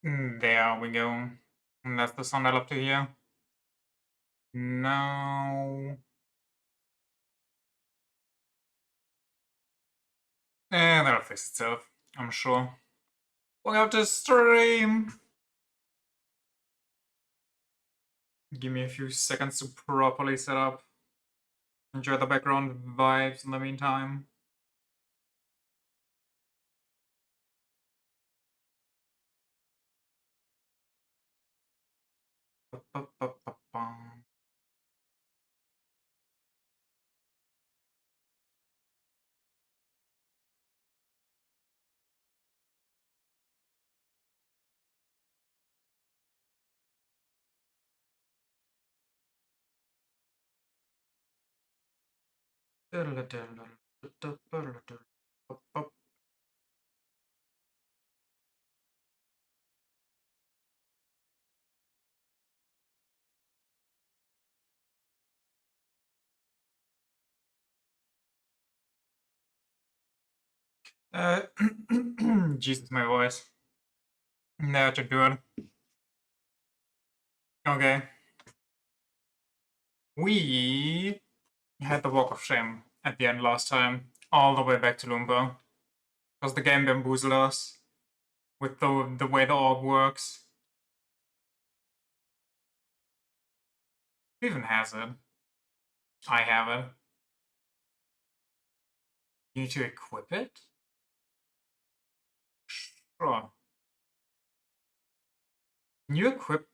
There we go. And that's the sound I love to hear. Now. That'll fix itself, I'm sure. We'll have to stream. Give me a few seconds to properly set up. Enjoy the background vibes in the meantime. Ba-ba-ba-ba-bum. Jesus, my voice. That should do it. Okay. We had the Walk of Shame at the end last time, all the way back to Lumba. Because the game bamboozled us with the way the org works. Who even has it? I have it. You need to equip it? Sure. Can you equip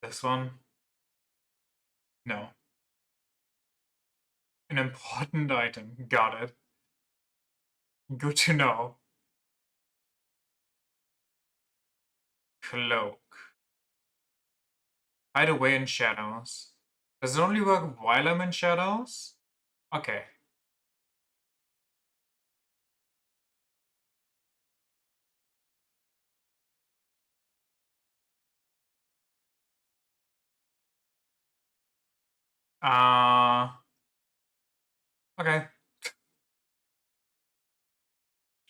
this one? No. An important item. Got it. Good to know. Cloak. Hide away in shadows. Does it only work while I'm in shadows? Okay. Okay.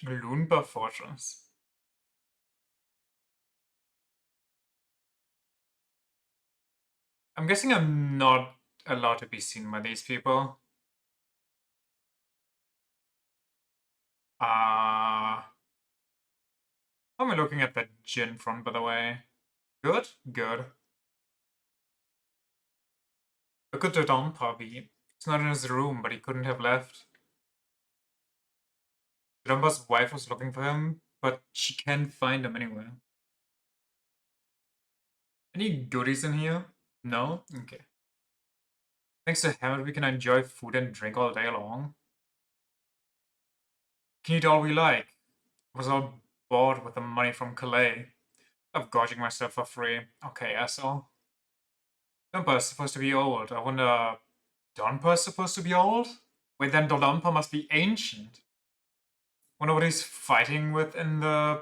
Loonba Fortress. I'm guessing I'm not allowed to be seen by these people. How am I looking at the gin front, by the way? Good? Good. Look at the Don Puppy. It's not in his room, but he couldn't have left. Dumba's wife was looking for him, but she can't find him anywhere. Any goodies in here? No? Okay. Thanks to Hammond, we can enjoy food and drink all day long. Can eat all we like. I was all bored with the money from Calais. Of gorging myself for free. Okay, asshole. Dumper's supposed to be old. I wonder... Donpa's supposed to be old? Wait, then Dodonpa must be ancient. Wonder what he's fighting with in the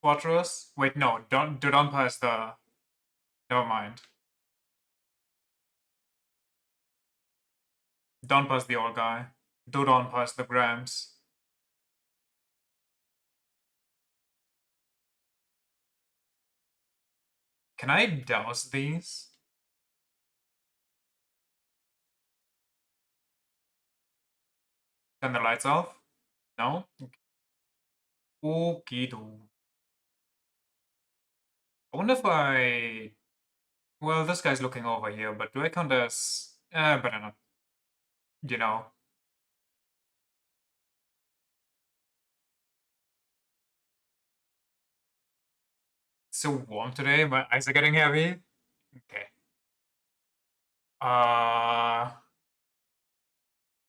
fortress? Wait, no. Dodonpa is the... Never mind. Donpa's the old guy. Dodonpa's the Grams. Can I douse these? Turn the lights off? No? Okay. Okie-do. I wonder if I... Well, this guy's looking over here, but do I count as... better not. You know. It's so warm today, my eyes are getting heavy. Okay.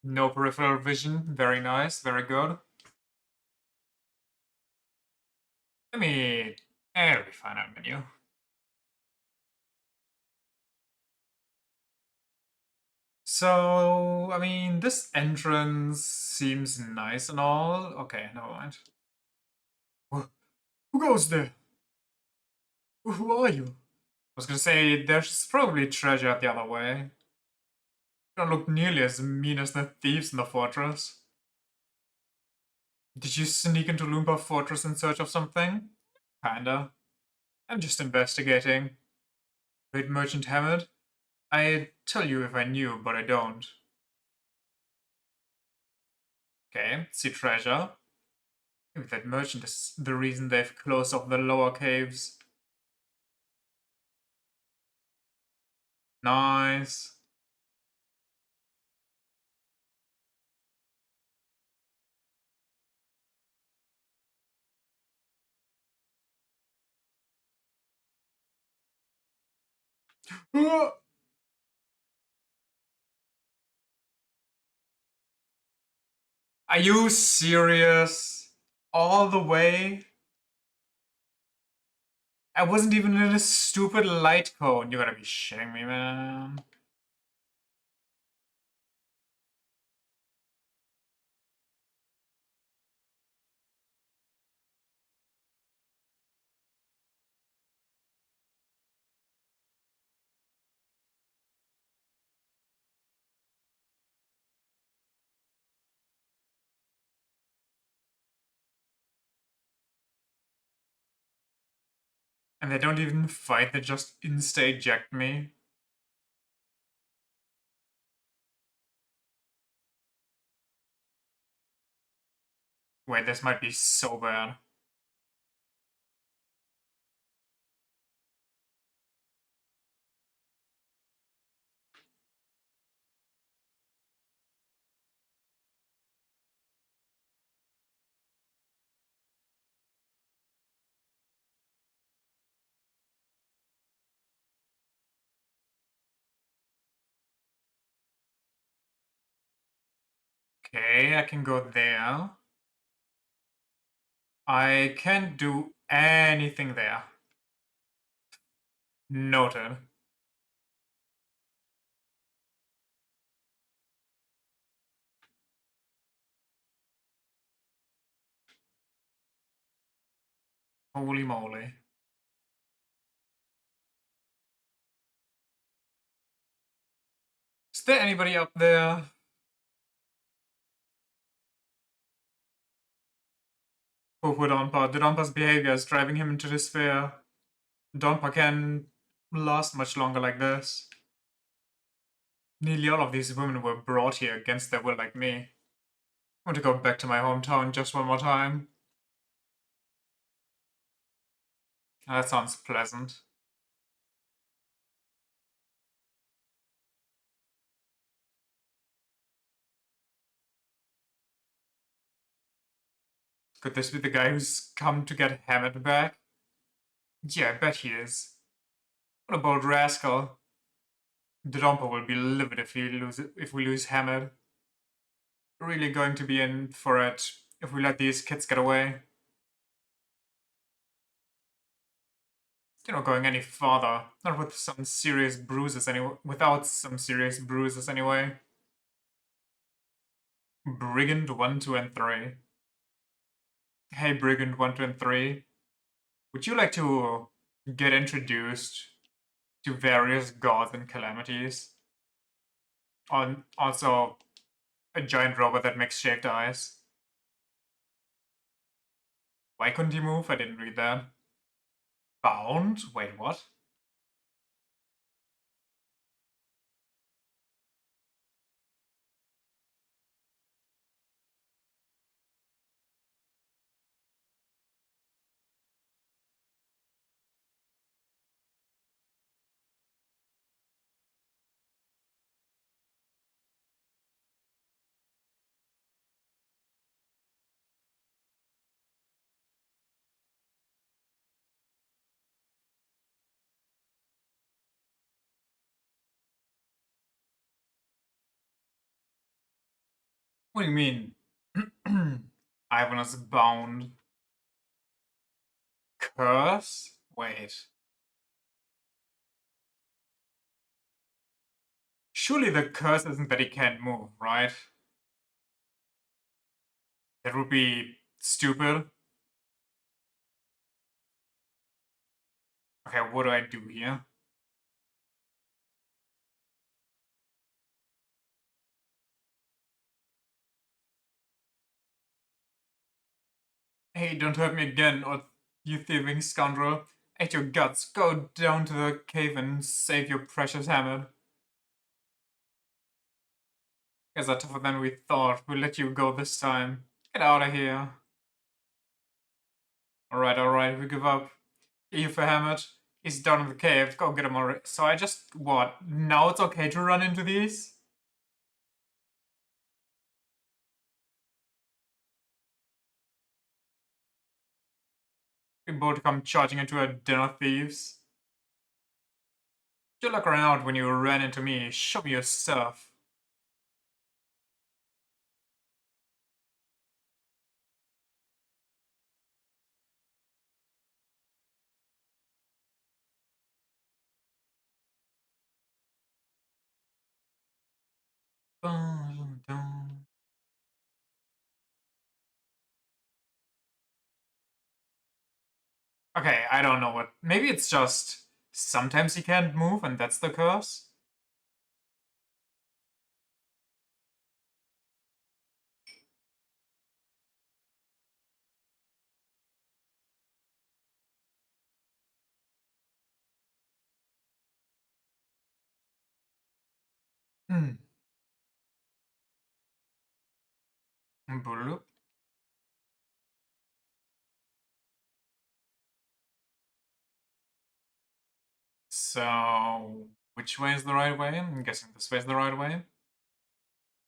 No peripheral vision. Very nice. Very good. Let me... It'll be fine on menu. So, I mean, this entrance seems nice and all. Okay, never mind. Who goes there? Who are you? I was gonna say, there's probably treasure the other way. Don't look nearly as mean as the thieves in the fortress. Did you sneak into Loomba Fortress in search of something? Kinda. I'm just investigating. Great Merchant Hammered? I'd tell you if I knew, but I don't. Okay, see treasure. Maybe that merchant is the reason they've closed off the lower caves. Nice. Are you serious? All the way? I wasn't even in a stupid light cone. You gotta be shitting me, man. And they don't even fight, they just insta-eject me. Wait, this might be so bad. Okay, I can go there. I can't do anything there. Noted. Holy moly. Is there anybody up there? Poor Donpa. The Donpa's behavior is driving him into despair. Donpa can last much longer like this. Nearly all of these women were brought here against their will like me. I want to go back to my hometown just one more time. That sounds pleasant. Could this be the guy who's come to get Hammett back? Yeah, I bet he is. What a bold rascal. The Domper will be livid if we lose Hammett. We're really going to be in for it if we let these kids get away. You're not going any farther. Not with some serious bruises anyway. Without some serious bruises anyway. Brigand 1, 2, and 3. Hey, Brigand 1, 2, and 3. Would you like to get introduced to various gods and calamities? Also, a giant robot that makes shaped eyes. Why couldn't he move? I didn't read that. Bound? Wait, what? What do you mean? Ivan is bound. Curse? Wait. Surely the curse isn't that he can't move, right? That would be stupid. Okay, what do I do here? Hey, don't hurt me again, or you thieving scoundrel. Ate your guts. Go down to the cave and save your precious hammer. Guys are tougher than we thought. We'll let you go this time. Get out of here. Alright, we give up. You for Hammett. He's down in the cave. Go get him already. So I just, what? Now it's okay to run into these? We both come charging into a den of thieves. You look around when you ran into me. Show me your stuff. Okay, I don't know what. Maybe it's just sometimes he can't move and that's the curse? Hmm. Bloop. So, which way is the right way? I'm guessing this way is the right way.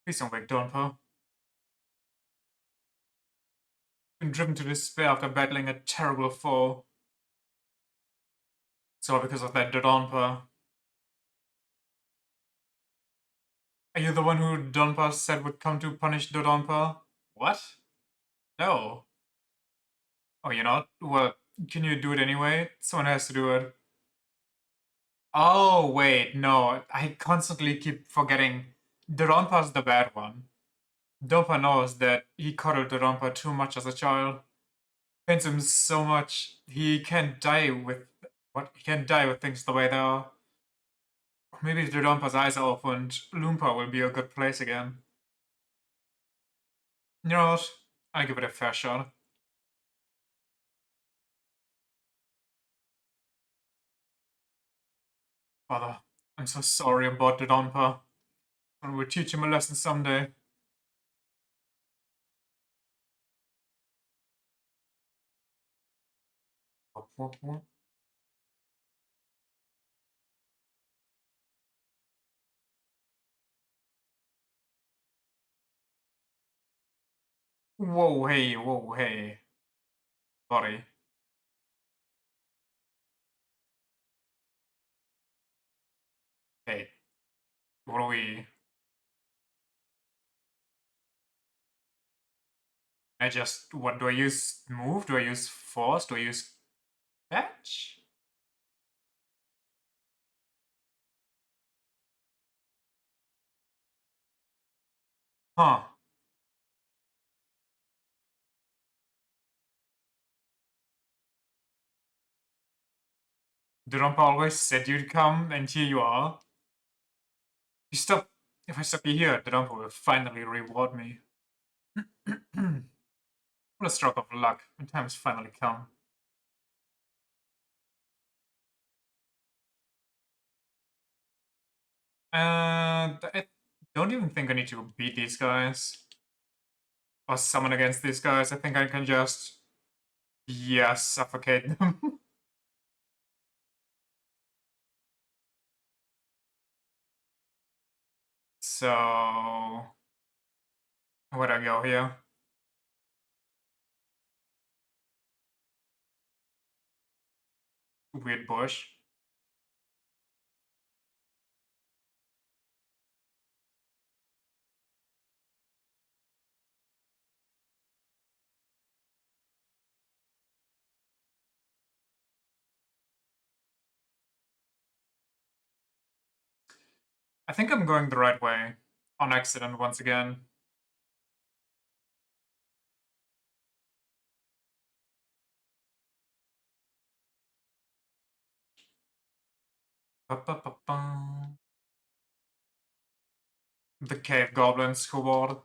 Please don't wake Donpo. Been driven to despair after battling a terrible foe. So because of that Dodonpa. Are you the one who Donpa said would come to punish Dodonpa? What? No. Oh, you're not? Well, can you do it anyway? Someone has to do it. Oh, wait, no. I constantly keep forgetting. Dodonpa's the bad one. Donpa knows that he coddled Dodonpa too much as a child. Pains him so much. He can't die with what? He can't die with things the way they are. Maybe if Dodonpa's eyes are opened, Loompa will be a good place again. You know what? I'll give it a fair shot. Father, I'm so sorry about Dodonpa. And we'll teach him a lesson someday. Whoa, hey. Buddy. Hey, what do we... What do I use? Move? Do I use force? Do I use catch? Huh. Dodonpa always said you'd come, and here you are. You stop. If I stop you here, Dodonpa will finally reward me. What a stroke of luck. When time's finally come. And I don't even think I need to beat these guys. Or summon against these guys. I think I can just... Yeah, suffocate them. So... Where'd I go here? Weird bush. I think I'm going the right way. On accident once again. Ba-ba-ba-ba. The cave goblins who ward.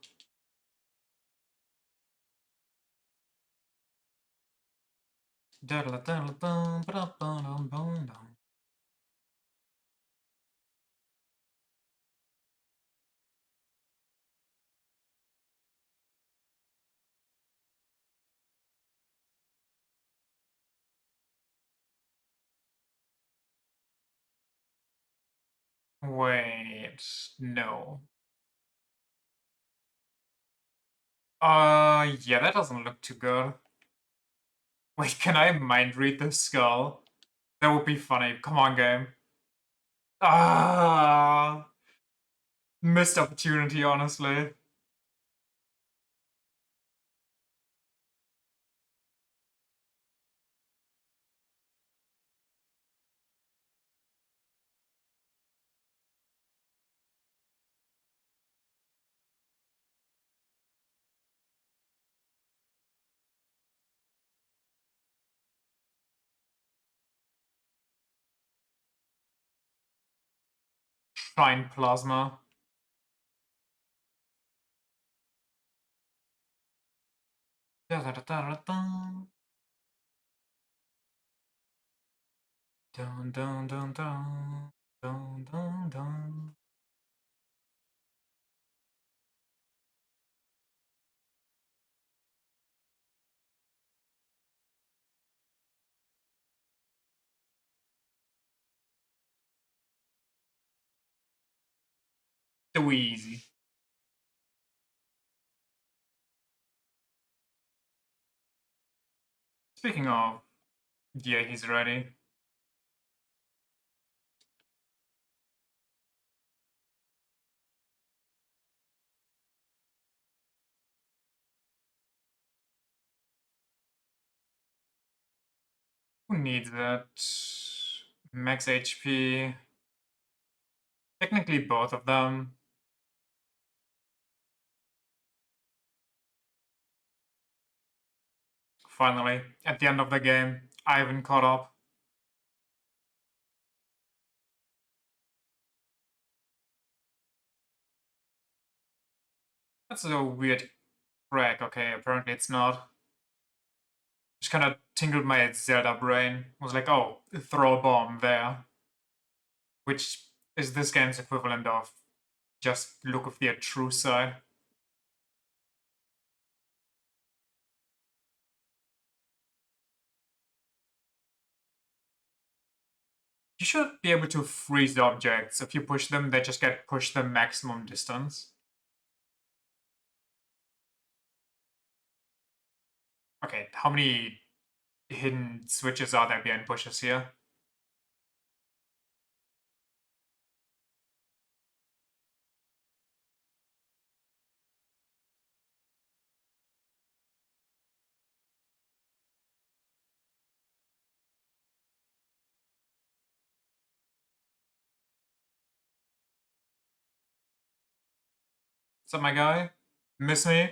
Wait, no. Yeah, that doesn't look too good. Wait, can I mind read the skull? That would be funny. Come on, game. Ah, missed opportunity, honestly. Fine plasma. Dun, dun, dun, dun, dun, dun, dun, dun. Too easy. Speaking of, yeah, he's ready. Who needs that? Max HP. Technically, both of them. Finally, at the end of the game, I haven't caught up. That's a weird crack. Okay, apparently it's not. Just kind of tingled my Zelda brain. Was like, oh, throw a bomb there. Which is this game's equivalent of just look of the true side. You should be able to freeze objects. If you push them, they just get pushed the maximum distance. Okay, how many hidden switches are there behind bushes here? What's up, my guy? Miss me?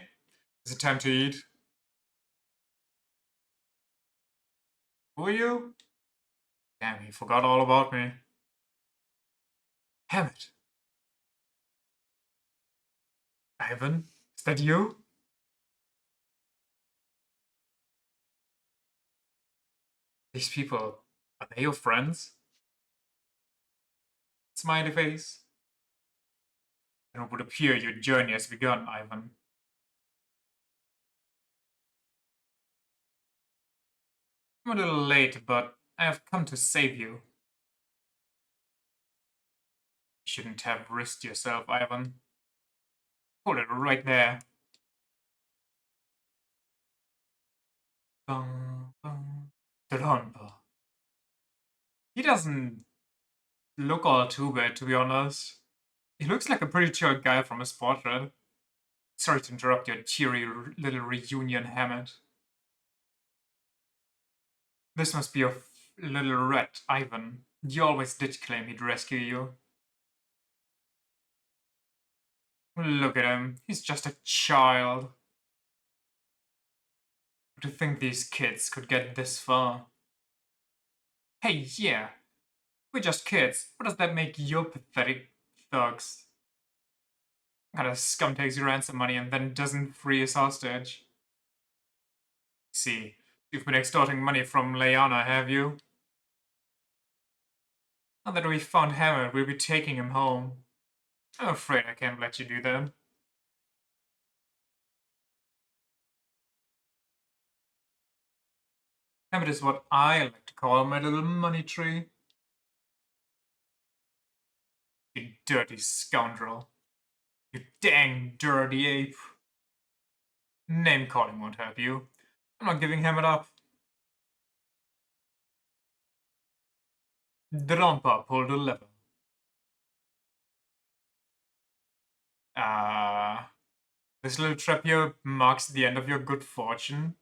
Is it time to eat? Who are you? Damn, he forgot all about me. Damn it. Ivan? Is that you? These people, are they your friends? Smiley face. And it would appear your journey has begun, Ivan. I'm a little late, but I have come to save you. You shouldn't have risked yourself, Ivan. Hold it right there. Bum, bum, da-dum-ba. He doesn't look all too bad, to be honest. He looks like a pretty chill guy from his portrait. Sorry to interrupt your cheery little reunion, Hammett. This must be your little rat, Ivan. You always did claim he'd rescue you. Look at him. He's just a child. To think these kids could get this far. Hey, yeah. We're just kids. What does that make you pathetic thugs? What kind of scum takes your ransom money and then doesn't free his hostage? See, You've been extorting money from Leona, have you? Now that we've found Hammond, we'll be taking him home. I'm afraid I can't let you do that. Hammond is what I like to call my little money tree. You dirty scoundrel. You dang dirty ape. Name calling won't help you. I'm not giving Hammond up. Drompa pulled a lever. Ah, this little trap here marks the end of your good fortune.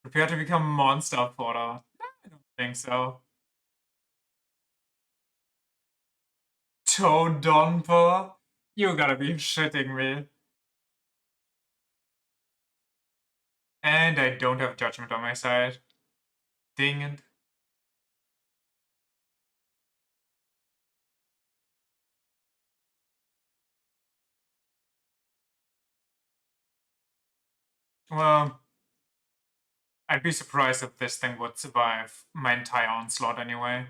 Prepare to become monster fodder. I don't think so. Toe Donpa? You gotta be shitting me. And I don't have judgment on my side. Dang it. Well, I'd be surprised if this thing would survive my entire onslaught anyway.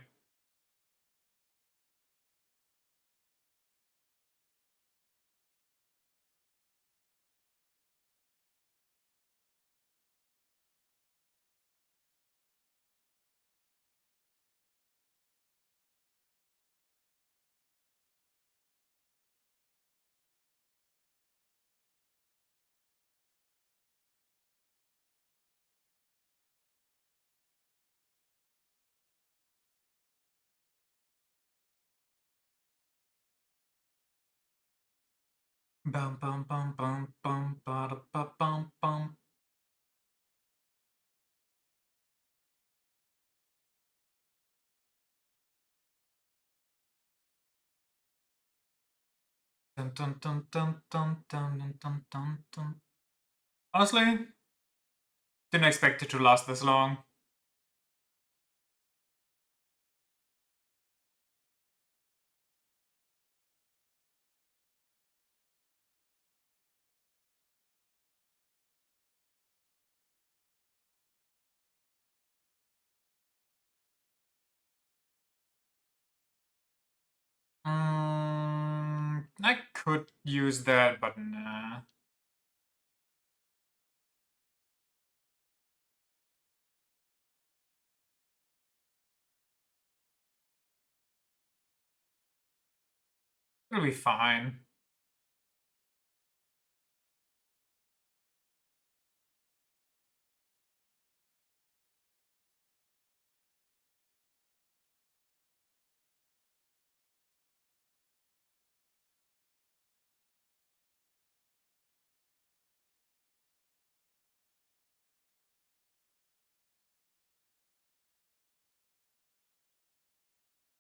Bum bum bum bum bum ba ba bum bum. Dun dun dun dun dun dun dun dun dun dun. Honestly, didn't expect it to last this long. I could use that, but nah. It'll be fine.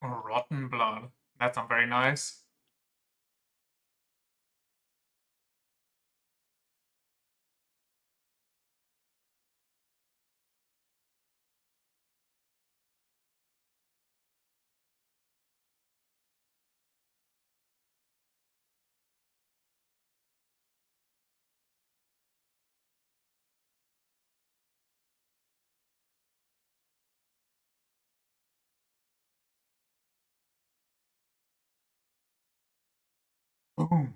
Rotten blood. That's not very nice. Boom.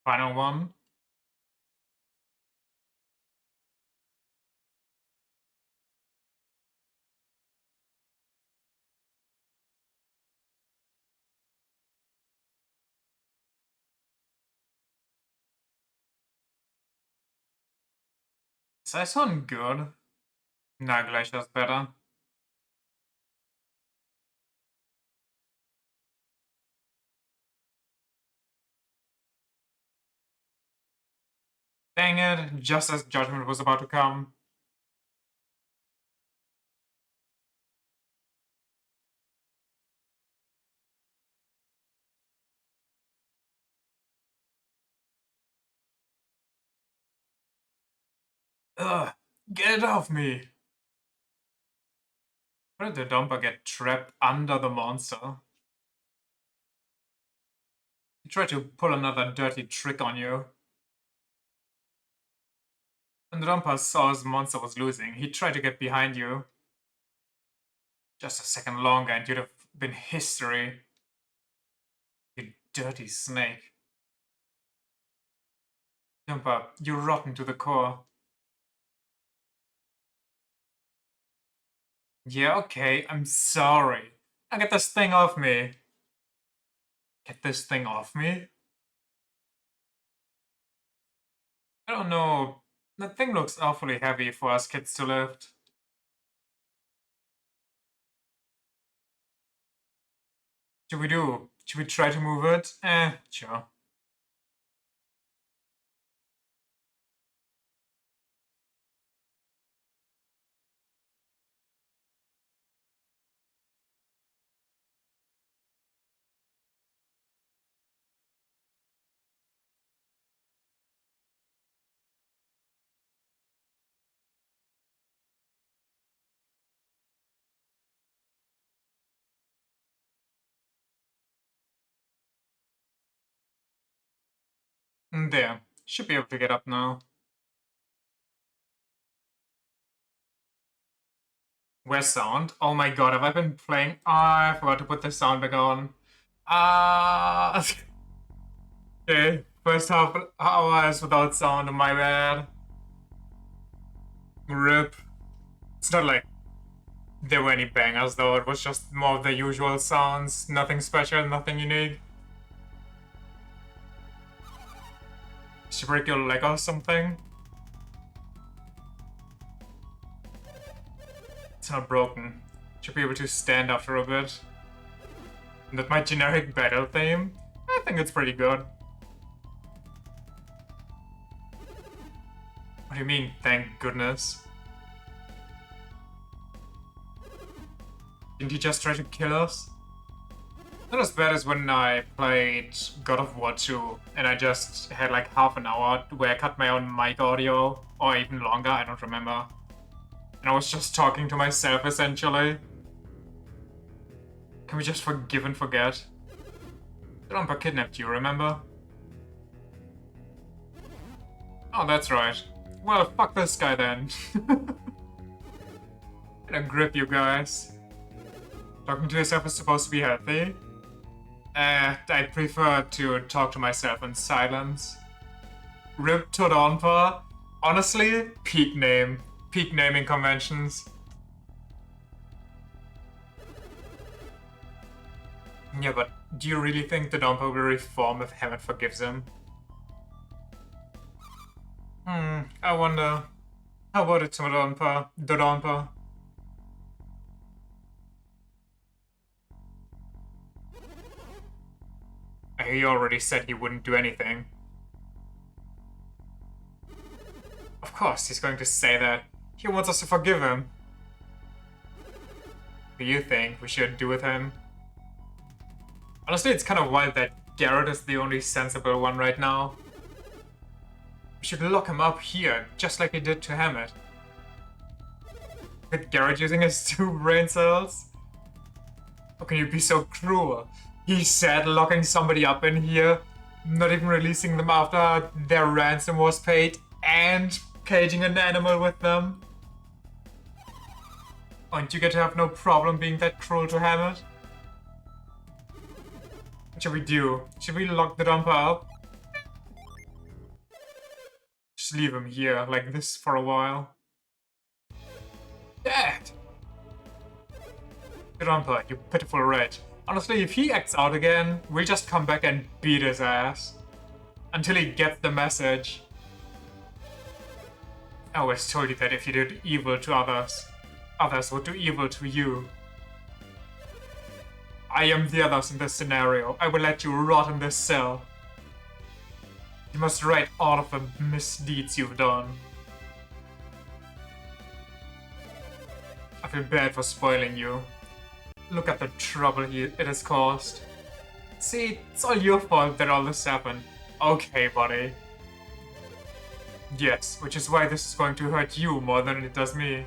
Final one. Does that sound good? Nah, Glacier's better. Dang it, just as Judgment was about to come. Ugh, get it off me! How did the dumper get trapped under the monster? He tried to pull another dirty trick on you. When the dumper saw his monster was losing, he tried to get behind you. Just a second longer and you'd have been history. You dirty snake. Dumper, you're rotten to the core. Yeah, okay, I'm sorry. Now get this thing off me. Get this thing off me? I don't know. That thing looks awfully heavy for us kids to lift. Should we do? Should we try to move it? Sure. There. Should be able to get up now. Where's sound? Oh my god, have I been playing? I forgot to put the sound back on. Ah. Okay, first half hours without sound, my bad. RIP. It's not like there were any bangers though, it was just more of the usual sounds. Nothing special, nothing unique. Should break your leg or something? It's not broken. Should be able to stand after a bit. Isn't that my generic battle theme? I think it's pretty good. What do you mean, thank goodness? Didn't he just try to kill us? Not as bad as when I played God of War 2 and I just had like half an hour where I cut my own mic audio, or even longer, I don't remember. And I was just talking to myself essentially. Can we just forgive and forget? The Rumper kidnapped you, remember? Oh, that's right. Well, fuck this guy then. Gonna grip you guys. Talking to yourself is supposed to be healthy. I prefer to talk to myself in silence. Rip to Donpa. Honestly, peak name. Peak naming conventions. Yeah, but do you really think the Donpa will reform if Hammett forgives him? I wonder. How about it to Donpa? He already said he wouldn't do anything. Of course, he's going to say that. He wants us to forgive him. What do you think we should do with him? Honestly, it's kind of wild that Garrett is the only sensible one right now. We should lock him up here, just like he did to Hammett. With Garrett using his 2 brain cells? How can you be so cruel? He said locking somebody up in here, not even releasing them after their ransom was paid, and caging an animal with them. Aren't you going to have no problem being that cruel to Hammett? What should we do? Should we lock the Dumper up? Just leave him here, like this, for a while. Dad! The Dumper, you pitiful wretch. Honestly, if he acts out again, we'll just come back and beat his ass. Until he gets the message. I always told you that if you did evil to others, others would do evil to you. I am the others in this scenario. I will let you rot in this cell. You must write all of the misdeeds you've done. I feel bad for spoiling you. Look at the trouble it has caused. See, it's all your fault that all this happened. Okay, buddy. Yes, which is why this is going to hurt you more than it does me.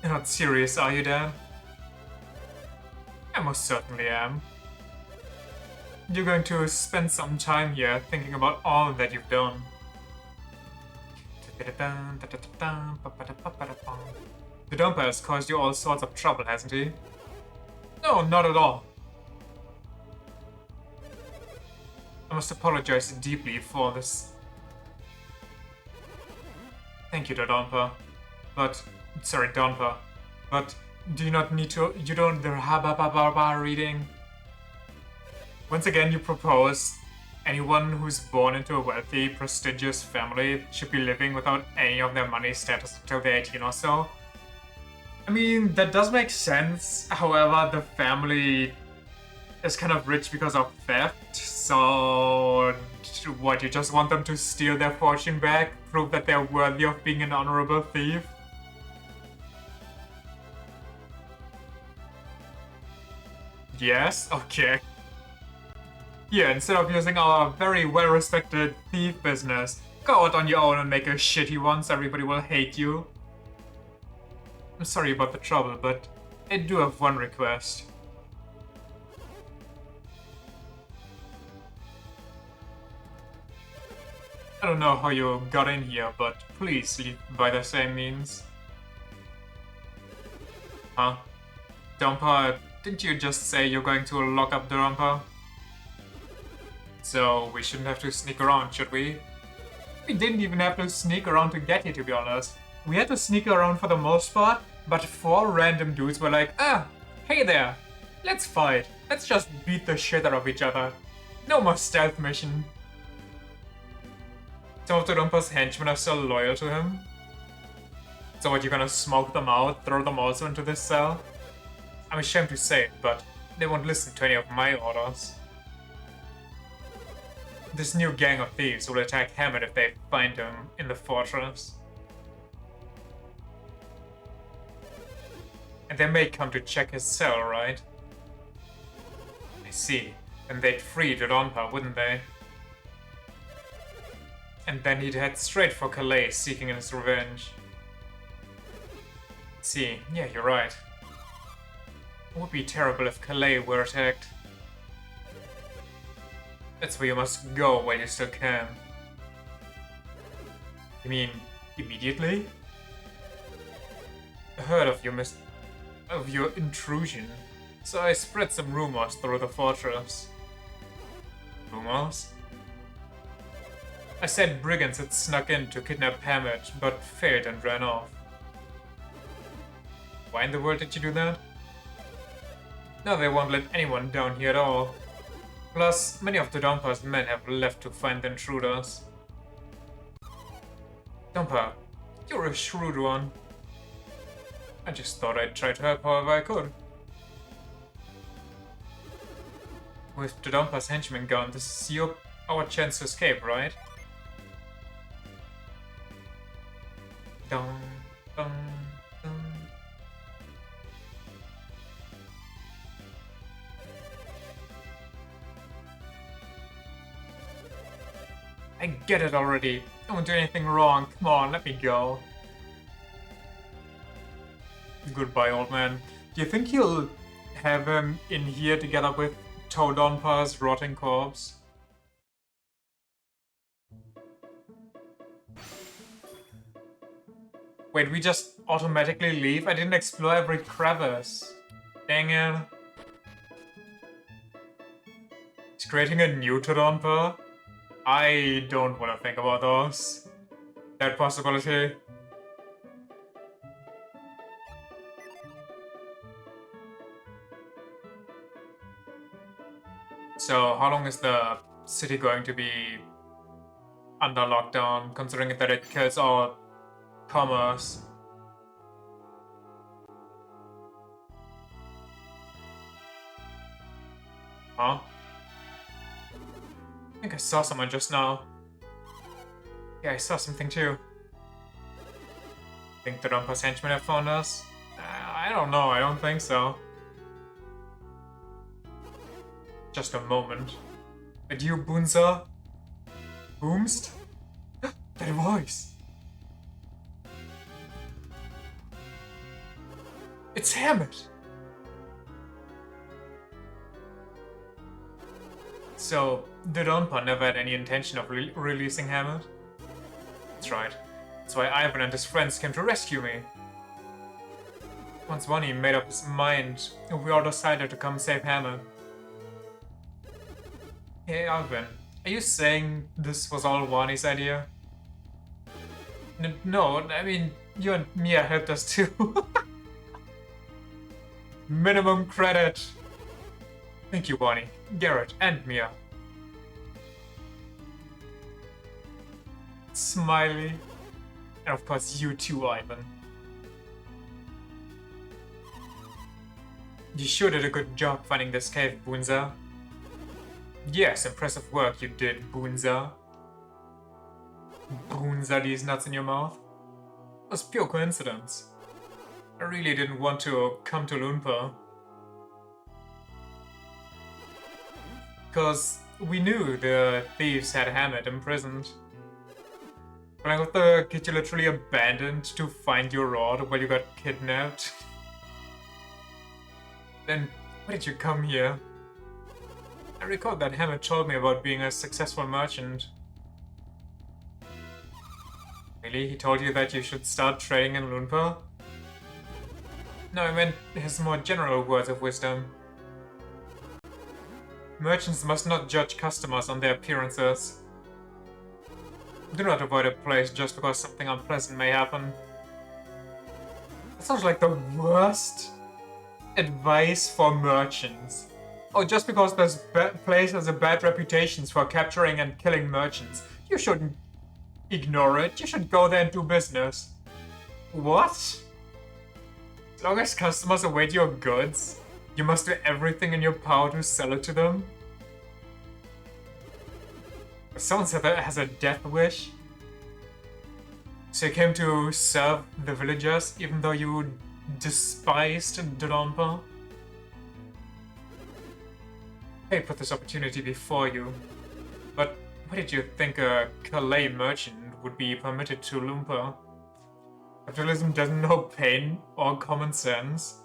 You're not serious, are you, Dan? I most certainly am. You're going to spend some time here thinking about all that you've done. The dumper has caused you all sorts of trouble, hasn't he? No, not at all. I must apologize deeply for this. Thank you, Donpa. Sorry, Donpa. But do you not need to? You don't the ha reading. Once again, you propose anyone who's born into a wealthy, prestigious family should be living without any of their money status until they're 18 or so. I mean, that does make sense. However, the family is kind of rich because of theft, so what, you just want them to steal their fortune back? Prove that they're worthy of being an honorable thief? Yes? Okay. Yeah, instead of using our very well-respected thief business, go out on your own and make a shitty one so everybody will hate you. I'm sorry about the trouble, but I do have one request. I don't know how you got in here, but please leave by the same means. Huh? Dumper, didn't you just say you're going to lock up the Dumper? So we shouldn't have to sneak around, should we? We didn't even have to sneak around to get here, to be honest. We had to sneak around for the most part, but 4 random dudes were like, hey there, let's fight. Let's just beat the shit out of each other. No more stealth mission. Some of the Dumper's henchmen are still loyal to him. So what, you're gonna smoke them out, throw them also into this cell? I'm ashamed to say it, but they won't listen to any of my orders. This new gang of thieves will attack Hammett if they find him in the fortress. And they may come to check his cell, right? I see. Then they'd free Dodonpa, wouldn't they? And then he'd head straight for Calais, seeking his revenge. See, yeah, you're right. It would be terrible if Calais were attacked. That's where you must go while you still can. You mean, immediately? I heard of your intrusion, so I spread some rumors through the fortress. Rumors? I said brigands had snuck in to kidnap Hammett, but failed and ran off. Why in the world did you do that? Now they won't let anyone down here at all. Plus, many of the Dompa's men have left to find the intruders. Dompa, you're a shrewd one. I just thought I'd try to help however I could. With the Dompa's henchmen gone, this is our chance to escape, right? Dun, dun, dun. I get it already. I won't do anything wrong. Come on, let me go. Goodbye, old man. Do you think you'll have him in here together with Todonpa's rotting corpse? Wait, we just automatically leave? I didn't explore every crevice. Dang it. It's creating a new Todonpa? I don't want to think about those. That possibility. So, how long is the city going to be under lockdown, considering that it kills all commerce? Huh? I think I saw someone just now. Yeah, I saw something too. Think the Dompa's henchmen have found us? I don't know, I don't think so. Just a moment. And you, Bunza? Boomst? That voice! It's Hammett! So, the Donpa never had any intention of releasing Hammett? That's right. That's why Ivan and his friends came to rescue me. Once Bonnie made up his mind, we all decided to come save Hammett. Hey Ivan, are you saying this was all Wani's idea? No, I mean, you and Mia helped us too. Minimum credit. Thank you, Bonnie, Garrett, and Mia. Smiley. And of course, you too, Ivan. You sure did a good job finding this cave, Bunza. Yes, impressive work you did, Bunza. Bunza, these nuts in your mouth? It was pure coincidence. I really didn't want to come to Lunpa. Because we knew the thieves had Hammett imprisoned. But I got the kid you literally abandoned to find your rod while you got kidnapped. Then, why did you come here? I recall that Hammett told me about being a successful merchant. Really? He told you that you should start trading in Lunpa? No, I meant his more general words of wisdom. Merchants must not judge customers on their appearances. Do not avoid a place just because something unpleasant may happen. That sounds like the worst advice for merchants. Oh, just because this place has a bad reputation for capturing and killing merchants, you shouldn't ignore it. You should go there and do business. What? As long as customers await your goods, you must do everything in your power to sell it to them? Someone said that has a death wish. So you came to serve the villagers even though you despised Donpa? Fate put this opportunity before you. But why did you think a Calais merchant would be permitted to Lunpa? Capitalism doesn't know pain or common sense.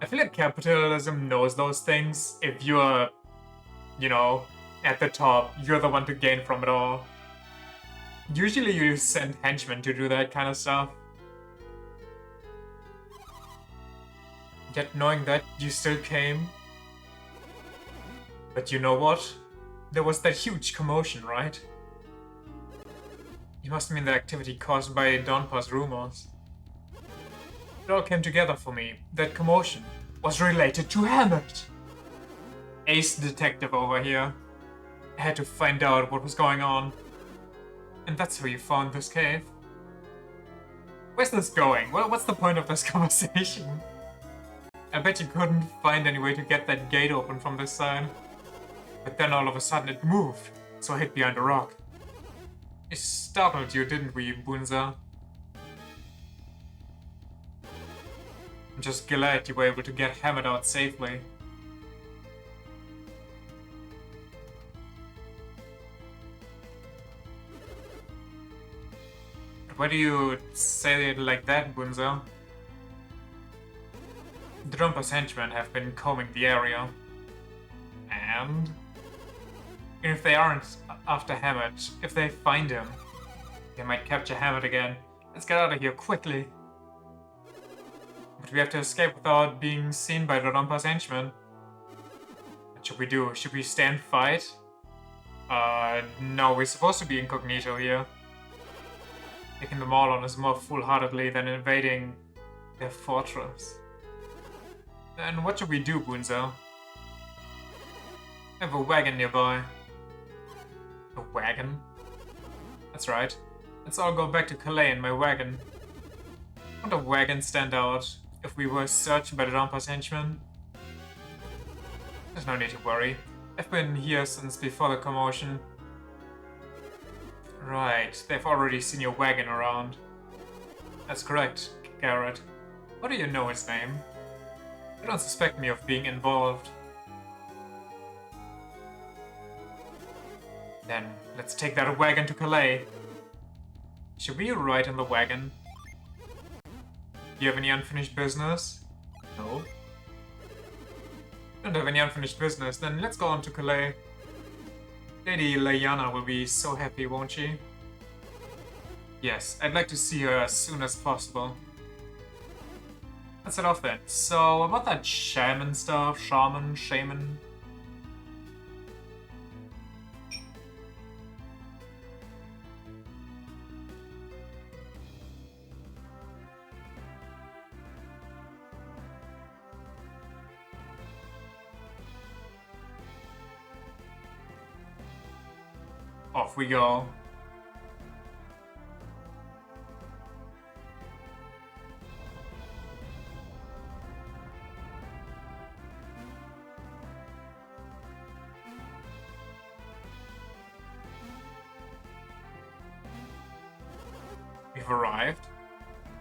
I feel like capitalism knows those things. If you're, you know, at the top, you're the one to gain from it all. Usually you send henchmen to do that kind of stuff. Yet knowing that, you still came. But you know what? There was that huge commotion, right? You must mean the activity caused by Donpa's rumors. It all came together for me. That commotion was related to Hammett. Ace detective over here. I had to find out what was going on. And that's how you found this cave. Where's this going? What's the point of this conversation? I bet you couldn't find any way to get that gate open from this side. But then all of a sudden it moved, so I hid behind a rock. It startled you, didn't we, Bunza? I'm just glad you were able to get Hammett out safely. Why do you say it like that, Bunza? The Donpa's henchmen have been combing the area. And? Even if they aren't after Hammett, if they find him, they might capture Hammett again. Let's get out of here quickly. But we have to escape without being seen by the Donpa's henchmen. What should we do? Should we stay and fight? No, we're supposed to be incognito here. Taking them all on is more foolhardily than invading their fortress. Then what should we do, Bunza? I have a wagon nearby. A wagon? That's right. Let's all go back to Calais in my wagon. Won't a wagon stand out if we were searched by the Donpa's henchmen? There's no need to worry. I've been here since before the commotion. Right, they've already seen your wagon around. That's correct, Garrett. How do you know his name? You don't suspect me of being involved. Then, let's take that wagon to Calais. Should we ride in the wagon? Do you have any unfinished business? No. Don't have any unfinished business, then let's go on to Calais. Lady Lyanna will be so happy, won't she? Yes, I'd like to see her as soon as possible. Let's head off then. So, about that shaman stuff, shaman. Off we go. We've arrived.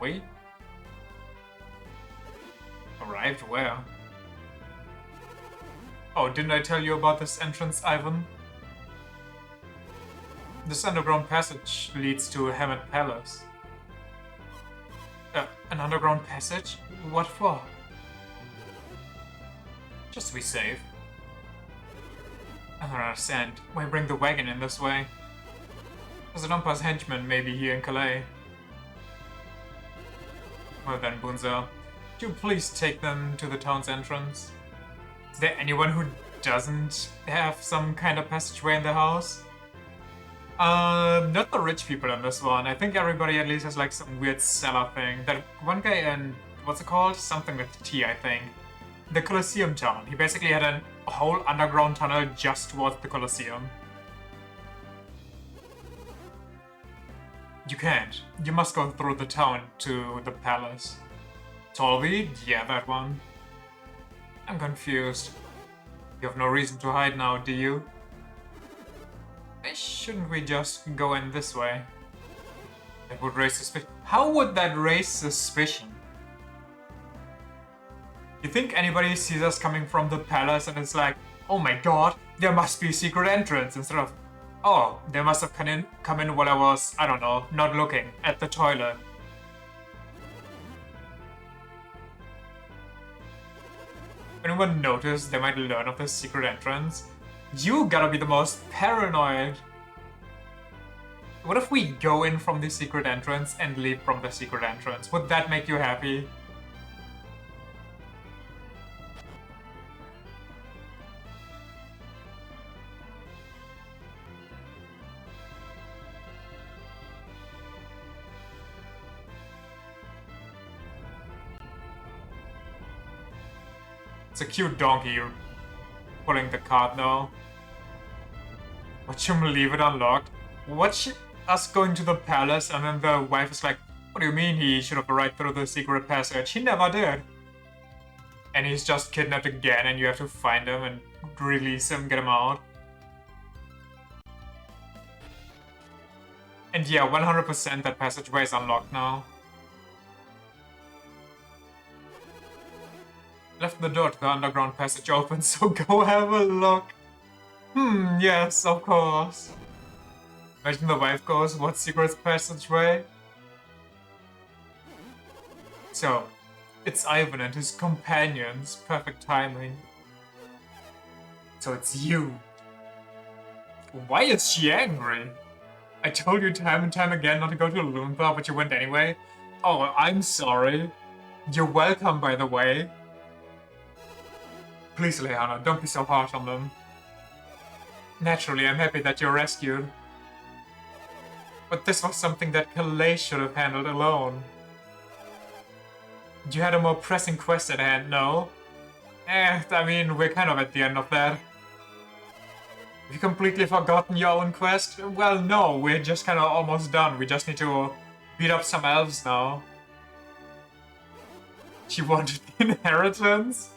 Wait. Arrived where? Oh, didn't I tell you about this entrance, Ivan? This underground passage leads to Hammett Palace. An underground passage? What for? Just to be safe. I don't understand. Why bring the wagon in this way? President Umpa's henchmen may be here in Calais. Well then, Bunza, could you please take them to the town's entrance? Is there anyone who doesn't have some kind of passageway in their house? Not the rich people in this one. I think everybody at least has like some weird cellar thing. That one guy in, what's it called? Something with T, I think. The Colosseum town. He basically had a whole underground tunnel just towards the Colosseum. You can't. You must go through the town to the palace. Tolby? Yeah, that one. I'm confused. You have no reason to hide now, do you? Shouldn't we just go in this way? That would raise suspicion. How would that raise suspicion? You think anybody sees us coming from the palace and it's like, oh my god, there must be a secret entrance, instead of, oh, they must have come in while I was, I don't know, not looking, at the toilet. If anyone noticed they might learn of this secret entrance, you gotta be the most paranoid. What if we go in from the secret entrance and leave from the secret entrance? Would that make you happy? It's a cute donkey pulling the cart now. Watch him leave it unlocked. Watch us going to the palace and then the wife is like, what do you mean he should have arrived through the secret passage? He never did. And he's just kidnapped again and you have to find him and release him, get him out. And yeah, 100% that passageway is unlocked now. Left the door to the underground passage open, so go have a look. Yes, of course. Imagine the wife goes, what secret passageway? So, it's Ivan and his companions. Perfect timing. So it's you. Why is she angry? I told you time and time again not to go to Loomba, but you went anyway. Oh, I'm sorry. You're welcome, by the way. Please, Lyanna, don't be so harsh on them. Naturally, I'm happy that you're rescued. But this was something that Calais should have handled alone. You had a more pressing quest at hand, no? I mean, we're kind of at the end of that. Have you completely forgotten your own quest? Well, no, we're just kind of almost done. We just need to beat up some elves now. She wanted the inheritance?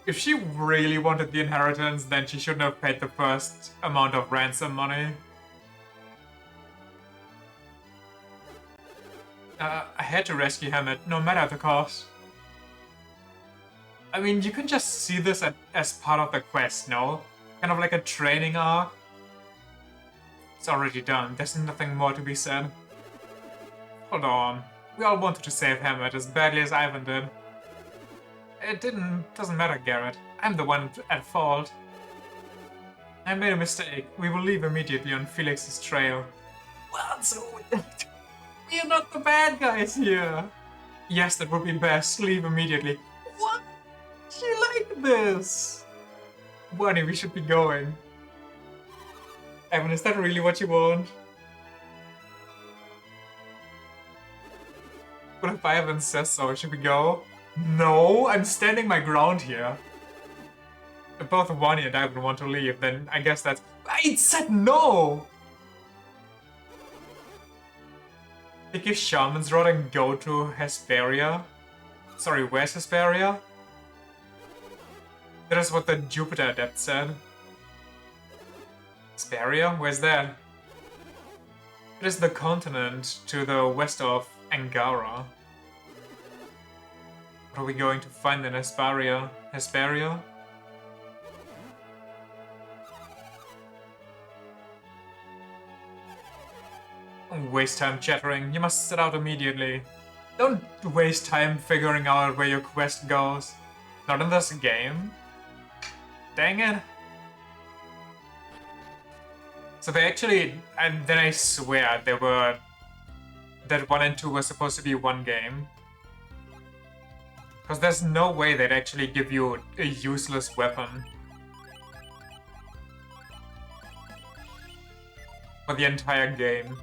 If she really wanted the inheritance, then she shouldn't have paid the first amount of ransom money. I had to rescue Hammett, no matter the cost. I mean, you can just see this as part of the quest, no? Kind of like a training arc. It's already done, there's nothing more to be said. Hold on. We all wanted to save Hammett as badly as Ivan did. It doesn't matter, Garrett. I'm the one at fault. I made a mistake. We will leave immediately on Felix's trail. What? So we are not the bad guys here. Yes, that would be best. Leave immediately. What? She like this? Bonnie, we should be going. Evan, is that really what you want? What if Ivan says so? Should we go? No, I'm standing my ground here. If both Bonnie and Ivan want to leave, then I guess that's... I said no! Take your Shaman's Rod and go to Hesperia? Sorry, where's Hesperia? That is what the Jupiter Adept said. Hesperia? Where's that? It is the continent to the west of Angara. What are we going to find in Hesperia? Hesperia? Don't waste time chattering. You must set out immediately. Don't waste time figuring out where your quest goes. Not in this game. Dang it. So they actually... And then I swear they were... That 1 and 2 were supposed to be one game. Because there's no way they'd actually give you a useless weapon. For the entire game.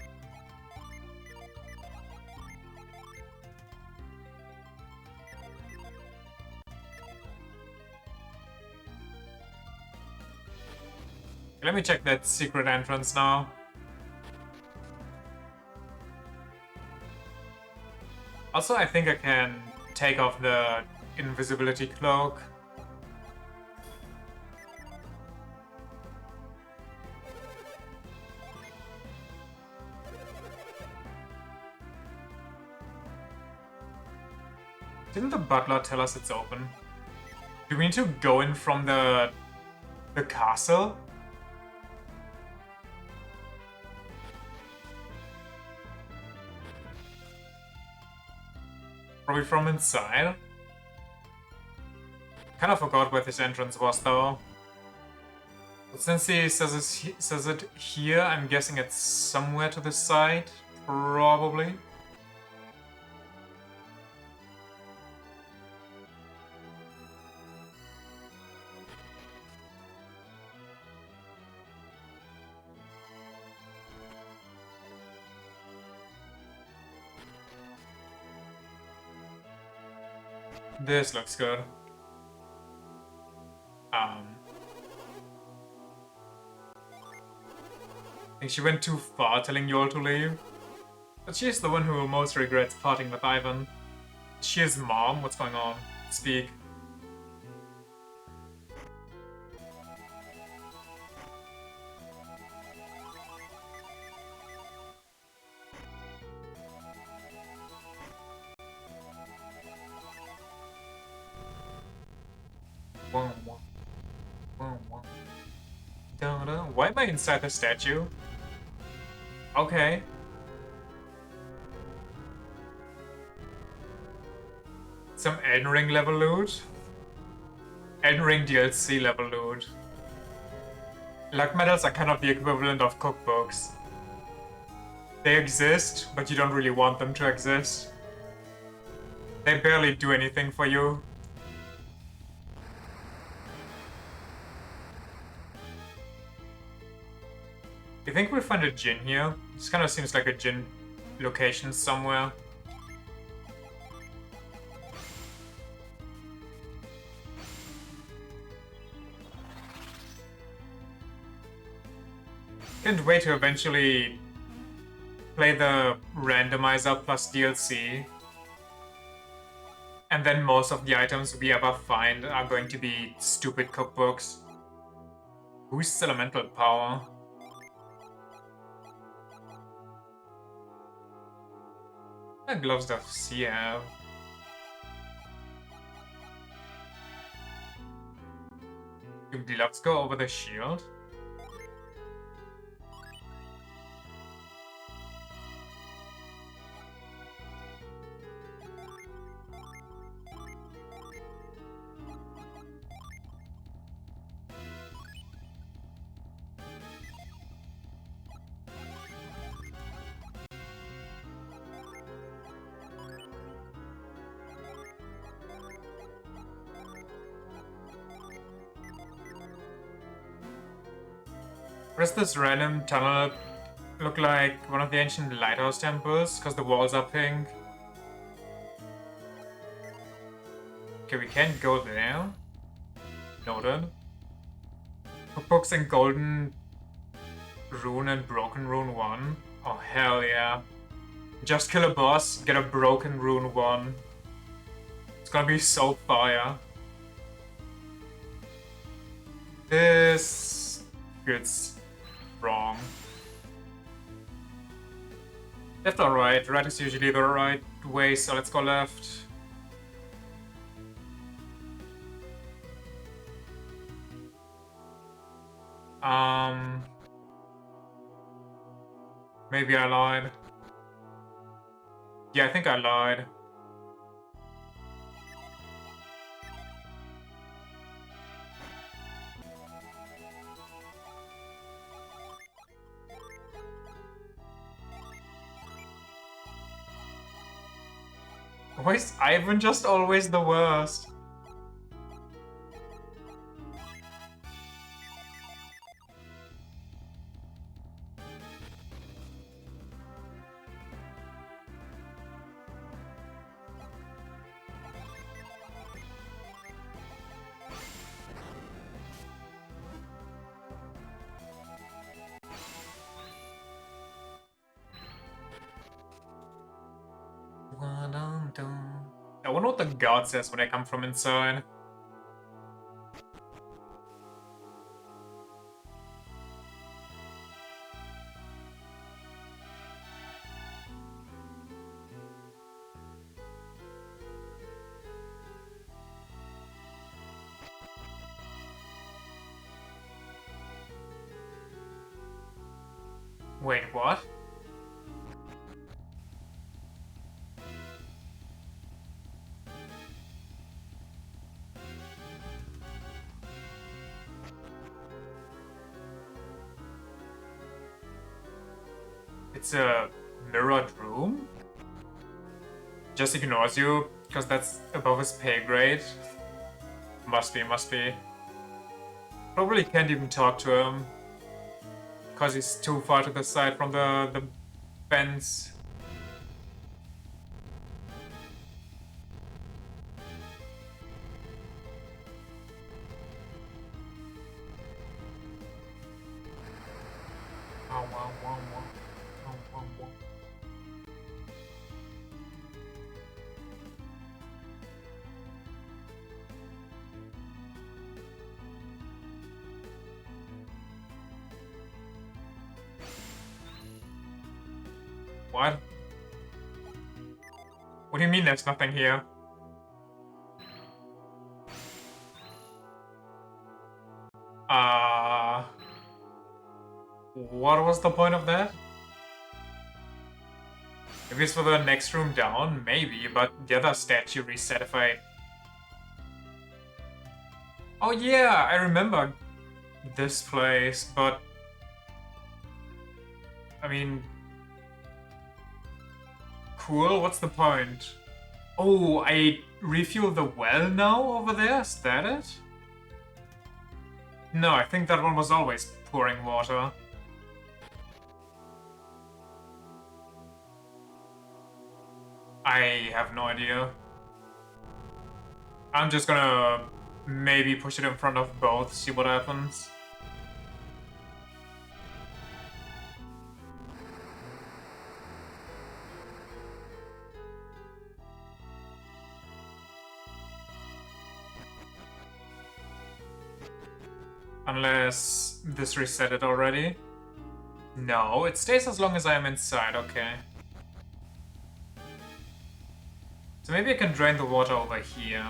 Let me check that secret entrance now. Also, I think I can take off the invisibility cloak. Didn't the butler tell us it's open? Do we need to go in from the castle? Probably from inside? Kind of forgot where this entrance was though. But since he says it here, I'm guessing it's somewhere to the side, probably. This looks good. I think she went too far telling you all to leave. But she's the one who most regrets parting with Ivan. She is mom? What's going on? Speak. Why am I inside the statue? Okay. Some Elden Ring level loot? Elden Ring DLC level loot. Luck medals are kind of the equivalent of cookbooks. They exist, but you don't really want them to exist. They barely do anything for you. You think we'll find a Djinn here? This kind of seems like a Djinn location somewhere. Can't wait to eventually play the randomizer plus DLC. And then most of the items we ever find are going to be stupid cookbooks. Boosts elemental power. What gloves does she have? Do gloves go over the shield? What does this random tunnel look like? One of the ancient Lighthouse temples? Because the walls are pink. Okay, we can't go there. Noted. Cookbooks in Golden Rune and Broken Rune 1. Oh, hell yeah. Just kill a boss, get a Broken Rune 1. It's gonna be so fire. This gets wrong. Left or right? Right is usually the right way, so let's go left. Maybe I lied. Yeah, I think I lied. Why is Ivan just always the worst? I wonder what the god says when I come from inside. Wait, what? It's a mirrored room? Just ignores you, because that's above his pay grade. Must be, must be. Probably can't even talk to him. Because he's too far to the side from the fence. What? What do you mean there's nothing here? What was the point of that? If it's for the next room down, maybe, but the other statue reset if I... Oh yeah, I remember this place, but... I mean... Cool, what's the point? Oh, I refuel the well now over there? Is that it? No, I think that one was always pouring water. I have no idea. I'm just gonna maybe push it in front of both, see what happens. Unless this reset it already. No, it stays as long as I am inside, okay. So maybe I can drain the water over here.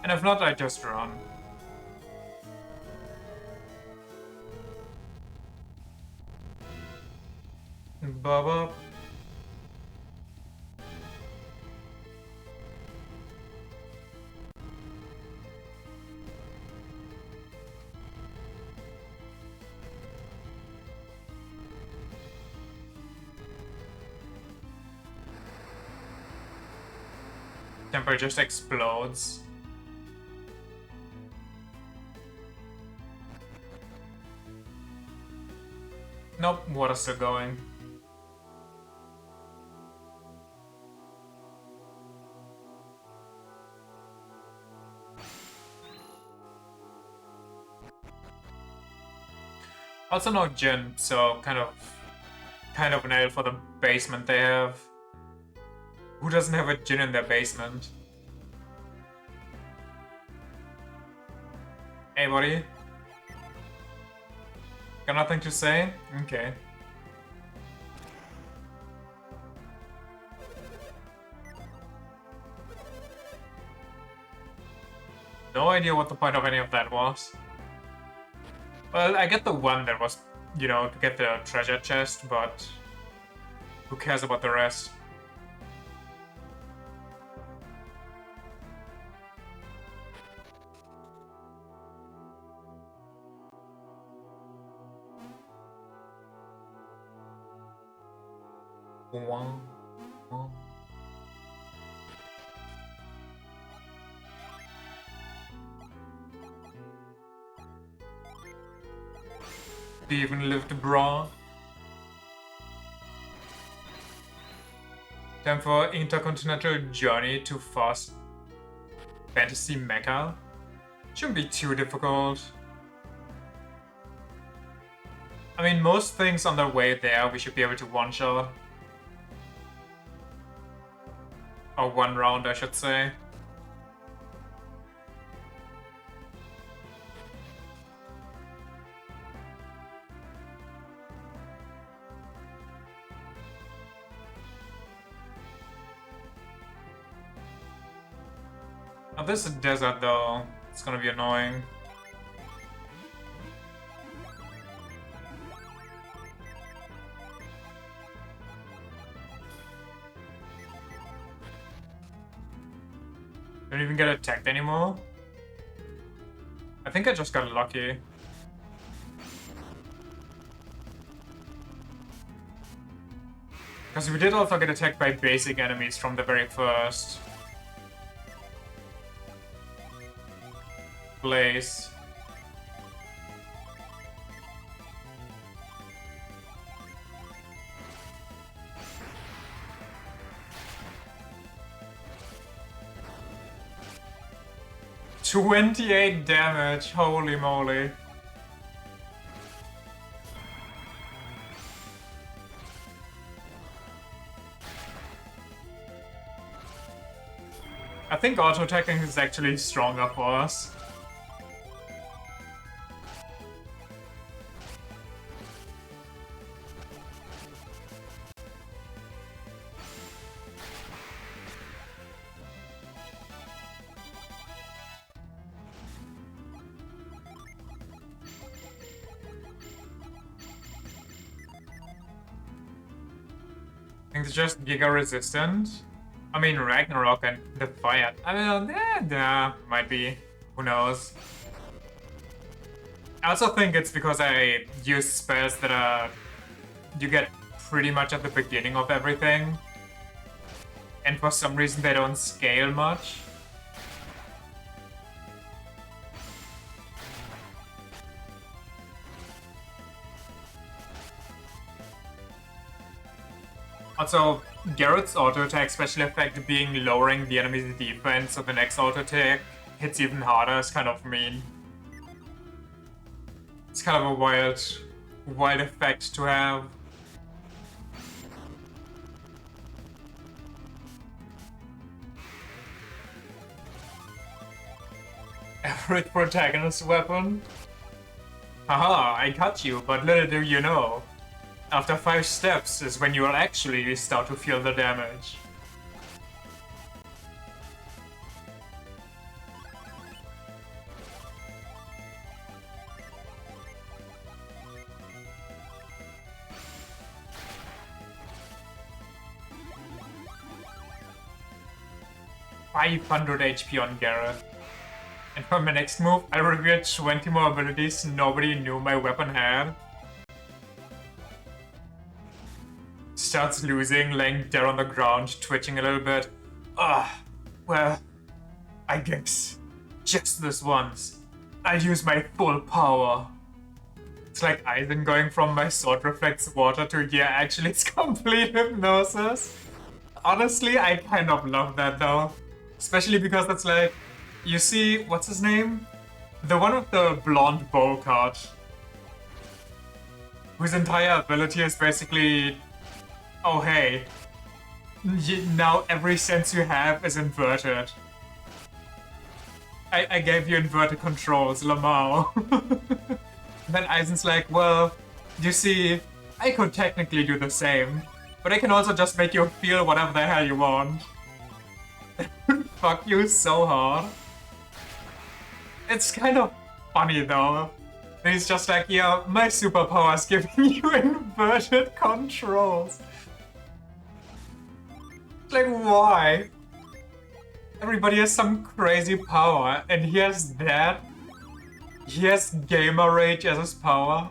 And if not, I just run. Baba. Temper just explodes. Nope, water's still going. Also no gin, so kind of an ale for the basement they have. Who doesn't have a gin in their basement? Hey buddy? Got nothing to say? Okay. No idea what the point of any of that was. Well, I get the one that was, you know, to get the treasure chest, but who cares about the rest? Do you even live to brawl? Time for intercontinental journey to fast fantasy mecha? Shouldn't be too difficult. I mean, most things on the way there we should be able to one-shot. Or one round, I should say. Now this is a desert though. It's gonna be annoying. Don't even get attacked anymore. I think I just got lucky. Because we did also get attacked by basic enemies from the very first place. $28 damage, holy moly. I think auto-attacking is actually stronger for us. I think it's just Giga resistant. I mean, Ragnarok and the fire. I mean, might be. Who knows? I also think it's because I use spells that are you get pretty much at the beginning of everything, and for some reason they don't scale much. Also, Garrett's auto-attack special effect being lowering the enemy's defense, so the next auto-attack hits even harder is kind of mean. It's kind of a wild effect to have. Average protagonist weapon? Haha, I cut you, but little do you know. After 5 steps is when you will actually start to feel the damage. $500 HP on Garrett. And for my next move, I revealed 20 more abilities nobody knew my weapon had. Starts losing, laying there on the ground, twitching a little bit. Ugh. Well, I guess just this once, I'll use my full power. It's like Eisen going from my sword reflects water to yeah, actually it's complete hypnosis. Honestly, I kind of love that though. Especially because it's like, you see, what's his name? The one with the blonde bowl cut. Whose entire ability is basically, oh hey, now every sense you have is inverted. I gave you inverted controls, Lamau. Then Eisen's like, well, you see, I could technically do the same, but I can also just make you feel whatever the hell you want. Fuck you so hard. It's kind of funny though. He's just like, yeah, my superpower is giving you inverted controls. Like, why? Everybody has some crazy power, and he has that. He has gamer rage as his power.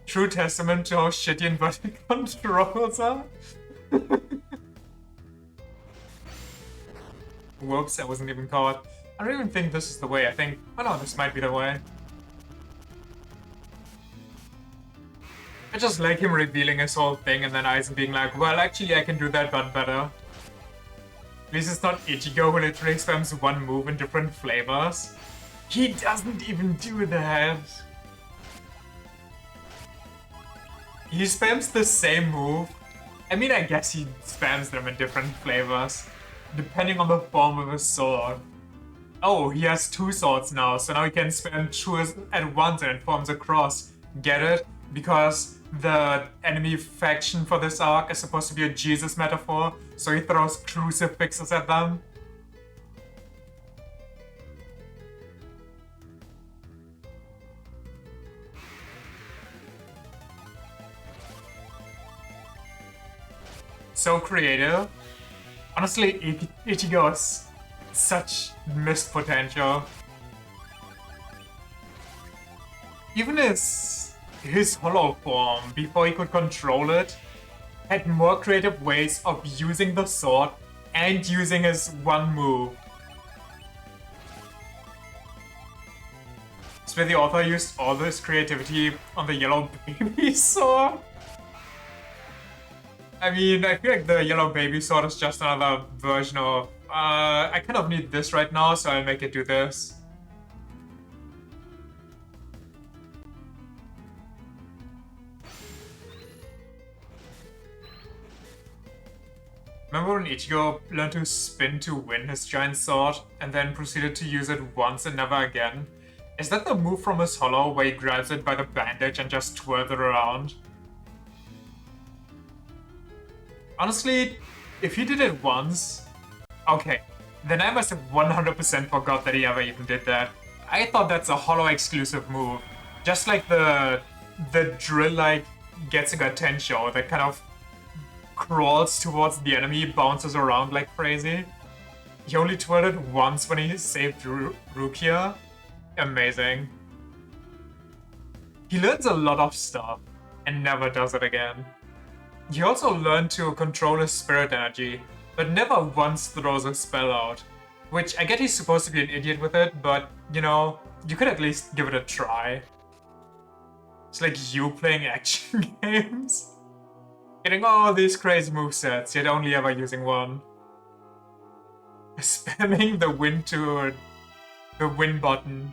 True testament to how shitty inverted controls are. Whoops, I wasn't even caught. I don't even think this is the way. I think, oh no, this might be the way. I just like him revealing his whole thing and then Aizen being like, well, actually I can do that but better. At least it's not Ichigo who literally spams one move in different flavors. He doesn't even do that. He spams the same move. I mean, I guess he spams them in different flavors, depending on the form of his sword. Oh, he has two swords now, so now he can spam two at once and it forms a cross. Get it? Because the enemy faction for this arc is supposed to be a Jesus metaphor, so he throws crucifixes at them. So creative. Honestly, Ichigo is such missed potential. Even his hollow form, before he could control it, had more creative ways of using the sword and using his one move. So the author used all this creativity on the yellow baby sword. I mean, I feel like the yellow baby sword is just another version of, I kind of need this right now, so I'll make it do this. Remember when Ichigo learned to spin to win his giant sword, and then proceeded to use it once and never again? Is that the move from his hollow where he grabs it by the bandage and just twirls it around? Honestly, if he did it once... Okay, then I must have 100% forgot that he ever even did that. I thought that's a hollow exclusive move. Just like the drill like Getsuga Tensho that kind of crawls towards the enemy, bounces around like crazy. He only twirled it once when he saved Rukia. Amazing. He learns a lot of stuff and never does it again. He also learned to control his spirit energy, but never once throws a spell out. Which, I get he's supposed to be an idiot with it, but, you know, you could at least give it a try. It's like you playing action games. Getting all these crazy movesets, yet only ever using one. Spamming the win button.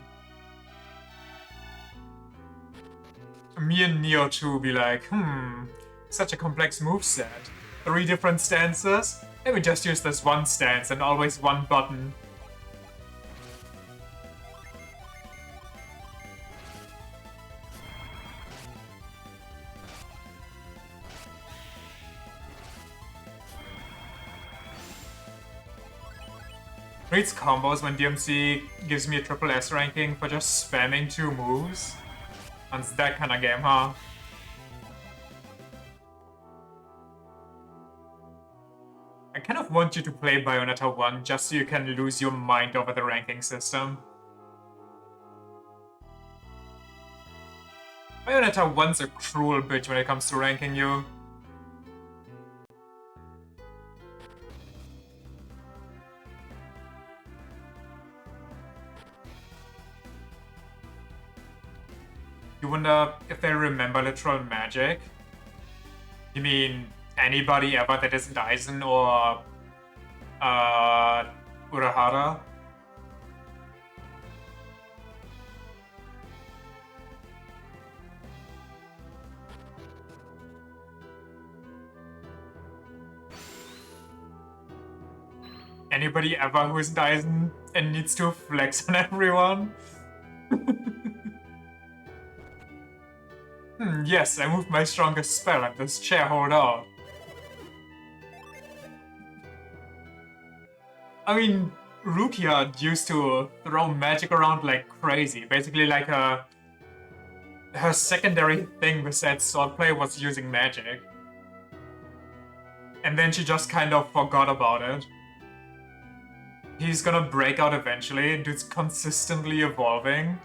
Me and Neo 2 be like, such a complex moveset. 3 different stances? Let me just use this one stance and always one button. Reads combos when DMC gives me a triple S ranking for just spamming 2 moves. And it's that kind of game, huh? I kind of want you to play Bayonetta 1 just so you can lose your mind over the ranking system. Bayonetta 1's a cruel bitch when it comes to ranking you. You wonder if they remember literal magic? You mean anybody ever that isn't Aizen or uh, Urahara? Anybody ever who isn't Aizen and needs to flex on everyone? Yes, I moved my strongest spell and this chair hold on. I mean, Rukia used to throw magic around like crazy. Basically, like her secondary thing besides swordplay was using magic. And then she just kind of forgot about it. He's gonna break out eventually, and dude's consistently evolving.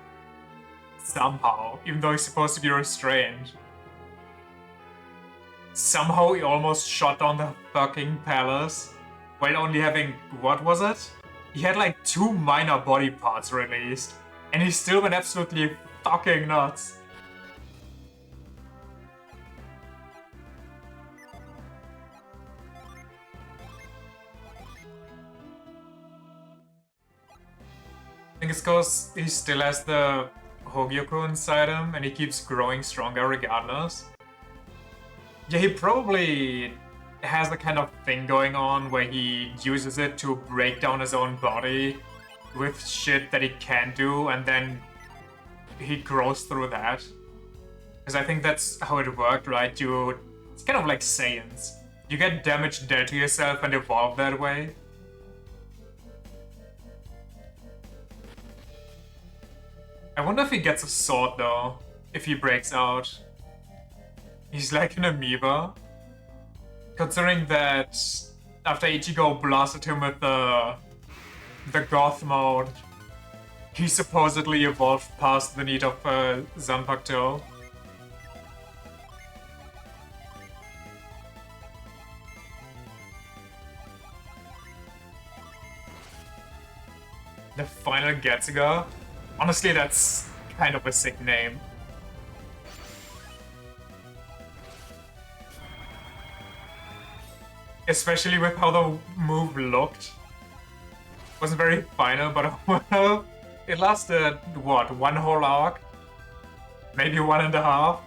Somehow, even though he's supposed to be restrained. Somehow he almost shot down the fucking palace while only having, what was it? He had like 2 minor body parts released, and he still went absolutely fucking nuts. I think it's because he still has the Hogyoku inside him, and he keeps growing stronger regardless. Yeah, he probably has the kind of thing going on where he uses it to break down his own body with shit that he can't do, and then he grows through that. Because I think that's how it worked, right? It's kind of like Saiyans. You get damage dealt to yourself and evolve that way. I wonder if he gets a sword though, if he breaks out. He's like an amoeba. Considering that after Ichigo blasted him with the goth mode, he supposedly evolved past the need of Zanpakuto. The final Getsuga? Honestly, that's kind of a sick name. Especially with how the move looked. Wasn't very final, but well, it lasted, what, 1 whole arc? Maybe 1.5?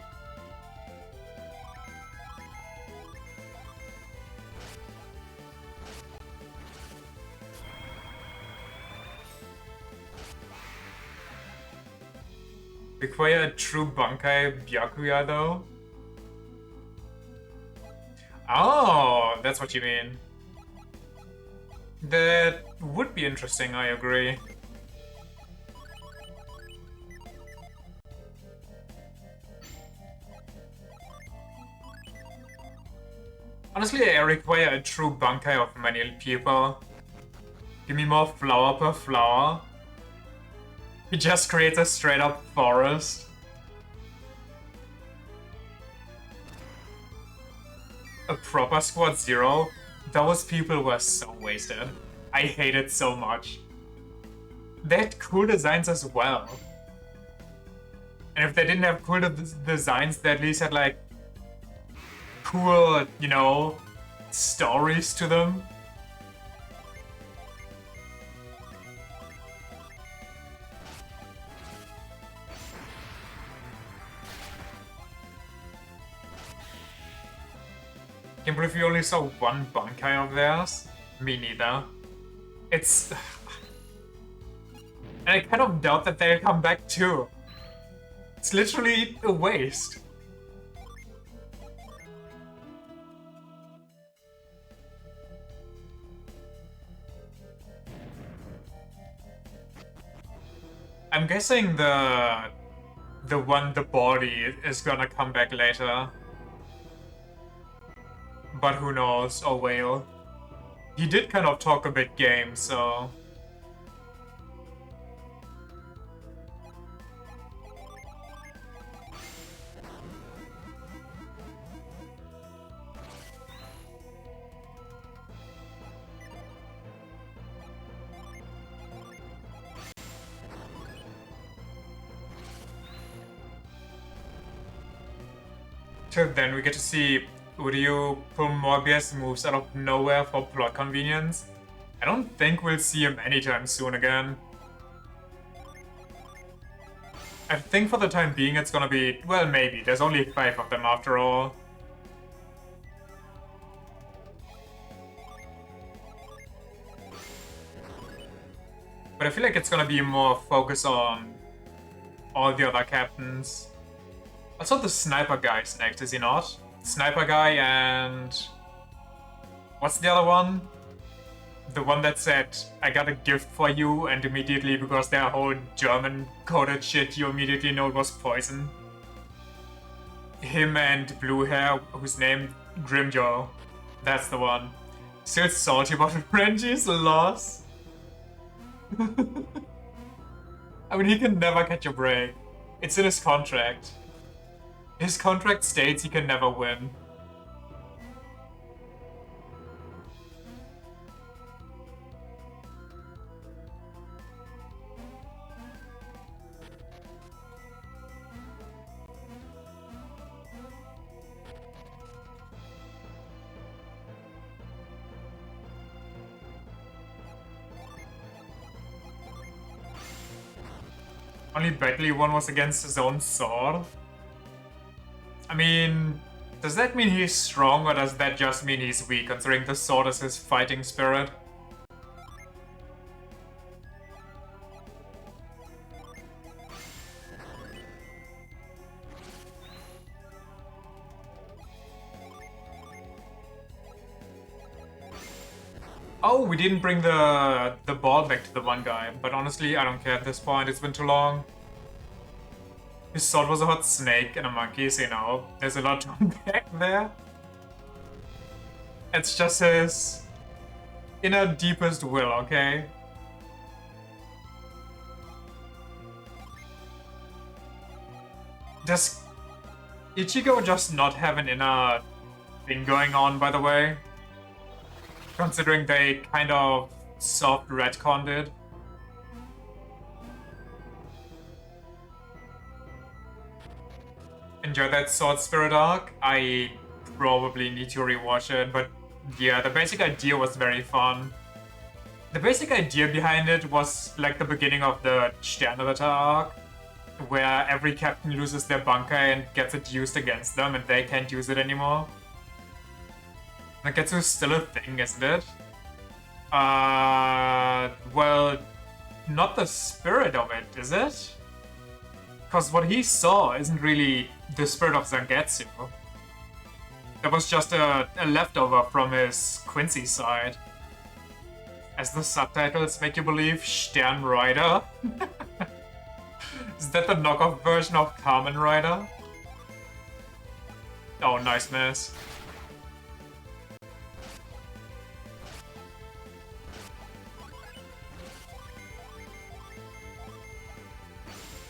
Require a true Bankai Byakuya though? Oh, that's what you mean. That would be interesting, I agree. Honestly, I require a true Bankai of many people. Give me more flower per flower. He just creates a straight up forest. A proper Squad Zero? Those people were so wasted. I hate it so much. They had cool designs as well. And if they didn't have cool designs, they at least had like cool, you know, stories to them. Can't believe you only saw 1 Bankai of theirs. Me neither. It's... And I kind of doubt that they'll come back too. It's literally a waste. I'm guessing the body is gonna come back later. But who knows, oh well. He did kind of talk a bit game, so... Till then, we get to see Uryu pull Morbius moves out of nowhere for plot convenience. I don't think we'll see him anytime soon again. I think for the time being it's gonna be, well, maybe. There's only 5 of them after all. But I feel like it's gonna be more focus on all the other captains. Also, the sniper guy's next, is he not? Sniper guy and... what's the other one? The one that said, I got a gift for you, and immediately, because they're whole German-coded shit, you immediately know it was poison. Him and blue hair, whose name Grimjaw. That's the one. Still salty about Renji's loss. I mean, he can never catch a break. It's in his contract. His contract states he can never win. Only badly one was against his own sword. I mean, does that mean he's strong, or does that just mean he's weak, considering the sword is his fighting spirit? Oh, we didn't bring the ball back to the one guy, but honestly, I don't care at this point, it's been too long. His sword was a hot snake and a monkey, so you know, there's a lot to unpack there. It's just his inner deepest will, okay? Does Ichigo just not have an inner thing going on, by the way? Considering they kind of soft retconned it. Enjoy that Sword Spirit arc. I probably need to rewatch it, but yeah, the basic idea was very fun. The basic idea behind it was like the beginning of the Sternritter arc, where every captain loses their bunker and gets it used against them, and they can't use it anymore. Nagetsu is still a thing, isn't it? Well, not the spirit of it, is it? Because what he saw isn't really the spirit of Zangetsu. That was just a leftover from his Quincy side. As the subtitles make you believe, Sternrider? Is that the knockoff version of Kamen Rider? Oh, nice miss.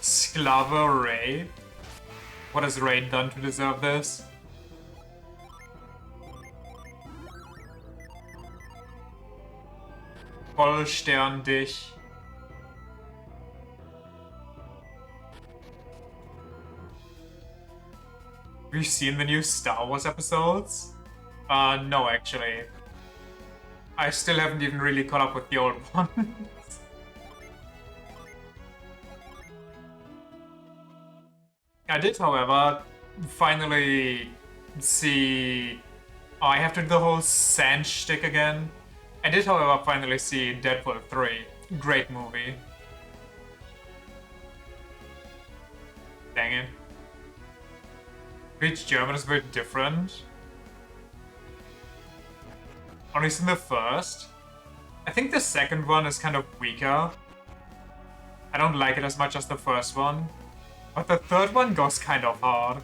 Sklava Ray? What has Ray done to deserve this? Vollstern dich. Have you seen the new Star Wars episodes? No, actually. I still haven't even really caught up with the old ones. I did, however, finally see... Oh, I have to do the whole sand shtick again. I did, however, finally see Deadpool 3. Great movie. Dang it. Each German is a bit different. Only seen the first. I think the second one is kind of weaker. I don't like it as much as the first one. But the third one goes kind of hard.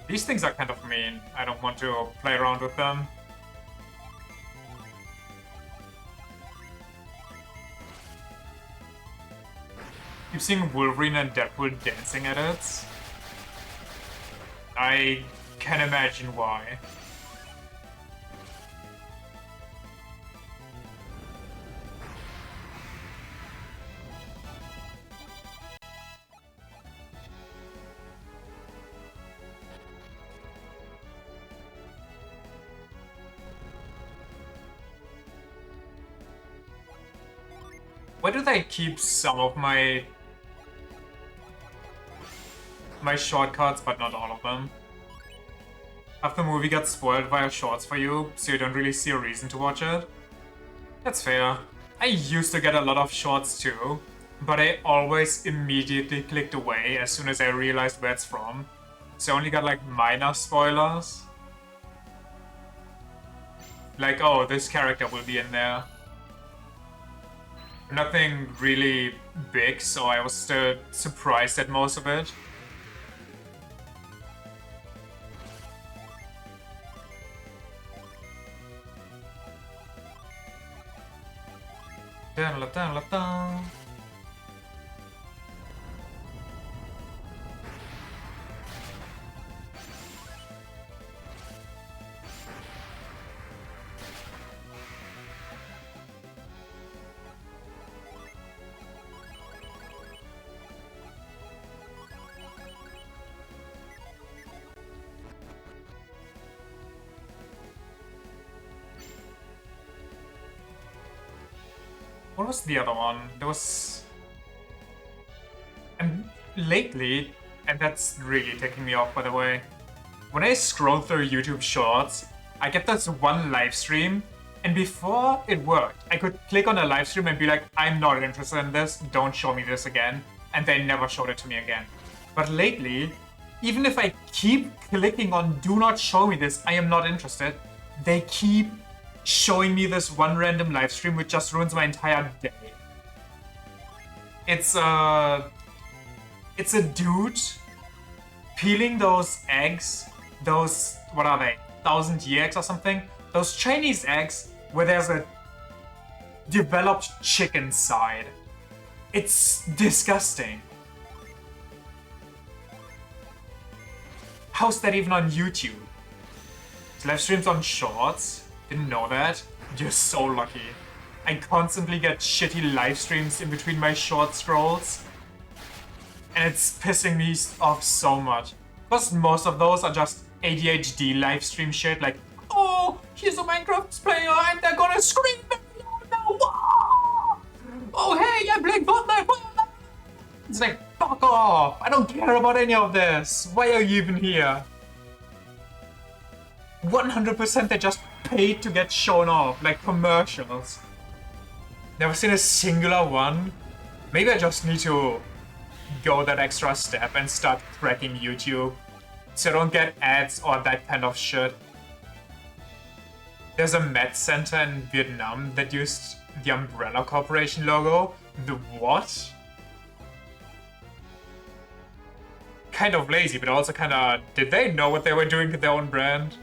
These things are kind of mean. I don't want to play around with them. Keep seeing Wolverine and Deadpool dancing at it. I can imagine why. Why do they keep some of my shortcuts, but not all of them? Half the movie got spoiled via shorts for you, so you don't really see a reason to watch it. That's fair. I used to get a lot of shorts too, but I always immediately clicked away as soon as I realized where it's from. So I only got like minor spoilers. Like, oh, this character will be in there. Nothing really big, so I was still surprised at most of it. Dun, la, dun, la, dun. What was the other one? There was... And lately, and that's really taking me off by the way, when I scroll through YouTube Shorts, I get this one live stream, and before it worked, I could click on a live stream and be like, I'm not interested in this, don't show me this again, and they never showed it to me again. But lately, even if I keep clicking on do not show me this, I am not interested, they keep showing me this one random live stream which just ruins my entire day. It's a dude peeling those eggs, those, what are they, 1,000-year eggs or something? Those Chinese eggs where there's a developed chicken side. It's disgusting. How's that even on YouTube? Live streams on Shorts? Didn't know that. You're so lucky. I constantly get shitty live streams in between my short scrolls. And it's pissing me off so much. Because most of those are just ADHD live stream shit like, oh, here's a Minecraft player and they're gonna scream at me now. Oh, hey, I'm playing Fortnite. It's like, fuck off. I don't care about any of this. Why are you even here? 100% they just paid to get shown off, like commercials. Never seen a singular one. Maybe I just need to go that extra step and start cracking YouTube so I don't get ads or that kind of shit. There's a med center in Vietnam that used the Umbrella Corporation logo. The what? Kind of lazy, but also kind of... Did they know what they were doing to their own brand?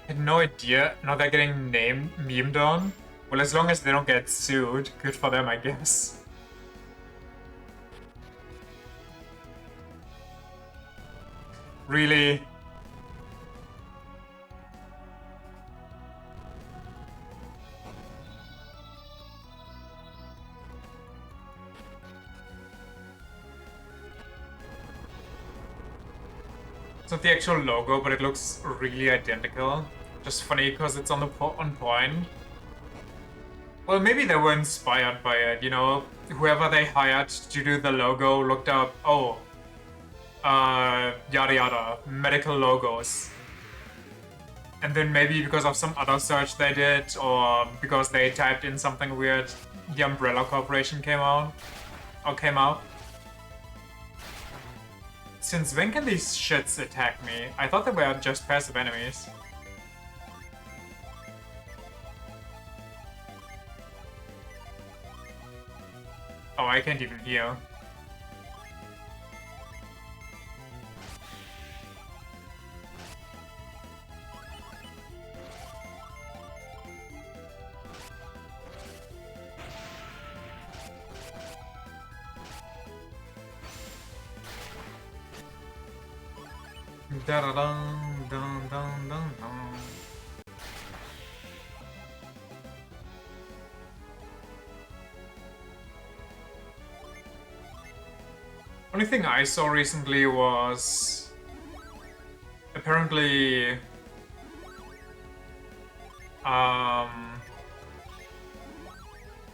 I had no idea. Now they're getting memed on. Well, as long as they don't get sued, good for them, I guess. Really? It's not the actual logo, but it looks really identical. Just funny because it's on point. Well, maybe they were inspired by it, you know? Whoever they hired to do the logo looked up, oh, yada yada, medical logos. And then maybe because of some other search they did, or because they typed in something weird, the Umbrella Corporation came out. Since when can these shits attack me? I thought they were just passive enemies. Oh, I can't even heal. Da da dun dun dun dun dun. Only thing I saw recently was apparently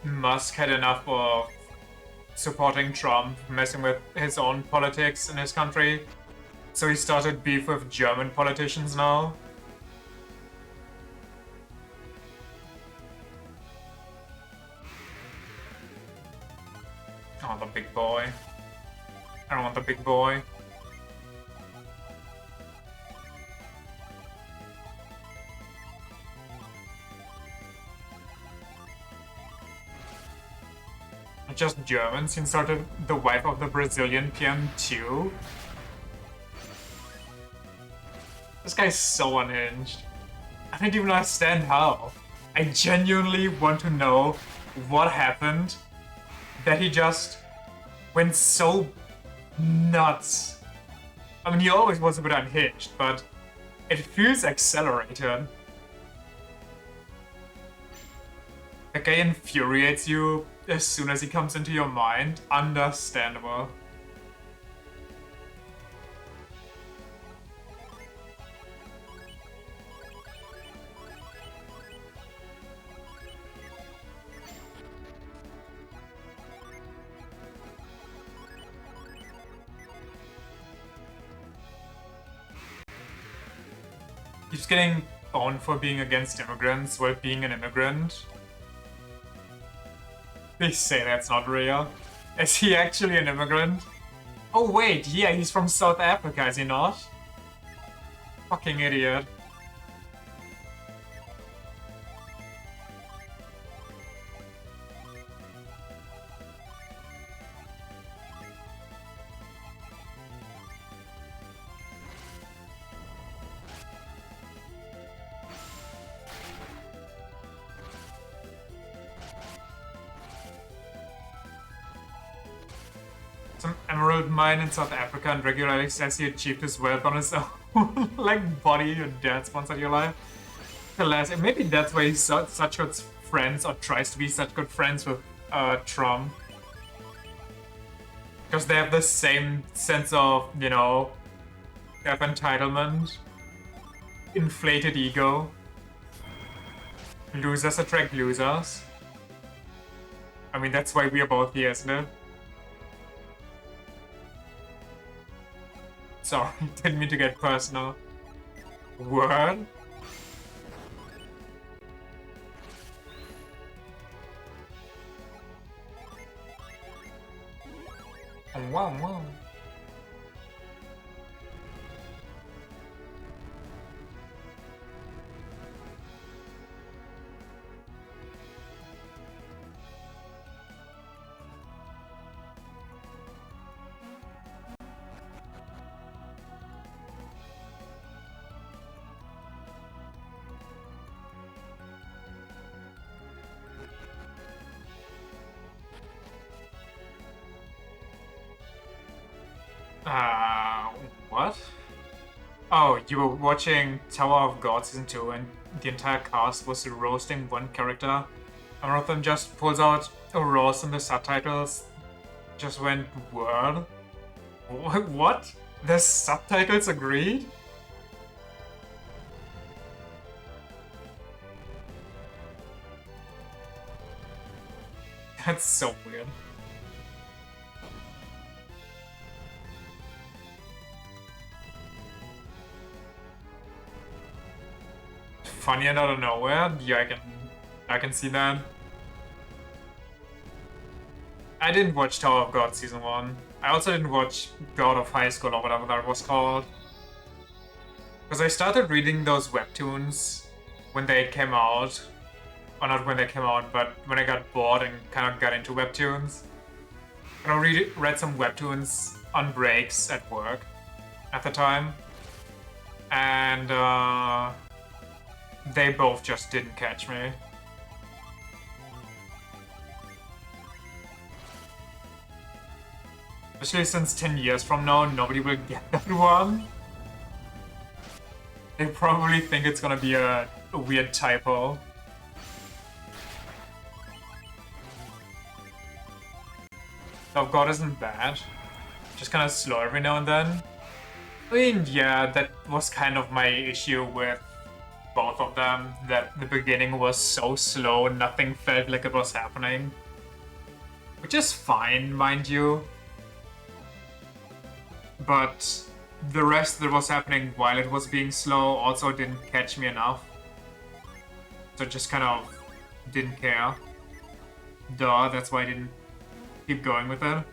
Musk had enough of supporting Trump, messing with his own politics in his country, so he started beef with German politicians now. Oh, the big boy. I don't want the big boy. Just Germans insulted the wife of the Brazilian PM too? This guy's so unhinged. I don't even understand how. I genuinely want to know what happened that he just went so nuts. I mean, he always was a bit unhinged, but it feels accelerated. That guy infuriates you as soon as he comes into your mind. Understandable. He's getting on for being against immigrants while being an immigrant. They say that's not real. Is he actually an immigrant? Oh wait, yeah, he's from South Africa, is he not? Fucking idiot. Some emerald mine in South Africa and regularly says he achieved his wealth on his own. Like body your dad sponsored your life. Alas, maybe that's why he's such good friends or tries to be such good friends with Trump. Because they have the same sense of, you know, they have entitlement, inflated ego. Losers attract losers. I mean, that's why we are both here, isn't it? Sorry, didn't mean to get personal. Word? Oh, wow, wow. What? Oh, you were watching Tower of God Season 2 and the entire cast was roasting one character, and one of them just pulls out a roast in the subtitles. Just went, word? What? The subtitles agreed? That's so weird. Funny and out of nowhere? Yeah, I can see that. I didn't watch Tower of God Season 1. I also didn't watch God of High School or whatever that was called. Because I started reading those webtoons when they came out. Or not when they came out, but when I got bored and kind of got into webtoons. And I read some webtoons on breaks at work at the time. And they both just didn't catch me. Especially since 10 years from now, nobody will get that one. They probably think it's gonna be a weird typo. Oh, God isn't bad. just kind of slow every now and then. I mean, yeah, that was kind of my issue with both of them, that the beginning was so slow, nothing felt like it was happening. Which is fine, mind you. But the rest that was happening while it was being slow also didn't catch me enough. So just kind of didn't care. Duh, that's why I didn't keep going with it.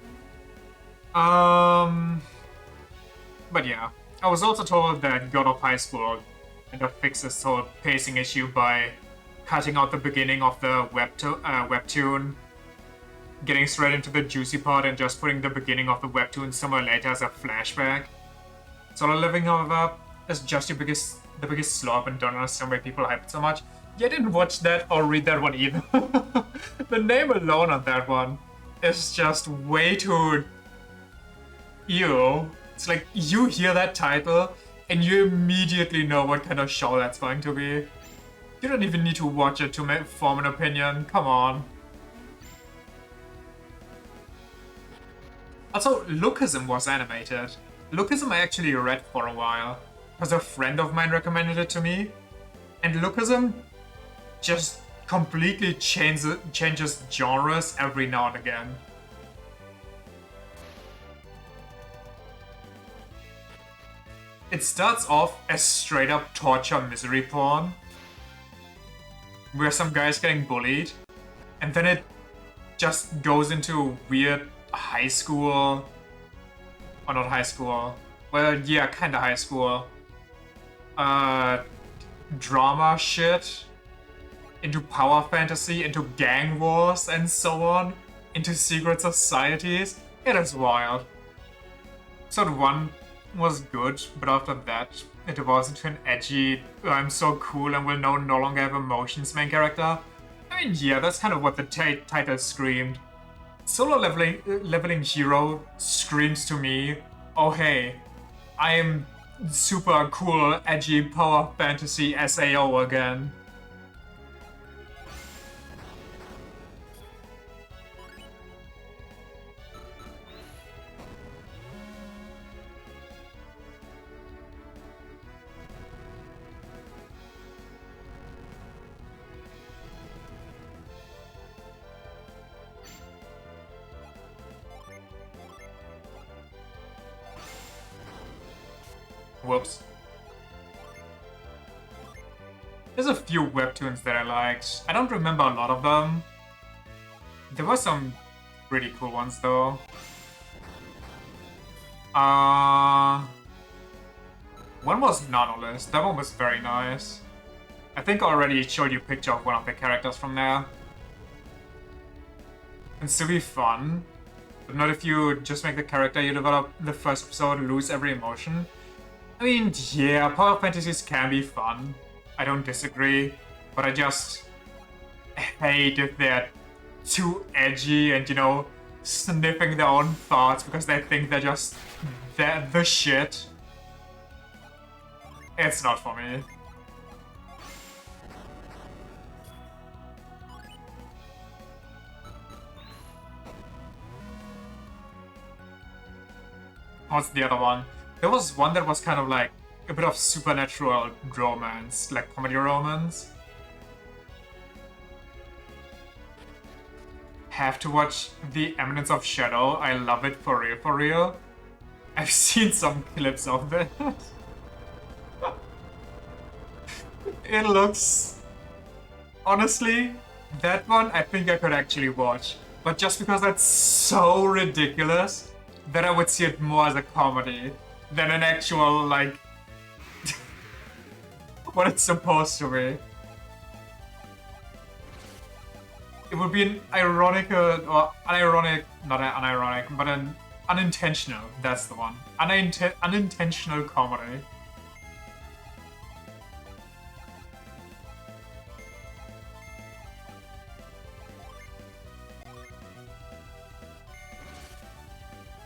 But yeah. I was also told that God of High School kind of fixed this whole pacing issue by cutting out the beginning of the webtoon, getting straight into the juicy part, and just putting the beginning of the webtoon somewhere later as a flashback. Solo Living, however, is just the biggest slop, and don't understand why people hype it so much. Yeah, I didn't watch that or read that one either. The name alone on that one is just way too... Ew. It's like, you hear that title, and you immediately know what kind of show that's going to be. You don't even need to watch it to form an opinion, come on. Also, Lookism was animated. Lookism I actually read for a while, because a friend of mine recommended it to me. And Lookism just completely changes genres every now and again. It starts off as straight up torture misery porn, where some guy's getting bullied, and then it just goes into weird high school, or not high school, well, yeah, kinda high school, drama shit, into power fantasy, into gang wars and so on, into secret societies. It is wild. Episode 1 was good, but after that, it evolves into an edgy, I'm so cool and will no longer have emotions main character. I mean, yeah, that's kind of what the title screamed. Solo leveling hero screams to me, oh hey, I am super cool, edgy power fantasy SAO again. Whoops. There's a few webtoons that I liked. I don't remember a lot of them. There were some pretty cool ones though. One was Nanolist. That one was very nice. I think I already showed you a picture of one of the characters from there. It's to be fun, but not if you just make the character you develop the first episode lose every emotion. I mean, yeah, power fantasies can be fun. I don't disagree, but I just hate if they're too edgy and, you know, sniffing their own thoughts because they think they're just the shit. It's not for me. What's the other one? There was one that was kind of like a bit of supernatural romance, like comedy romance. Have to watch The Eminence of Shadow. I love it for real, for real. I've seen some clips of it. It looks... Honestly, that one I think I could actually watch. But just because that's so ridiculous, that I would see it more as a comedy than an actual, like, what it's supposed to be. It would be an ironic, or unironic, not an unironic, but an unintentional, that's the one. Unintentional comedy.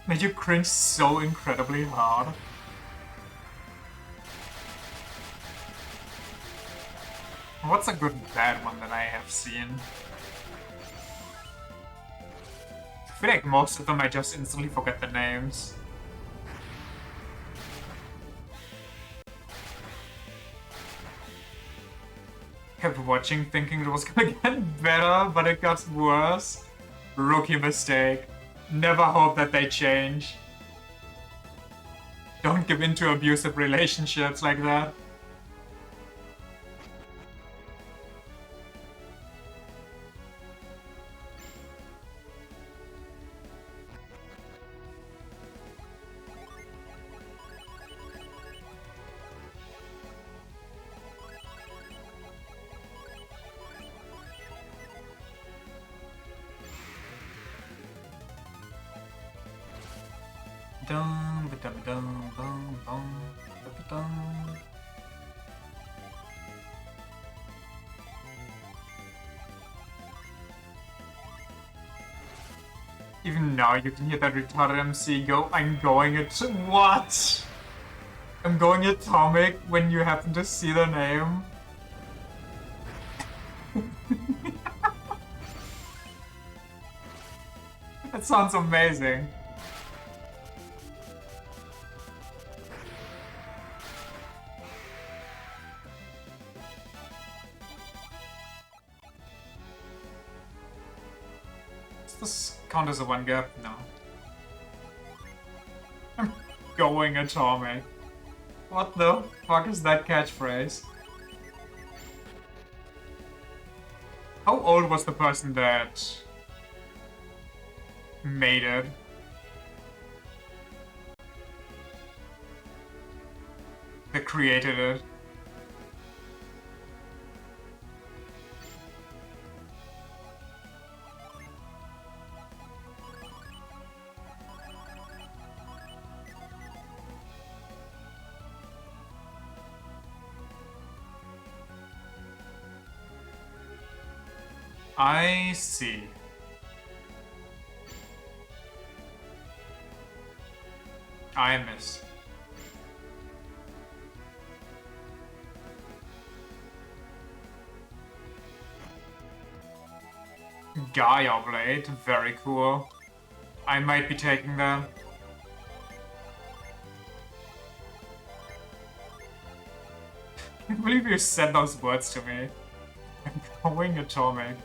Made you cringe so incredibly hard. What's a good bad one that I have seen? I feel like most of them I just instantly forget the names. kept watching thinking it was gonna get better, but it got worse. Rookie mistake. Never hope that they change. Don't give in to abusive relationships like that. Dum ba dum dum bum bum ba dum. Even now you can hear that retarded MC go, I'm going at what? I'm going atomic when you happen to see the name. That sounds amazing. Does this count as a one gap? No. I'm going atomic. What the fuck is that catchphrase? How old was the person that made it? That created it? I see. I miss. Gaia Blade, very cool. I might be taking them. I can't believe you said those words to me. I'm going atomic.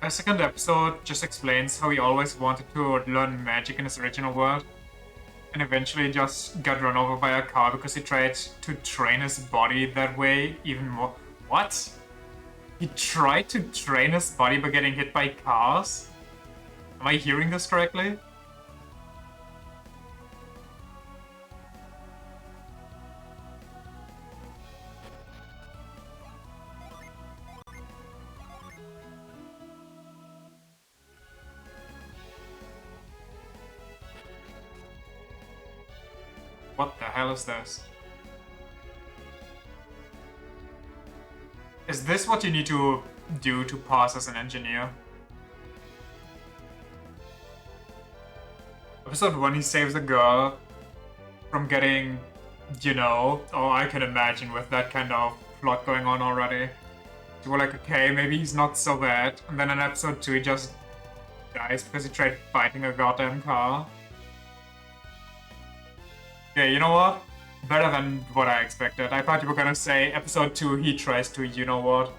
The second episode just explains how he always wanted to learn magic in his original world, and eventually just got run over by a car because he tried to train his body that way even more. What? He tried to train his body by getting hit by cars? Am I hearing this correctly? What the hell is this? Is this what you need to do to pass as an engineer? Episode 1, he saves a girl from getting, you know, oh, I can imagine with that kind of plot going on already. You were like, okay, maybe he's not so bad. And then in episode 2, he just dies because he tried fighting a goddamn car. Yeah, you know what? Better than what I expected. I thought you were gonna say episode 2, he tries to, you know what?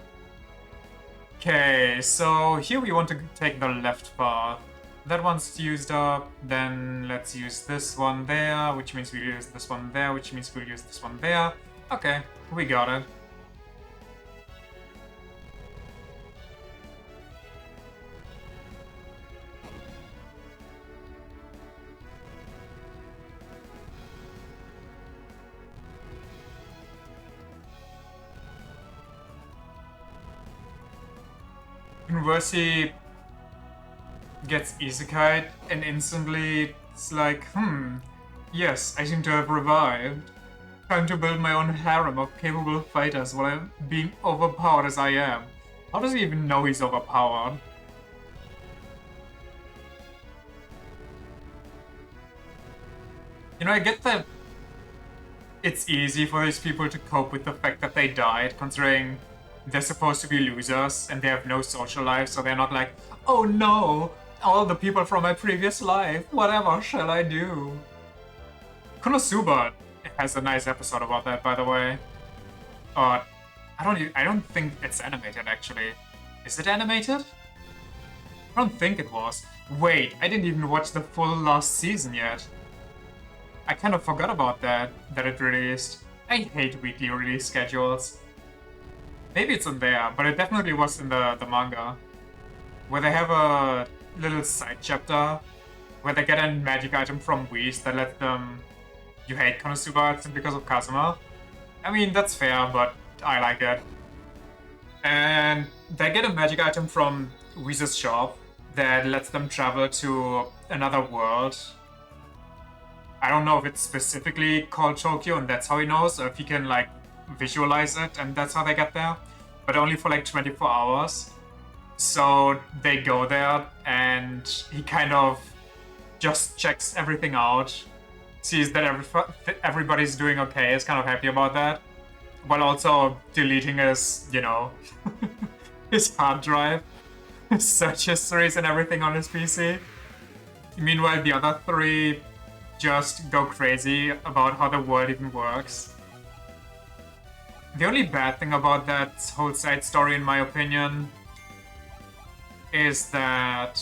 Okay, so here we want to take the left path. That one's used up, then let's use this one there, which means we'll use this one there, which means we'll use this one there. Okay, we got it. University gets isekai'd and instantly it's like, yes, I seem to have revived. Time to build my own harem of capable fighters while I'm being overpowered as I am. How does he even know he's overpowered? You know, I get that it's easy for these people to cope with the fact that they died, considering they're supposed to be losers and they have no social life, so they're not like, oh no, all the people from my previous life, whatever shall I do? Konosuba has a nice episode about that, by the way. I don't think it's animated, actually. Is it animated? I don't think it was. Wait, I didn't even watch the full last season yet. I kind of forgot about that it released. I hate weekly release schedules. Maybe it's in there, but it definitely was in the manga. Where they have a little side chapter where they get a magic item from Whis that lets them... You hate Konosuba because of Kazuma? I mean, that's fair, but I like it. And they get a magic item from Whis' shop that lets them travel to another world. I don't know if it's specifically called Tokyo and that's how he knows, or if he can like visualize it and that's how they get there. But only for like 24 hours. So they go there and he kind of just checks everything out, sees that everybody's doing okay, is kind of happy about that, while also deleting his, you know, his hard drive, his search histories and everything on his PC. Meanwhile, the other three just go crazy about how the world even works. The only bad thing about that whole side story, in my opinion, is that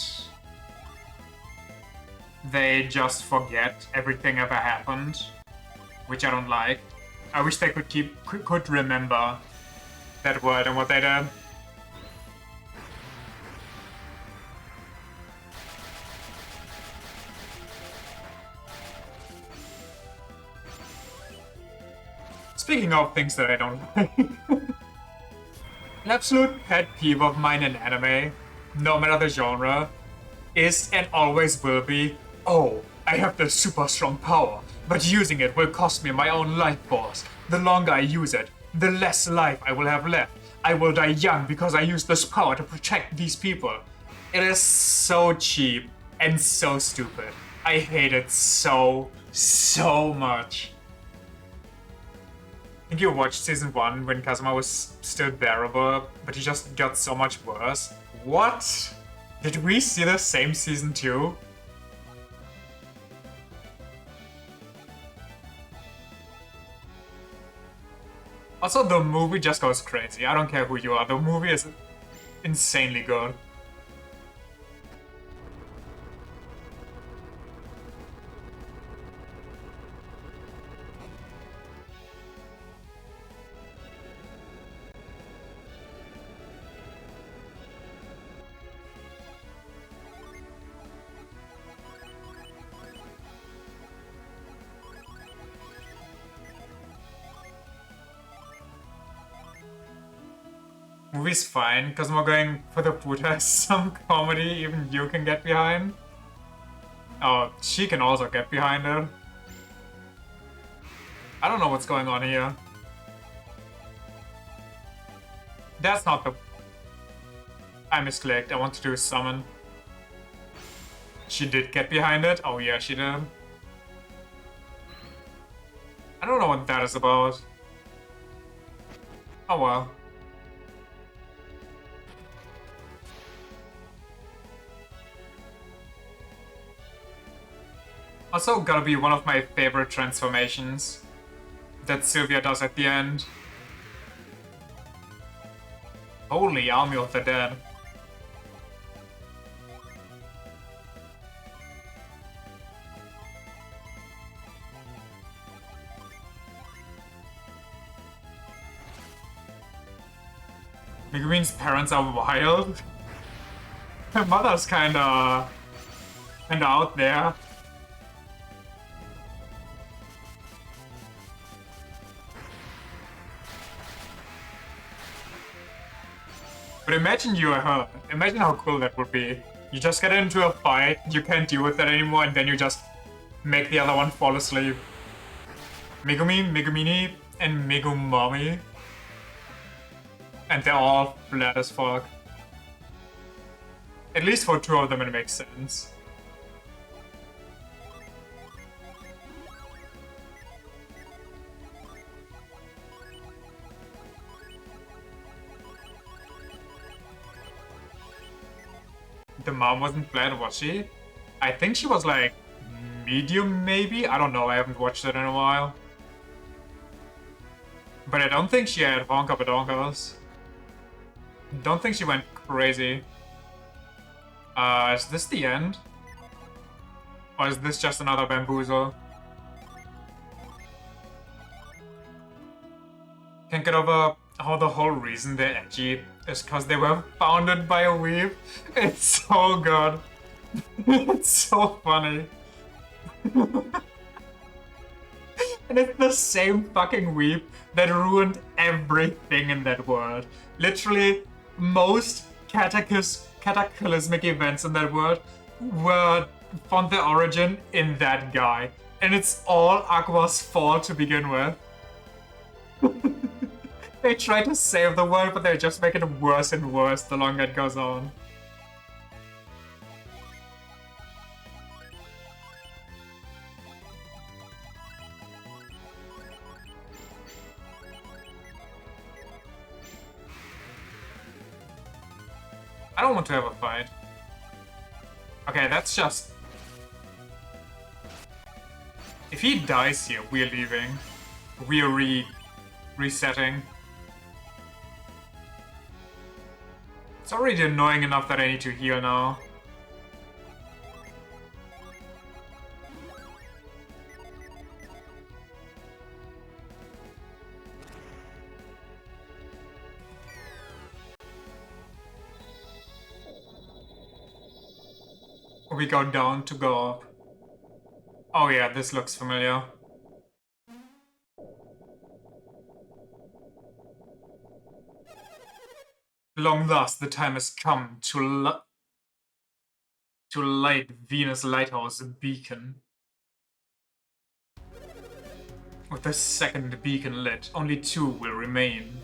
they just forget everything ever happened, which I don't like. I wish they could remember that world and what they did. Speaking of things that I don't like, an absolute pet peeve of mine in anime, no matter the genre, is and always will be, oh, I have the super strong power, but using it will cost me my own life force. The longer I use it, the less life I will have left. I will die young because I use this power to protect these people. It is so cheap and so stupid. I hate it so much. I think you watched season 1 when Kazuma was still bearable, but he just got so much worse. What? Did we see the same season 2? Also, the movie just goes crazy. I don't care who you are, the movie is insanely good. Movie's fine, because we're going for the food has some comedy even you can get behind. Oh, she can also get behind it. I don't know what's going on here. That's not the... I misclicked, I want to do summon. She did get behind it? Oh yeah, she did. I don't know what that is about. Oh well. Also gotta be one of my favorite transformations that Sylvia does at the end. Holy Army of the Dead. Megumin's parents are wild. Her mother's kinda out there. But imagine you are her. Imagine how cool that would be. You just get into a fight, you can't deal with that anymore, and then you just make the other one fall asleep. Megumi, Megumini, and Megumami. And they're all flat as fuck. At least for 2 of them it makes sense. The mom wasn't bad, was she? I think she was like medium, maybe? I don't know, I haven't watched it in a while. But I don't think she had Honka Badonkos. Don't think she went crazy. Is this the end? Or is this just another bamboozle? Can't get over how the whole reason they're edgy is because they were founded by a weeb. It's so good. It's so funny. And it's the same fucking weeb that ruined everything in that world. Literally, most cataclysmic events in that world found their origin in that guy. And it's all Aqua's fault to begin with. They try to save the world, but they just make it worse and worse the longer it goes on. I don't want to have a fight. Okay, that's just... If he dies here, we're leaving. We're resetting. It's already annoying enough that I need to heal now. We go down to go up. Oh yeah, this looks familiar. Long last, the time has come to light Venus Lighthouse beacon. With the second beacon lit, only 2 will remain.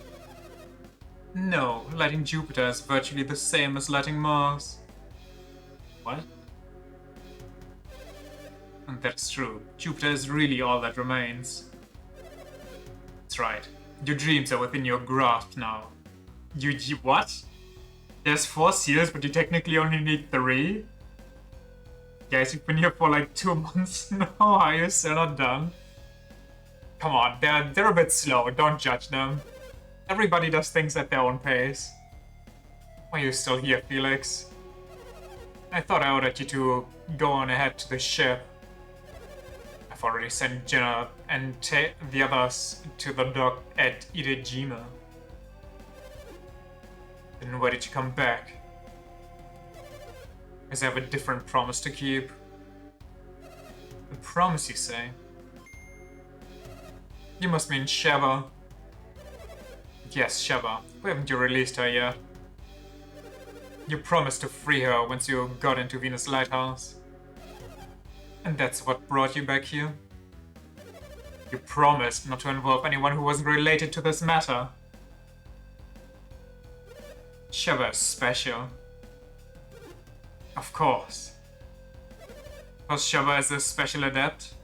No, lighting Jupiter is virtually the same as lighting Mars. What? And that's true. Jupiter is really all that remains. That's right. Your dreams are within your grasp now. You what? There's 4 seals, but you technically only need 3? Guys, you've been here for like 2 months now. Are you still not done? Come on, they're a bit slow. Don't judge them. Everybody does things at their own pace. Why are you still here, Felix? I thought I ordered you to go on ahead to the ship. I've already sent Jenna and the others to the dock at Idejima. Then why did you come back? Because I have a different promise to keep. A promise, you say? You must mean Sheva. Yes, Sheva. Why haven't you released her yet? You promised to free her once you got into Venus Lighthouse. And that's what brought you back here? You promised not to involve anyone who wasn't related to this matter. Sheva is special. Of course. Because Sheva is a special adept.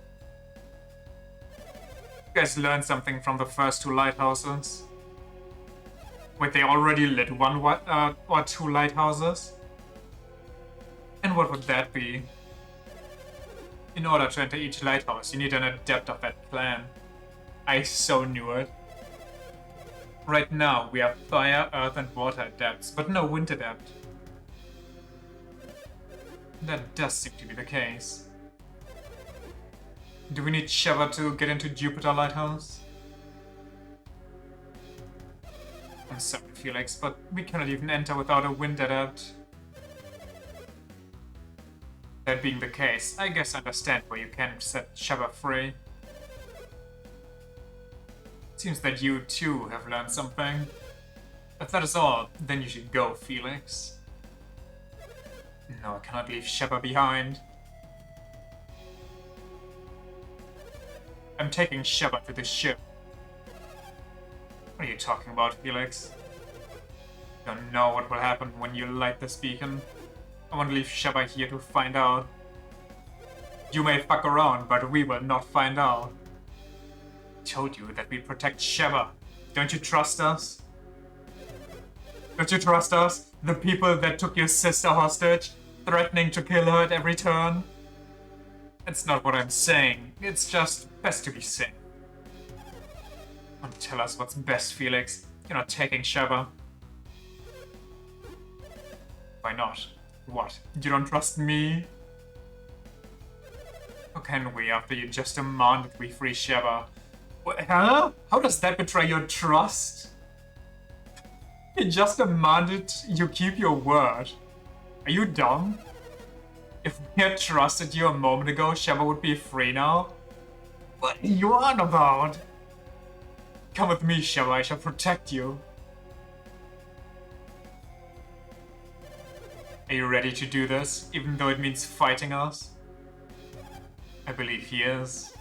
You guys learned something from the first 2 lighthouses. Wait, they already lit 1 or 2 lighthouses? And what would that be? In order to enter each lighthouse, you need an adept of that clan. I so knew it. Right now, we have fire, earth, and water adepts, but no wind adept. That does seem to be the case. Do we need Sheva to get into Jupiter Lighthouse? I'm sorry, Felix, but we cannot even enter without a wind adept. That being the case, I guess I understand why you can't set Sheva free. Seems that you too have learned something. If that is all, then you should go, Felix. No, I cannot leave Sheva behind. I'm taking Sheva to the ship. What are you talking about, Felix? You don't know what will happen when you light this beacon. I won't leave Sheva here to find out. You may fuck around, but we will not find out. I told you that we protect Sheva. Don't you trust us? Don't you trust us? The people that took your sister hostage? threatening to kill her at every turn. That's not what I'm saying. It's just best to be safe. Don't tell us what's best, Felix. You're not taking Sheva. Why not? What? You don't trust me? How can we after you just demanded we free Sheva? Huh? How does that betray your trust? You just demanded you keep your word. Are you dumb? If we had trusted you a moment ago, Sheva would be free now? What are you on about? Come with me, Sheva, I shall protect you. Are you ready to do this, even though it means fighting us? I believe he is.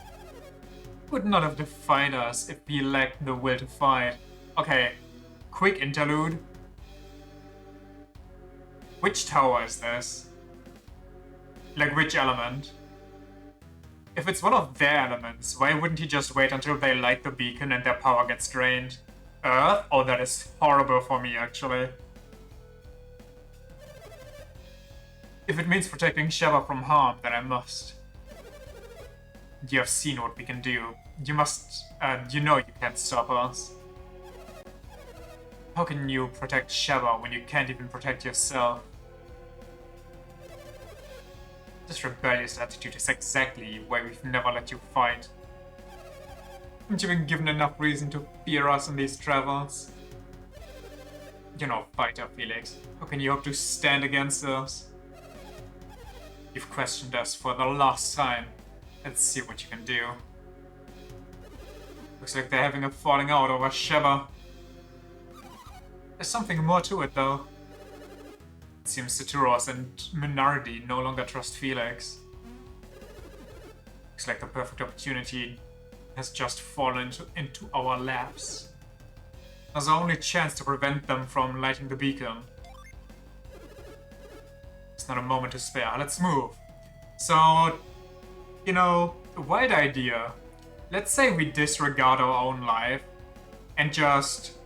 Would not have defied us if he lacked the will to fight. Okay, quick interlude. Which tower is this? Like, which element? If it's one of their elements, why wouldn't he just wait until they light the beacon and their power gets drained? Earth? Oh, that is horrible for me, actually. If it means protecting Sheva from harm, then I must. You have seen what we can do. You must, you know you can't stop us. How can you protect Sheva when you can't even protect yourself? This rebellious attitude is exactly why we've never let you fight. Haven't you been given enough reason to fear us in these travels? You're no fighter, Felix. How can you hope to stand against us? You've questioned us for the last time. Let's see what you can do. Looks like they're having a falling out over Sheva. There's something more to it, though. It seems Saturos and Minardi no longer trust Felix. Looks like the perfect opportunity has just fallen into our laps. There's our only chance to prevent them from lighting the beacon. It's not a moment to spare. Let's move. So, you know, a wild idea. Let's say we disregard our own life and just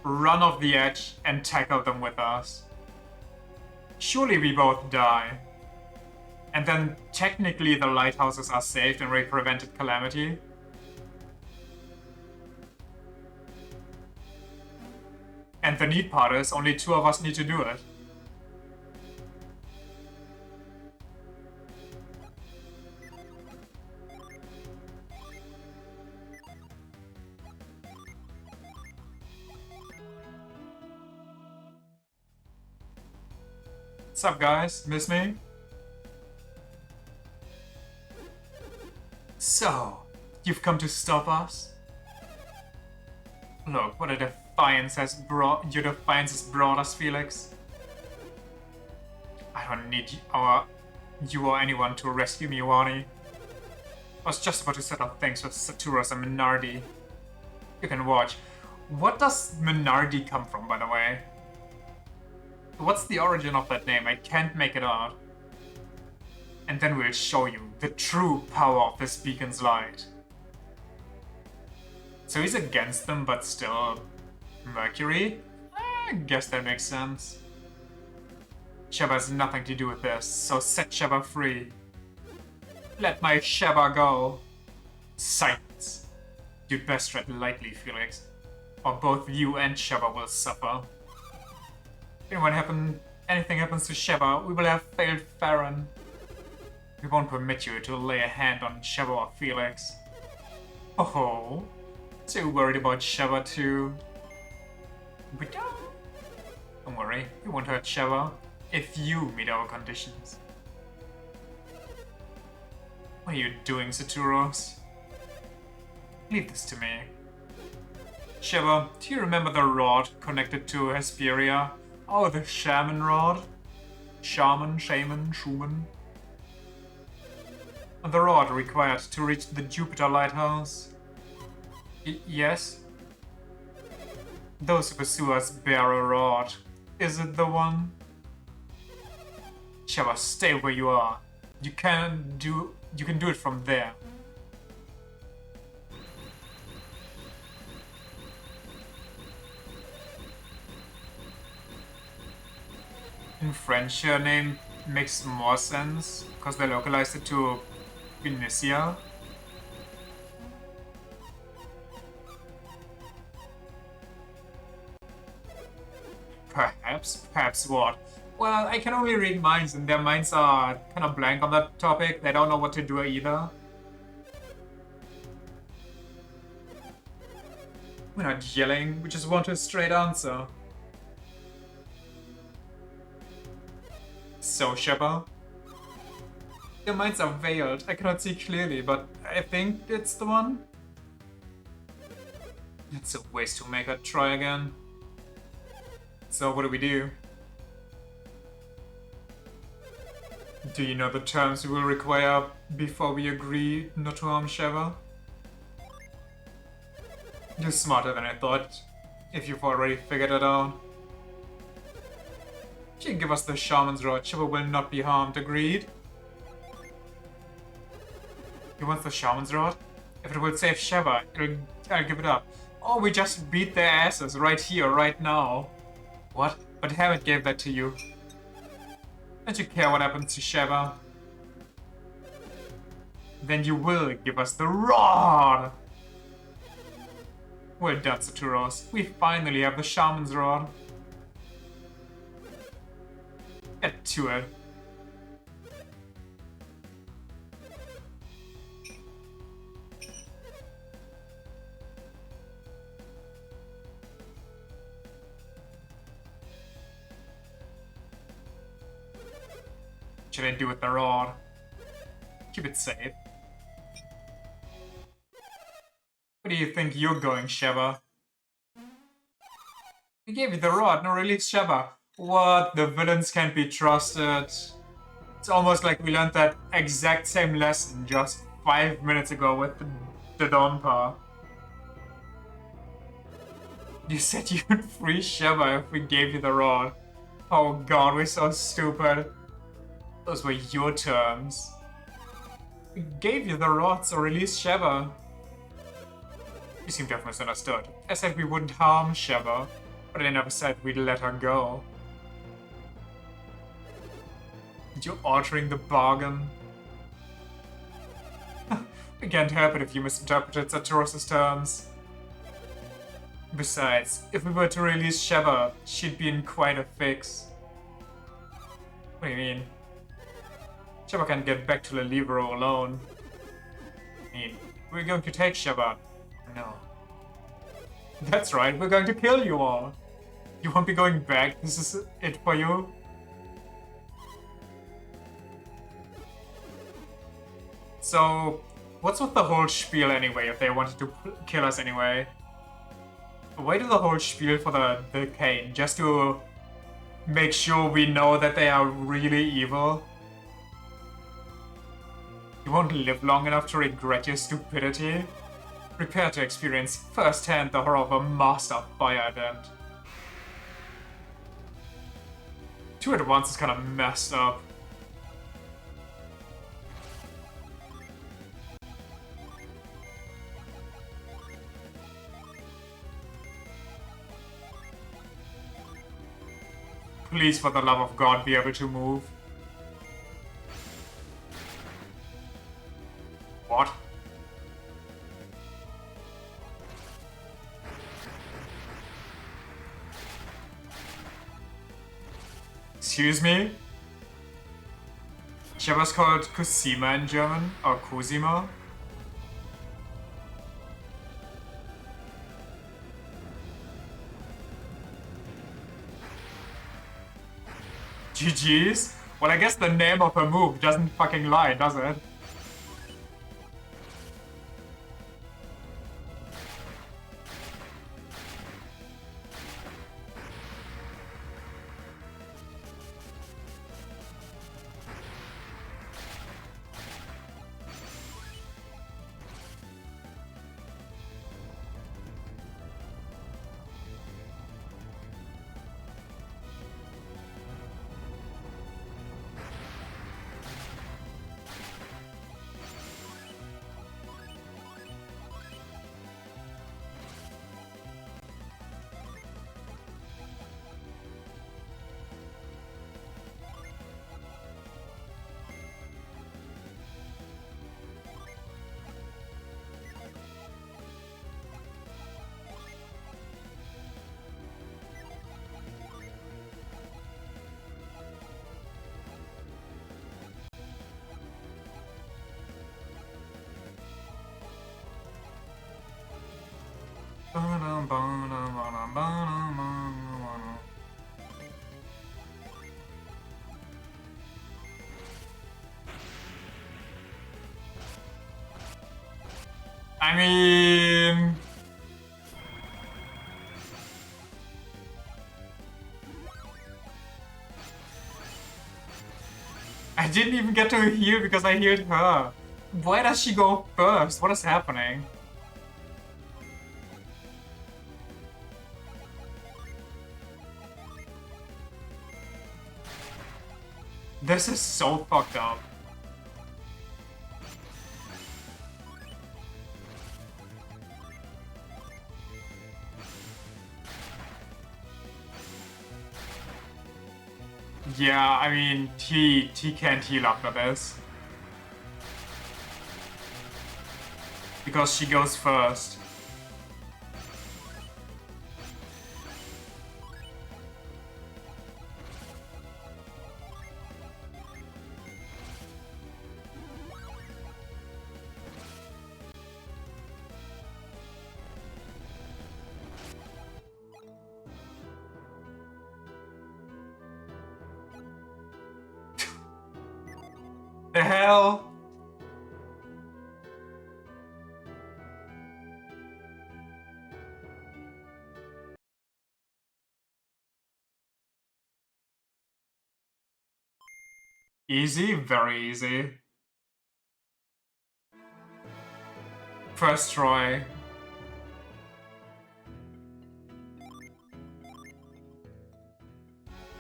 run off the edge and tackle them with us. Surely we both die. And then technically the lighthouses are saved and we prevented calamity. And the neat part is only 2 of us need to do it. What's up, guys? Miss me? So, you've come to stop us? Look, what a defiance has brought us, Felix. I don't need you or anyone to rescue me, Wani. I was just about to settle things with Saturos and Minardi. You can watch. What does Minardi come from, by the way? What's the origin of that name? I can't make it out. And then we'll show you the true power of this beacon's light. So he's against them, but still Mercury? I guess that makes sense. Sheva has nothing to do with this, so set Sheva free. Let my Sheva go. Silence. You'd best tread lightly, Felix, or both you and Sheva will suffer. If anything happens to Sheva, we will have failed Farron. We won't permit you to lay a hand on Sheva or Felix. Oh, too worried about Sheva too. But don't worry, we won't hurt Sheva if you meet our conditions. What are you doing, Saturos? Leave this to me. Sheva, do you remember the rod connected to Hesperia? Oh, the shaman rod? Shaman? Schumann? The rod required to reach the Jupiter Lighthouse? Yes? Those who pursue us bear a rod. Is it the one? Sheva, stay where you are. You can do it from there. In French, her name makes more sense because they localized it to Benicia. Perhaps what? Well, I can only read minds, and their minds are kind of blank on that topic. They don't know what to do either. We're not yelling, we just want a straight answer. So, Shepard? Their minds are veiled. I cannot see clearly, but I think it's the one. It's a waste to make her try again. So what do we do? Do you know the terms we will require before we agree not to harm Sheva? You're smarter than I thought, if you've already figured it out. If you give us the Shaman's Rod, Sheva will not be harmed, agreed? He wants the Shaman's Rod? If it will save Sheva, I'll give it up. Oh, we just beat their asses right here, right now. What? But Hammett gave that to you. Don't you care what happens to Sheva? Then you will give us the rod! Well done, Saturos. We finally have the Shaman's Rod. Get to it. Should I do with the rod? Keep it safe. Where do you think you're going, Sheva? We gave you the rod, no release Sheva. What? The villains can't be trusted. It's almost like we learned that exact same lesson just 5 minutes ago with the Donpa. You said you'd free Sheva if we gave you the rod. Oh god, we're so stupid. Those were your terms. We gave you the rod, so release Sheva. You seem to have misunderstood. I said we wouldn't harm Sheva, but I never said we'd let her go. You're altering the bargain. We can't help it if you misinterpreted Saturos' terms. Besides, if we were to release Sheva, she'd be in quite a fix. What do you mean? Sheva can't get back to the Libero alone. I mean, we're going to take Sheva. No. That's right, we're going to kill you all. You won't be going back, this is it for you? So, what's with the whole spiel anyway, if they wanted to kill us anyway? Why do the whole spiel for the cane? Just to make sure we know that they are really evil? You won't live long enough to regret your stupidity. Prepare to experience firsthand the horror of a master fire event. 2 at once is kind of messed up. Please, for the love of God, be able to move. What? Excuse me? Sheva's called Cosima in German, or Cosima. GG's? Well, I guess the name of her move doesn't fucking lie, does it? I mean... I didn't even get to heal because I healed her. Why does she go first? What is happening? This is so fucked up. Yeah, I mean, T can't heal after this. Because she goes first. The hell? Easy? Very easy. First try.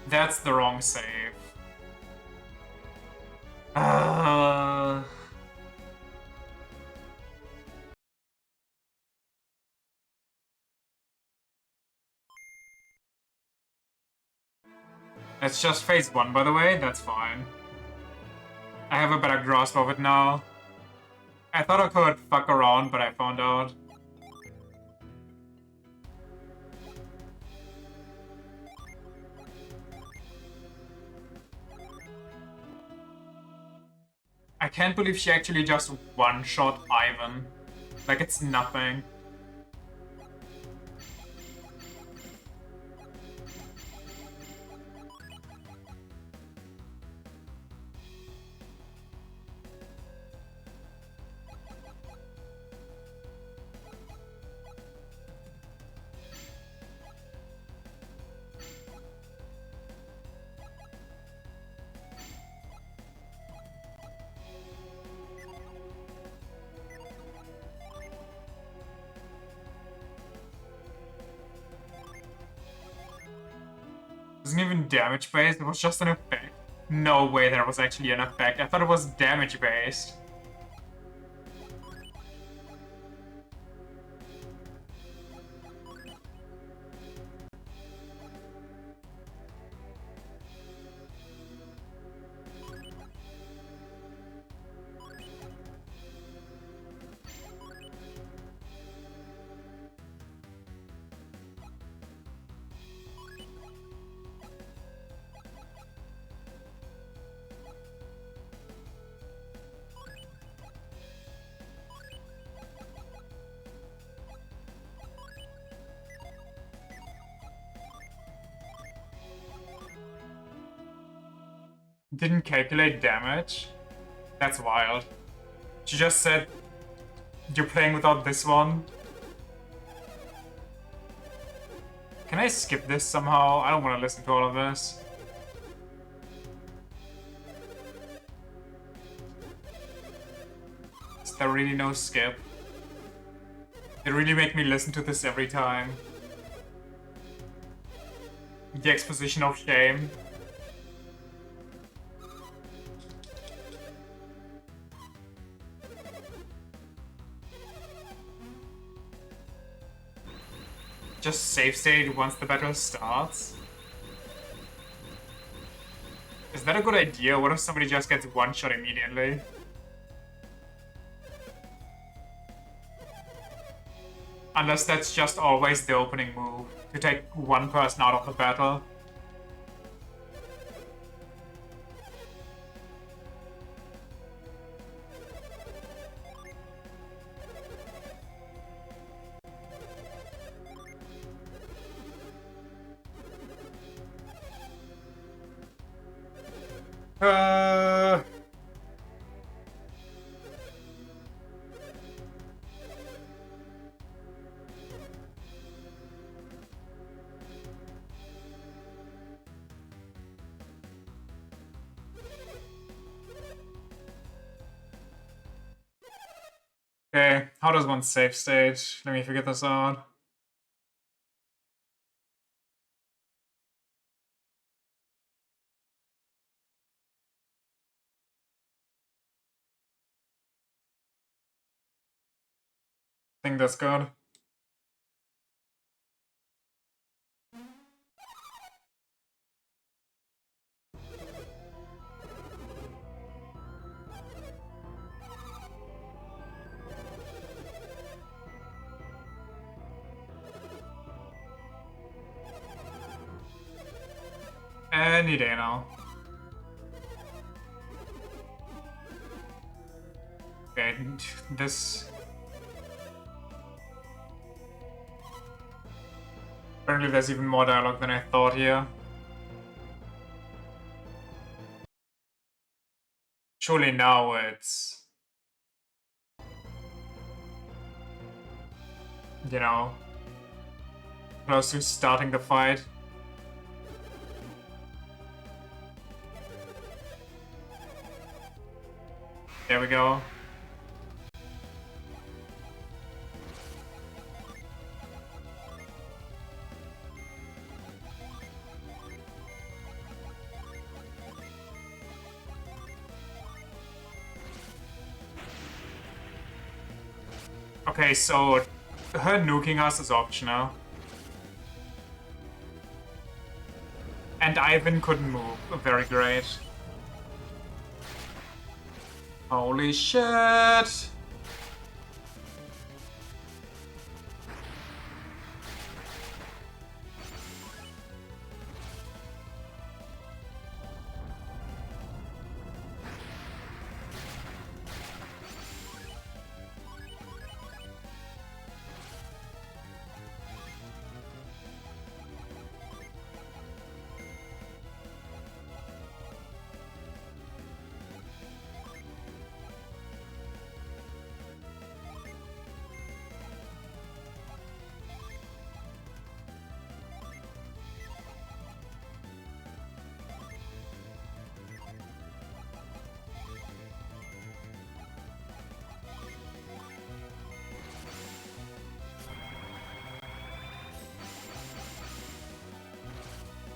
That's the wrong save. It's just phase 1, by the way, that's fine. I have a better grasp of it now. I thought I could fuck around, but I found out. I can't believe she actually just one-shot Ivan. Like it's nothing. It wasn't even damage based, it was just an effect. No way there was actually an effect. I thought it was damage based. Didn't calculate damage? That's wild. She just said, you're playing without this one? Can I skip this somehow? I don't want to listen to all of this. Is there really no skip? They really make me listen to this every time. The exposition of shame. Just save state once the battle starts? Is that a good idea? What if somebody just gets one shot immediately? Unless that's just always the opening move, to take one person out of the battle. Uh, okay, how does one save state? Let me figure this out. I think that's good. Any day now. Okay, this... Apparently there's even more dialogue than I thought here. Surely now it's... You know... close to starting the fight. There we go. Okay, so her nuking us is optional. And Ivan couldn't move. Very great. Holy shit!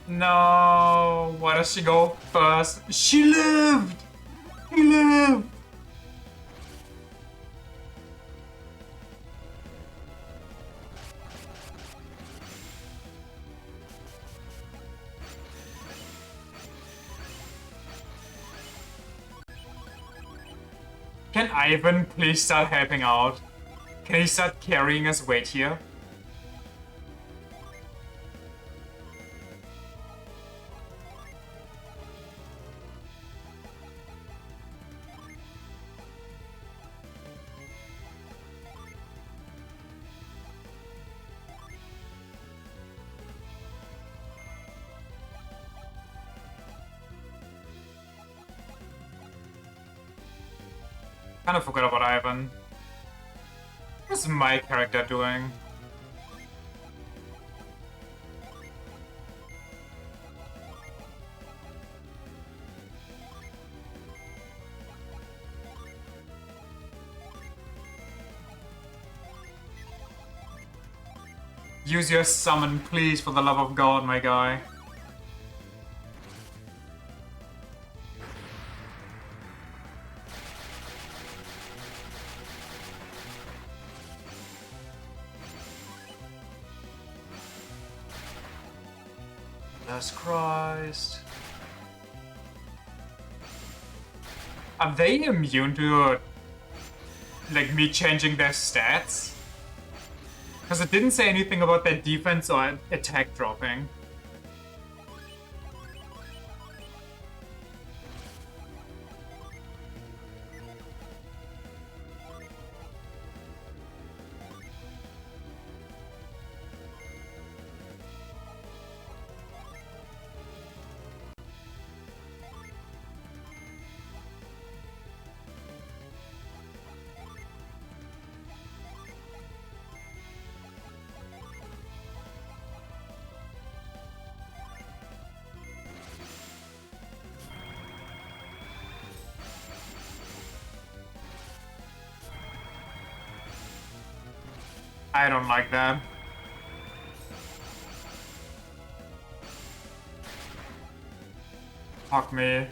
No, why does she go first? She lived! She lived! Can Ivan please start helping out? Can he start carrying his weight here? Kind of forgot about Ivan. What's my character doing? Use your summon, please, for the love of God, my guy. Jesus Christ. Are they immune to, like, me changing their stats? Because it didn't say anything about their defense or attack dropping. I don't like that. Fuck me.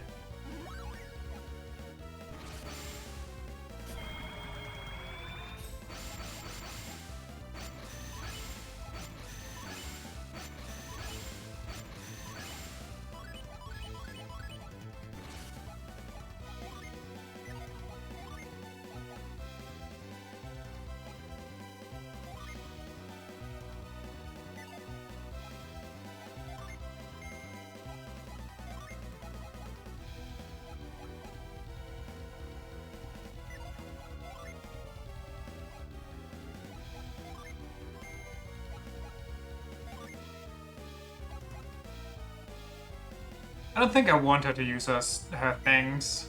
I don't think I want her to use her things.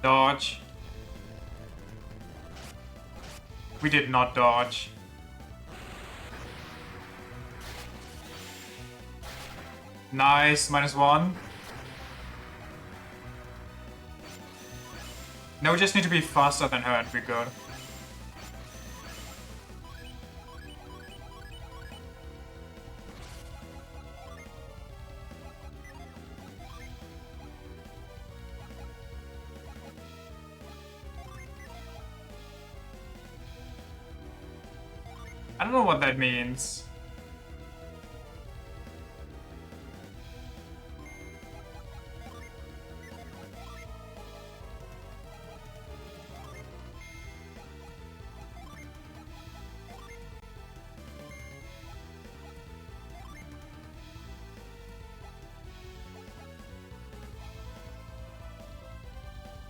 Dodge. We did not dodge. Nice, -1. Now we just need to be faster than her and we're good. I don't know what that means.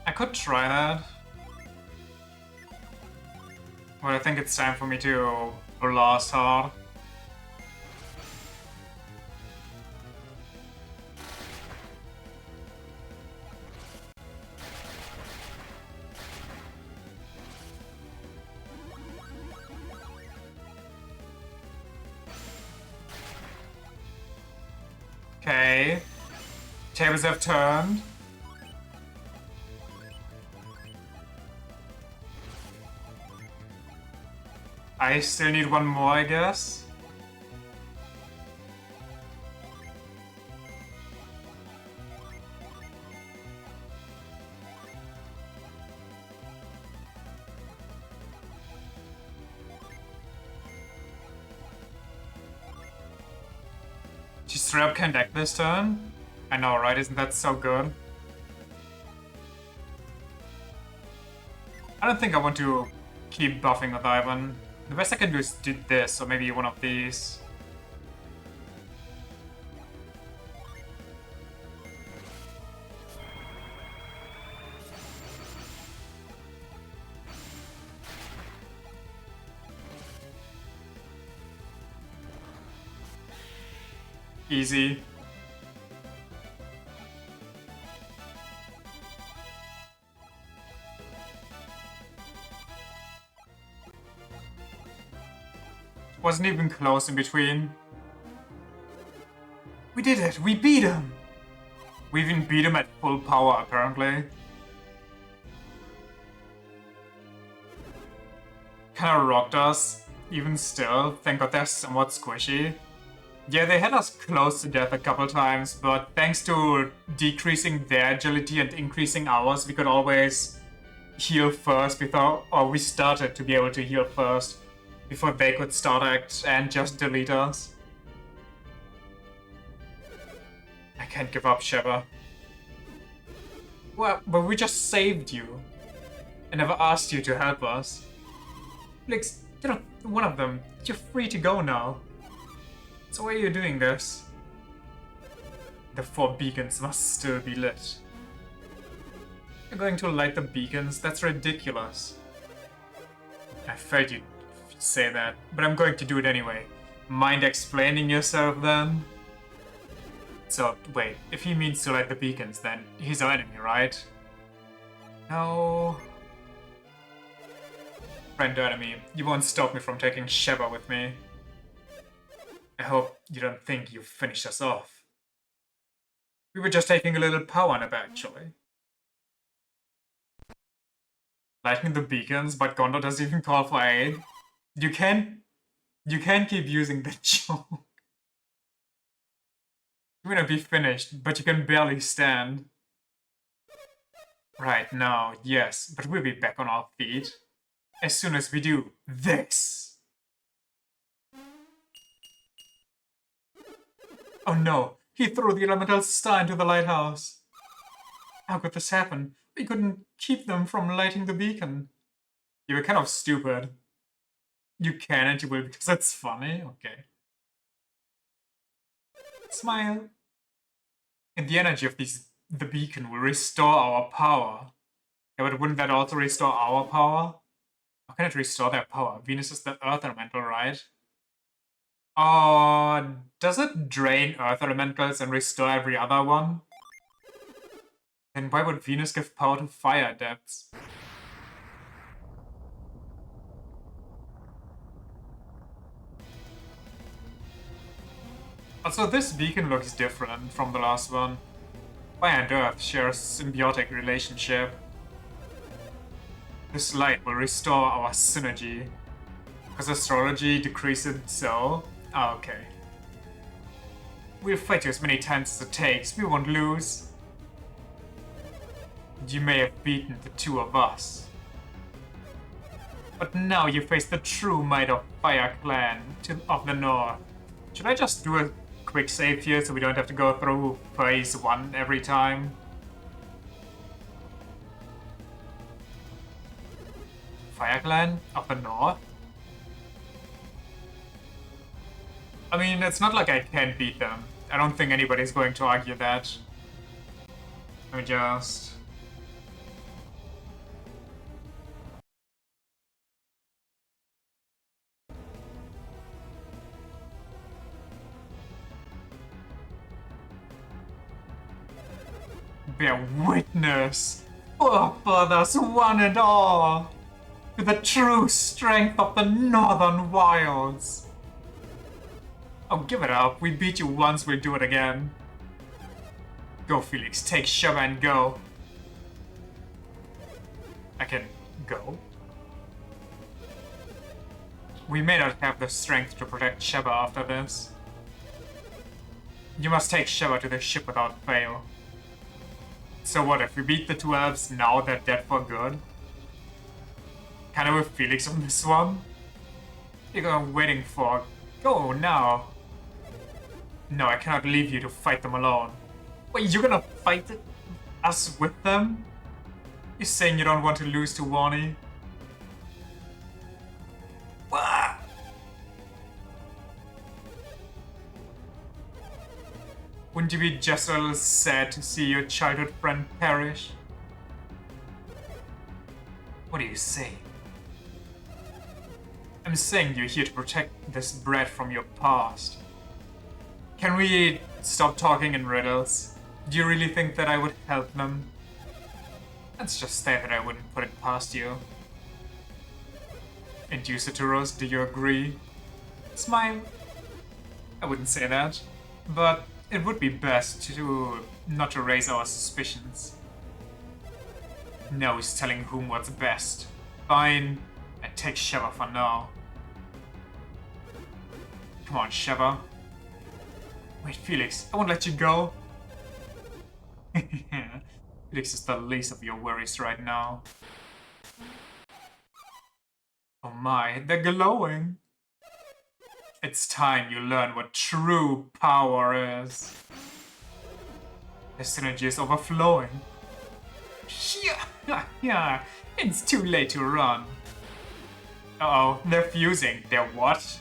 I could try that. But I think it's time for me to blast hard. Okay. Tables have turned. I still need one more, I guess. She straight up can deck this turn? I know, right? Isn't that so good? I don't think I want to keep buffing with Ivan. The best I can do is do this, or maybe one of these. Easy. Wasn't even close in between. We did it! We beat him! We even beat him at full power, apparently. Kinda rocked us. Even still, thank god they're somewhat squishy. Yeah, they had us close to death a couple times, but thanks to decreasing their agility and increasing ours, we could always heal first before, or we started to be able to heal first before they could start act and just delete us. I can't give up, Sheva. Well, but we just saved you. I never asked you to help us. Felix, you're not one of them. You're free to go now. So why are you doing this? The 4 beacons must still be lit. You're going to light the beacons? That's ridiculous. I felt you'd say that, but I'm going to do it anyway. Mind explaining yourself then? So, wait, if he means to light the beacons, then he's our enemy, right? No. Friend or enemy, you won't stop me from taking Sheva with me. I hope you don't think you've finished us off. We were just taking a little power nap, actually. Lighting the beacons, but Gondor doesn't even call for aid. You can't keep using that joke. You're gonna be finished, but you can barely stand. Right now, yes, but we'll be back on our feet. As soon as we do this. Oh no, he threw the elemental star into the lighthouse. How could this happen? We couldn't keep them from lighting the beacon. You were kind of stupid. You can and you will because it's funny? Okay. Smile. And the energy of the beacon will restore our power. Yeah, but wouldn't that also restore our power? How can it restore their power? Venus is the Earth Elemental, right? Does it drain Earth Elementals and restore every other one? Then why would Venus give power to Fire Adepts? Also, this beacon looks different from the last one. Fire and Earth share a symbiotic relationship. This light will restore our synergy. Because astrology decreases so? Ah, okay. We'll fight you as many times as it takes, we won't lose. You may have beaten the 2 of us. But now you face the true might of Fire Clan of the North. Should I just do a quick save here so we don't have to go through phase 1 every time? Fire Clan of the North? I mean, it's not like I can't beat them. I don't think anybody's going to argue that. Let me just... bear witness, forefathers one and all, to the true strength of the Northern Wilds. Oh, give it up. We beat you once, we'll do it again. Go, Felix. Take Sheva and go. I can go? We may not have the strength to protect Sheva after this. You must take Sheva to the ship without fail. So what, if we beat the 2 elves, now they're dead for good? Kinda with Felix on this one? You're waiting for... Go now! No, I cannot leave you to fight them alone. Wait, you're gonna fight us with them? You're saying you don't want to lose to Warnie? Wah! Wouldn't you be just a little sad to see your childhood friend perish? What do you say? I'm saying you're here to protect this brat from your past. Can we stop talking in riddles? Do you really think that I would help them? Let's just say that I wouldn't put it past you. And you, Saturos, do you agree? Smile. I wouldn't say that, but it would be best to not to raise our suspicions. No is telling whom what's best. Fine, I take Sheva for now. Come on, Sheva. Wait, Felix, I won't let you go. Felix is the least of your worries right now. Oh my, they're glowing. It's time you learn what true power is. The synergy is overflowing. Yeah, yeah, it's too late to run. Uh-oh, they're fusing. They're what?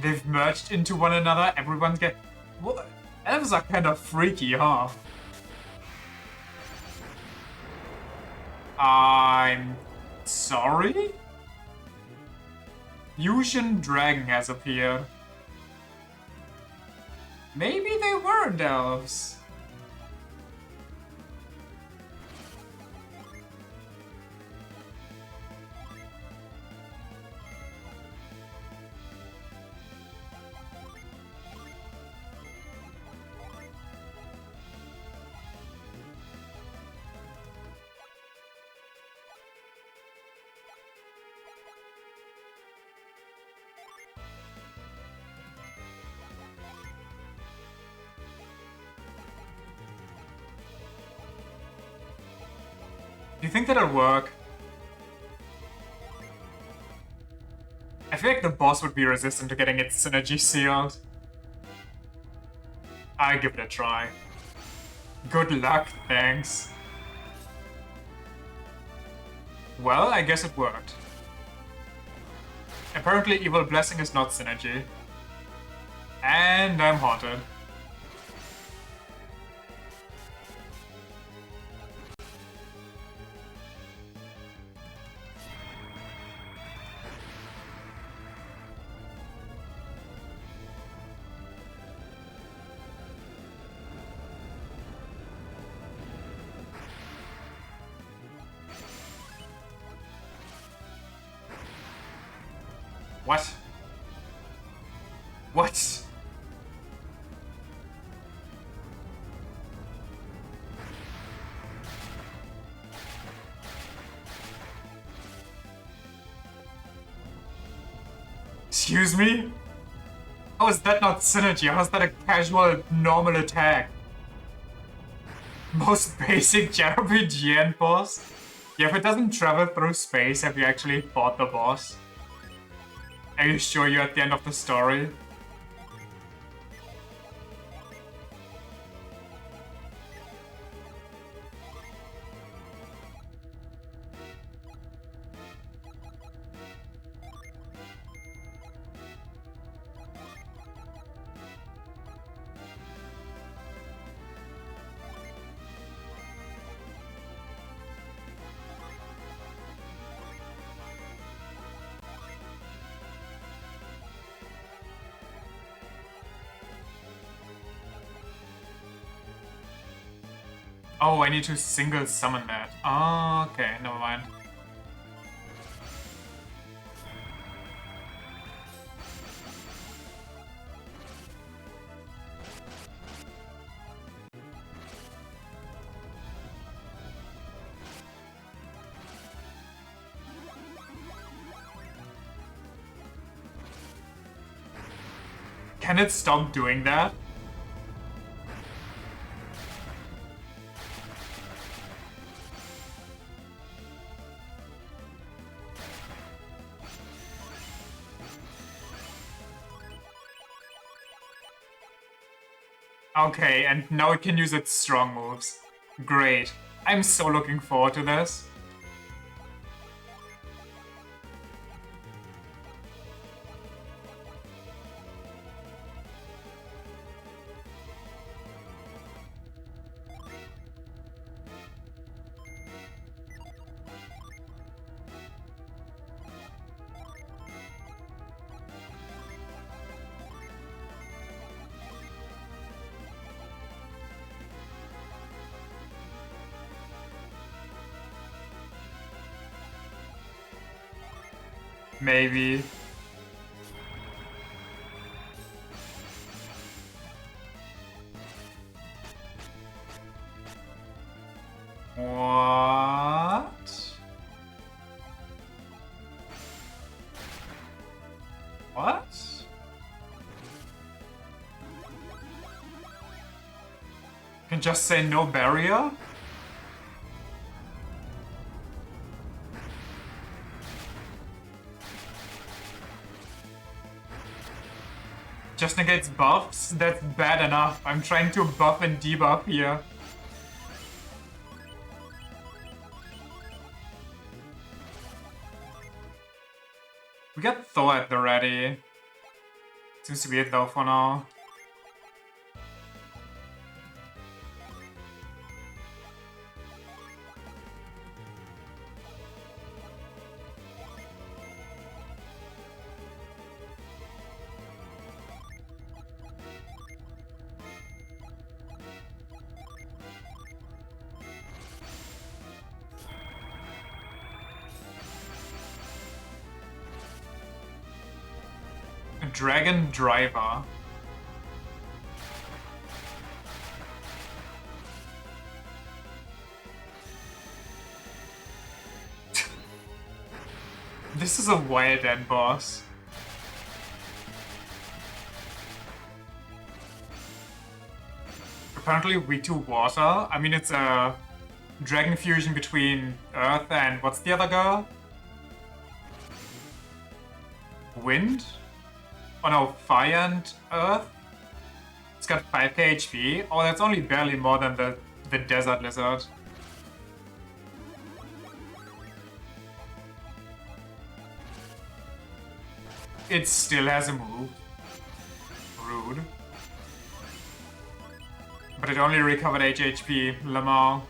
They've merged into one another. Everyone's get... What? Elves are kind of freaky, huh? I'm... sorry? Fusion Dragon has appeared. Maybe they weren't elves. Do you think that'll work? I feel like the boss would be resistant to getting its synergy sealed. I give it a try. Good luck, thanks. Well, I guess it worked. Apparently Evil Blessing is not synergy. And I'm haunted. What? What? Excuse me? How is that not synergy? How is that a casual, normal attack? Most basic JRPG boss? Yeah, if it doesn't travel through space, have you actually fought the boss? Are you sure you're at the end of the story? Oh, I need to single summon that. Oh, okay, never mind. Can it stop doing that? Okay, and now it can use its strong moves. Great. I'm so looking forward to this. Maybe. What? What? You can just say no barrier? Just negates buffs? That's bad enough. I'm trying to buff and debuff here. We got Thor at the ready. Seems to be it though for now. Dragon Driver. This is a wild end boss. Apparently weak to water. I mean, it's a dragon fusion between Earth and what's the other girl? Wind? Oh no, Fire and Earth? It's got 5k HP. Oh, that's only barely more than the Desert Lizard. It still has a move. Rude. But it only recovered H HP. Lamar.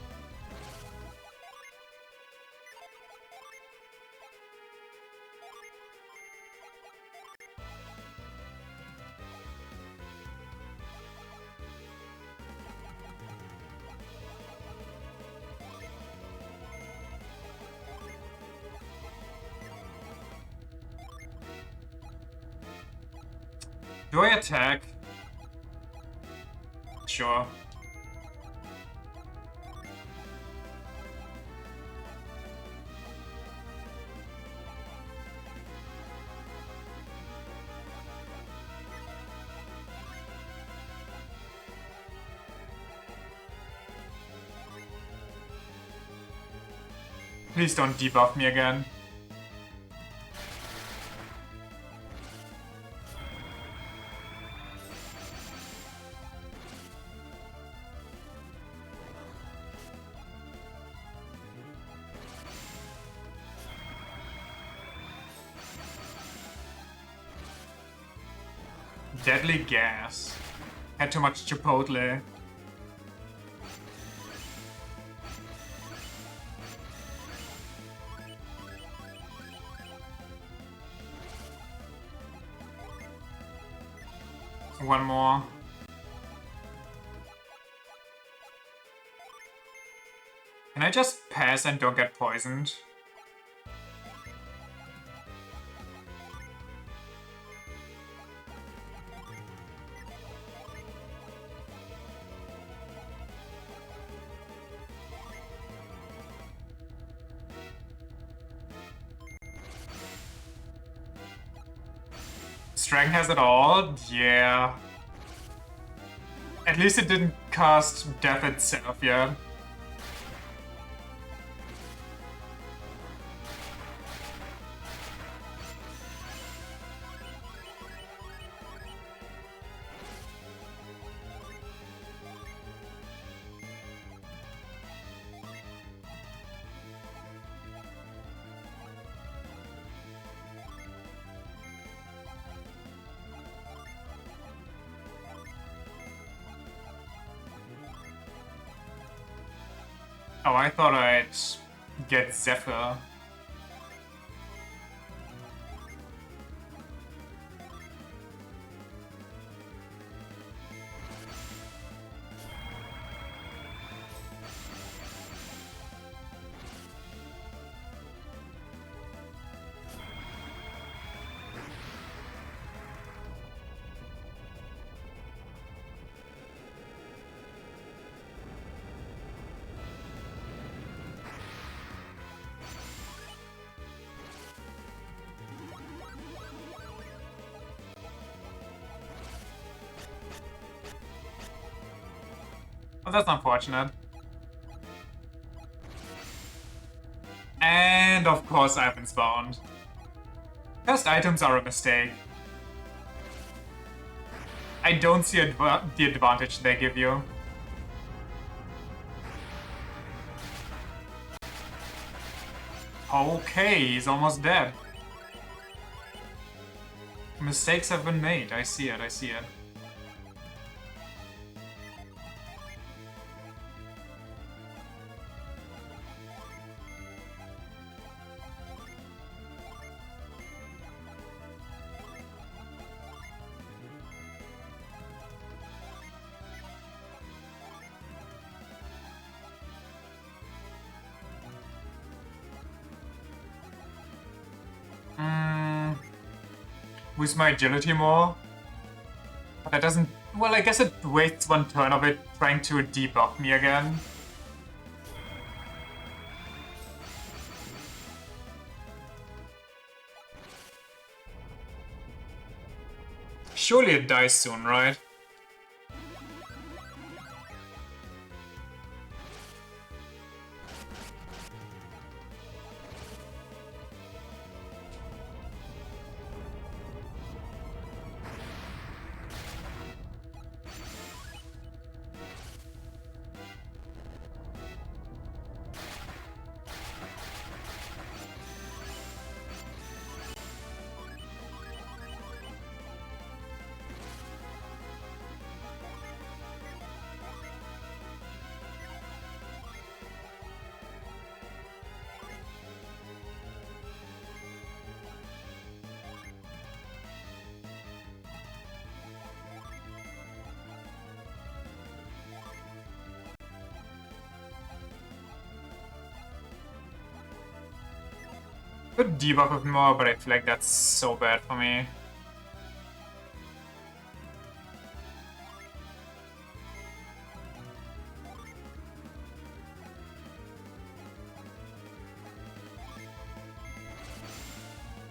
Do I attack? Sure. Please don't debuff me again. Deadly gas. Had too much Chipotle. One more. Can I just pass and don't get poisoned? Dragon has it all? Yeah. At least it didn't cast death itself yet. Oh, I thought I'd get Zephyr. Well, that's unfortunate. And of course Ivan's bound. Cursed items are a mistake. I don't see the advantage they give you. Okay, he's almost dead. Mistakes have been made. I see it, I see it. Boost my agility more. But that doesn't... Well, I guess it wastes one turn of it trying to debuff me again. Surely it dies soon, right? Could debuff it more, but I feel like that's so bad for me.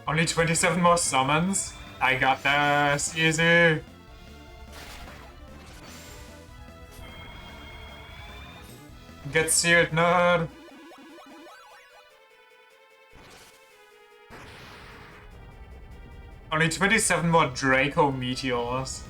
Only 27 more summons? I got this, easy. Get seared, nerd. Only 27 more Draco Meteors.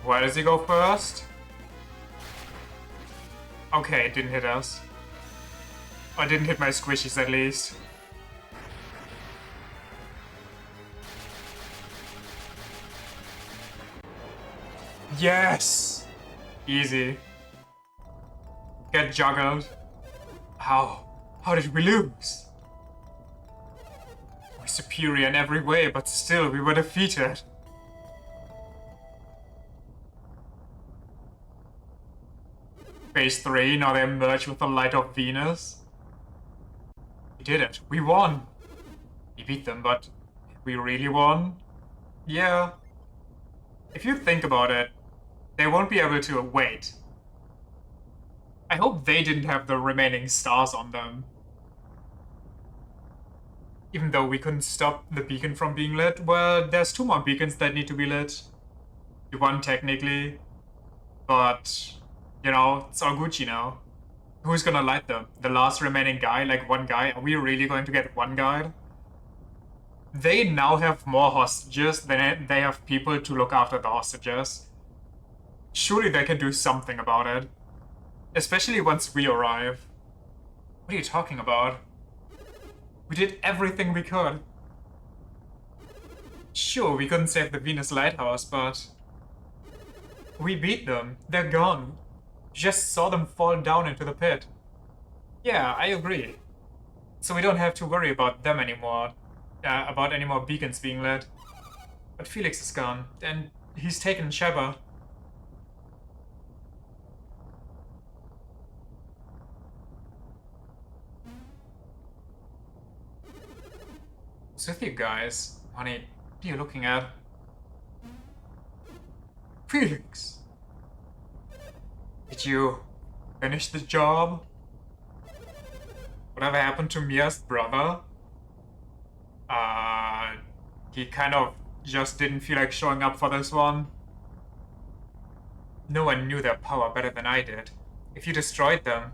Where does he go first? Okay, it didn't hit us. Or it didn't hit my squishies at least. Yes! Easy. Get juggled. How? How did we lose? We're superior in every way, but still we were defeated. Phase 3, now they merge with the light of Venus. We did it. We won. We beat them, but we really won? Yeah. If you think about it, they won't be able to wait. I hope they didn't have the remaining stars on them. Even though we couldn't stop the beacon from being lit, well, there's 2 more beacons that need to be lit. We won technically, but... You know, it's all Gucci now. Who's gonna light them? The last remaining guy? Like one guy? Are we really going to get one guy? They now have more hostages than they have people to look after the hostages. Surely they can do something about it. Especially once we arrive. What are you talking about? We did everything we could. Sure, we couldn't save the Venus Lighthouse, but... We beat them. They're gone. Just saw them fall down into the pit. Yeah, I agree. So we don't have to worry about them anymore. About any more beacons being lit. But Felix is gone, and he's taken Sheba. What's with you guys? Honey, what are you looking at? Felix! Did you finish the job? Whatever happened to Mia's brother? He kind of just didn't feel like showing up for this one. No one knew their power better than I did. If you destroyed them,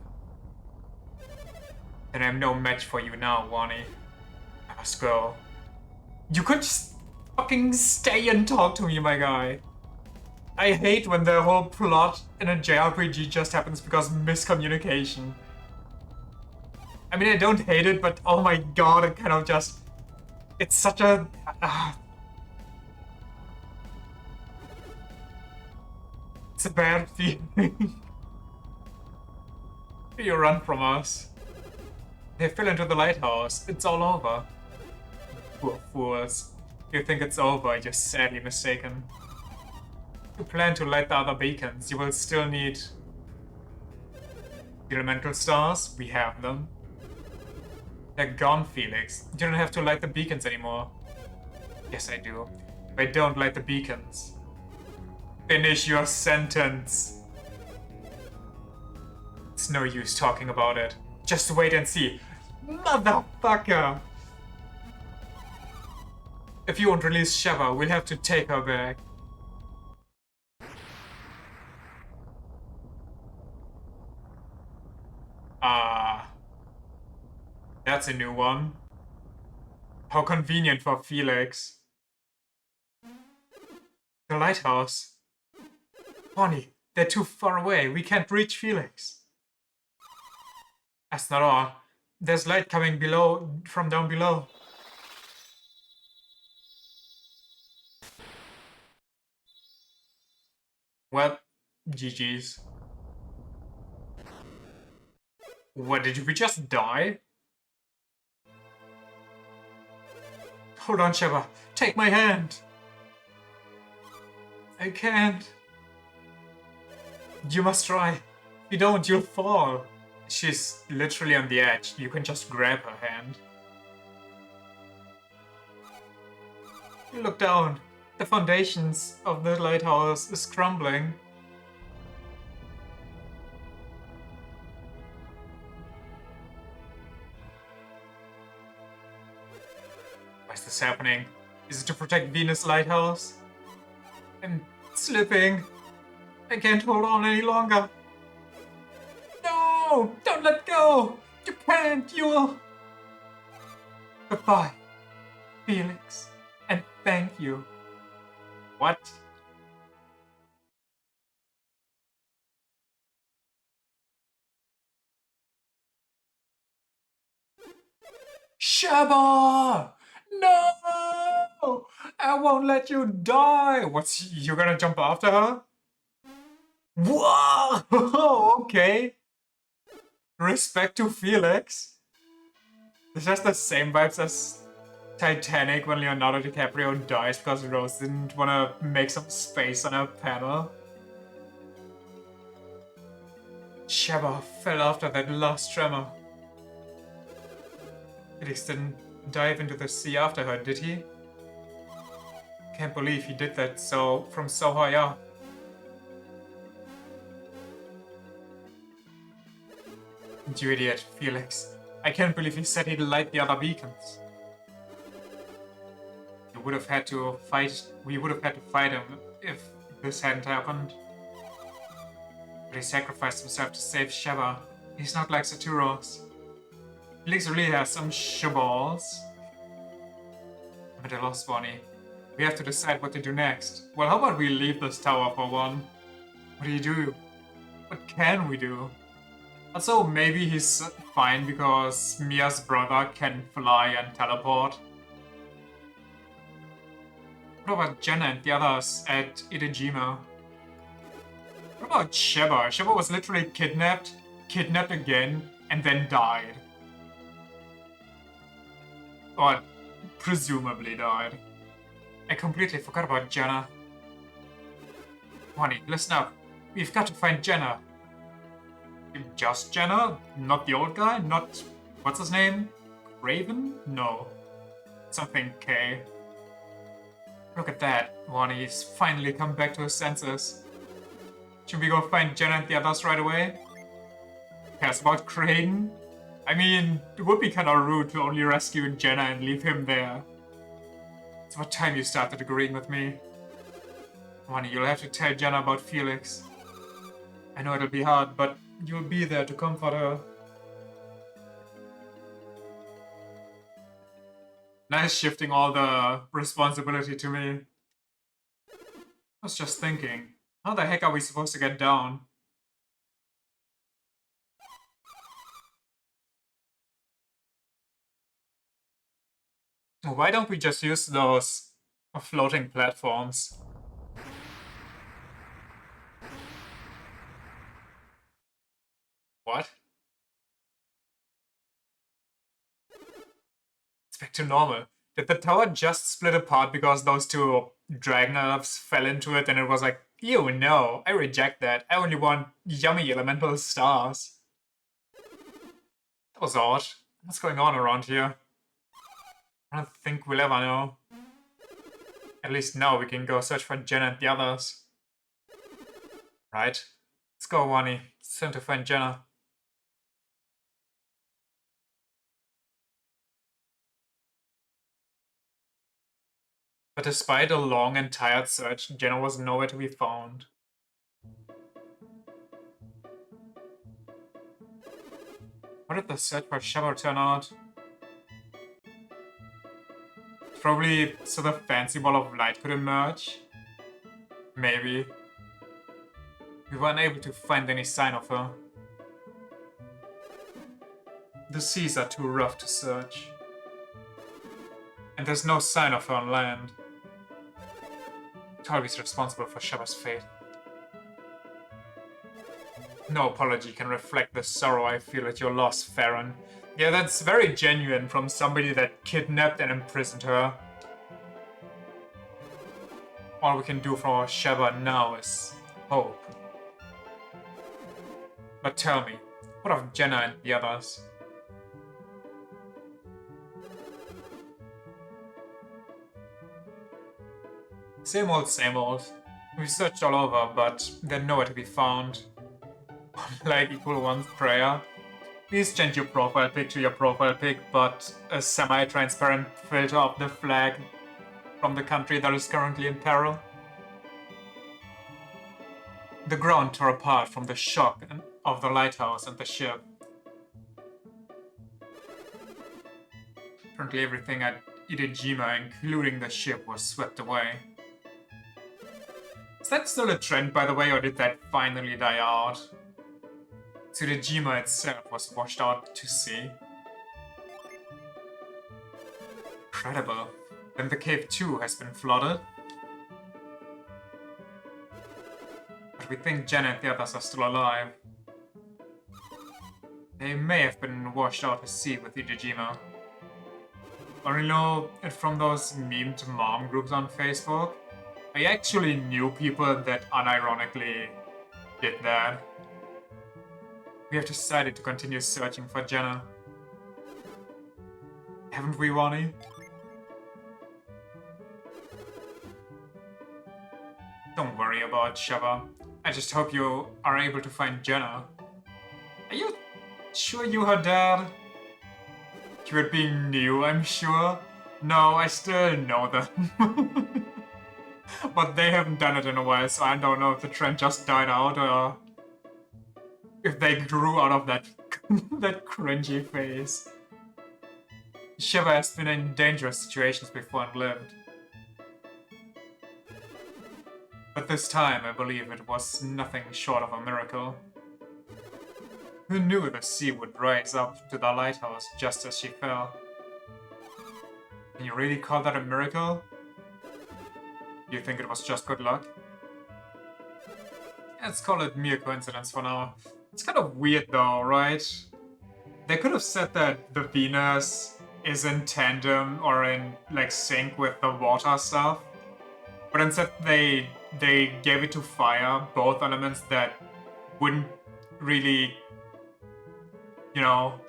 then I'm no match for you now, Wani. I must go. You could just fucking stay and talk to me, my guy. I hate when the whole plot in a JRPG just happens because of miscommunication. I mean, I don't hate it, but oh my god, it kind of just... It's such a... it's a bad feeling. You run from us. They fell into the lighthouse. It's all over. Poor fools. If you think it's over, you're sadly mistaken. If you plan to light the other beacons, you will still need... elemental stars. We have them. They're gone, Felix. You don't have to light the beacons anymore. Yes, I do. If I don't light the beacons. Finish your sentence. It's no use talking about it. Just wait and see. Motherfucker! If you won't release Sheva, we'll have to take her back. That's a new one. How convenient for Felix. The lighthouse. Bonnie, they're too far away. We can't reach Felix. That's not all. There's light coming from down below. Well, GG's. What, did we just die? Hold on, Sheva. Take my hand. I can't. You must try. If you don't, you'll fall. She's literally on the edge. You can just grab her hand. Look down. The foundations of the lighthouse is crumbling. Why is this happening? Is it to protect Venus Lighthouse? I'm slipping. I can't hold on any longer. No! Don't let go! You can't! You'll... Goodbye, Felix. And thank you. What? Sheba! No! I won't let you die! What's... You're gonna jump after her? Whoa! Okay. Respect to Felix. This has the same vibes as Titanic when Leonardo DiCaprio dies because Rose didn't want to make some space on her panel. Sheba fell after that last tremor. Felix didn't dive into the sea after her, did he? Can't believe he did that from so high up. You idiot, Felix. I can't believe he said he'd light the other beacons. We would have had to fight him if this hadn't happened. But he sacrificed himself to save Sheva. He's not like Saturos. Felix really has some shaballs. I'm at a loss, Bonnie. We have to decide what to do next. Well, how about we leave this tower for one? What do you do? What can we do? Also, maybe he's fine because Mia's brother can fly and teleport. What about Jenna and the others at Idejima? What about Sheba? Sheba was literally kidnapped again, and then died. Or presumably died. I completely forgot about Jenna. Bonnie, listen up. We've got to find Jenna. Just Jenna? Not the old guy? Not... what's his name? Raven? No. Something K. Look at that. Bonnie's finally come back to his senses. Should we go find Jenna and the others right away? Cares about Crane? I mean, it would be kinda rude to only rescue Jenna and leave him there. It's about time you started agreeing with me. Bonnie, you'll have to tell Jenna about Felix. I know it'll be hard, but You'll be there to comfort her. Nice shifting all the responsibility to me. I was just thinking, how the heck are we supposed to get down? Why don't we just use those floating platforms? What? It's back to normal. Did the tower just split apart because those two dragon elves fell into it and it was like, ew, no, I reject that. I only want yummy elemental stars. That was odd. What's going on around here? I don't think we'll ever know. At least now we can go search for Jenna and the others. Right? Let's go, Wani. It's time to find Jenna. But despite a long and tired search, Jenna was nowhere to be found. How did the search for Shepard turn out? Probably so the fancy ball of light could emerge? Maybe. We were unable to find any sign of her. The seas are too rough to search. And there's no sign of her on land. Tarby's responsible for Shepard's fate. No apology can reflect the sorrow I feel at your loss, Farron. Yeah, that's very genuine from somebody that kidnapped and imprisoned her. All we can do for Shepard now is hope. But tell me, what of Jenna and the others? Same old, same old. We've searched all over, but they're nowhere to be found. Like Equal One's prayer. Please change your profile pic to your profile pic, but a semi-transparent filter of the flag from the country that is currently in peril. The ground tore apart from the shock of the lighthouse and the ship. Apparently everything at Idejima, including the ship, was swept away. Is that still a trend, by the way, or did that finally die out? Idejima itself was washed out to sea. Incredible. Then the cave too has been flooded. But we think Jenna and the others are still alive. They may have been washed out to sea with Idejima. Or you know it from those memed mom groups on Facebook? I actually knew people that unironically did that. We have decided to continue searching for Jenna. Haven't we, Ronnie? Don't worry about Sheva. I just hope you are able to find Jenna. Are you sure you her dad? You're being new, I'm sure. No, I still know them. But they haven't done it in a while, so I don't know if the trend just died out or if they grew out of that that cringy phase. Sheva has been in dangerous situations before and lived. But this time, I believe it was nothing short of a miracle. Who knew the sea would rise up to the lighthouse just as she fell? Can you really call that a miracle? Do you think it was just good luck? Let's call it mere coincidence for now. It's kind of weird though, right? They could have said that the Venus is in tandem or in like sync with the water stuff. But instead they gave it to fire, both elements that wouldn't really, you know,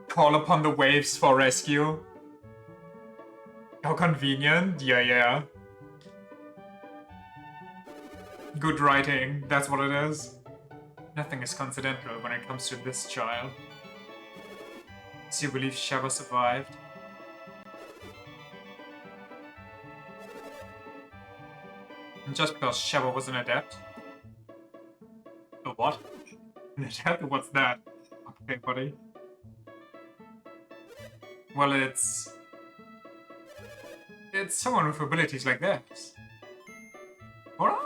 call upon the waves for rescue. How convenient. Yeah. Good writing, that's what it is. Nothing is coincidental when it comes to this child. So you believe Sheva survived? And just because Sheva was an adept? A what? What's that? Okay, buddy. Well, it's someone with abilities like this. What?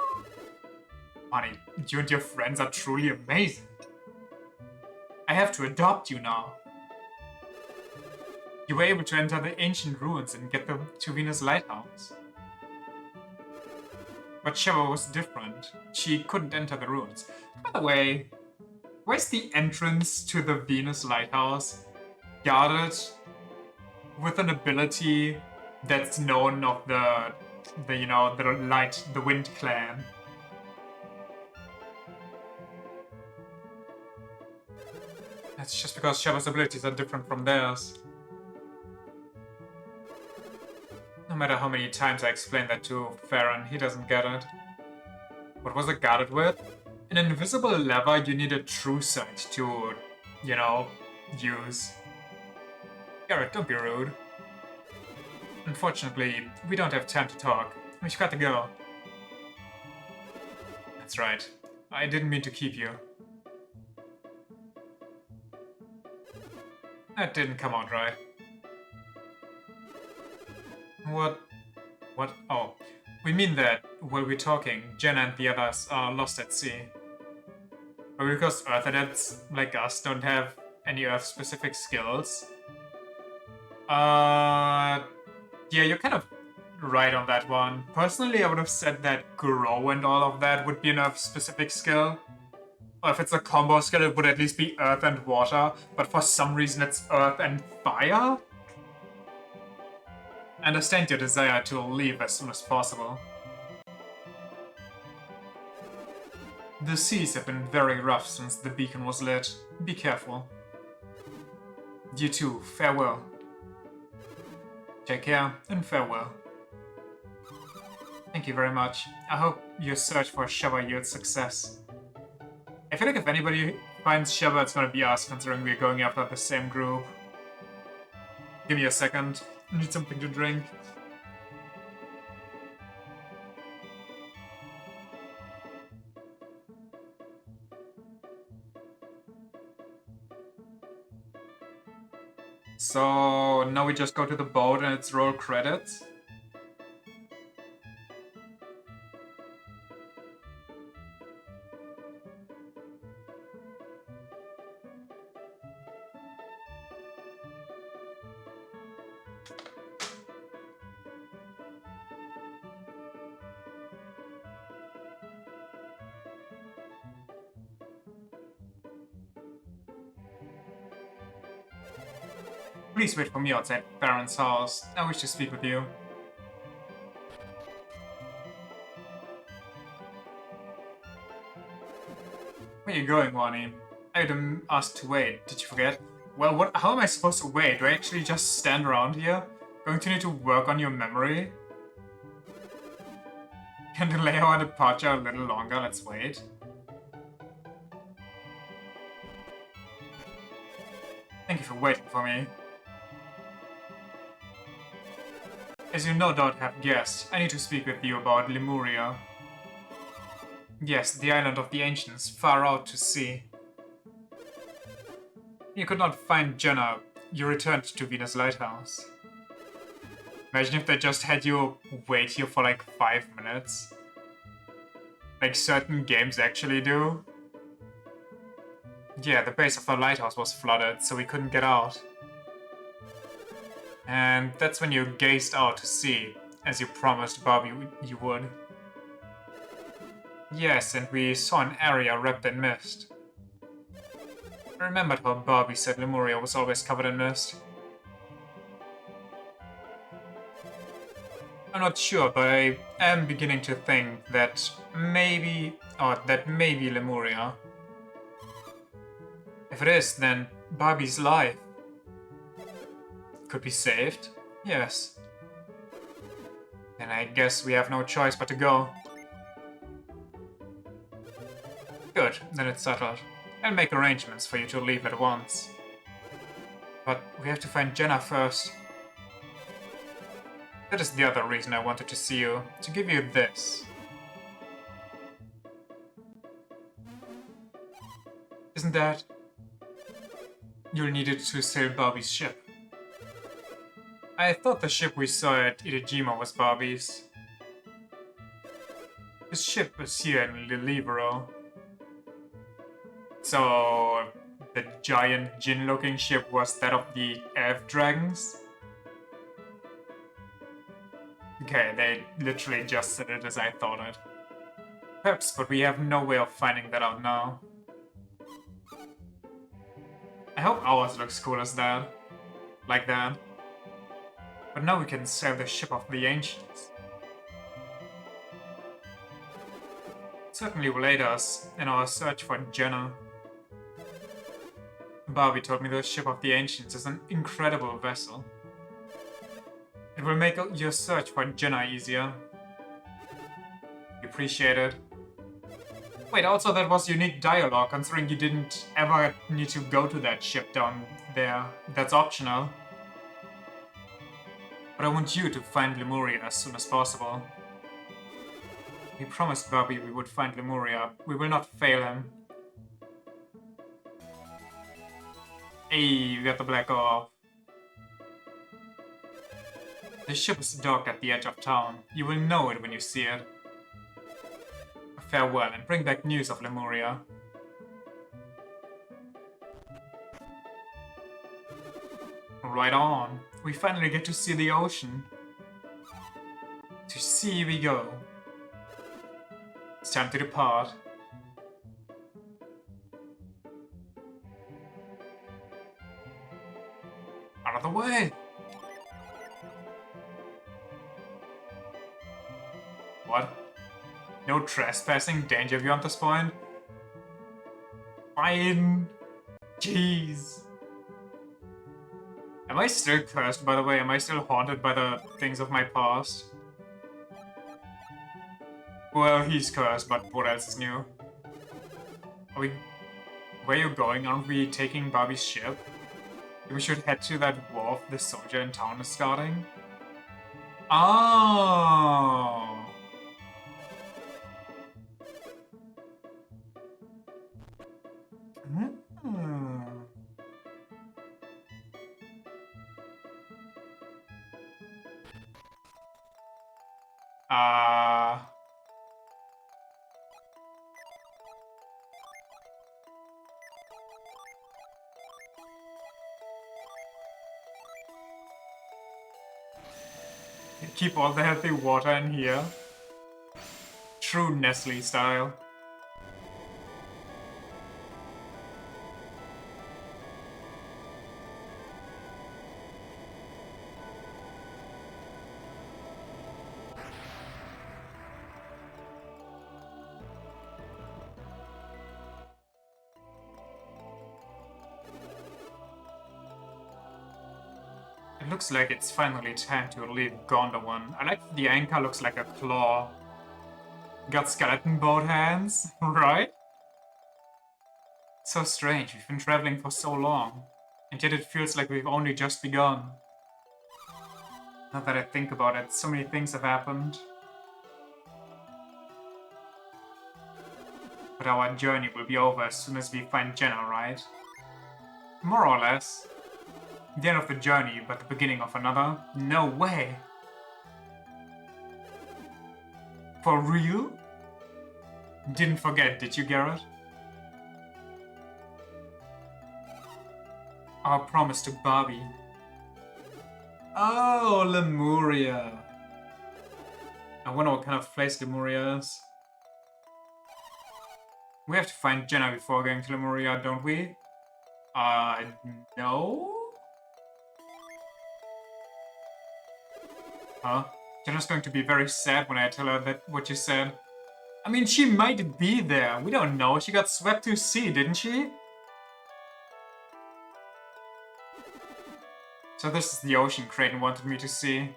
Honey, you and your friends are truly amazing. I have to adopt you now. You were able to enter the ancient ruins and get them to Venus Lighthouse. But Sheva was different. She couldn't enter the ruins. By the way, where's the entrance to the Venus Lighthouse guarded with an ability that's known of the the Wind Clan? That's just because Sheva's abilities are different from theirs. No matter how many times I explain that to Farron, he doesn't get it. What was it guarded with? An invisible lever you need a true sight to, use. Garrett, don't be rude. Unfortunately, we don't have time to talk. We've got to go. That's right. I didn't mean to keep you. That didn't come out right. What? Oh, we mean that while we're talking, Jenna and the others are lost at sea. But because Earth adepts like us don't have any Earth-specific skills. Yeah, you're kind of right on that one. Personally, I would have said that Grow and all of that would be an Earth-specific skill. Or if it's a combo skill, it would at least be Earth and Water, but for some reason it's Earth and Fire? I understand your desire to leave as soon as possible. The seas have been very rough since the beacon was lit. Be careful. You too, farewell. Take care, and farewell. Thank you very much. I hope your search for Sheva yields success. I feel like if anybody finds Sheva, it's gonna be us, considering we're going after the same group. Give me a second. I need something to drink. So now we just go to the boat and it's roll credits. Please wait for me outside Farron's house. I wish to speak with you. Where are you going, Wani? I didn't ask to wait. Did you forget? Well, how am I supposed to wait? Do I actually just stand around here? Going to need to work on your memory? Can delay our departure a little longer? Let's wait. Thank you for waiting for me. As you no doubt have guessed, I need to speak with you about Lemuria. Yes, the island of the ancients, far out to sea. You could not find Jenna. You returned to Venus Lighthouse. Imagine if they just had you wait here for like 5 minutes. Like certain games actually do. Yeah, the base of the lighthouse was flooded, so we couldn't get out. And that's when you gazed out to sea, as you promised Bobby you would. Yes, and we saw an area wrapped in mist. I remembered how Bobby said Lemuria was always covered in mist. I'm not sure, but I am beginning to think that maybe Lemuria. If it is, then Bobby's life could be saved. Yes. Then I guess we have no choice but to go. Good, then it's settled. I'll make arrangements for you to leave at once. But we have to find Jenna first. That is the other reason I wanted to see you, to give you this. Isn't that? You'll need it to sail Barbie's ship. I thought the ship we saw at Itajima was Barbie's. His ship is here in Libero. So, the giant Jin-looking ship was that of the elf dragons? Okay, they literally just said it as I thought it. Perhaps, but we have no way of finding that out now. I hope ours looks cool as that. Like that. But now we can sail the ship of the ancients. It certainly will aid us in our search for Jenna. Barbie told me the ship of the ancients is an incredible vessel. It will make your search for Jenna easier. We appreciate it. Wait, also that was unique dialogue, considering you didn't ever need to go to that ship down there. That's optional. But I want you to find Lemuria as soon as possible. We promised Barbie we would find Lemuria. We will not fail him. Hey, we got the black orb. The ship is docked at the edge of town. You will know it when you see it. Farewell, and bring back news of Lemuria. Right on. We finally get to see the ocean. To sea we go. It's time to depart. Out of the way! What? No trespassing? Danger beyond this point? Fine. Jeez. Am I still cursed, by the way? Am I still haunted by the things of my past? Well, he's cursed, but what else is new? Are we... Where are you going? Aren't we taking Barbie's ship? We should head to that wharf the soldier in town is guarding? Oh! Keep all the healthy water in here. True Nestle style. It looks like it's finally time to leave Gondowan. I like the anchor looks like a claw. Got skeleton boat hands, right? So strange, we've been traveling for so long, and yet it feels like we've only just begun. Now that I think about it, so many things have happened. But our journey will be over as soon as we find Jenna, right? More or less. The end of the journey, but the beginning of another? No way! For real? Didn't forget, did you, Garrett? Our promise to Barbie. Oh, Lemuria. I wonder what kind of place Lemuria is. We have to find Jenna before going to Lemuria, don't we? No? Huh? Jenna's going to be very sad when I tell her that what you said. I mean, she might be there. We don't know. She got swept to sea, didn't she? So this is the ocean Creighton wanted me to see.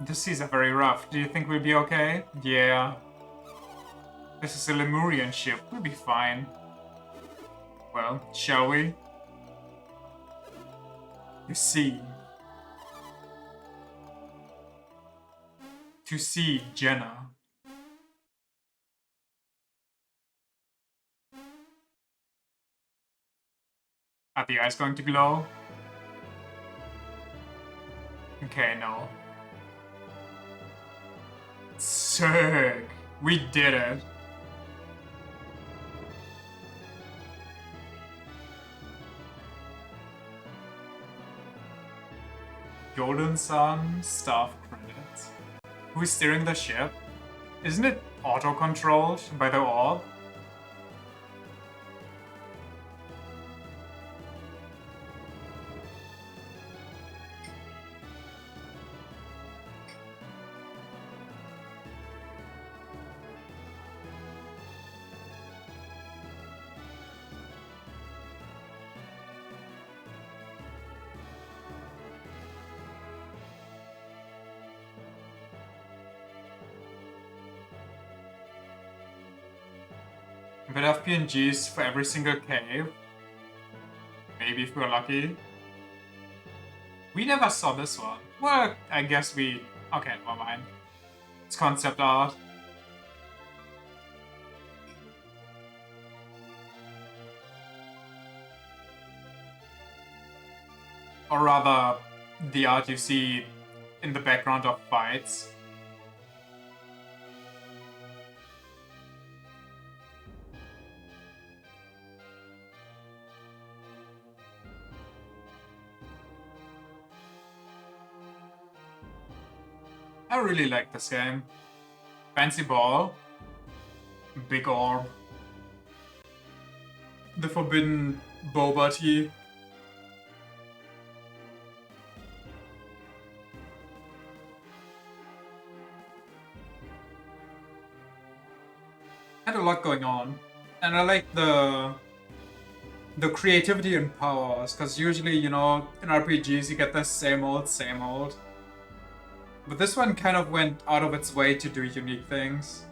The seas are very rough. Do you think we'll be okay? Yeah. This is a Lemurian ship. We'll be fine. Well, shall we? You see. To see Jenna. Are the eyes going to glow? Okay, no. Sick! We did it! Golden Sun, staff credits. Who's steering the ship? Isn't it auto-controlled by the orb? We'd have PNGs for every single cave. Maybe if we're lucky. We never saw this one. Well, I guess we... Okay, never mind. It's concept art. Or rather, the art you see in the background of fights. I really like this game. Fancy ball. Big orb. The forbidden boba tea. Had a lot going on. And I like the creativity and powers, because usually, you know, in RPGs you get the same old, same old. But this one kind of went out of its way to do unique things.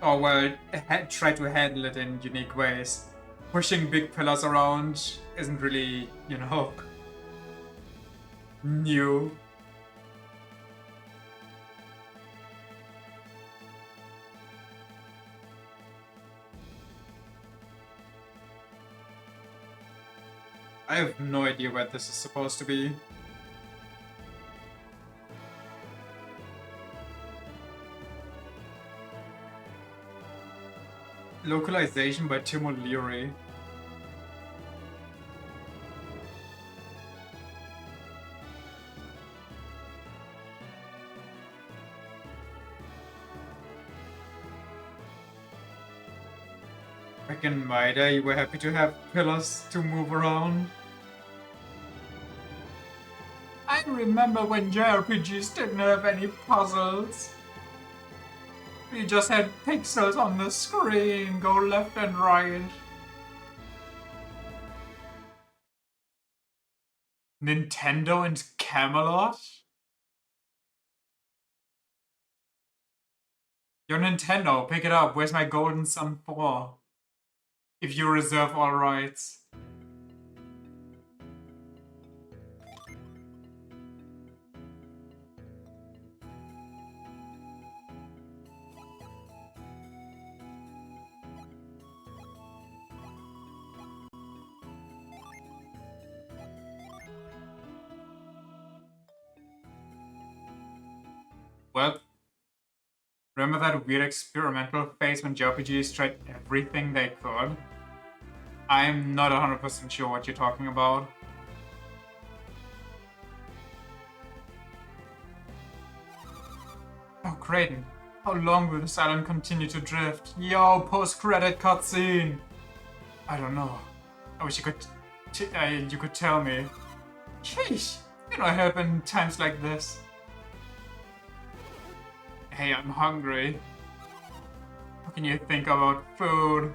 Or, well, it tried to handle it in unique ways. Pushing big pillars around isn't really, you know, new. I have no idea where this is supposed to be. Localization by Tim O'Leary. Back in my day, you were happy to have pillars to move around. I remember when JRPGs didn't have any puzzles. We just had pixels on the screen, go left and right. Nintendo and Camelot? Yo, Nintendo, pick it up. Where's my Golden Sun 4? If you reserve all rights. Well, remember that weird experimental phase when JRPGs tried everything they could? I'm not 100% sure what you're talking about. Oh, Creighton, how long will this island continue to drift? Yo, post-credit cutscene! I don't know. I wish you could tell me. Sheesh, you know help in times like this. Hey, I'm hungry. What can you think about food?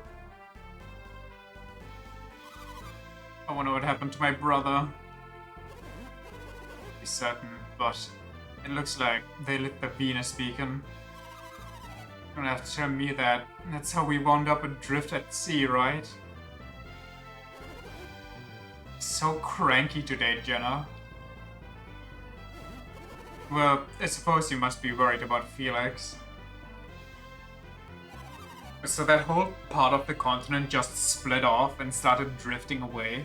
I wonder what happened to my brother. Be certain, but it looks like they lit the Venus beacon. You don't have to tell me that. That's how we wound up adrift at sea, right? So cranky today, Jenna. Well, I suppose you must be worried about Felix. So that whole part of the continent just split off and started drifting away.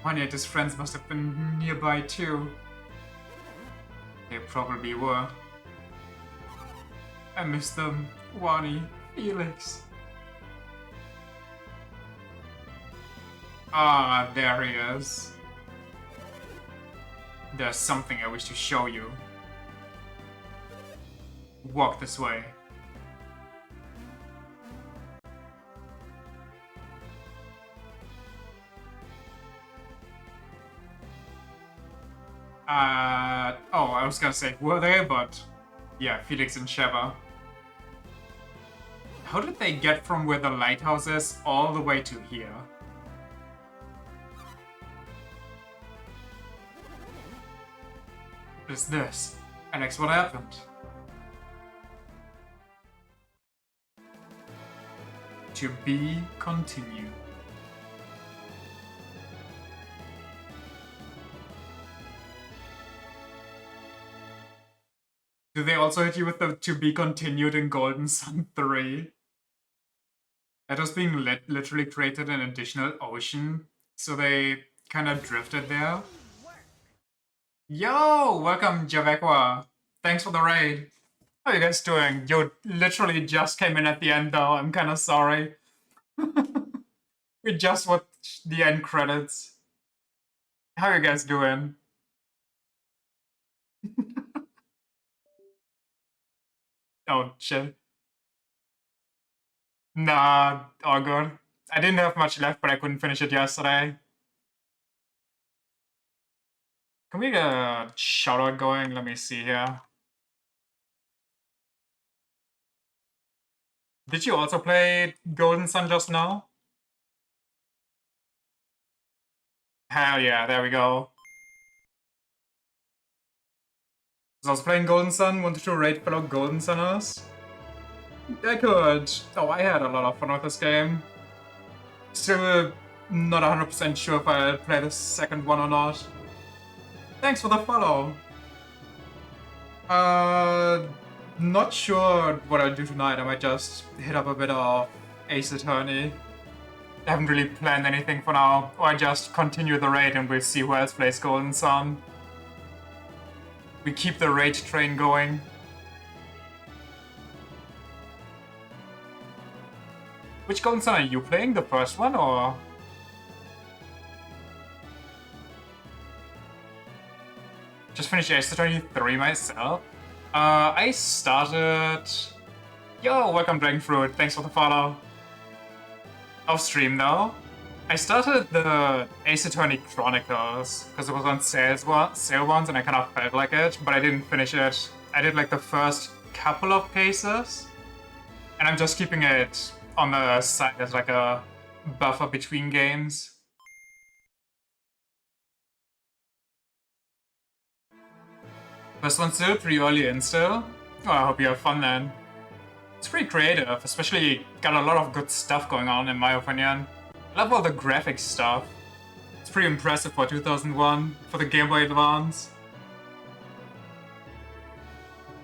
One yet his friends must have been nearby too. They probably were. I miss them. Wani, Felix. Ah, there he is. There's something I wish to show you. Walk this way. Oh, I was gonna say, were they? But yeah, Felix and Sheva. How did they get from where the lighthouse is all the way to here? What is this? Alex, what happened? To be continued. Do they also hit you with the to be continued in Golden Sun 3? That was being literally created an additional ocean, so they kind of drifted there. Yo, welcome Javekwa. Thanks for the raid. How are you guys doing? You literally just came in at the end though, I'm kind of sorry. We just watched the end credits. How are you guys doing? Oh, shit. Nah, all good. I didn't have much left, but I couldn't finish it yesterday. Can we get a shout out going? Let me see here. Did you also play Golden Sun just now? Hell yeah, there we go. So I was playing Golden Sun, wanted to raid fellow Golden Sunners. I could. Oh, I had a lot of fun with this game. Still not 100% sure if I'll play the second one or not. Thanks for the follow. Uh, not sure what I'll do tonight. I might just hit up a bit of Ace Attorney. I haven't really planned anything for now. Or I just continue the raid and we'll see who else plays Golden Sun. We keep the raid train going. Which Golden Sun are you playing? The first one or? Just finished Ace Attorney 3 myself. I started... Yo, welcome Dragonfruit, thanks for the follow. Off stream though. I started the Ace Attorney Chronicles because it was on sale once and I kind of felt like it, but I didn't finish it. I did like the first couple of cases, and I'm just keeping it on the side as like a buffer between games. First one's still pretty early in still. Oh, I hope you have fun then. It's pretty creative, especially got a lot of good stuff going on in my opinion. I love all the graphics stuff. It's pretty impressive for 2001, for the Game Boy Advance.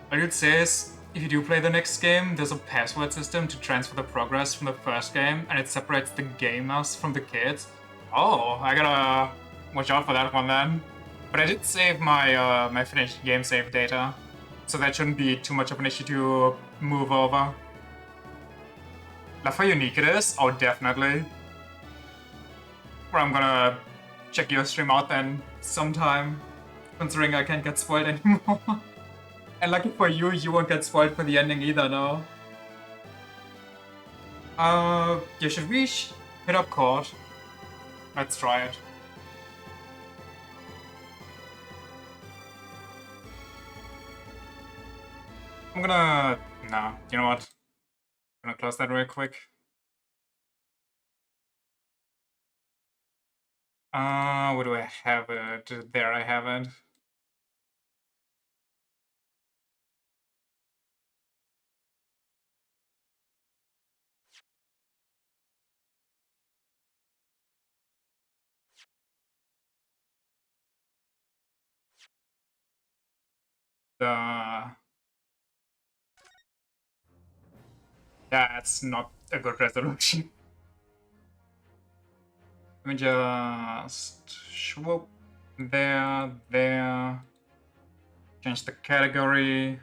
What you'd say is, if you do play the next game, there's a password system to transfer the progress from the first game, and it separates the gamers from the kids. Oh, I gotta watch out for that one then. But I did save my my finished game save data, so that shouldn't be too much of an issue to move over. Love how unique it is? Oh, definitely. Or I'm gonna check your stream out then sometime, considering I can't get spoiled anymore. And lucky for you, you won't get spoiled for the ending either, no? Yeah, should we hit up court? Let's try it. I'm gonna... Nah, you know what? I'm gonna close that real quick. Where do I have it? There I have it. That's not a good resolution. Let me just swoop there. Change the category.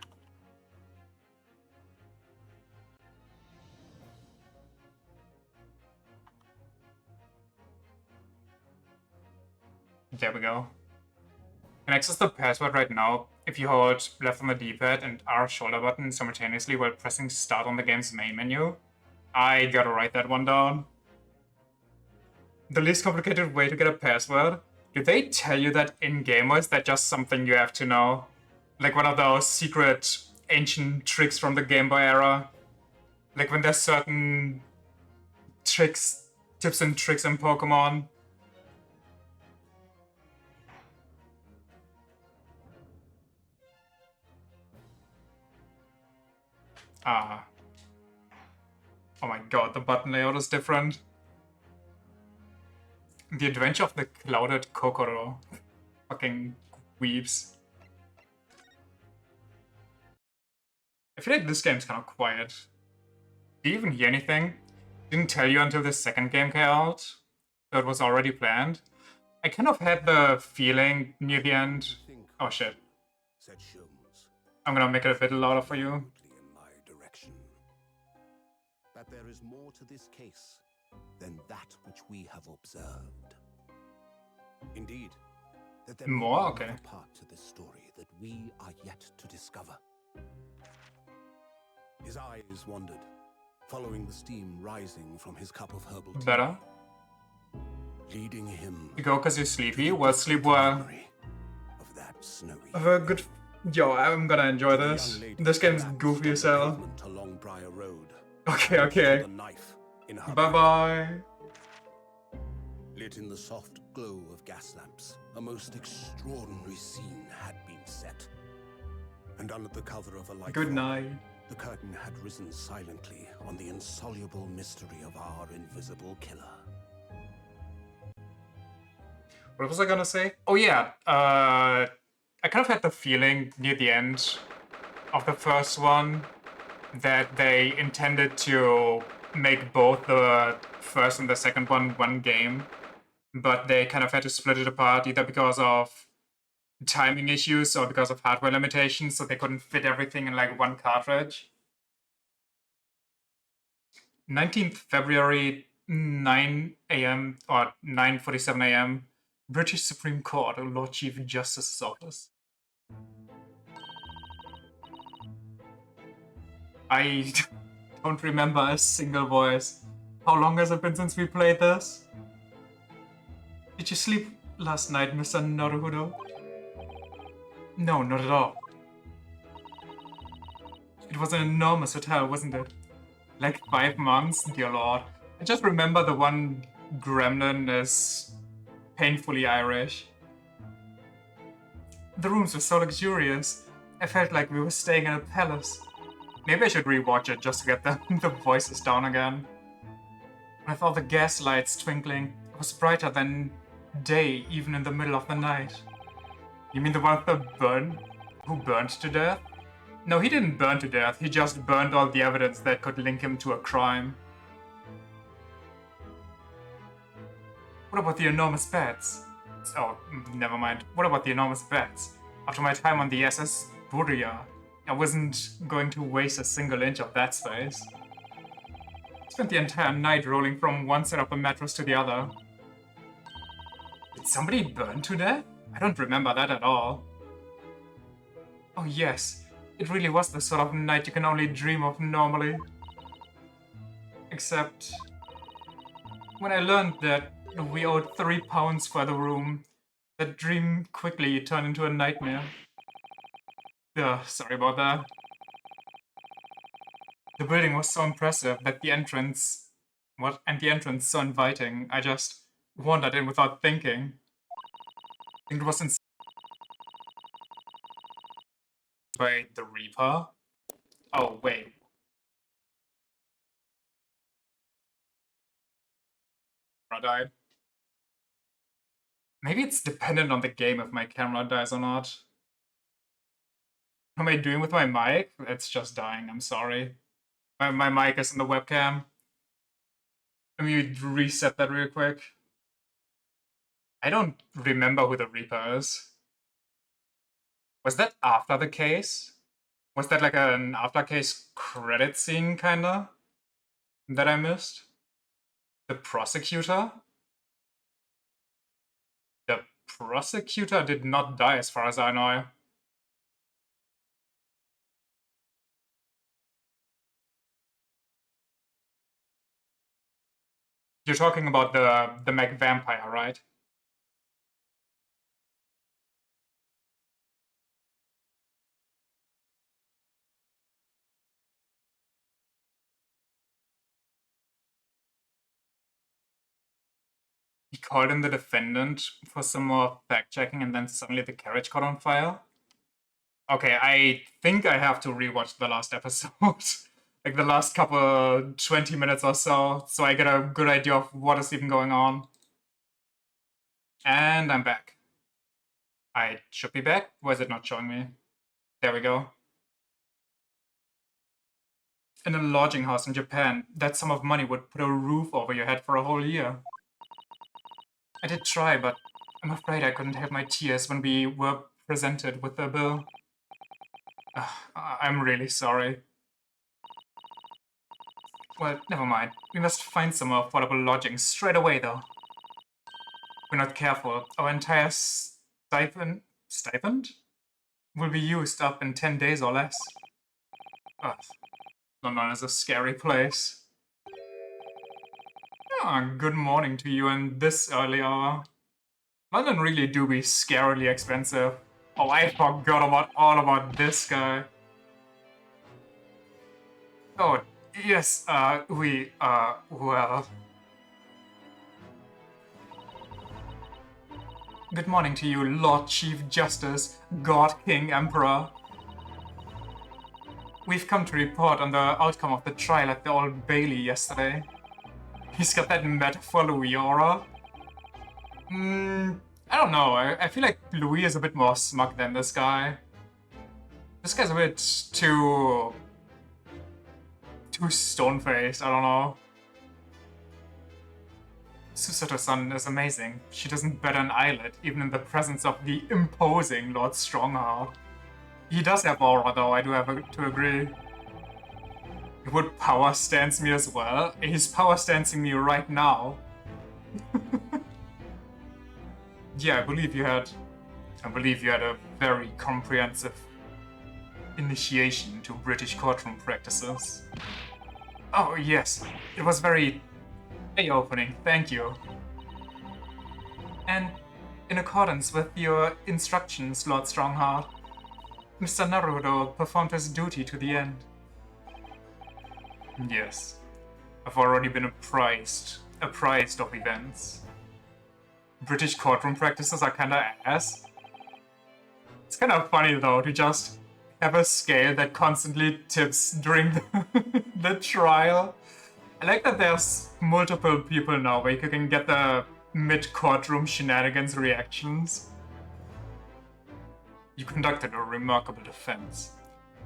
There we go. Can access the password right now if you hold left on the D-pad and R shoulder button simultaneously while pressing start on the game's main menu. I gotta write that one down. The least complicated way to get a password? Do they tell you that in-game, or is that just something you have to know? Like one of those secret ancient tricks from the Game Boy era? Like when there's certain tips and tricks in Pokemon. Ah. Oh my god, the button layout is different. The Adventure of the Clouded Kokoro. Fucking weeps. I feel like this game's kind of quiet. Do you even hear anything? Didn't tell you until the second game came out, so it was already planned. I kind of had the feeling near the end. Oh shit. I'm gonna make it a bit louder for you. In my direction. That there is more to this case than that which we have observed. Indeed, that there More? may be Okay. another part to this story that we are yet to discover. His eyes wandered, following the steam rising from his cup of herbal tea. Better? Leading him You go because you're sleepy? Well, sleep well. memory of that snowy Have a good... Yo, I'm gonna enjoy this. This game's goofy as hell. along Briar Road. Okay. The knife in her Bye-bye. Lit in the soft glow of gas lamps, a most extraordinary scene had been set. And under the cover of a light Good fog, night. the curtain had risen silently on the insoluble mystery of our invisible killer. What was I gonna say? Oh yeah, I kind of had the feeling near the end of the first one that they intended to make both the first and the second one game, but they kind of had to split it apart either because of timing issues or because of hardware limitations, so they couldn't fit everything in like one cartridge. 19th February, 9 a.m. or 9:47 a.m. British Supreme Court, Lord Chief Justice's office. I don't remember a single voice. How long has it been since we played this? Did you sleep last night, Mr. Naruhodo? No, not at all. It was an enormous hotel, wasn't it? Like 5 months, dear lord. I just remember the one gremlin is painfully Irish. The rooms were so luxurious. I felt like we were staying in a palace. Maybe I should rewatch it just to get the voices down again. With all the gas lights twinkling, it was brighter than day even in the middle of the night. You mean the one who burned to death? No, he didn't burn to death, he just burned all the evidence that could link him to a crime. What about the enormous beds? Oh, never mind. What about the enormous beds? After my time on the SS Buria, I wasn't going to waste a single inch of that space. Spent the entire night rolling from one side of the mattress to the other. Did somebody burn to death? I don't remember that at all. Oh yes, it really was the sort of night you can only dream of normally. Except... when I learned that we owed £3 for the room, that dream quickly turned into a nightmare. Ugh, sorry about that. The building was so impressive that the entrance... and the entrance so inviting, I just wandered in without thinking. I think it was Wait, the Reaper? Oh, wait. I died. Maybe it's dependent on the game if my camera dies or not. What am I doing with my mic? It's just dying, I'm sorry. My mic is in the webcam. Let me reset that real quick. I don't remember who the Reaper is. Was that after the case? Was that like an after case credit scene, kinda? That I missed? The prosecutor? The prosecutor did not die as far as I know. You're talking about the mech vampire, right? He called in the defendant for some more fact-checking and then suddenly the carriage caught on fire? Okay, I think I have to rewatch the last episode. Like the last couple 20 minutes or so I get a good idea of what is even going on. And I'm back. I should be back? Why is it not showing me? There we go. In a lodging house in Japan, that sum of money would put a roof over your head for a whole year. I did try, but I'm afraid I couldn't help my tears when we were presented with the bill. I'm really sorry. Well, never mind. We must find some more affordable lodging straight away, though. If we're not careful, our entire stipend will be used up in 10 days or less. Ugh. London is a scary place. Good morning to you in this early hour. London really do be scarily expensive. Oh, I forgot all about this guy. Oh, yes, well... Good morning to you, Lord Chief Justice, God King Emperor. We've come to report on the outcome of the trial at the Old Bailey yesterday. He's got that metaphor Louis aura. I don't know, I feel like Louis is a bit more smug than this guy. This guy's a bit too stone-faced, I don't know. Susato-san is amazing. She doesn't bat an eyelid, even in the presence of the imposing Lord Strongheart. He does have aura, though, I do have to agree. He would power stance me as well. He's power stancing me right now. Yeah, I believe you had a very comprehensive initiation to British courtroom practices. Oh, yes. It was very eye-opening, thank you. And in accordance with your instructions, Lord Strongheart, Mr. Naruto performed his duty to the end. Yes. I've already been apprised of events. British courtroom practices are kinda ass. It's kind of funny, though, to just have a scale that constantly tips during the trial. I like that there's multiple people now where you can get the mid-courtroom shenanigans reactions. You conducted a remarkable defense.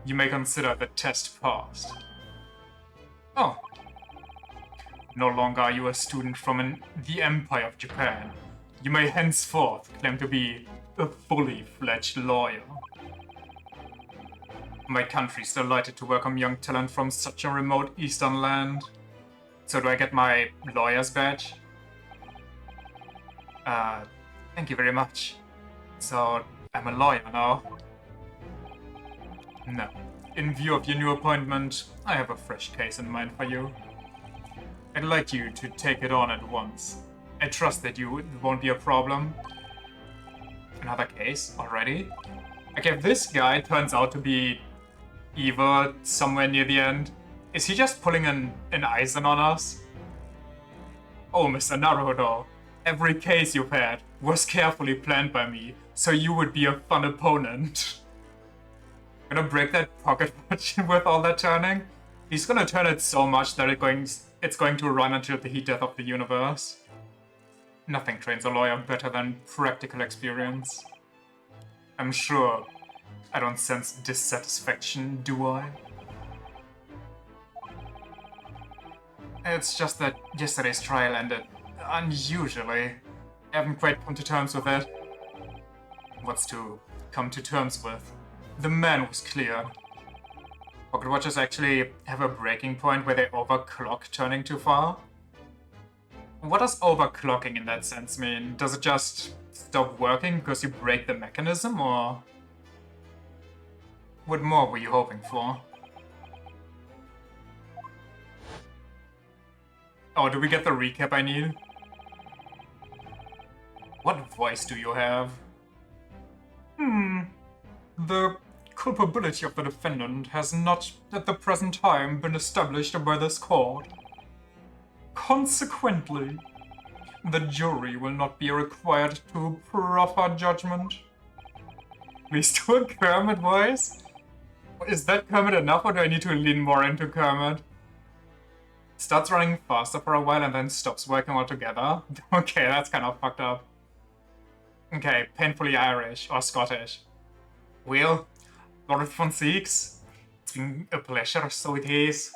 You may consider the test passed. Oh. No longer are you a student from the Empire of Japan. You may henceforth claim to be a fully fledged lawyer. My country's delighted to welcome young talent from such a remote eastern land. So do I get my lawyer's badge? Thank you very much. So, I'm a lawyer now. No. In view of your new appointment, I have a fresh case in mind for you. I'd like you to take it on at once. I trust that it won't be a problem. Another case already? Like, if this guy turns out to be evil somewhere near the end, is he just pulling an Eisen on us? Oh, Mr. Naruto, every case you've had was carefully planned by me, so you would be a fun opponent. Gonna break that pocket watch with all that turning? He's gonna turn it so much that it's going to run until the heat death of the universe. Nothing trains a lawyer better than practical experience. I'm sure I don't sense dissatisfaction, do I? It's just that yesterday's trial ended unusually. I haven't quite come to terms with it. What's to come to terms with? The man was clear. Pocket watches actually have a breaking point where they overclock turning too far? What does overclocking in that sense mean? Does it just stop working because you break the mechanism, or what more were you hoping for? Oh, do we get the recap I need? What voice do you have? The culpability of the defendant has not, at the present time, been established by this court. Consequently, the jury will not be required to proffer judgment. Please do a Kermit voice? Is that Kermit enough, or do I need to lean more into Kermit? Starts running faster for a while and then stops working altogether? Okay, that's kind of fucked up. Okay, painfully Irish or Scottish. Well, Lord von Six, it's been a pleasure, so it is.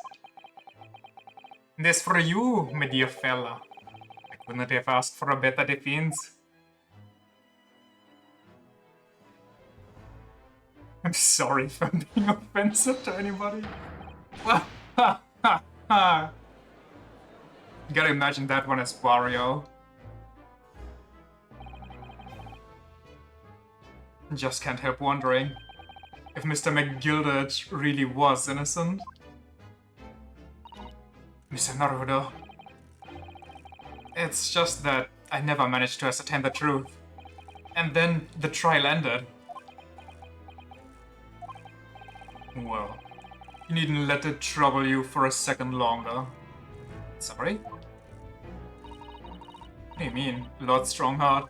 This for you, my dear fella. I couldn't have asked for a better defense. I'm sorry for being offensive to anybody. You gotta imagine that one as Wario. Just can't help wondering if Mr. McGilded really was innocent. Mr. Naruto. It's just that I never managed to ascertain the truth. And then the trial ended. Well, you needn't let it trouble you for a second longer. Sorry? What do you mean, Lord Strongheart?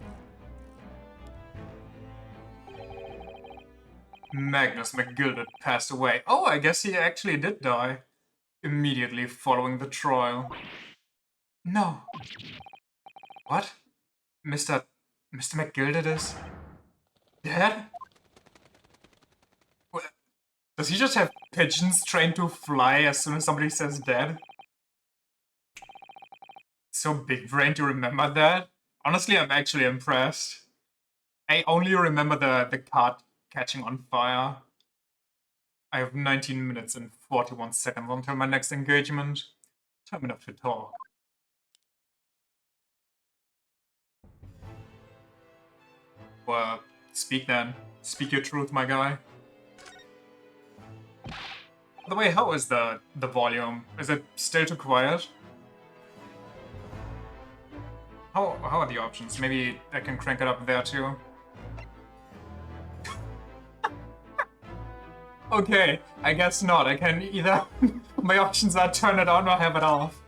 Magnus McGilded passed away. Oh, I guess he actually did die. Immediately following the trial. No. What? Mr. McGilded is dead? What? Does he just have pigeons trained to fly as soon as somebody says dead? So big brain to remember that? Honestly, I'm actually impressed. I only remember the cart catching on fire. I have 19 minutes and 41 seconds until my next engagement. Time enough to talk. Well, speak then. Speak your truth, my guy. By the way, how is the volume? Is it still too quiet? How are the options? Maybe I can crank it up there too. Okay, I guess not. I can either... my options are turn it on or have it off.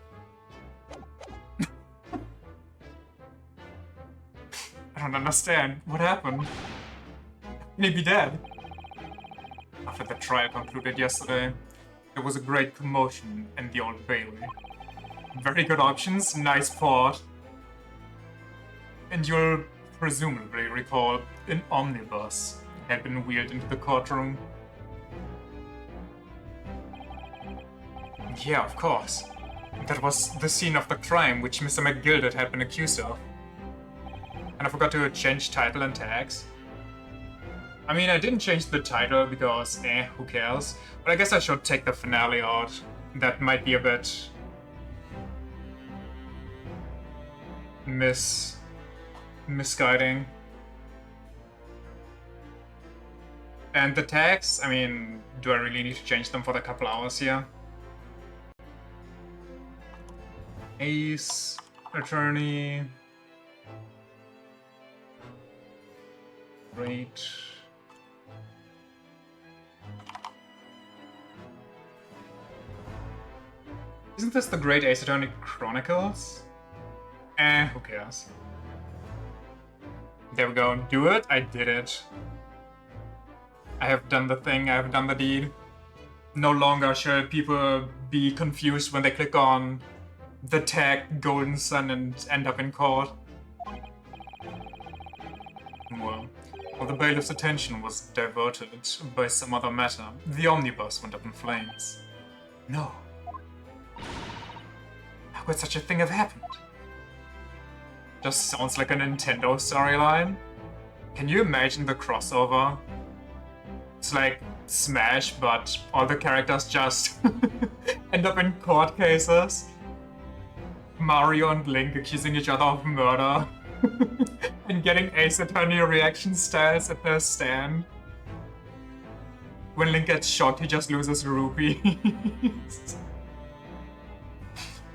I don't understand. What happened? Can he be dead? After the trial concluded yesterday, there was a great commotion in the Old Bailey. Very good options, nice port. And you'll presumably recall an omnibus had been wheeled into the courtroom. Yeah, of course. That was the scene of the crime which Mr. McGilded had been accused of. And I forgot to change title and tags. I mean, I didn't change the title because, who cares? But I guess I should take the finale out. That might be a bit... misguiding. And the tags, I mean, do I really need to change them for the couple hours here? Ace, attorney, great. Isn't this the Great Ace Attorney Chronicles? Who cares? There we go. Do it? I did it. I have done the thing, I have done the deed. No longer shall people be confused when they click on the tag Golden Sun and end up in court. Well, the bailiff's attention was diverted by some other matter. The omnibus went up in flames. No. How could such a thing have happened? Just sounds like a Nintendo storyline. Can you imagine the crossover? It's like Smash, but all the characters just end up in court cases. Mario and Link accusing each other of murder. And getting Ace Attorney reaction styles at their stand. When Link gets shot, he just loses rupees.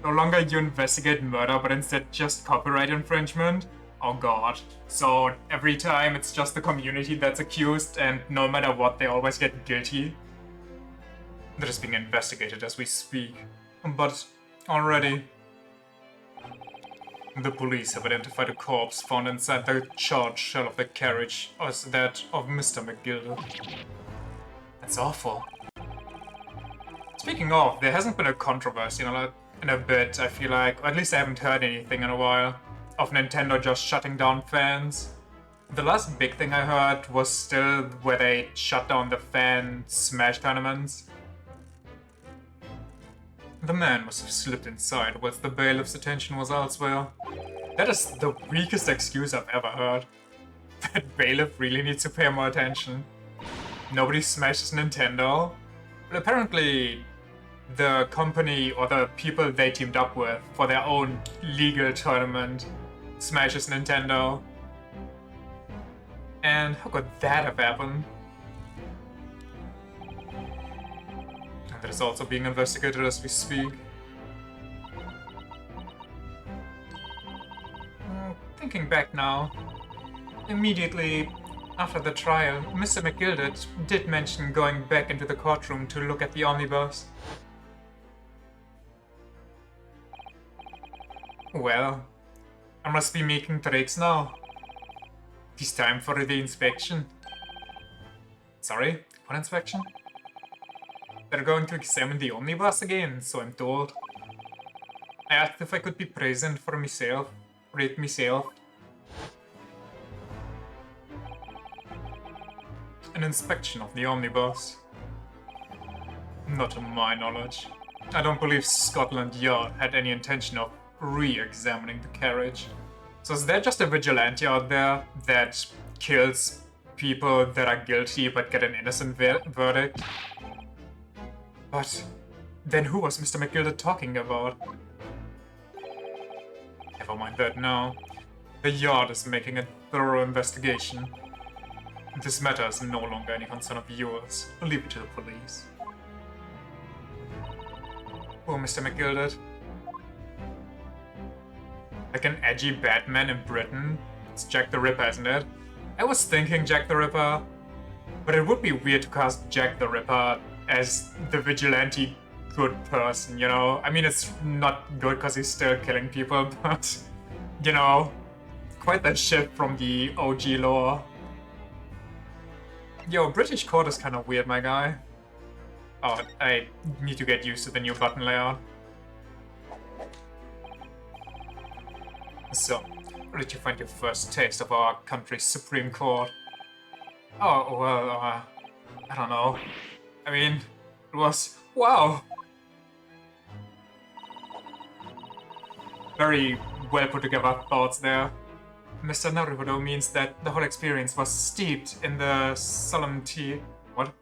No longer you investigate murder, but instead just copyright infringement. Oh god. So every time it's just the community that's accused, and no matter what, they always get guilty. That is being investigated as we speak. But already, the police have identified a corpse found inside the charred shell of the carriage as that of Mr. McGilder. That's awful. Speaking of, there hasn't been a controversy in a bit, I feel like. Or at least I haven't heard anything in a while of Nintendo just shutting down fans. The last big thing I heard was still where they shut down the fan Smash tournaments. The man must have slipped inside whilst the bailiff's attention was elsewhere. That is the weakest excuse I've ever heard. That bailiff really needs to pay more attention. Nobody smashes Nintendo. But apparently, the company or the people they teamed up with for their own legal tournament smashes Nintendo. And how could that have happened? And that is also being investigated as we speak. Thinking back now, immediately after the trial, Mr. McGilder did mention going back into the courtroom to look at the omnibus. Well, I must be making tricks now. It is time for the inspection. Sorry, what inspection? They're going to examine the omnibus again, so I'm told. I asked if I could be present for myself, rate myself. An inspection of the omnibus. Not to my knowledge. I don't believe Scotland Yard had any intention of re-examining the carriage. So is there just a vigilante out there that kills people that are guilty but get an innocent verdict? But then who was Mr. McGilder talking about? Never mind that now. The Yard is making a thorough investigation. This matter is no longer any concern of yours. Leave it to the police. Poor Mr. McGilder. Like an edgy Batman in Britain. It's Jack the Ripper, isn't it? I was thinking Jack the Ripper, but it would be weird to cast Jack the Ripper as the vigilante good person, you know? I mean, it's not good because he's still killing people, but, you know, quite that shift from the OG lore. Yo, British court is kind of weird, my guy. Oh, I need to get used to the new button layout. So, where did you find your first taste of our country's Supreme Court? Oh, well, I don't know. I mean, it was... wow! Very well put together thoughts there. Mr. Naruhodo means that the whole experience was steeped in the solemnity... what?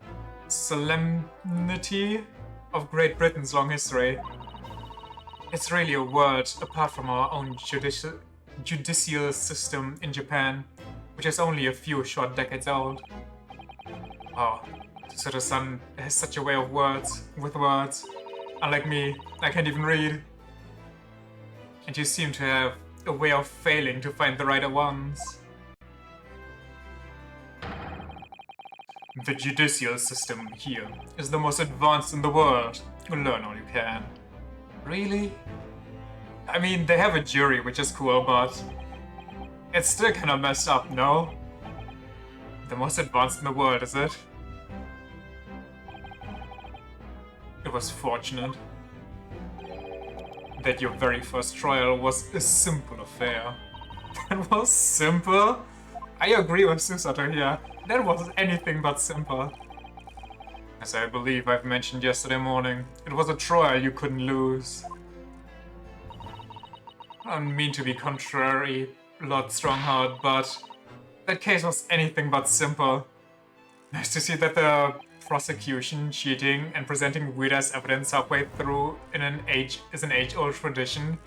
Solemnity of Great Britain's long history. It's really a world apart from our own judicial system in Japan, which is only a few short decades old. Oh, Tsuruda-san has such a way of with words. Unlike me, I can't even read. And you seem to have a way of failing to find the right ones. The judicial system here is the most advanced in the world. Learn all you can. Really? I mean, they have a jury, which is cool, but it's still kind of messed up, no? The most advanced in the world, is it? It was fortunate that your very first trial was a simple affair. That was simple? I agree with Susato here. That was anything but simple. As I believe I've mentioned yesterday morning, it was a trial you couldn't lose. I don't mean to be contrary, Lord Strongheart, but that case was anything but simple. Nice to see that the prosecution cheating and presenting weird-ass evidence halfway through is an age-old tradition.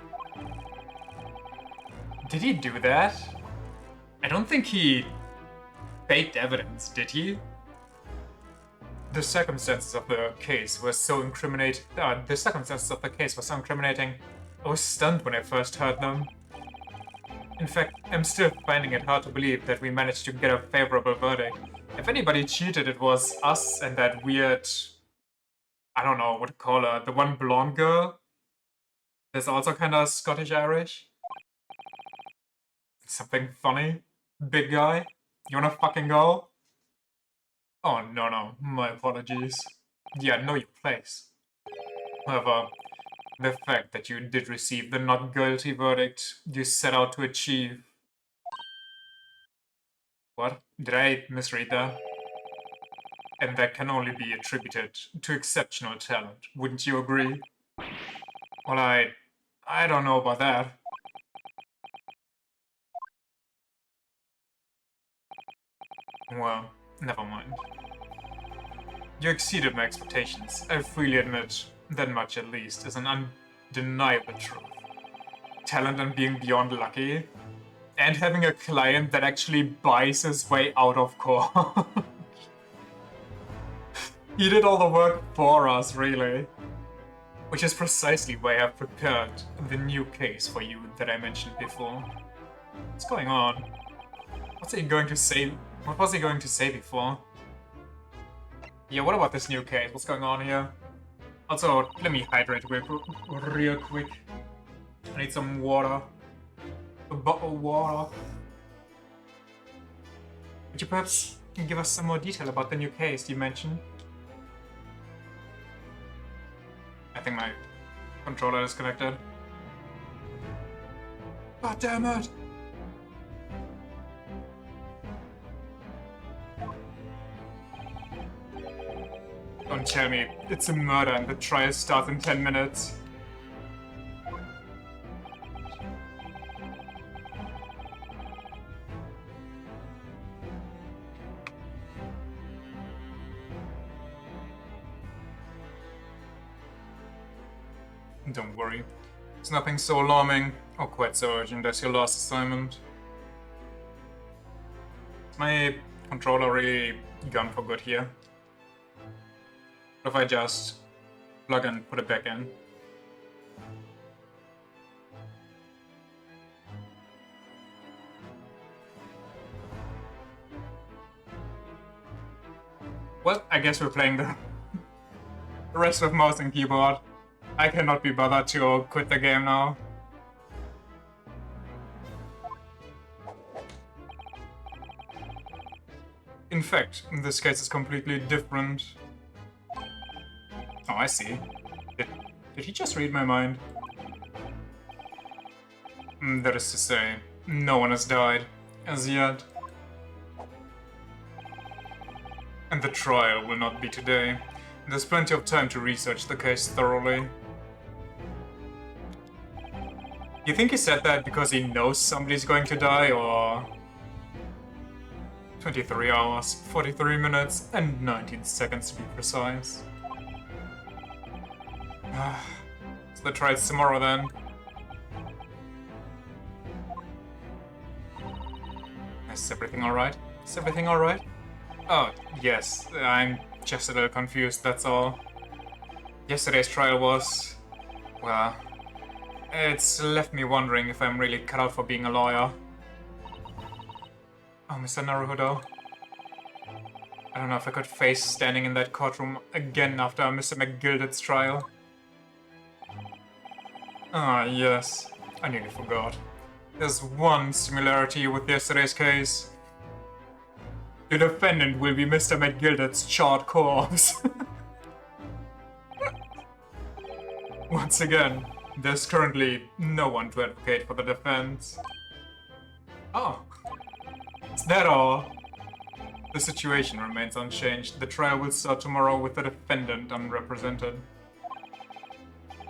Did he do that? I don't think he faked evidence, did he? The circumstances of the case were so incriminating. I was stunned when I first heard them. In fact, I'm still finding it hard to believe that we managed to get a favorable verdict. If anybody cheated, it was us and that weird... I don't know what to call her. The one blonde girl? That's also kind of Scottish-Irish. Something funny? Big guy? You wanna fucking go? Oh, no. My apologies. Yeah, know your place. However, the fact that you did receive the not guilty verdict you set out to achieve... What? Did I misread that? And that can only be attributed to exceptional talent, wouldn't you agree? Well, I don't know about that. Well, never mind. You exceeded my expectations. I freely admit that much, at least, is an undeniable truth. Talent and being beyond lucky, and having a client that actually buys his way out of court. He did all the work for us, really. Which is precisely why I've prepared the new case for you that I mentioned before. What's going on? What's he going to say? What was he going to say before? Yeah, what about this new case? What's going on here? Also, let me hydrate real quick. I need some water. A bottle of water. Would you perhaps give us some more detail about the new case you mentioned? I think my controller is connected. God damn it! Don't tell me it's a murder and the trial starts in 10 minutes. Don't worry. It's nothing so alarming or quite so urgent as your last assignment. Is my controller really gone for good here? What if I just plug and put it back in? Well, I guess we're playing the rest with mouse and keyboard. I cannot be bothered to quit the game now. In fact, this case is completely different. Oh, I see. Did he just read my mind? That is to say, no one has died, as yet. And the trial will not be today. There's plenty of time to research the case thoroughly. You think he said that because he knows somebody's going to die, or... 23 hours, 43 minutes, and 19 seconds to be precise. So the trial's tomorrow then. Is everything alright? Is everything alright? Oh, yes, I'm just a little confused, that's all. Yesterday's trial was... well... it's left me wondering if I'm really cut out for being a lawyer. Oh, Mr. Naruhodo. I don't know if I could face standing in that courtroom again after Mr. McGilded's trial. Ah, yes. I nearly forgot. There's one similarity with yesterday's case. The defendant will be Mr. McGilded's charred corpse. Once again, there's currently no one to advocate for the defense. Oh. Is that all? The situation remains unchanged. The trial will start tomorrow with the defendant unrepresented.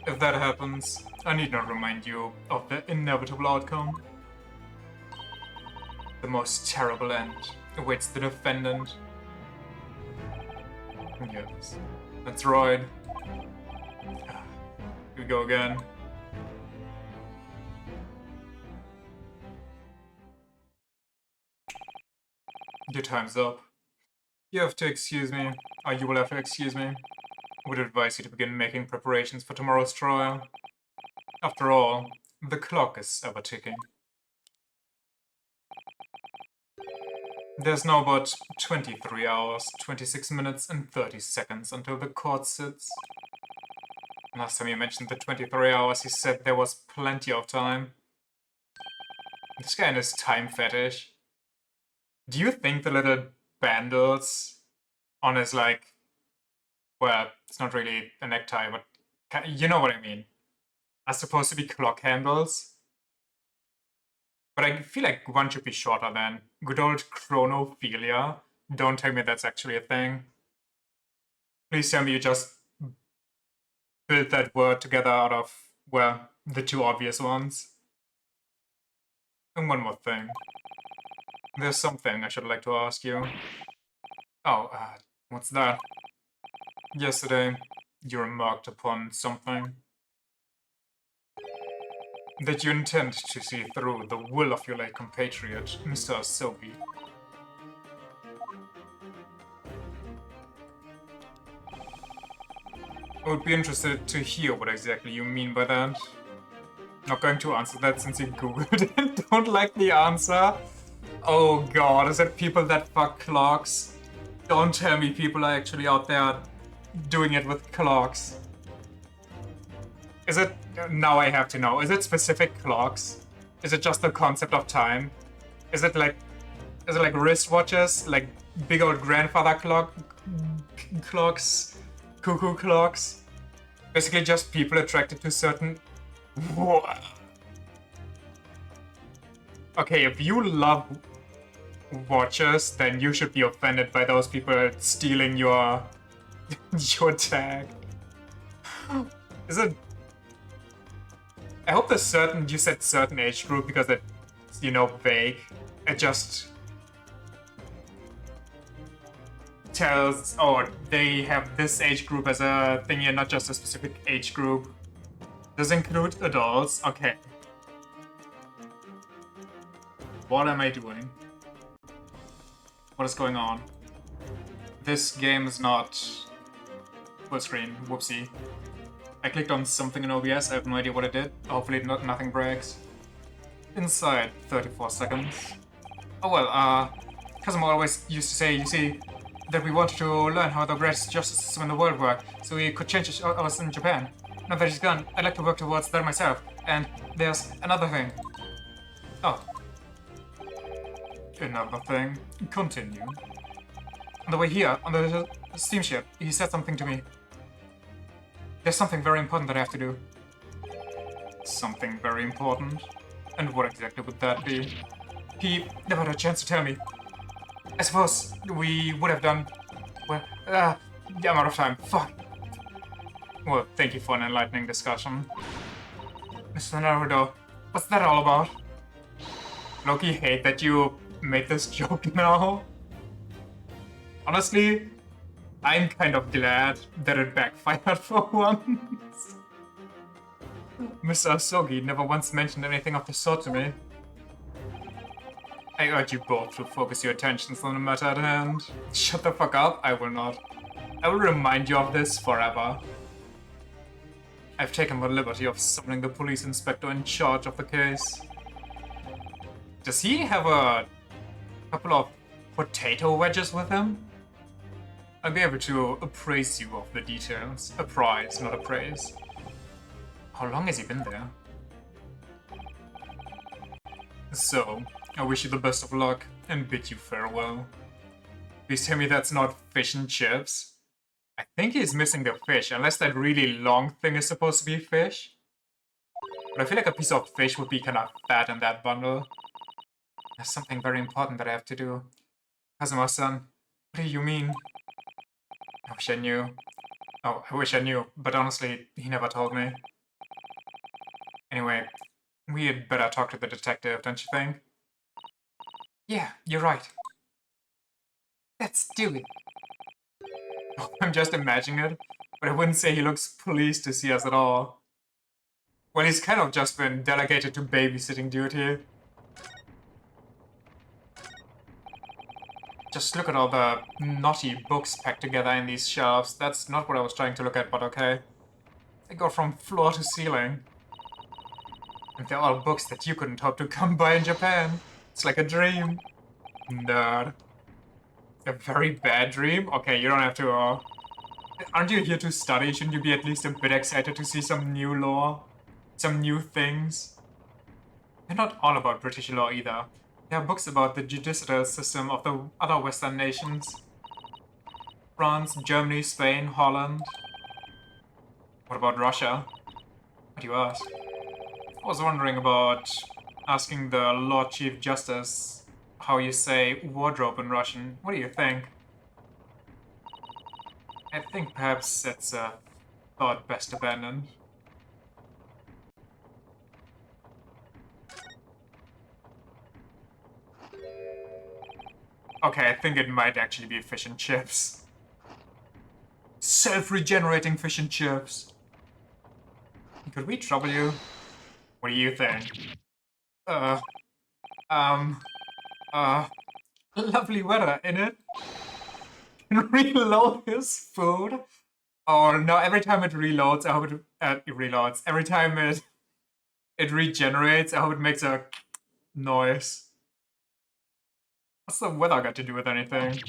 If that happens, I need not remind you of the inevitable outcome. The most terrible end awaits the defendant. Yes, that's right. Here we go again. Your time's up. You have to excuse me, or you will have to excuse me. I would advise you to begin making preparations for tomorrow's trial. After all, the clock is ever ticking. There's now but 23 hours, 26 minutes, and 30 seconds until the court sits. Last time you mentioned the 23 hours, he said there was plenty of time. This guy and his time fetish. Do you think the little bandles on his, like, well, it's not really a necktie, but you know what I mean, are supposed to be clock handles? But I feel like one should be shorter than good old chronophilia. Don't tell me that's actually a thing. Please tell me you just built that word together out of, well, the two obvious ones. And one more thing. There's something I should like to ask you. Oh, what's that? Yesterday, you remarked upon something. That you intend to see through the will of your late compatriot, Mr. Asobi. I would be interested to hear what exactly you mean by that. Not going to answer that since you googled and don't like the answer. Oh god, is it people that fuck clocks? Don't tell me people are actually out there doing it with clocks. Is it... Now I have to know. Is it specific clocks? Is it just the concept of time? Is it like wristwatches? Like big old grandfather clocks? Cuckoo clocks? Basically just people attracted to certain... Okay, if you love watches, then you should be offended by those people stealing your your tag. Is it... I hope the certain... You said certain age group because it's, you know, vague. It just tells, oh, they have this age group as a thingy and not just a specific age group. Does include adults? Okay. What am I doing? What is going on? This game is not full screen. Whoopsie. I clicked on something in OBS. I have no idea what it did. Hopefully nothing breaks. Inside 34 seconds. Oh well, Kazuma always used to say, you see, that we wanted to learn how the greatest justice system in the world worked, so we could change us in Japan. Now that he's gone, I'd like to work towards that myself. And there's another thing. Oh. Another thing. Continue. On the way here, on the steamship, he said something to me. There's something very important that I have to do. Something very important? And what exactly would that be? He never had a chance to tell me. I suppose we would have done... Well, yeah, I'm out of time. Fuck. Well, thank you for an enlightening discussion. Mr. Naruto, what's that all about? Loki, hate that you made this joke now. Honestly, I'm kind of glad that it backfired for once. Mr. Asogi never once mentioned anything of the sort to me. I urge you both to focus your attentions on the matter at hand. Shut the fuck up, I will not. I will remind you of this forever. I've taken the liberty of summoning the police inspector in charge of the case. Does he have a couple of potato wedges with him? I'll be able to appraise you of the details. Apprise, not appraise. How long has he been there? So, I wish you the best of luck and bid you farewell. Please tell me that's not fish and chips. I think he's missing the fish, unless that really long thing is supposed to be fish. But I feel like a piece of fish would be kind of fat in that bundle. There's something very important that I have to do. Kazuma-san, what do you mean? I wish I knew. Oh, I wish I knew, but honestly, he never told me. Anyway, we had better talk to the detective, don't you think? Yeah, you're right. Let's do it. I'm just imagining it, but I wouldn't say he looks pleased to see us at all. Well, he's kind of just been delegated to babysitting duty. Just look at all the naughty books packed together in these shelves. That's not what I was trying to look at, but okay. They go from floor to ceiling. And they're all books that you couldn't hope to come by in Japan. It's like a dream. Nerd. A very bad dream? Okay, you don't have to, Aren't you here to study? Shouldn't you be at least a bit excited to see some new lore? Some new things? They're not all about British law either. There are books about the judicial system of the other Western nations. France, Germany, Spain, Holland. What about Russia? Why do you ask? I was wondering about asking the Lord Chief Justice how you say wardrobe in Russian. What do you think? I think perhaps that's a thought best abandoned. Okay, I think it might actually be fish and chips. Self-regenerating fish and chips. Could we trouble you? What do you think? Uh, um, lovely weather, innit? Can reload his food? Oh no, every time it reloads, I hope it reloads. Every time it regenerates, I hope it makes a noise. What's the weather got to do with anything?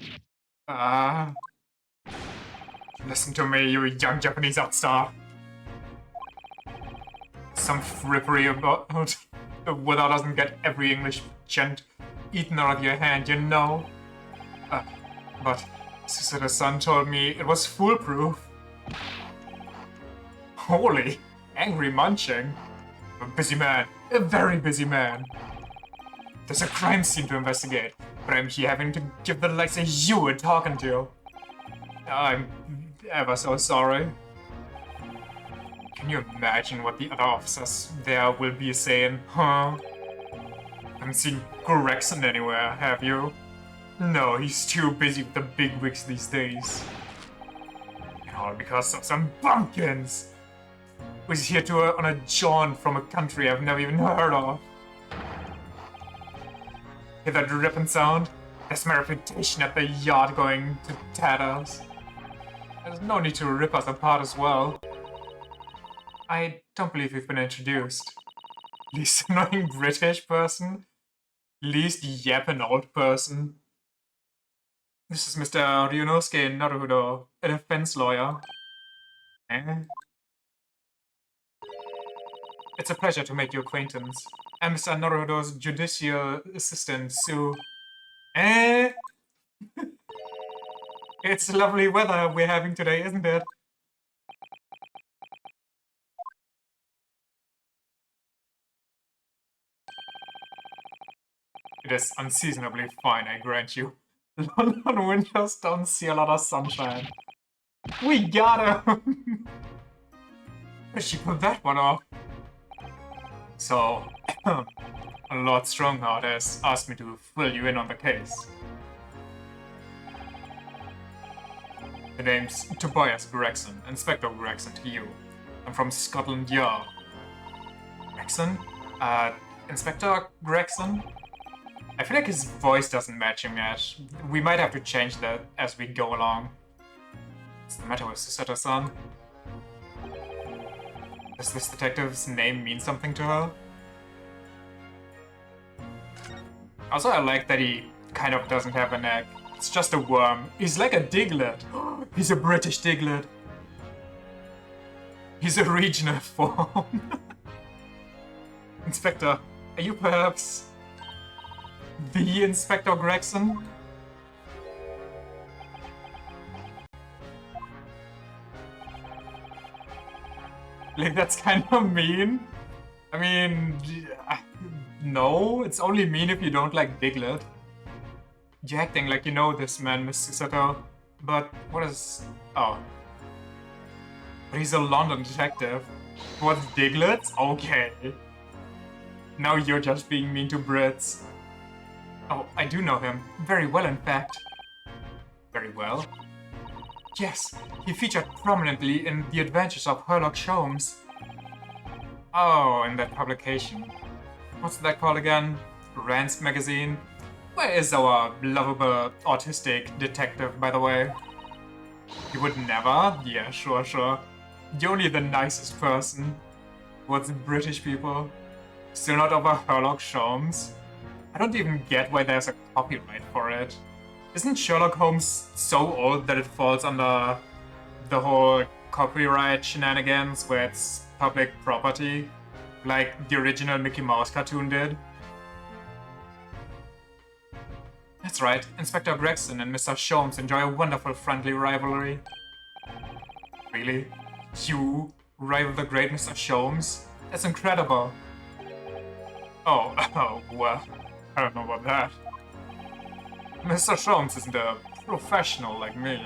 Listen to me, you young Japanese upstart. Some frippery about the weather doesn't get every English gent eaten out of your hand, you know? But Suzuda-san told me it was foolproof. Holy, angry munching. A busy man, a very busy man. There's a crime scene to investigate, but I'm here having to give the likes of you a talking to. I'm ever so sorry. Can you imagine what the other officers there will be saying, huh? Haven't seen Gregson anywhere, have you? No, he's too busy with the bigwigs these days. And all because of some bumpkins! Who's here on a jaunt from a country I've never even heard of. Hear that ripping sound? That's my reputation at the yard going to tatters. There's no need to rip us apart as well. I don't believe we've been introduced. Least annoying British person. Least yapping old person. This is Mr. Ryunosuke Naruhodo, a defense lawyer. It's a pleasure to make your acquaintance. I'm Mr. Naruhodo's judicial assistant, Sue. It's lovely weather we're having today, isn't it? It is unseasonably fine, I grant you. London winters don't see a lot of sunshine. We got him! Where did she put that one off? So, Lord Strongheart has asked me to fill you in on the case. The name's Tobias Gregson, Inspector Gregson to you. I'm from Scotland Yard. Gregson? Inspector Gregson? I feel like his voice doesn't match him yet. We might have to change that as we go along. What's the matter with Suzuta-san? Does this detective's name mean something to her? Also, I like that he kind of doesn't have a neck. It's just a worm. He's like a Diglett. He's a British Diglett. He's a regional form. Inspector, are you perhaps the Inspector Gregson? Like, that's kind of mean. I mean, no, it's only mean if you don't like Diglett. You're acting like you know this man, Miss Suzuto. But what is... oh. But he's a London detective. What's Diglets? Okay. Now you're just being mean to Brits. Oh, I do know him. Very well, in fact. Very well? Yes, he featured prominently in The Adventures of Sherlock Holmes. Oh, in that publication. What's that called again? Rance magazine? Where is our lovable autistic detective, by the way? You would never? Yeah, sure. You're only the nicest person. What's British people? Still not over Sherlock Holmes? I don't even get why there's a copyright for it. Isn't Sherlock Holmes so old that it falls under the whole copyright shenanigans where it's public property? Like the original Mickey Mouse cartoon did? That's right, Inspector Gregson and Mr. Sholmes enjoy a wonderful friendly rivalry. Really? You rival the great Mr. Sholmes? That's incredible. Oh, well, I don't know about that. Mr. Sholmes isn't a professional like me,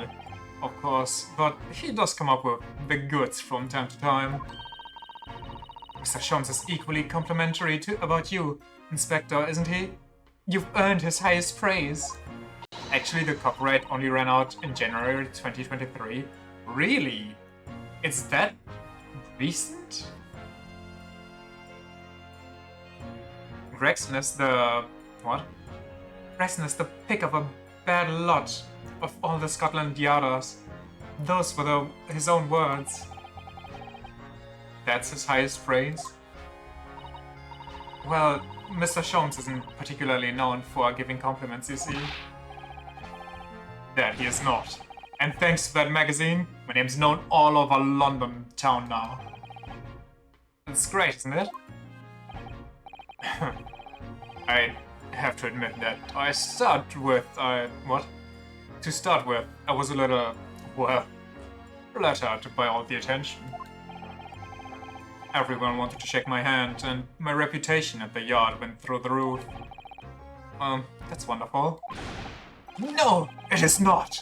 of course, but he does come up with the goods from time to time. Mr. Sholmes is equally complimentary about you, Inspector, isn't he? You've earned his highest praise. Actually, the copyright only ran out in January 2023. Really? It's that recent? Gregson is the... what? Gregson is the pick of a bad lot of all the Scotland Yardas. Those were his own words. That's his highest praise? Well, Mr. Sholmes isn't particularly known for giving compliments, you see. That he is not. And thanks to that magazine, my name's known all over London town now. It's great, isn't it? I have to admit that I start with, what? To start with, I was a little, well, flattered by all the attention. Everyone wanted to shake my hand, and my reputation at the yard went through the roof. That's wonderful. No, it is not!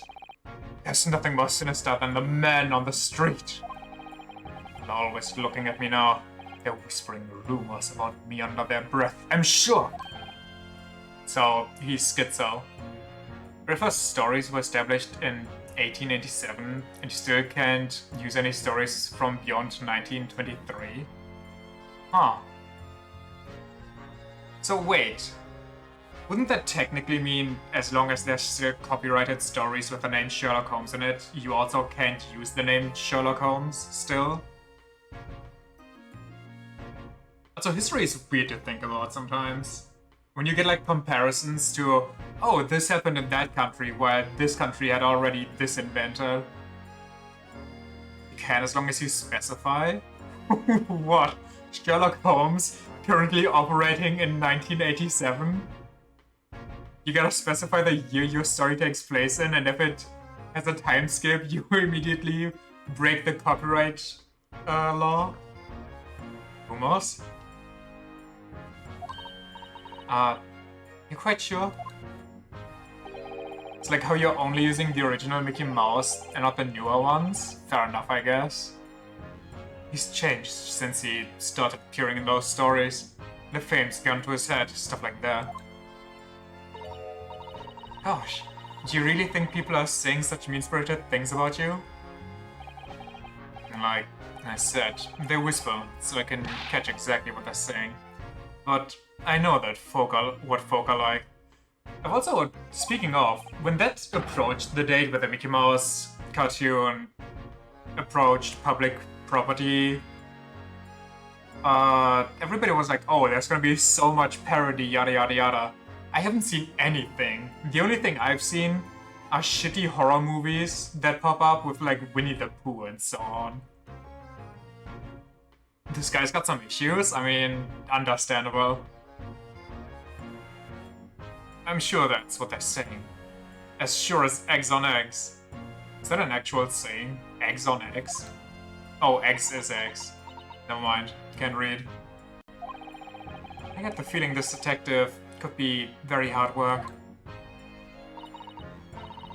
There's nothing more sinister than the men on the street. They're always looking at me now. They're whispering rumors about me under their breath, I'm sure! So, he's schizo. River's stories were established in 1887, and you still can't use any stories from beyond 1923? Huh. So wait, wouldn't that technically mean as long as there's still copyrighted stories with the name Sherlock Holmes in it, you also can't use the name Sherlock Holmes still? Also, history is weird to think about sometimes. When you get like comparisons to, oh, this happened in that country, while this country had already this inventor. You can as long as you specify. What? Sherlock Holmes currently operating in 1987? You gotta specify the year your story takes place in, and if it has a time skip, you immediately break the copyright law. Rumors? You're quite sure? It's like how you're only using the original Mickey Mouse and not the newer ones? Fair enough, I guess. He's changed since he started appearing in those stories. The fame's gone to his head, stuff like that. Gosh, do you really think people are saying such mean-spirited things about you? And like I said, they whisper, so I can catch exactly what they're saying. But I know that what folk are like. I've also, speaking of, when that approached the date where the Mickey Mouse cartoon approached public property, everybody was like, oh, there's gonna be so much parody, yada yada yada. I haven't seen anything. The only thing I've seen are shitty horror movies that pop up with like Winnie the Pooh and so on. This guy's got some issues, I mean, understandable. I'm sure that's what they're saying. As sure as eggs on eggs. Is that an actual saying? Eggs on eggs? Oh, eggs is eggs. Never mind, can't read. I get the feeling this detective could be very hard work.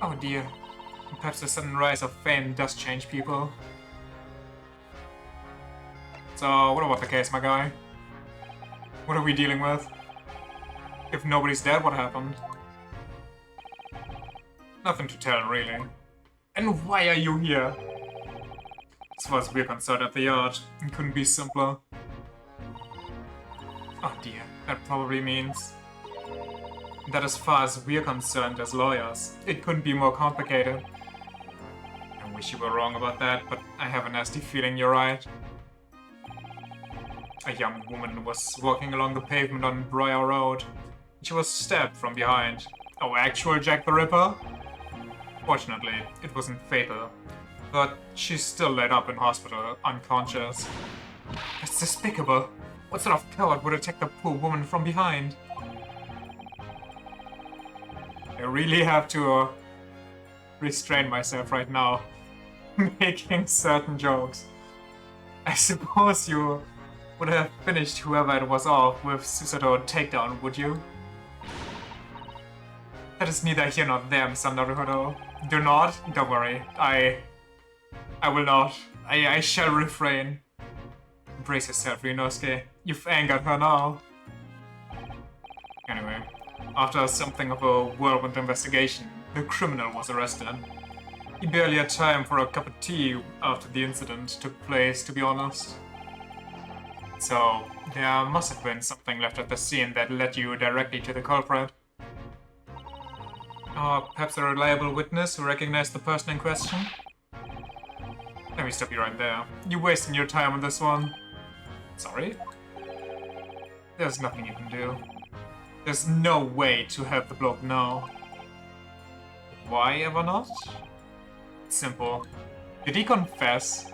Oh dear. Perhaps the sudden rise of fame does change people. So, what about the case, my guy? What are we dealing with? If nobody's dead, what happened? Nothing to tell, really. And why are you here? As far as we're concerned at the yard, it couldn't be simpler. Oh dear, that probably means that as far as we're concerned as lawyers, it couldn't be more complicated. I wish you were wrong about that, but I have a nasty feeling you're right. A young woman was walking along the pavement on Briar Road. She was stabbed from behind. Oh, actual Jack the Ripper? Fortunately, it wasn't fatal, but she's still laid up in hospital, unconscious. That's despicable. What sort of coward would attack the poor woman from behind? I really have to restrain myself right now, making certain jokes. I suppose you would have finished whoever it was off with suicidal takedown, would you? That is neither here nor there, Mr. Naruhodo. Do not. Don't worry. I will not. I shall refrain. Brace yourself, Ryunosuke. You've angered her now. Anyway, after something of a whirlwind investigation, the criminal was arrested. He barely had time for a cup of tea after the incident took place, to be honest. So, there must have been something left at the scene that led you directly to the culprit. Or perhaps a reliable witness who recognized the person in question? Let me stop you right there. You're wasting your time on this one. Sorry? There's nothing you can do. There's no way to help the bloke now. Why ever not? Simple. Did he confess?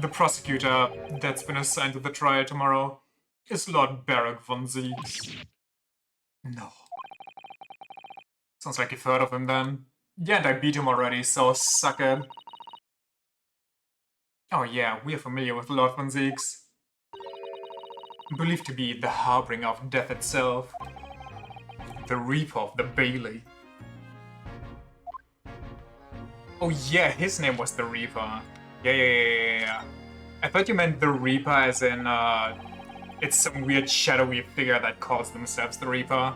The prosecutor that's been assigned to the trial tomorrow is Lord Barak von Zieks. No. Sounds like you've heard of him then. Yeah, and I beat him already, so suck it. Oh yeah, we are familiar with Lord von Zieks. Believed to be the harbinger of death itself. The Reaper of the Bailey. Oh yeah, his name was the Reaper. Yeah. I thought you meant the Reaper as in, it's some weird shadowy figure that calls themselves the Reaper.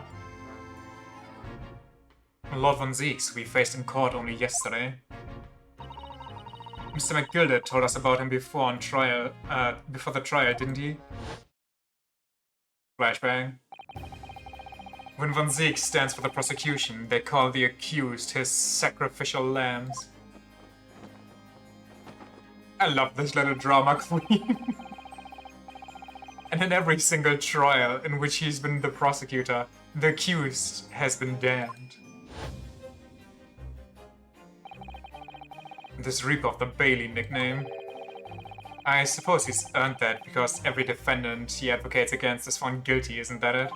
Lord von Zieks, we faced in court only yesterday. Mr. McGilder told us about him before the trial, didn't he? Flashbang. When von Zieks stands for the prosecution, they call the accused his sacrificial lambs. I love this little drama queen. And in every single trial in which he's been the prosecutor, the accused has been damned. This Reaper of the Bailey nickname. I suppose he's earned that because every defendant he advocates against is found guilty, isn't that it?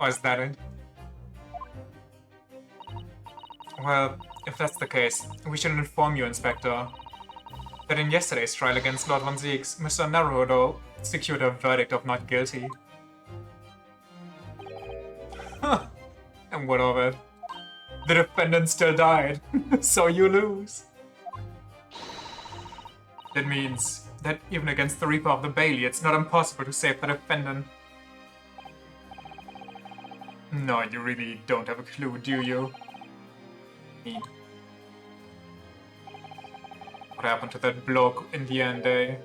Or is that it? Well, if that's the case, we should inform you, Inspector, that in yesterday's trial against Lord von Zieks, Mr. Naruhodo secured a verdict of not guilty. Huh. And what of it? The defendant still died, so you lose. That means that even against the Reaper of the Bailey, it's not impossible to save the defendant. No, you really don't have a clue, do you? Me. What happened to that bloke in the end, eh?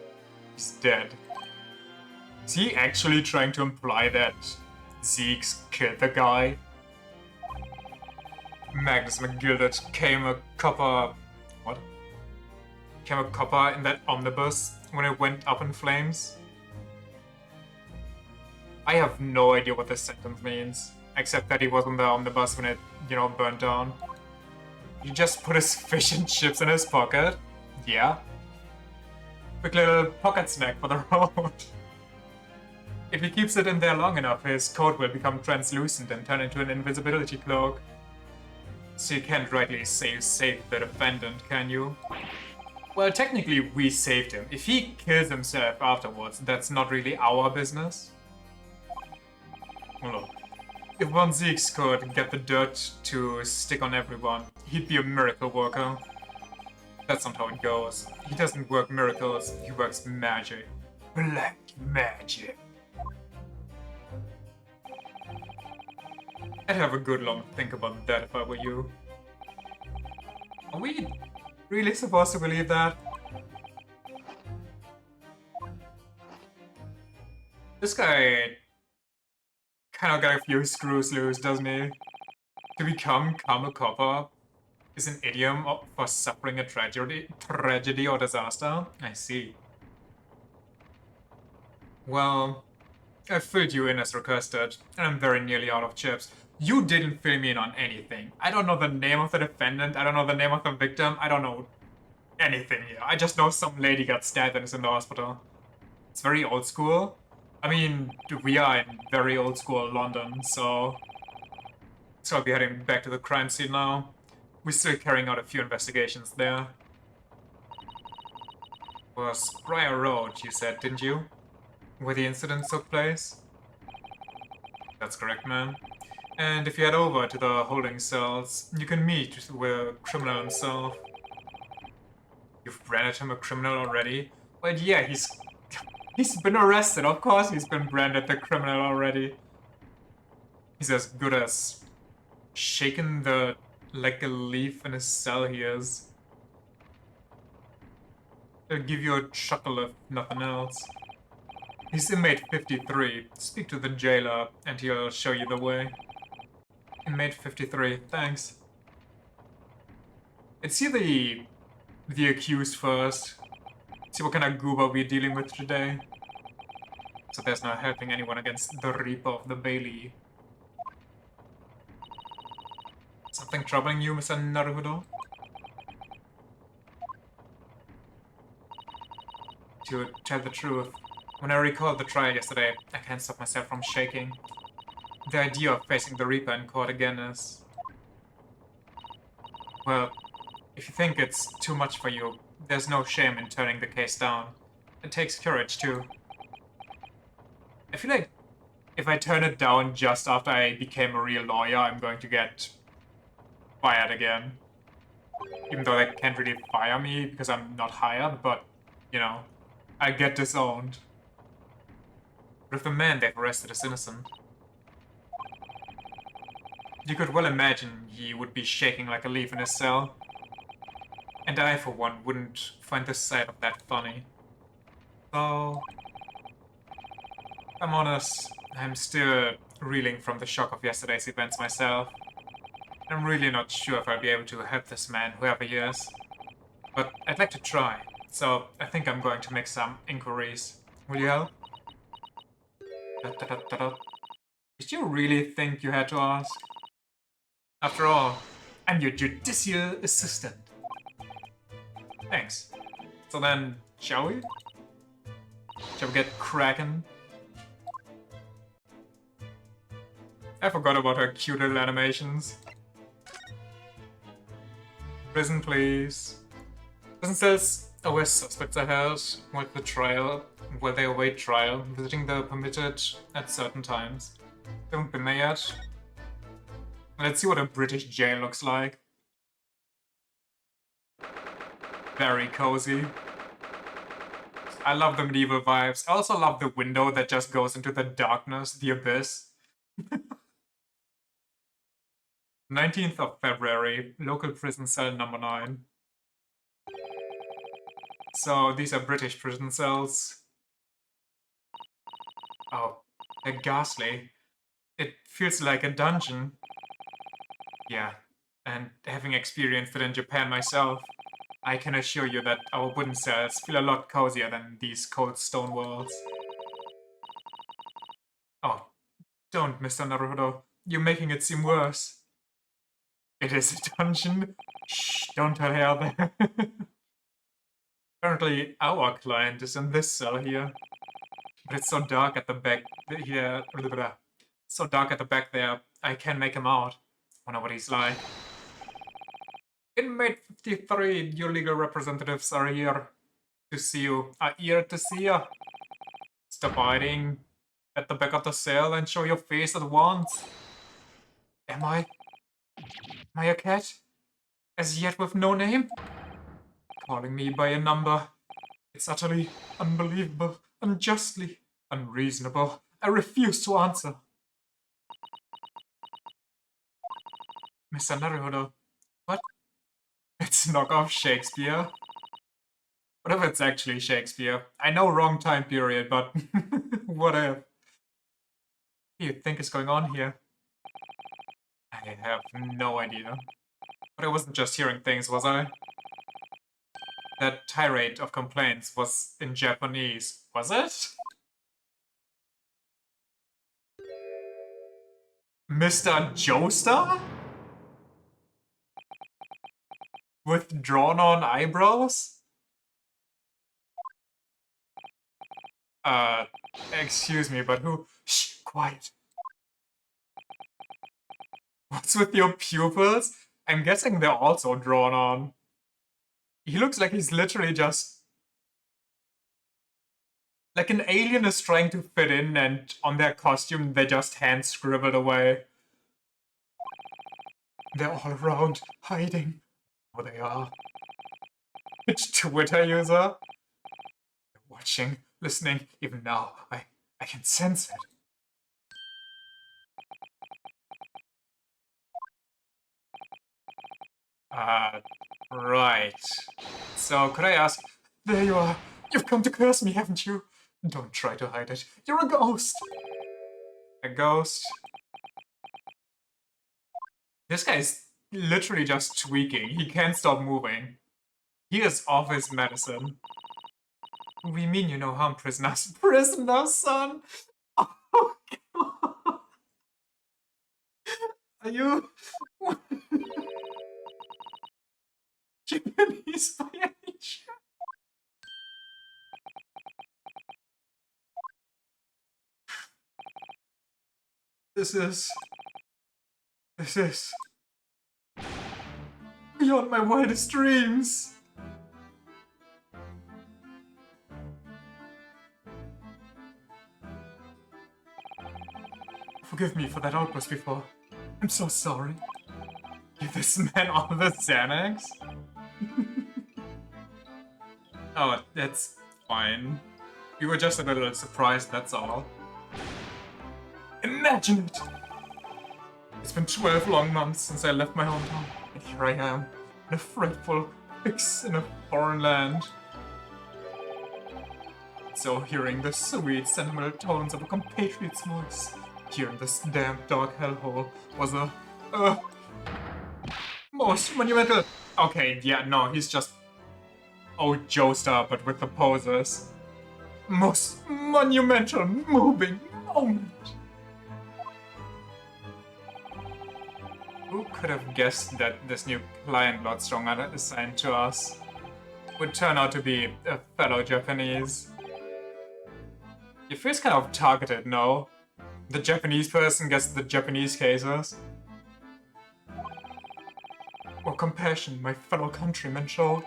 He's dead. Is he actually trying to imply that Zieks killed the guy? Magnus McGilded came a copper... What? Came a copper in that omnibus when it went up in flames? I have no idea what this sentence means, except that he was on the omnibus when it, burnt down. He just put his fish and chips in his pocket? Yeah. Quick little pocket snack for the road. If he keeps it in there long enough, his coat will become translucent and turn into an invisibility cloak. So you can't rightly say you saved the defendant, can you? Well, technically we saved him. If he kills himself afterwards, that's not really our business. Look, if von Zieks could get the dirt to stick on everyone, he'd be a miracle worker. That's not how it goes. He doesn't work miracles, he works magic. Black magic. I'd have a good long think about that if I were you. Are we really supposed to believe that? This guy kind of got a few screws loose, doesn't he? To become Kamukoppa is an idiom for suffering a tragedy or disaster? I see. Well, I filled you in as requested, and I'm very nearly out of chips. You didn't fill me in on anything. I don't know the name of the defendant, I don't know the name of the victim, I don't know anything here. I just know some lady got stabbed and is in the hospital. It's very old school. I mean, we are in very old school London, so I'll be heading back to the crime scene now. We're still carrying out a few investigations there. Was Briar Road, you said, didn't you? Where the incident took place? That's correct, man. And if you head over to the holding cells, you can meet with the criminal himself. You've branded him a criminal already? Well, yeah, he's been arrested. Of course he's been branded the criminal already. He's as good as shaken like a leaf in his cell he is. He'll give you a chuckle if nothing else. He's inmate 53. Speak to the jailer and he'll show you the way. Inmate 53, thanks. Let's see the accused first. See what kind of goober we're dealing with today. So there's no helping anyone against the Reaper of the Bailey. Something troubling you, Mr. Naruhodo? To tell the truth, when I recall the trial yesterday, I can't stop myself from shaking. The idea of facing the Reaper in court again is... Well, if you think it's too much for you, there's no shame in turning the case down. It takes courage, too. I feel like if I turn it down just after I became a real lawyer, I'm going to get fired again. Even though they can't really fire me because I'm not hired, but, you know, I get disowned. But if the man they've arrested is innocent, you could well imagine he would be shaking like a leaf in his cell. And I, for one, wouldn't find the sight of that funny. So, if I'm honest, I'm still reeling from the shock of yesterday's events myself. I'm really not sure if I'll be able to help this man, whoever he is. But I'd like to try, so I think I'm going to make some inquiries. Will you help? Did you really think you had to ask? After all, I'm your judicial assistant. Thanks. So then, shall we? Shall we get cracking? I forgot about her cute little animations. Prison, please. Prison cells are where suspects are held while they await trial, visiting the permitted at certain times. Haven't been there yet. Let's see what a British jail looks like. Very cozy. I love the medieval vibes. I also love the window that just goes into the darkness, the abyss. 19th of February, local prison cell number 9. So these are British prison cells. Oh, they're ghastly. It feels like a dungeon. Yeah, and having experienced it in Japan myself, I can assure you that our wooden cells feel a lot cozier than these cold stone walls. Oh, don't, Mr. Naruto. You're making it seem worse. It is a dungeon? Shh, don't tell her that. Apparently, our client is in this cell here. But it's so dark at the back here. So dark at the back there, I can't make him out. Wonder what he's like. Inmate 53, your legal representatives are here to see you. Are here to see you. Stop hiding at the back of the cell and show your face at once. Am I a cat? As yet with no name? Calling me by a number. It's utterly unbelievable. unjustly, unreasonable. I refuse to answer. Mr. Naruhodo, what? It's knockoff Shakespeare? What if it's actually Shakespeare? I know wrong time period, but what if? What do you think is going on here? I have no idea. But I wasn't just hearing things, was I? That tirade of complaints was in Japanese, was it? Mr. Joestar? With drawn-on eyebrows? Uh, excuse me, but who? Shh, quiet. What's with your pupils? I'm guessing they're also drawn on. He looks like he's literally just... Like an alien is trying to fit in and on their costume they just hand scribbled away. They're all around, hiding. Oh, they are. Which Twitter user? Watching, listening, even now, I can sense it. Right. So, could I ask... There you are! You've come to curse me, haven't you? Don't try to hide it. You're a ghost! A ghost? This guy's literally just tweaking. He can't stop moving. He is off his medicine. We mean you no harm, prisoners. Prisoners, son! Oh, God! Are you... Japanese by any chance? This is beyond my wildest dreams. Forgive me for that outburst before. I'm so sorry. Give this man all the Xanax? Oh, that's fine. We were just a little surprised, that's all. Imagine it! It's been 12 long months since I left my hometown, and here I am, in a frightful fix in a foreign land. So hearing the sweet, sentimental tones of a compatriot's voice here in this damp, dark hellhole was a most monumental... Okay, yeah, no, he's just... Oh, Joestar, but with the poses. Most monumental, moving moment. Who could have guessed that this new client Bloodstrong assigned to us would turn out to be a fellow Japanese? It feels kind of targeted, no? The Japanese person gets the Japanese cases. What compassion my fellow countrymen showed.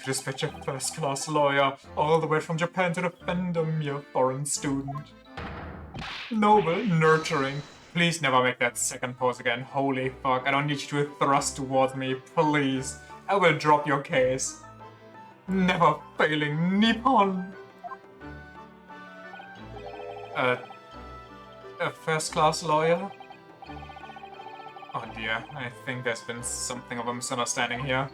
To dispatch a first-class lawyer all the way from Japan to defend a mere foreign student. Noble, nurturing. Please never make that second pose again. Holy fuck, I don't need you to thrust towards me, please. I will drop your case. Never failing Nippon. A first-class lawyer? Oh dear, I think there's been something of a misunderstanding here.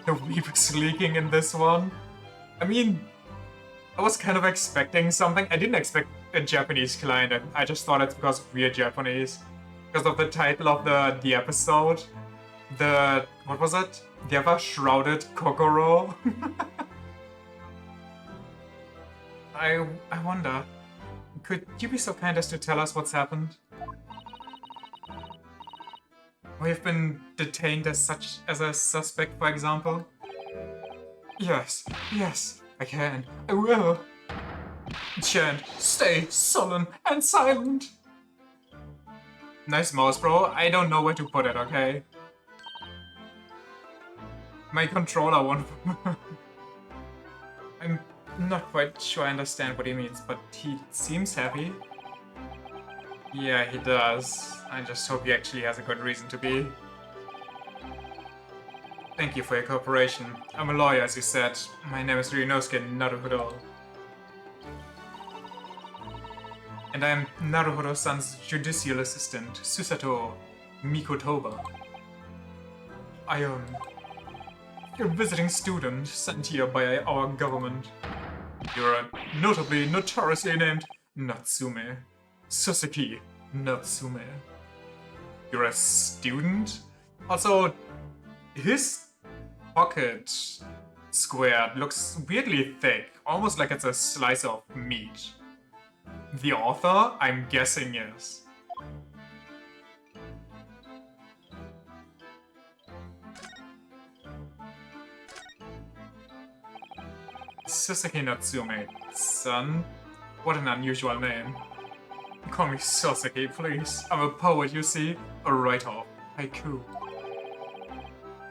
The weep is leaking in this one. I mean, I was kind of expecting something. I didn't expect a Japanese client, and I just thought it's because we're Japanese. Because of the title of the episode. The... what was it? The ever-shrouded Kokoro? I wonder... Could you be so kind as to tell us what's happened? We've been detained as a suspect, for example? Yes, I can. I will. Chant, stay sullen and silent. Nice mouse, bro. I don't know where to put it, okay? My controller won't... I'm not quite sure I understand what he means, but he seems happy. Yeah, he does. I just hope he actually has a good reason to be. Thank you for your cooperation. I'm a lawyer, as you said. My name is Ryunosuke Naruhodo. And I'm Naruhodo-san's judicial assistant, Susato Mikotoba. I am a visiting student sent here by our government. You're a notoriously named Natsume. Suseki Natsume. You're a student? Also, his pocket square looks weirdly thick, almost like it's a slice of meat. The author, I'm guessing, is. Suseki Natsume, son? What an unusual name. Call me Soseki, please. I'm a poet, you see. A writer. Haiku.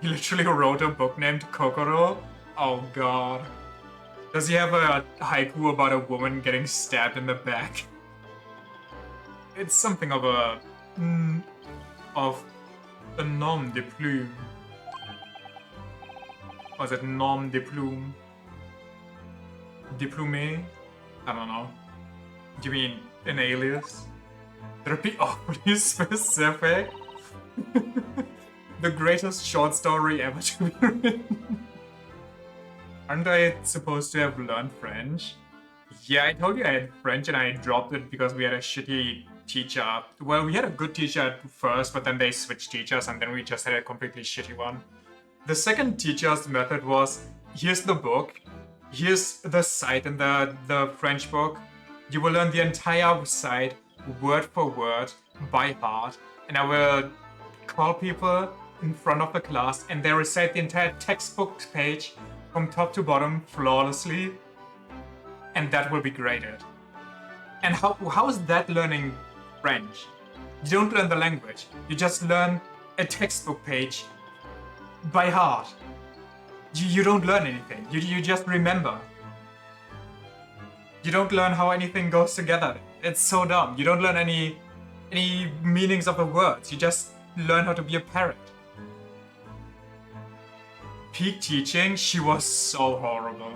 He literally wrote a book named Kokoro? Oh god. Does he have a haiku about a woman getting stabbed in the back? It's something of a... of a nom de plume. Or is it nom de plume? Diplômé? I don't know. Do you mean an alias? That'd be awfully specific. The greatest short story ever to be written. Aren't I supposed to have learned French? Yeah, I told you I had French and I dropped it because we had a shitty teacher. Well, we had a good teacher at first, but then they switched teachers and then we just had a completely shitty one. The second teacher's method was, here's the book, here's the site in the French book. You will learn the entire site, word for word, by heart, and I will call people in front of the class and they recite the entire textbook page from top to bottom flawlessly, and that will be graded. And how is that learning French? You don't learn the language, you just learn a textbook page by heart. You don't learn anything, you just remember. You don't learn how anything goes together. It's so dumb. You don't learn any meanings of the words, you just learn how to be a parrot. Peak teaching, she was so horrible.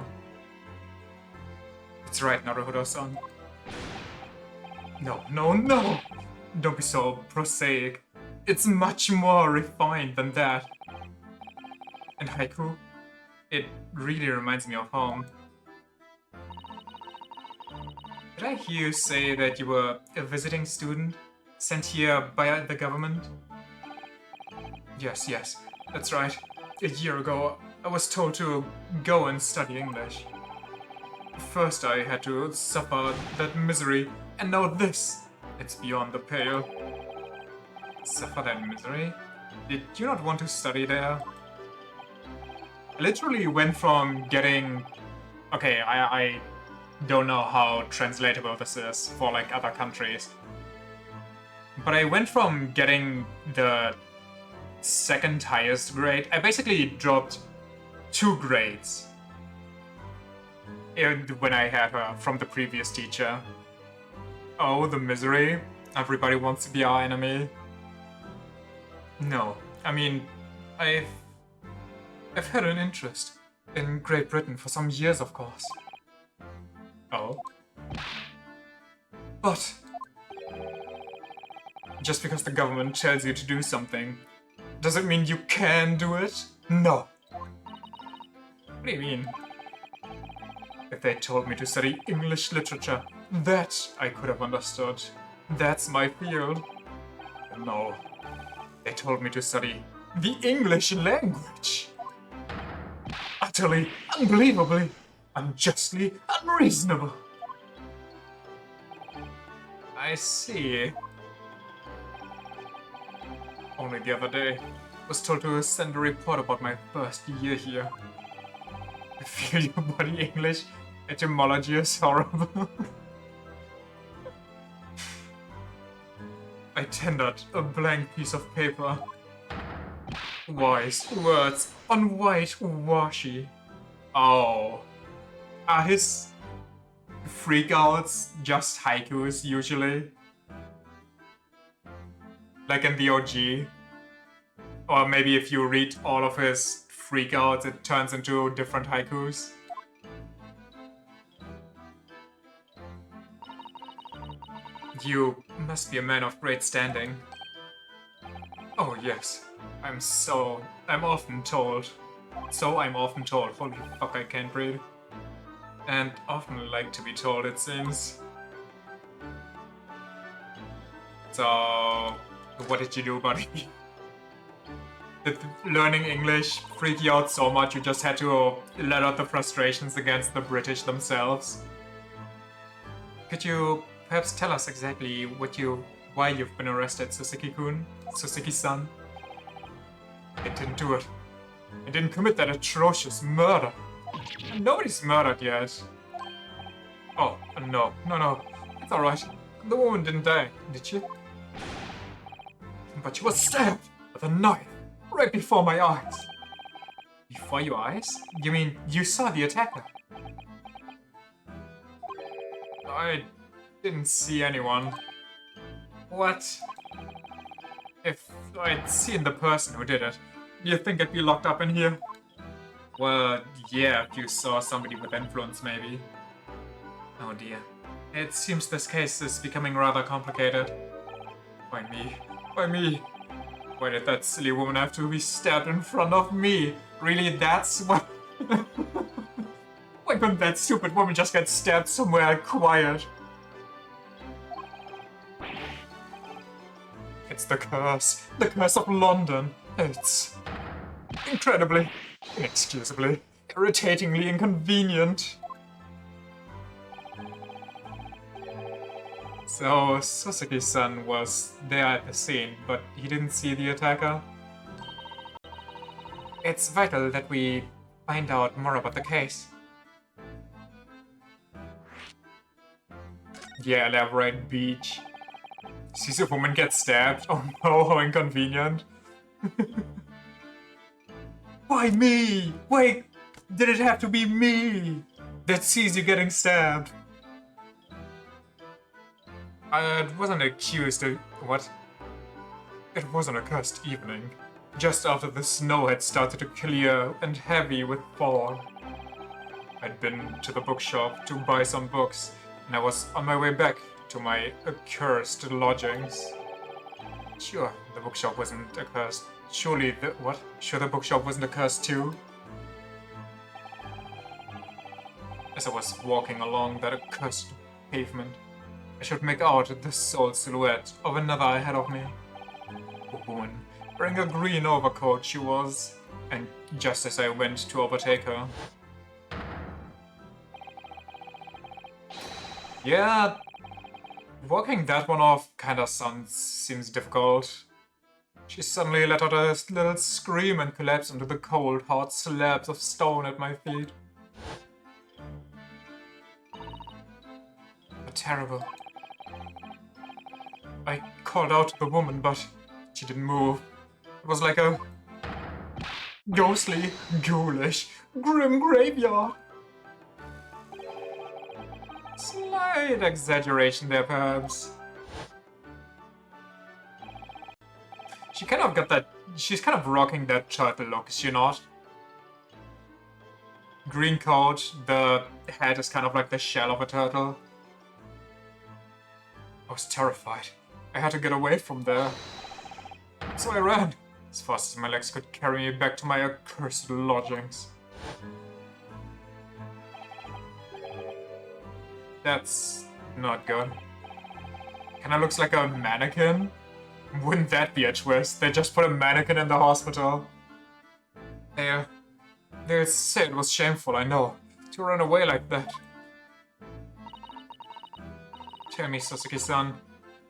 It's right, Naruhodo-san. No. Don't be so prosaic. It's much more refined than that. And haiku? It really reminds me of home. Did I hear you say that you were a visiting student? Sent here by the government? Yes, that's right. A year ago, I was told to go and study English. First I had to suffer that misery, and now this! It's beyond the pale. Suffer that misery? Did you not want to study there? I literally went from getting... Okay, I don't know how translatable this is for like other countries. But I went from getting the second highest grade. I basically dropped 2 grades when I had her from the previous teacher. Oh, the misery. Everybody wants to be our enemy. No, I mean, I've had an interest in Great Britain for some years, of course. Oh. But just because the government tells you to do something, does it mean you can do it? No. What do you mean? If they told me to study English literature, that I could have understood. That's my field. No. They told me to study the English language. Utterly, unbelievably, unjustly unreasonable. I see. Only the other day, I was told to send a report about my first year here. I feel your body English etymology is horrible. I tendered a blank piece of paper. Wise words on white washi. Oh. Are his freakouts just haikus usually? Like in the OG? Or maybe if you read all of his freak out, it turns into different haikus. You must be a man of great standing. Oh yes, I'm often told. So I'm often told. Holy fuck, I can't read. And often like to be told, it seems. So, what did you do, buddy? Did learning English freak you out so much you just had to let out the frustrations against the British themselves? Could you perhaps tell us exactly why you've been arrested, Suzuki-kun? Suzuki-san? I didn't do it. I didn't commit that atrocious murder. Nobody's murdered yet. Oh, no. No. It's alright. The woman didn't die, did she? But she was stabbed with a knife right before my eyes. Before your eyes? You mean you saw the attacker? I didn't see anyone. What? If I'd seen the person who did it, do you think I'd be locked up in here? Well, yeah, if you saw somebody with influence, maybe. Oh dear. It seems this case is becoming rather complicated. Why me? Why me? Why did that silly woman have to be stabbed in front of me? Really, that's what... Why couldn't that stupid woman just get stabbed somewhere quiet? It's the curse of London. It's incredibly, inexcusably, irritatingly inconvenient. So, Suzuki-san was there at the scene, but he didn't see the attacker? It's vital that we find out more about the case. Yeah, elaborate, beach. Sees a woman get stabbed. Oh no, how inconvenient. Why me? Wait, did it have to be me that sees you getting stabbed? It wasn't accused of... what? It was an accursed evening, just after the snow had started to clear and heavy with fog. I'd been to the bookshop to buy some books, and I was on my way back to my accursed lodgings. Sure, the bookshop wasn't accursed. Surely the... what? Sure the bookshop wasn't accursed too? As I was walking along that accursed pavement, I should make out the sole silhouette of another ahead of me. A woman, wearing a green overcoat she was, and just as I went to overtake her... Yeah, walking that one off kinda seems difficult. She suddenly let out a little scream and collapsed onto the cold, hard slabs of stone at my feet. Terrible. I called out to the woman, but she didn't move. It was like a ghostly, ghoulish, grim graveyard. Slight exaggeration there, perhaps. She kind of got that... she's kind of rocking that turtle look, is she not? Green coat, the head is kind of like the shell of a turtle. I was terrified. I had to get away from there. So I ran, as fast as my legs could carry me back to my accursed lodgings. That's not good. Kinda looks like a mannequin. Wouldn't that be a twist? They just put a mannequin in the hospital. They say it was shameful, I know, to run away like that. Tell me, Suzuki-san,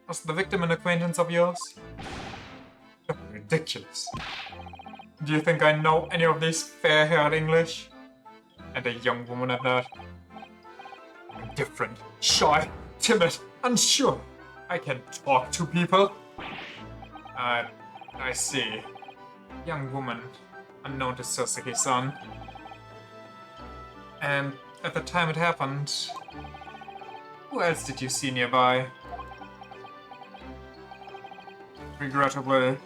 was the victim an acquaintance of yours? Oh, ridiculous. Do you think I know any of these fair-haired English? And a young woman at that. I'm different, shy, timid, unsure. I can talk to people. I see. Young woman, unknown to Suzuki-san. And at the time it happened, who else did you see nearby? Regrettably,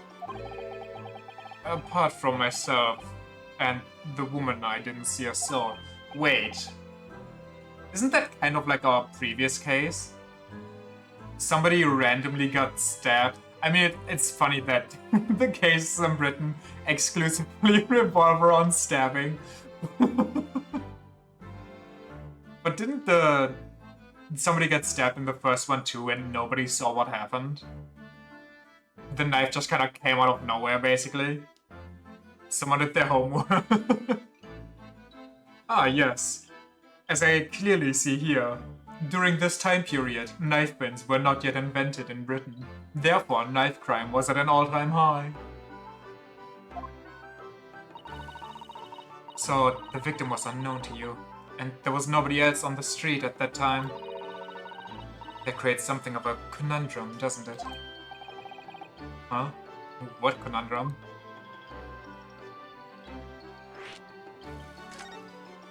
apart from myself and the woman I didn't see or saw. Wait. Isn't that kind of like our previous case? Somebody randomly got stabbed. I mean, it's funny that the cases in Britain exclusively revolve around stabbing. But didn't somebody get stabbed in the first one too and nobody saw what happened? The knife just kind of came out of nowhere, basically. Someone did their homework. Ah, yes. As I clearly see here, during this time period, knife pins were not yet invented in Britain. Therefore, knife crime was at an all-time high. So, the victim was unknown to you, and there was nobody else on the street at that time. That creates something of a conundrum, doesn't it? Huh? What conundrum?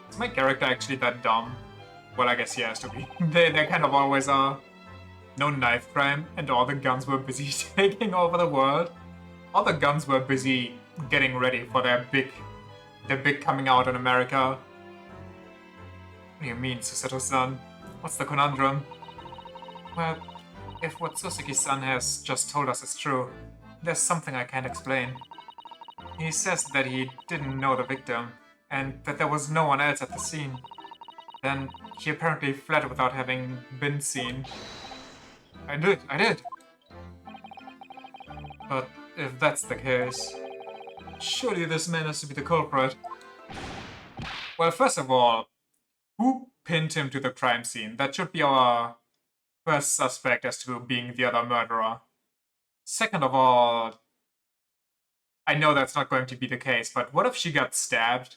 Is my character actually that dumb? Well, I guess he has to be. They kind of always are. No knife crime, and all the guns were busy taking over the world. All the guns were busy getting ready for their big coming out in America. What do you mean, Susato-san? What's the conundrum? Well, if what Suzuki-san has just told us is true, there's something I can't explain. He says that he didn't know the victim, and that there was no one else at the scene. Then he apparently fled without having been seen. I did. But if that's the case, surely this man has to be the culprit. Well, first of all, who pinned him to the crime scene? That should be our first suspect as to being the other murderer. Second of all, I know that's not going to be the case, but what if she got stabbed,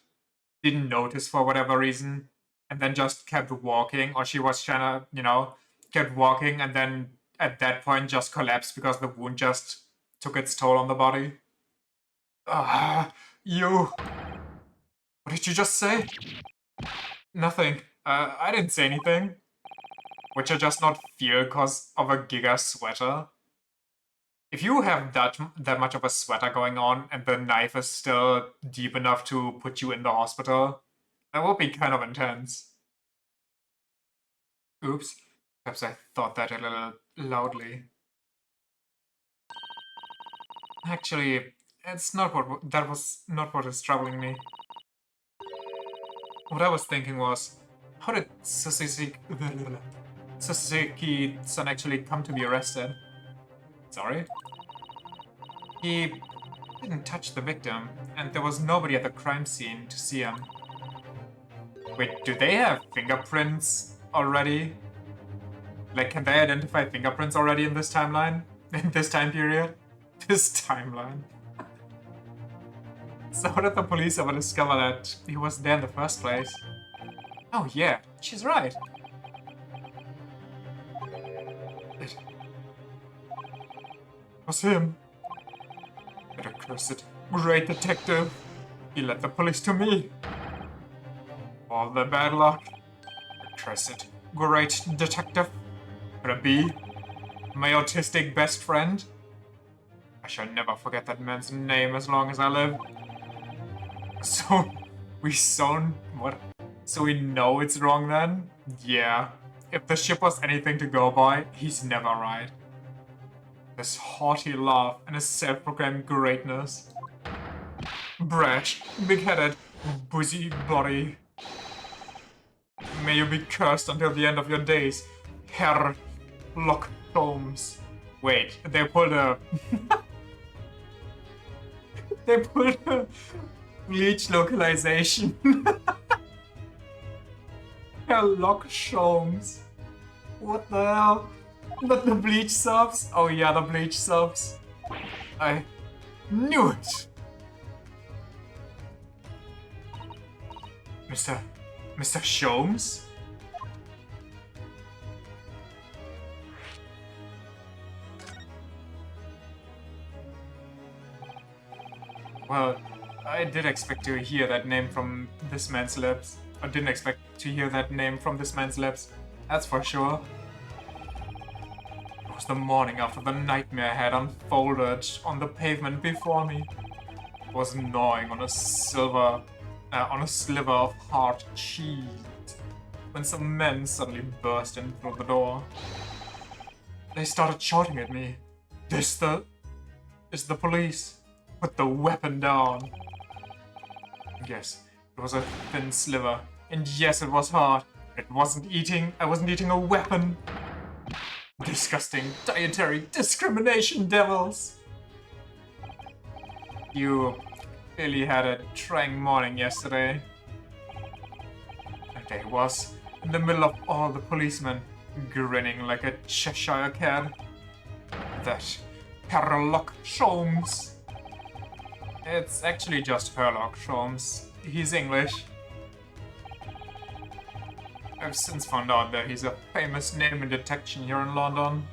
didn't notice for whatever reason, and then just kept walking, or she was trying to, kept walking and then at that point just collapsed because the wound just took its toll on the body? You... What did you just say? Nothing. I didn't say anything. Which I just not feel because of a giga sweater. If you have that much of a sweater going on and the knife is still deep enough to put you in the hospital, that would be kind of intense. Oops. Perhaps I thought that a little loudly. Actually, that was not what is troubling me. What I was thinking was, how did Suzuki-san actually come to be arrested? Sorry? He didn't touch the victim, and there was nobody at the crime scene to see him. Wait, do they have fingerprints already? Like, can they identify fingerprints already in this timeline? In this time period? This timeline. So how did the police ever discover that he was there in the first place? Oh yeah, she's right. It was him. That accursed great detective. He led the police to me. All the bad luck. Accursed great detective. Could it be my autistic best friend? I shall never forget that man's name as long as I live. So we know it's wrong then? Yeah. If the ship was anything to go by, he's never right. This haughty laugh and his self-proclaimed greatness. Brash, big-headed, busybody. May you be cursed until the end of your days, Herr Lock Holmes. Wait, they pulled a... they pulled a Bleach localization. Herr Holmes. What the hell? Not the Bleach subs? Oh yeah, the Bleach subs. I knew it! Mr. Sholmes? Well, I did expect to hear that name from this man's lips. I didn't expect to hear that name from this man's lips. That's for sure. It was the morning after the nightmare had unfolded on the pavement before me. was gnawing on a sliver of hard cheese when some men suddenly burst in through the door. They started shouting at me. This is the police. Put the weapon down. Yes, it was a thin sliver. And yes, it was hard. I wasn't eating a weapon. Disgusting dietary discrimination devils. You clearly had a trying morning yesterday. And there he was, in the middle of all the policemen, grinning like a Cheshire cat. That Sherlock Holmes. It's actually just Sherlock Holmes. He's English. I've since found out that he's a famous name in detection here in London.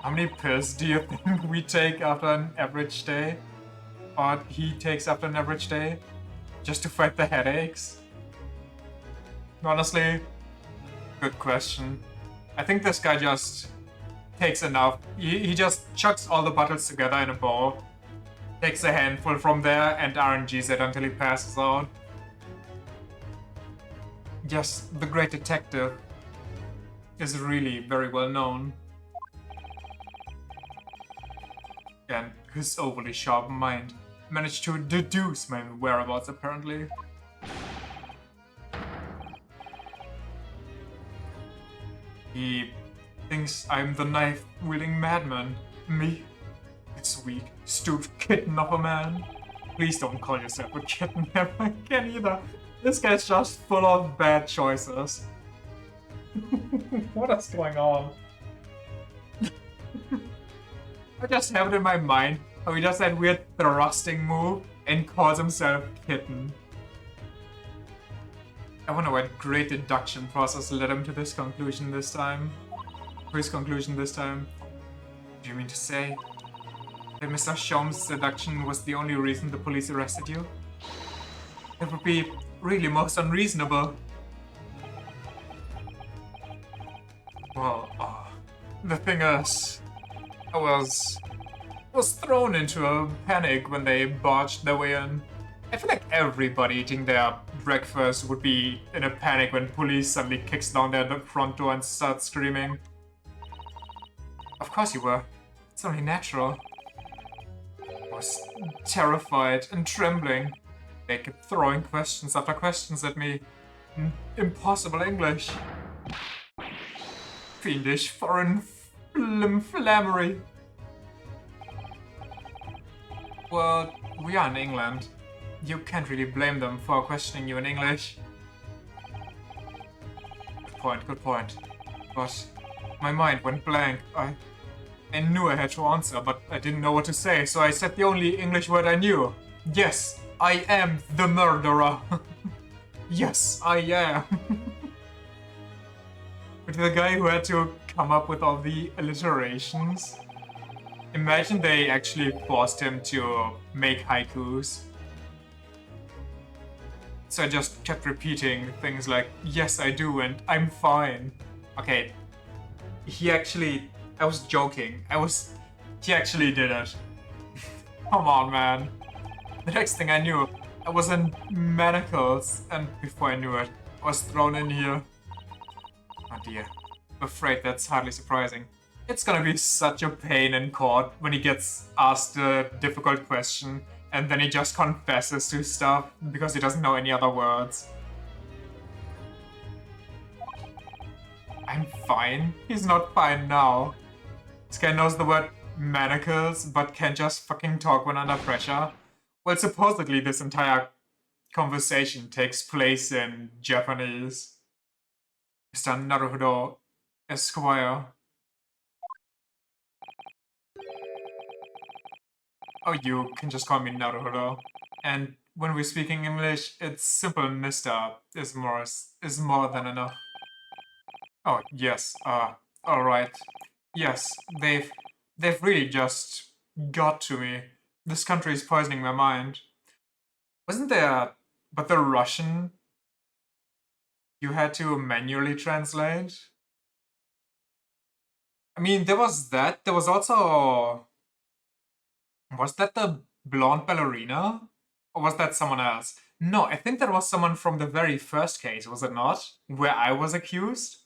How many pills do you think we take after an average day? Or he takes after an average day? Just to fight the headaches? Honestly, good question. I think this guy just takes enough. He just chucks all the bottles together in a bowl, takes a handful from there, and RNGs it until he passes out. Yes, the great detective is really very well known. And his overly sharp mind managed to deduce my whereabouts, apparently. He thinks I'm the knife-wielding madman. Me? It's weak, stooped kitten of a man. Please don't call yourself a kitten ever again either. This guy's just full of bad choices. What is going on? I just have it in my mind how he does that weird thrusting move and calls himself Kitten. I wonder what great deduction process led him to this conclusion this time. His conclusion this time. Do you mean to say that Mr. Sholmes' deduction was the only reason the police arrested you? It would be really most unreasonable. Well, the thing is, I was thrown into a panic when they barged their way in. I feel like everybody eating their breakfast would be in a panic when police suddenly kicks down their front door and starts screaming. Of course you were. It's only natural. I was terrified and trembling. They kept throwing questions after questions at me. Impossible English. Fiendish foreign flammery. Well, we are in England. You can't really blame them for questioning you in English. Good point. But my mind went blank. I knew I had to answer, but I didn't know what to say, so I said the only English word I knew. Yes, I am the murderer. Yes, I am. But the guy who had to come up with all the alliterations. Imagine they actually forced him to make haikus. So I just kept repeating things like, yes I do and I'm fine. Okay, I was joking. He actually did it. Come on, man. The next thing I knew, I was in manacles, and before I knew it, I was thrown in here. Oh dear. I'm afraid that's hardly surprising. It's gonna be such a pain in court when he gets asked a difficult question and then he just confesses to stuff because he doesn't know any other words. I'm fine? He's not fine now. This guy knows the word manacles but can't just fucking talk when under pressure. Well, supposedly this entire conversation takes place in Japanese. Mr. Naruhodo, Esquire. Oh, you can just call me Naruhodo. And when we're speaking English, it's simple Mr. is more than enough. Oh, yes, alright. Yes, they've really just got to me. This country is poisoning my mind. Wasn't there... But the Russian... You had to manually translate? I mean, there was that. There was also... Was that the blonde ballerina? Or was that someone else? No, I think that was someone from the very first case, was it not? Where I was accused?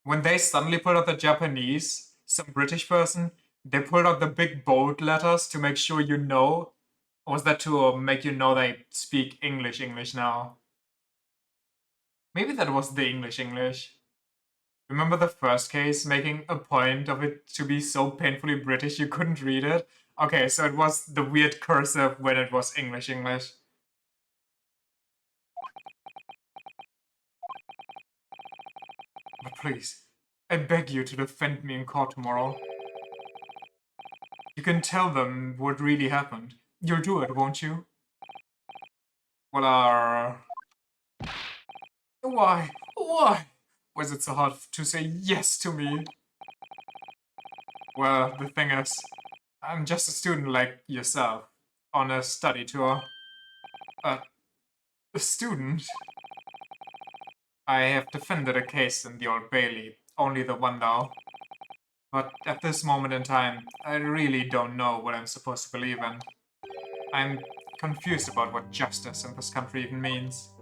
When they suddenly pulled out the Japanese, some British person, they pulled out the big bold letters to make sure you know. Or was that to make you know they speak English now? Maybe that was the English. Remember the first case making a point of it to be so painfully British you couldn't read it? Okay, so it was the weird cursive when it was English. But please, I beg you to defend me in court tomorrow. You can tell them what really happened. You'll do it, won't you? Well, why? Why? Why is it so hard to say yes to me? Well, the thing is, I'm just a student like yourself, on a study tour. A student? I have defended a case in the Old Bailey, only the one though. But at this moment in time, I really don't know what I'm supposed to believe in. I'm confused about what justice in this country even means.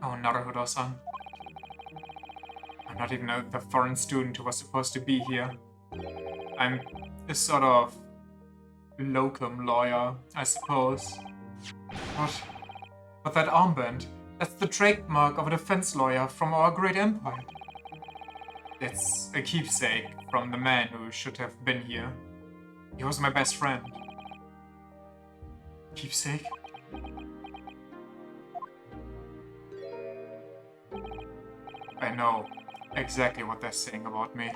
Oh, Naruhodo-san. I'm not even the foreign student who was supposed to be here. I'm this sort of locum lawyer, I suppose. But that armband, that's the trademark of a defense lawyer from our great empire. It's a keepsake from the man who should have been here. He was my best friend. Keepsake? I know exactly what they're saying about me.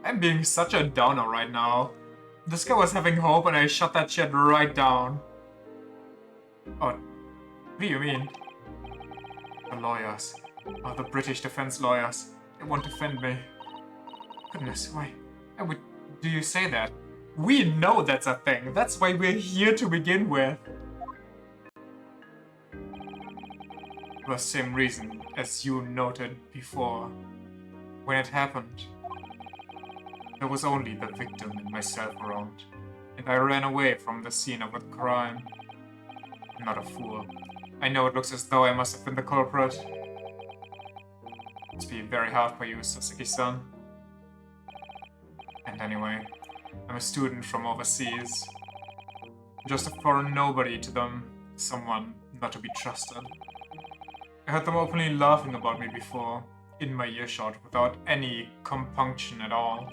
I'm being such a downer right now. This guy was having hope and I shut that shit right down. Oh, what do you mean? The lawyers. Oh, the British defense lawyers. They won't defend me. Goodness, why do you say that? We know that's a thing. That's why we're here to begin with. For the same reason as you noted before. When it happened, there was only the victim and myself around, and I ran away from the scene of the crime. I'm not a fool. I know it looks as though I must have been the culprit. It must be very hard for you, Sasaki-san. And anyway, I'm a student from overseas. Just a foreign nobody to them, someone not to be trusted. I heard them openly laughing about me before, in my earshot, without any compunction at all.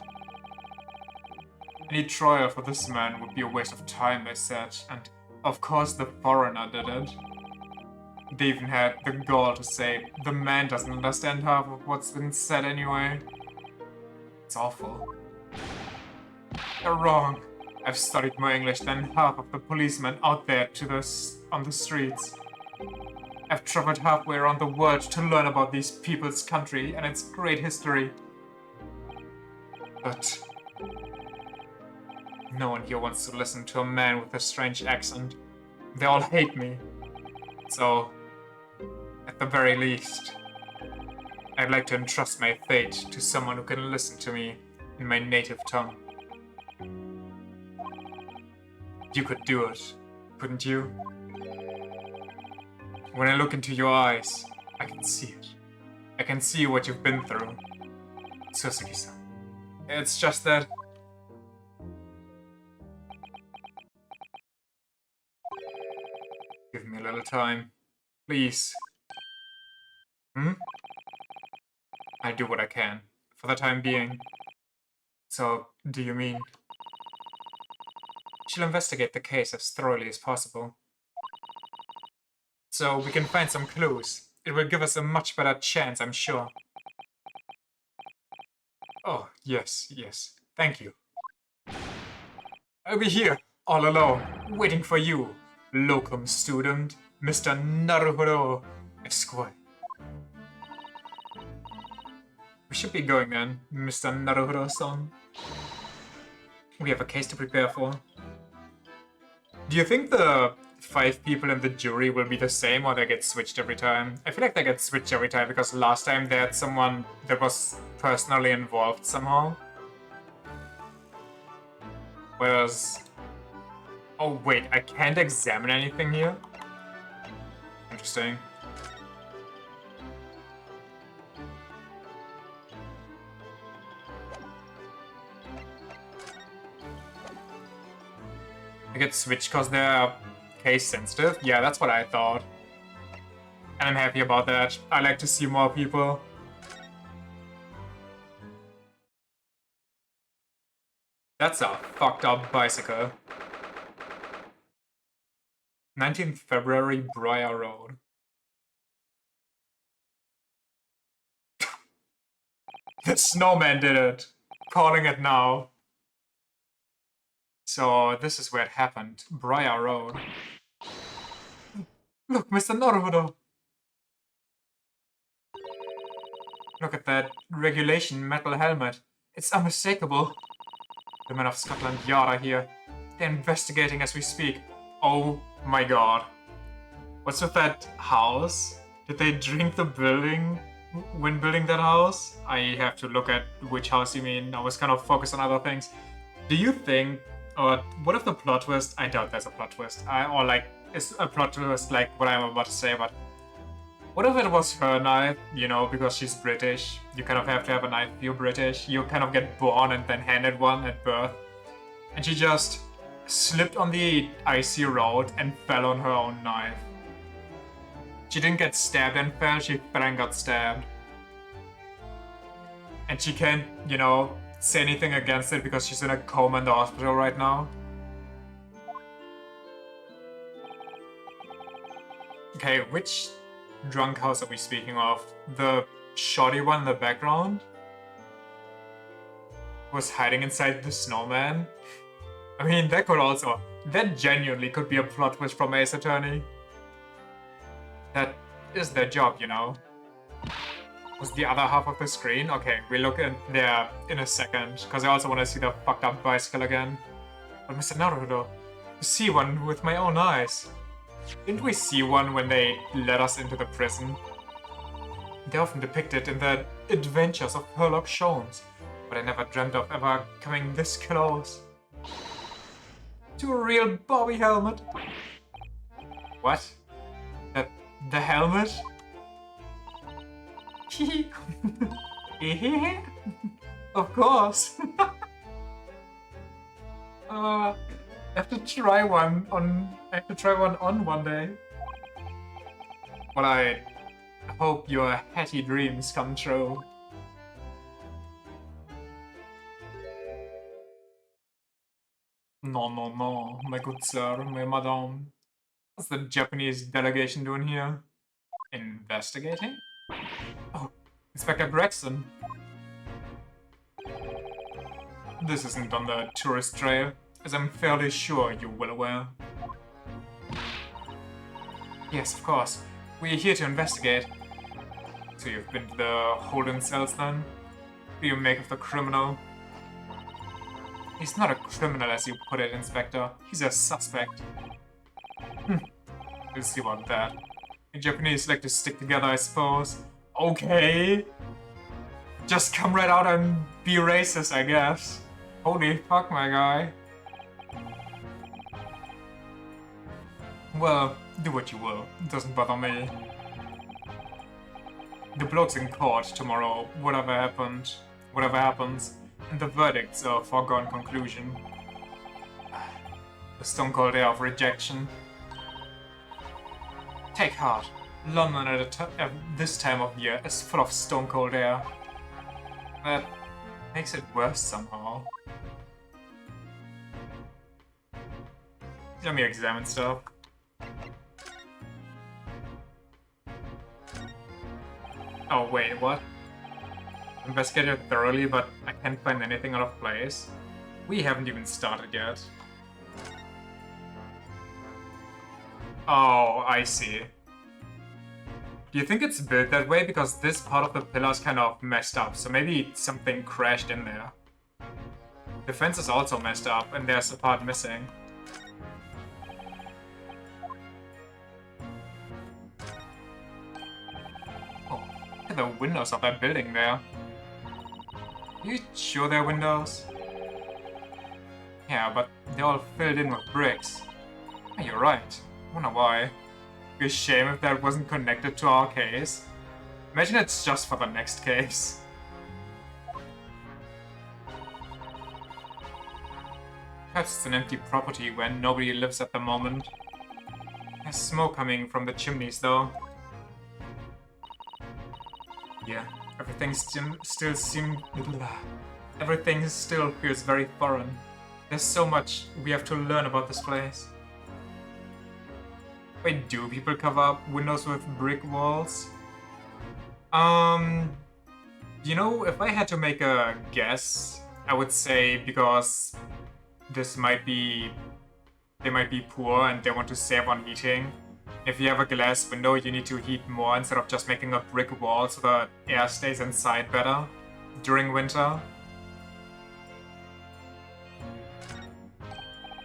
Any trial for this man would be a waste of time, they said, and of course the foreigner did it. They even had the gall to say, the man doesn't understand half of what's been said anyway. It's awful. They're wrong. I've studied more English than half of the policemen out there on the streets. I've traveled halfway around the world to learn about these people's country and its great history. But no one here wants to listen to a man with a strange accent. They all hate me. So, at the very least, I'd like to entrust my fate to someone who can listen to me in my native tongue. You could do it, couldn't you? When I look into your eyes, I can see it. I can see what you've been through. Suzuki-san. It's just that... Give me a little time. Please. I'll do what I can, for the time being. So, do you mean... She'll investigate the case as thoroughly as possible. So we can find some clues. It will give us a much better chance, I'm sure. Oh, yes. Thank you. I'll be here, all alone, waiting for you, locum student, Mr. Naruhodo Esquire. We should be going then, Mr. Naruhodo-san. We have a case to prepare for. Do you think the 5 people in the jury will be the same or they get switched every time? I feel like they get switched every time because last time they had someone that was personally involved somehow. Whereas... Oh wait, I can't examine anything here? Interesting. I get switched because they're case sensitive? Yeah, that's what I thought. And I'm happy about that. I like to see more people. That's a fucked up bicycle. 19th February, Briar Road. The snowman did it. Calling it now. So this is where it happened. Briar Road. Look, Mr. Naruhodo. Look at that regulation metal helmet. It's unmistakable. The men of Scotland Yard are here. They're investigating as we speak. Oh my god. What's with that house? Did they drink the building when building that house? I have to look at which house you mean. I was kind of focused on other things. Do you think, or what if the plot twist, I doubt there's a plot twist, or like, it's a plot twist like what I'm about to say, but what if it was her knife, you know, because she's British? You kind of have to have a knife if you're British. You kind of get born and then handed one at birth. And she just slipped on the icy road and fell on her own knife. She didn't get stabbed and fell, she fell and got stabbed. And she can't, you know, say anything against it because she's in a coma in the hospital right now. Okay, which drunk house are we speaking of? The shoddy one in the background? Was hiding inside the snowman? I mean, that could also... That genuinely could be a plot twist from Ace Attorney. That is their job, you know. Was the other half of the screen? Okay, we'll look in there in a second, because I also want to see the fucked up bicycle again. But Mr. Naruto, to see one with my own eyes. Didn't we see one when they let us into the prison? They often depict it in the adventures of Sherlock Holmes, but I never dreamt of ever coming this close. To a real Bobby helmet. What? The helmet? Of course. I have to try one on. I have to try one on one day. Well, I hope your hatty dreams come true. No, no, no, my good sir, my madame. What's the Japanese delegation doing here? Investigating? Oh, Inspector Gregson. This isn't on the tourist trail, as I'm fairly sure you're well aware. Yes, of course. We're here to investigate. So you've been to the holding cells then? What do you make of the criminal? He's not a criminal as you put it, Inspector. He's a suspect. We'll see about that. The Japanese like to stick together, I suppose. Okay. Just come right out and be racist, I guess. Holy fuck, my guy. Well, do what you will. It doesn't bother me. The bloke's in court tomorrow, whatever happens, and the verdict's a foregone conclusion. The stone cold air of rejection. Take heart. London at this time of year is full of stone cold air. That makes it worse somehow. Let me examine stuff. Oh wait, what? Investigated thoroughly, but I can't find anything out of place. We haven't even started yet. Oh, I see. Do you think it's built that way because this part of the pillar is kind of messed up, so maybe something crashed in there? The fence is also messed up, and there's a part missing. Oh, look at the windows of that building there. Are you sure they're windows? Yeah, but they're all filled in with bricks. Oh, you're right. I wonder why. Be a shame if that wasn't connected to our case. Imagine it's just for the next case. Perhaps it's an empty property where nobody lives at the moment. There's smoke coming from the chimneys, though. Yeah, everything still feels very foreign. There's so much we have to learn about this place. Wait, do people cover up windows with brick walls? You know, if I had to make a guess, I would say because they might be poor and they want to save on heating. If you have a glass window, you need to heat more instead of just making a brick wall so the air stays inside better during winter.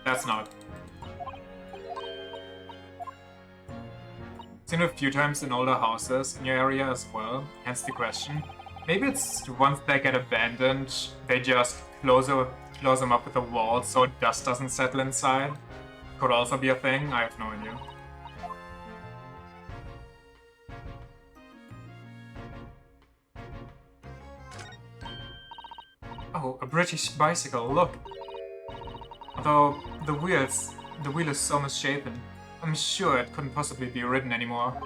That's not. Seen a few times in older houses in your area as well, hence the question. Maybe it's once they get abandoned, they just close them up with a wall so dust doesn't settle inside. Could also be a thing, I have no idea. Oh, a British bicycle, look! Although the wheel is so misshapen, I'm sure it couldn't possibly be ridden anymore.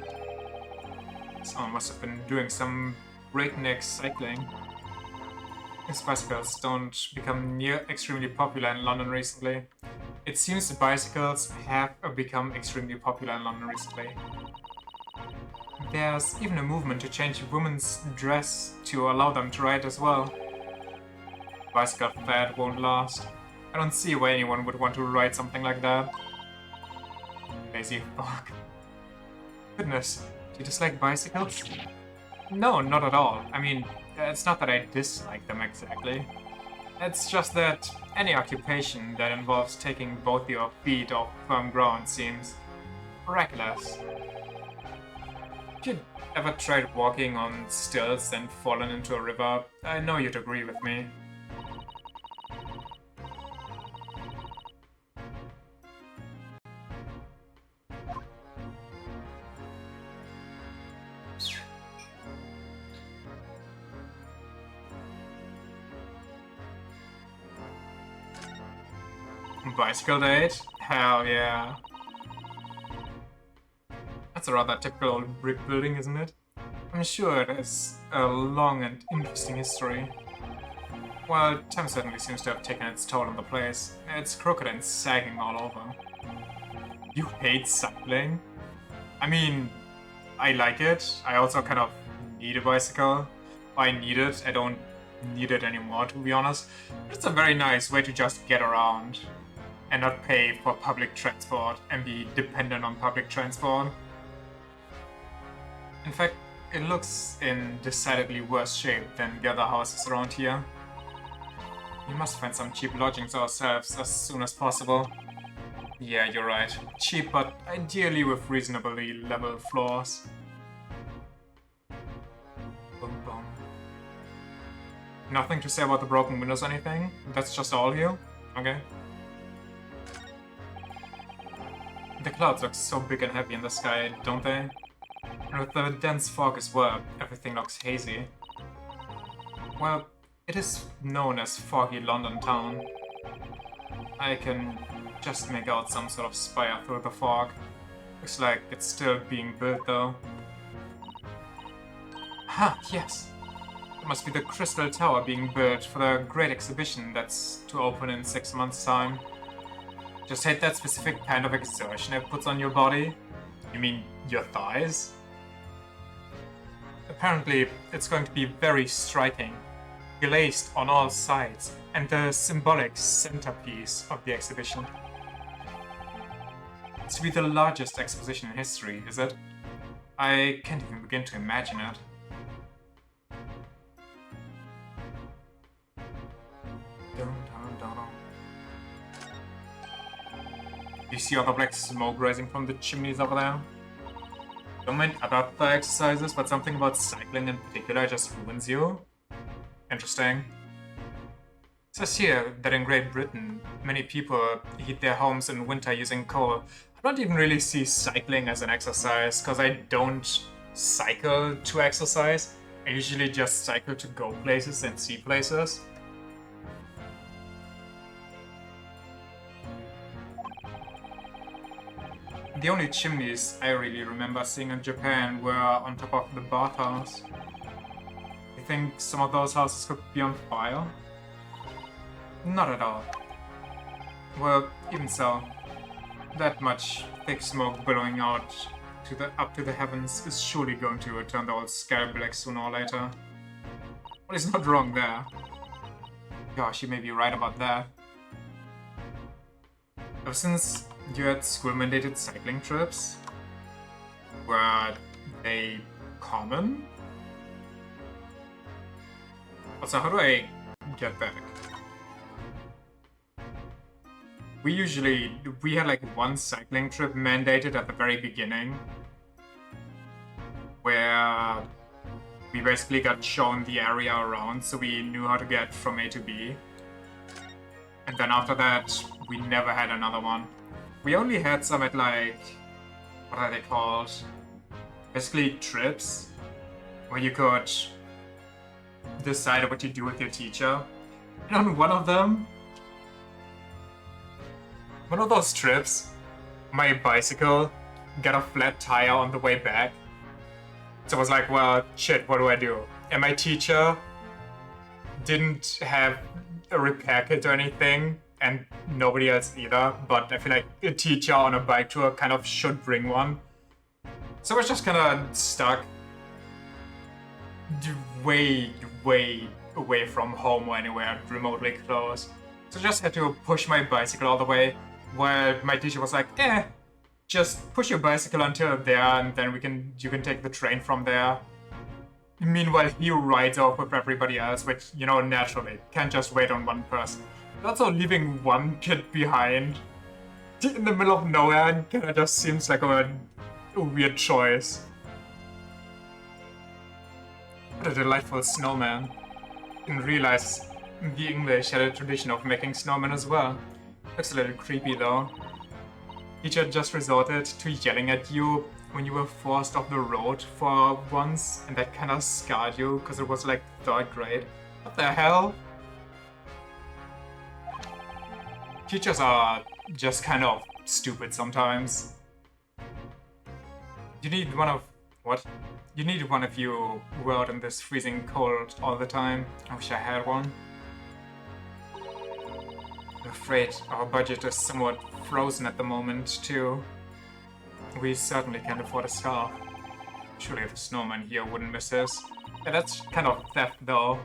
Someone must have been doing some breakneck cycling. These bicycles don't become extremely popular in London recently. It seems the bicycles have become extremely popular in London recently. There's even a movement to change women's dress to allow them to ride as well. Bicycle fad won't last. I don't see why anyone would want to ride something like that. Lazy fuck. Goodness, do you dislike bicycles? No, not at all. I mean, it's not that I dislike them exactly. It's just that any occupation that involves taking both your feet off firm ground seems reckless. If you'd ever tried walking on stilts and fallen into a river, I know you'd agree with me. Bicycle date? Hell yeah. That's a rather typical old brick building, isn't it? I'm sure it has a long and interesting history. Well, time certainly seems to have taken its toll on the place. It's crooked and sagging all over. You hate cycling? I mean, I like it. I also kind of need a bicycle. I need it. I don't need it anymore, to be honest. It's a very nice way to just get around and not pay for public transport and be dependent on public transport. In fact, it looks in decidedly worse shape than the other houses around here. We must find some cheap lodgings ourselves as soon as possible. Yeah, you're right. Cheap, but ideally with reasonably level floors. Boom, boom. Nothing to say about the broken windows or anything? That's just all here? Okay. The clouds look so big and heavy in the sky, don't they? And with the dense fog as well, everything looks hazy. Well, it is known as Foggy London Town. I can just make out some sort of spire through the fog. Looks like it's still being built though. Ah, yes! It must be the Crystal Tower being built for the great exhibition that's to open in 6 months' time. Just hate that specific kind of exertion it puts on your body. You mean your thighs? Apparently, it's going to be very striking, glazed on all sides, and the symbolic centerpiece of the exhibition. It's to be the largest exposition in history, is it? I can't even begin to imagine it. Do you see all the black smoke rising from the chimneys over there? Don't mind other exercises, but something about cycling in particular just ruins you. Interesting. It says here that in Great Britain, many people heat their homes in winter using coal. I don't even really see cycling as an exercise, because I don't cycle to exercise. I usually just cycle to go places and see places. The only chimneys I really remember seeing in Japan were on top of the bathhouse. You think some of those houses could be on fire? Not at all. Well, even so, that much thick smoke billowing out up to the heavens is surely going to turn the whole sky black sooner or later. What is not wrong there? Gosh, you may be right about that. Ever since you had school-mandated cycling trips, were they common? Also, how do I get back? We had like one cycling trip mandated at the very beginning, where we basically got shown the area around, so we knew how to get from A to B. And then after that, we never had another one. We only had some at like, what are they called? Basically trips, where you could decide what you do with your teacher. And on one of those trips, my bicycle got a flat tire on the way back. So I was like, well, shit, what do I do? And my teacher didn't have a repair kit or anything, and nobody else either, but I feel like a teacher on a bike tour kind of should bring one. So I was just kind of stuck way away from home or anywhere remotely close. So I just had to push my bicycle all the way, where my teacher was like, just push your bicycle until there, and then you can take the train from there. Meanwhile, he rides off with everybody else, which, you know, naturally, can't just wait on one person. But also leaving one kid behind in the middle of nowhere kind of just seems like a weird choice. What a delightful snowman. Didn't realize the English had a tradition of making snowmen as well. Looks a little creepy though. Teacher just resorted to yelling at you when you were forced off the road for once, and that kind of scarred you because it was like 3rd grade. What the hell? Teachers are just kind of stupid sometimes. You need one of... what? You need one of you who are out in this freezing cold all the time. I wish I had one. I'm afraid our budget is somewhat frozen at the moment, too. We certainly can't afford a scarf. Surely the snowman here wouldn't miss this. Yeah, that's kind of theft, though.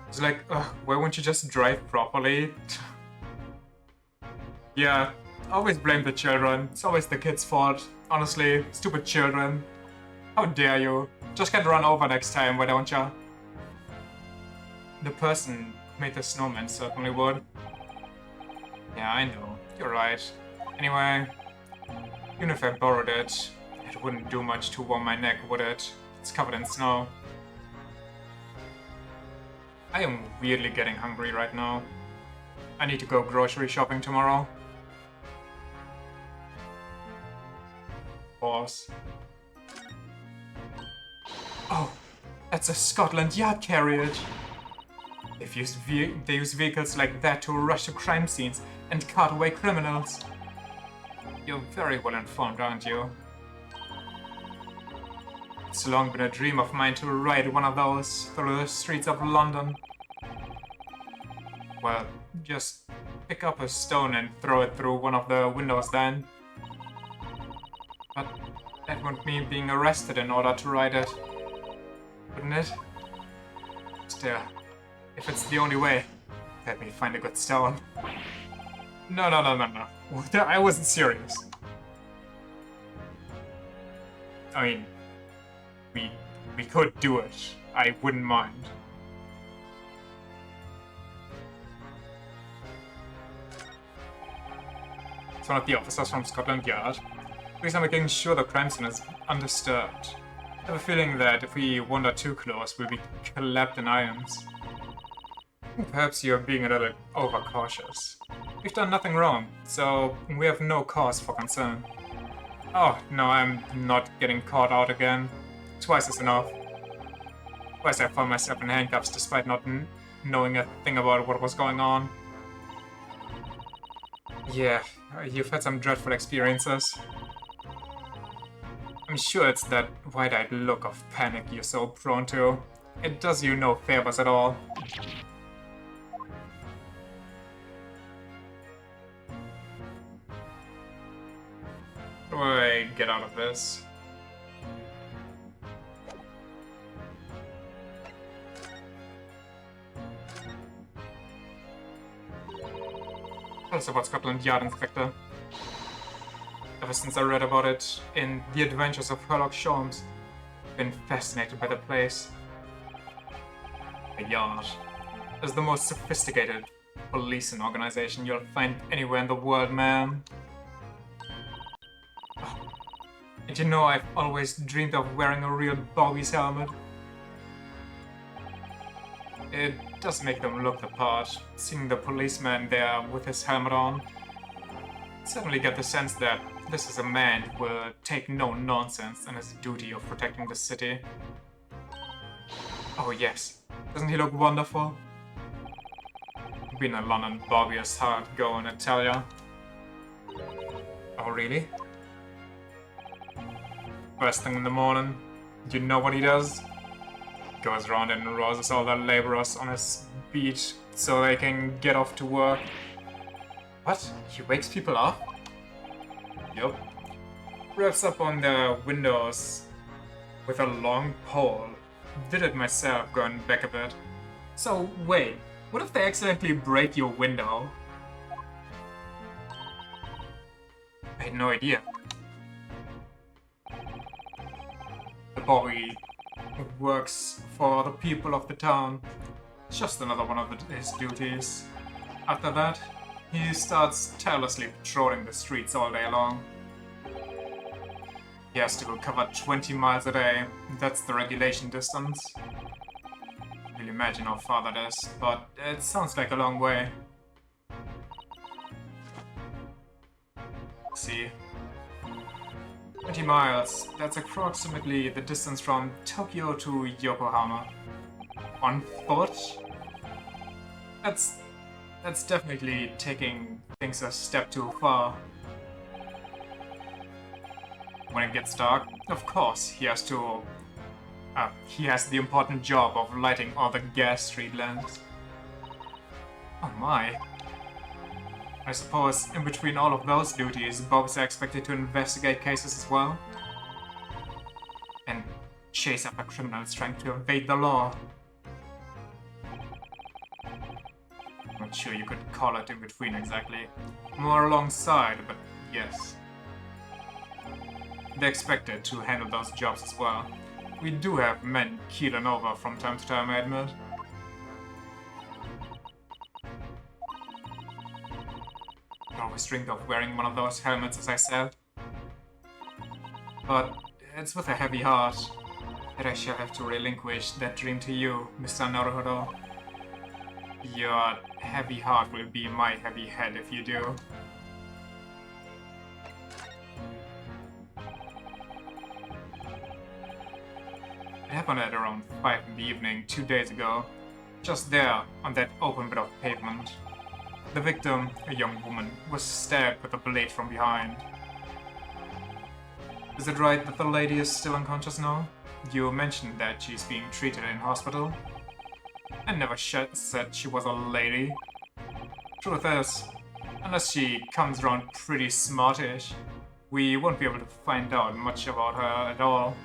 It's like, why won't you just drive properly? Yeah, always blame the children. It's always the kids' fault. Honestly, stupid children. How dare you? Just get run over next time, why don't ya? The person who made the snowman certainly would. Yeah, I know. You're right. Anyway, even if I borrowed it, it wouldn't do much to warm my neck, would it? It's covered in snow. I am weirdly getting hungry right now. I need to go grocery shopping tomorrow. Pause. Oh, that's a Scotland Yard carriage. They use vehicles like that to rush to crime scenes and cart away criminals. You're very well informed, aren't you? It's long been a dream of mine to ride one of those through the streets of London. Well, just pick up a stone and throw it through one of the windows then. But that wouldn't mean being arrested in order to ride it, wouldn't it? Still, if it's the only way, let me find a good stone. No. I wasn't serious. I mean, we could do it. I wouldn't mind. It's one of the officers from Scotland Yard. Please, I'm making sure the crime scene is undisturbed. I have a feeling that if we wander too close, we'll be clapped in irons. Perhaps you're being a little overcautious. We've done nothing wrong, so we have no cause for concern. Oh, no, I'm not getting caught out again. Twice is enough. Twice I found myself in handcuffs despite not knowing a thing about what was going on. Yeah, you've had some dreadful experiences. I'm sure it's that wide-eyed look of panic you're so prone to. It does you no favors at all. How do I get out of this? Tell us about Scotland Yard, Inspector. Ever since I read about it in The Adventures of Sherlock Holmes, I've been fascinated by the place. The Yard is the most sophisticated policing organization you'll find anywhere in the world, man. And you know, I've always dreamed of wearing a real Bobby's helmet. It does make them look the part, seeing the policeman there with his helmet on. Suddenly get the sense that this is a man who will take no nonsense in his duty of protecting the city. Oh yes, doesn't he look wonderful? Being a London Bobby is hard going, I tell ya. Oh really? First thing in the morning, you know what he does? Goes around and rouses all the laborers on his beat so they can get off to work. What? He wakes people up? Yup. Revs up on the windows with a long pole. Did it myself, going back a bit. So, wait. What if they accidentally break your window? I had no idea. The Bobby works for the people of the town. Just another one of his duties. After that, he starts tirelessly patrolling the streets all day long. He has to go cover 20 miles a day. That's the regulation distance. You'll imagine how far that is, but it sounds like a long way. Let's see. 20 miles. That's approximately the distance from Tokyo to Yokohama. On foot? That's definitely taking things a step too far. When it gets dark, of course, he has the important job of lighting all the gas street lamps. Oh my. I suppose in between all of those duties, Bobs are expected to investigate cases as well. And chase after criminals trying to evade the law. I'm not sure you could call it in between exactly. More alongside, but yes. They're expected to handle those jobs as well. We do have men keeling over from time to time, I admit. I always dreamed of wearing one of those helmets, as I said. But it's with a heavy heart that I shall have to relinquish that dream to you, Mr. Naruhodo. Your heavy heart will be my heavy head if you do. It happened at around 5 in the evening 2 days ago, just there on that open bit of pavement. The victim, a young woman, was stabbed with a blade from behind. Is it right that the lady is still unconscious now? You mentioned that she's being treated in hospital. I never said she was a lady. Truth is, unless she comes around pretty smartish, we won't be able to find out much about her at all.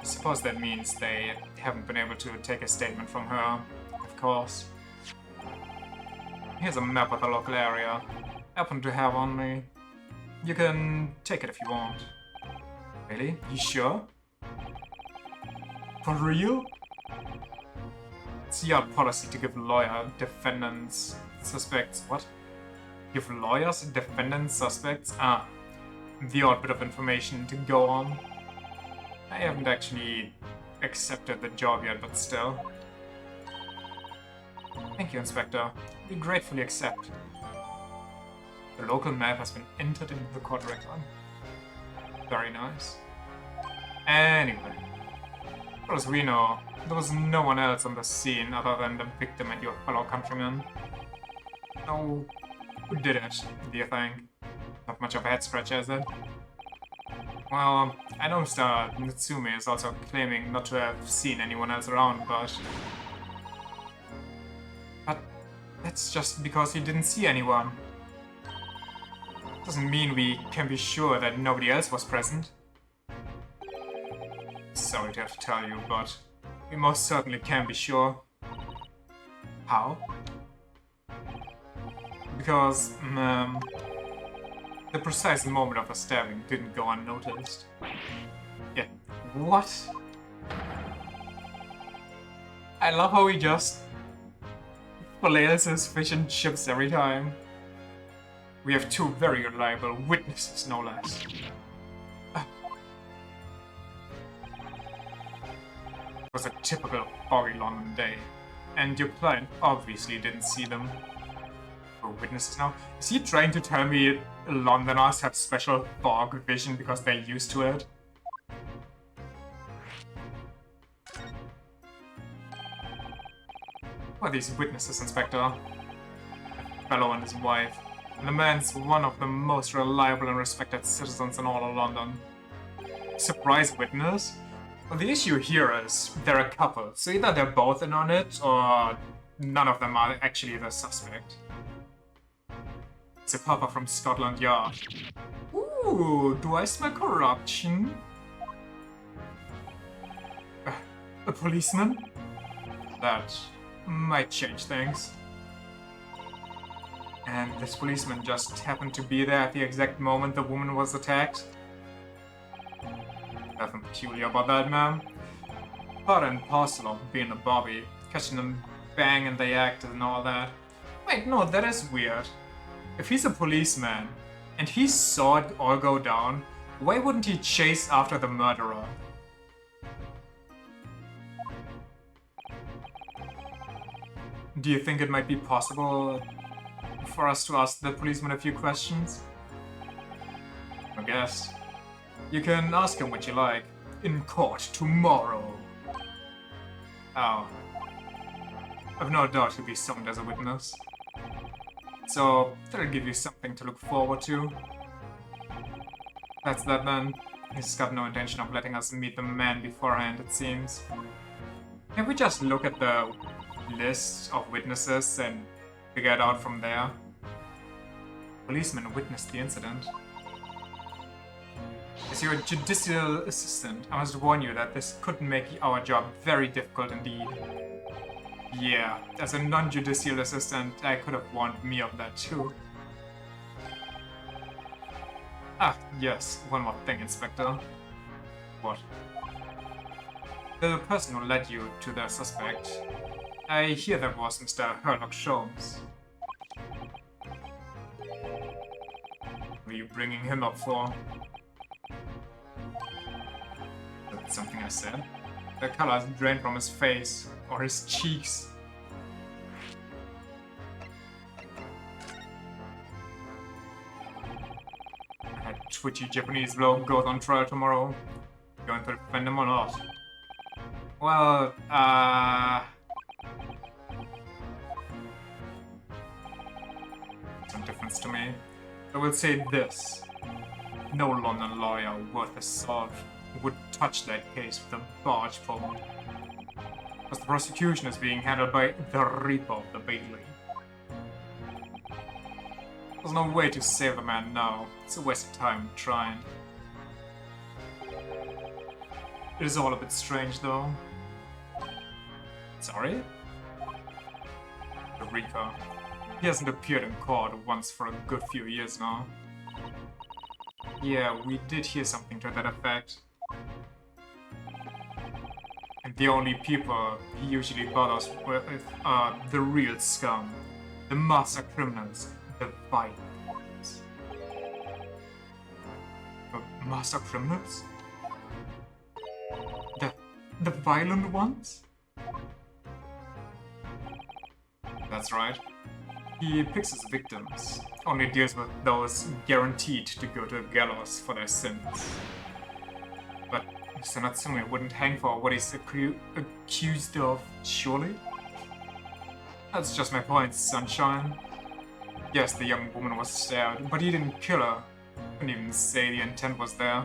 I suppose that means they haven't been able to take a statement from her, of course. Here's a map of the local area. I happen to have on me. You can take it if you want. Really? You sure? For real? It's your policy to give defendants, suspects, what? Give lawyers, defendants, suspects? Ah, the odd bit of information to go on. I haven't actually accepted the job yet, but still. Thank you, Inspector. We gratefully accept. The local map has been entered into the court record. Very nice. Anyway, as far as we know, there was no one else on the scene other than the victim and your fellow countrymen. So, who did it, do you think? Not much of a head scratcher, is it? Well, I know Mr. Natsume is also claiming not to have seen anyone else around, but that's just because he didn't see anyone. Doesn't mean we can be sure that nobody else was present. Sorry to have to tell you, but we most certainly can be sure. How? Because, the precise moment of the stabbing didn't go unnoticed. Yeah, what? I love how he just flails his fish and chips every time. We have two very reliable witnesses, no less. It was a typical foggy London day, and your client obviously didn't see them. We're witnesses now? Is he trying to tell me Londoners have special fog vision because they're used to it? Who are these witnesses, Inspector? A fellow and his wife. And the man's one of the most reliable and respected citizens in all of London. Surprise witness? Well, the issue here is they're a couple, so either they're both in on it, or none of them are actually the suspect. It's a papa from Scotland Yard. Ooh, do I smell corruption? A policeman? That might change things. And this policeman just happened to be there at the exact moment the woman was attacked? Nothing peculiar about that, ma'am. Part and parcel of being a Bobby, catching them bang in the act and all that. Wait, no, that is weird. If he's a policeman, and he saw it all go down, why wouldn't he chase after the murderer? Do you think it might be possible for us to ask the policeman a few questions? I guess. You can ask him what you like. In court tomorrow. Oh. I've no doubt he'll be summoned as a witness. So, that'll give you something to look forward to. That's that then. He's got no intention of letting us meet the man beforehand, it seems. Can we just look at the list of witnesses and figure it out from there? Policeman witnessed the incident. As your judicial assistant, I must warn you that this could make our job very difficult indeed. Yeah, as a non-judicial assistant, I could have warned me of that too. Ah, yes, one more thing, Inspector. What? The person who led you to the suspect, I hear that was Mr. Herlock Sholmes. What are you bringing him up for? That's something I said. The color has drained from his face, or his cheeks. That twitchy Japanese bloke goes on trial tomorrow. Going to defend him or not? Well, some difference to me. I will say this. No London lawyer worth his salt would touch that case with a barge pole. Because the prosecution is being handled by the Reaper of the Bailey. There's no way to save the man now. It's a waste of time trying. It is all a bit strange though. Sorry? The Reaper. He hasn't appeared in court once for a good few years now. Yeah, we did hear something to that effect. And the only people he usually bothers with are the real scum, the master criminals, the violent ones. The master criminals? The violent ones? That's right. He picks his victims, only deals with those guaranteed to go to the gallows for their sins. But Mr. Natsume wouldn't hang for what he's accused of, surely? That's just my point, sunshine. Yes, the young woman was stabbed, but he didn't kill her. Couldn't even say the intent was there.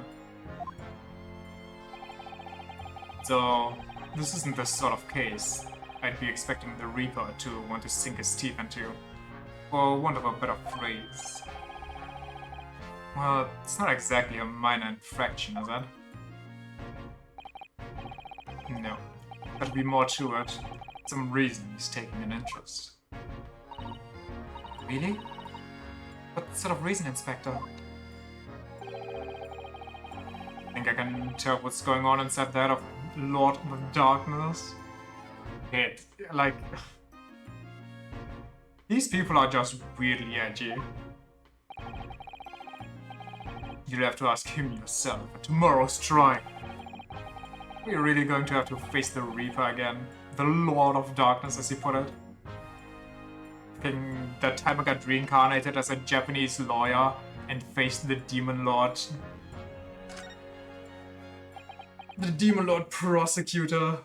So, this isn't the sort of case I'd be expecting the Reaper to want to sink his teeth into, for want of a better phrase. Well, it's not exactly a minor infraction, is it? No. There'd be more to it. Some reason he's taking an interest. Really? What sort of reason, Inspector? Think I can tell what's going on inside that of Lord of Darkness? Like... These people are just weirdly edgy. You'll have to ask him yourself at tomorrow's trial. We're really going to have to face the Reaper again. The Lord of Darkness, as he put it. Thinking that time I got reincarnated as a Japanese lawyer and faced the Demon Lord. The Demon Lord prosecutor.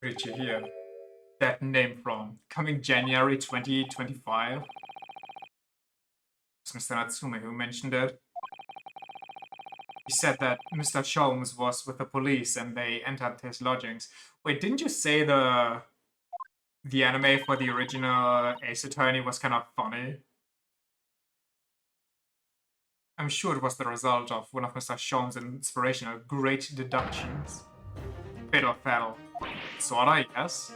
Where did you hear that name from? Coming January 2025? It was Mr. Natsume who mentioned it. He said that Mr. Sholmes was with the police and they entered his lodgings. Wait, didn't you say the anime for the original Ace Attorney was kind of funny? I'm sure it was the result of one of Mr. Sholmes' inspirational great deductions. Bit of battle. Sorta, I guess.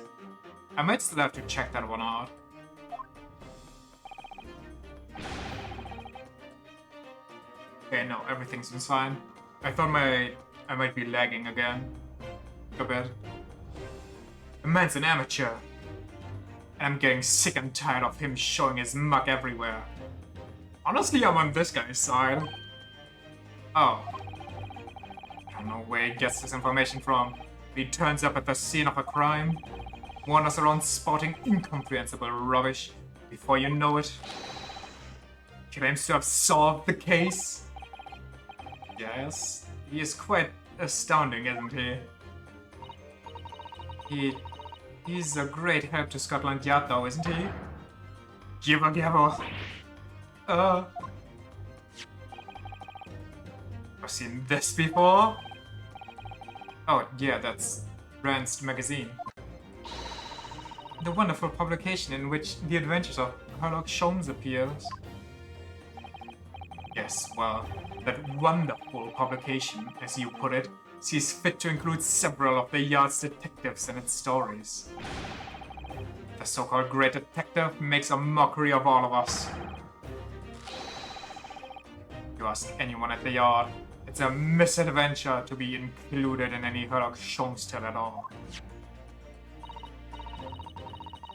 I might still have to check that one out. Okay, no, everything seems fine. I thought I might be lagging again. A bit. The man's an amateur. And I'm getting sick and tired of him showing his muck everywhere. Honestly, I'm on this guy's side. Oh. I don't know where he gets this information from. He turns up at the scene of a crime, wanders around spouting incomprehensible rubbish. Before you know it, claims to have solved the case. Yes, he is quite astounding, isn't he? He's a great help to Scotland Yard, though, isn't he? Gibber gabber. I've seen this before. Oh, yeah, that's Rand's magazine. The wonderful publication in which the adventures of Sherlock Holmes appears. Yes, well, that wonderful publication, as you put it, sees fit to include several of the Yard's detectives in its stories. The so-called great detective makes a mockery of all of us. If you ask anyone at the Yard, it's a misadventure to be included in any Sherlock Holmes tale at all.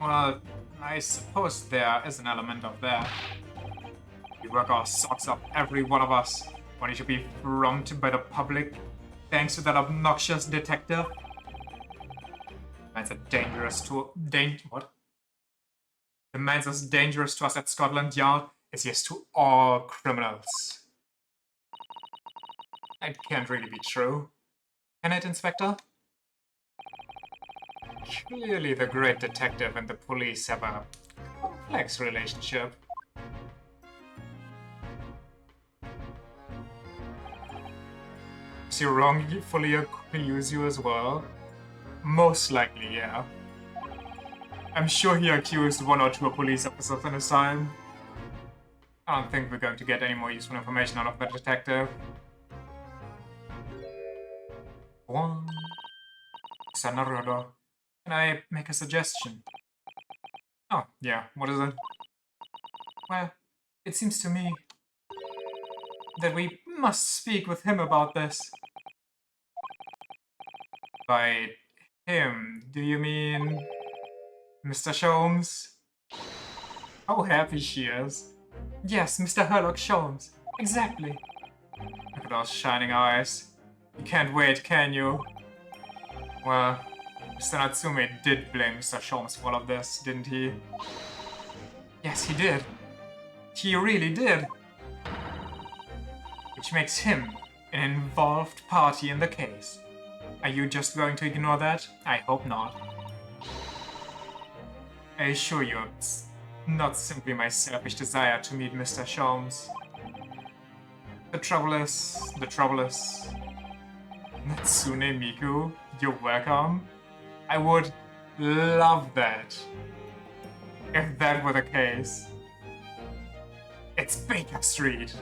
Well, I suppose there is an element of that. We work our socks off, every one of us, when he should be frumped by the public, thanks to that obnoxious detective. Man's a dangerous to... what? The man's as dangerous to us at Scotland Yard as he is to all criminals. It can't really be true. Can it, Inspector? Clearly the great detective and the police have a complex relationship. Is he wrongfully accused you as well? Most likely, yeah. I'm sure he accused one or two police officers in his time. I don't think we're going to get any more useful information out of the detective. One. Sanarodo. Can I make a suggestion? Oh, yeah, what is it? Well, it seems to me that we must speak with him about this. By him, do you mean Mr. Sholmes? How happy she is. Yes, Mr. Sherlock Holmes. Exactly. Look at those shining eyes. You can't wait, can you? Well, Mr. Natsume did blame Mr. Sholmes for all of this, didn't he? Yes, he did. He really did. Which makes him an involved party in the case. Are you just going to ignore that? I hope not. I assure you, it's not simply my selfish desire to meet Mr. Sholmes. The trouble is... Natsune Miku, you're welcome. I would love that. If that were the case. It's Baker Street.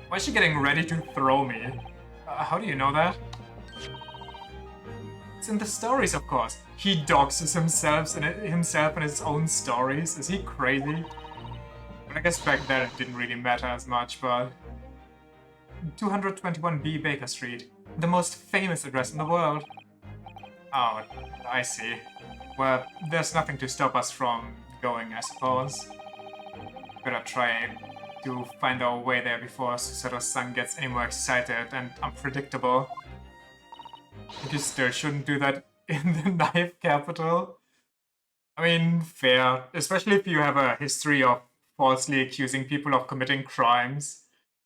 Why is she getting ready to throw me? How do you know that? It's in the stories, of course. He doxes himself in his own stories. Is he crazy? I guess back then it didn't really matter as much, but... 221B Baker Street. The most famous address in the world. Oh, I see. Well, there's nothing to stop us from going, I suppose. Better try to find our way there before Susato-san gets any more excited and unpredictable. You still shouldn't do that in the knife capital. I mean, fair. Especially if you have a history of falsely accusing people of committing crimes.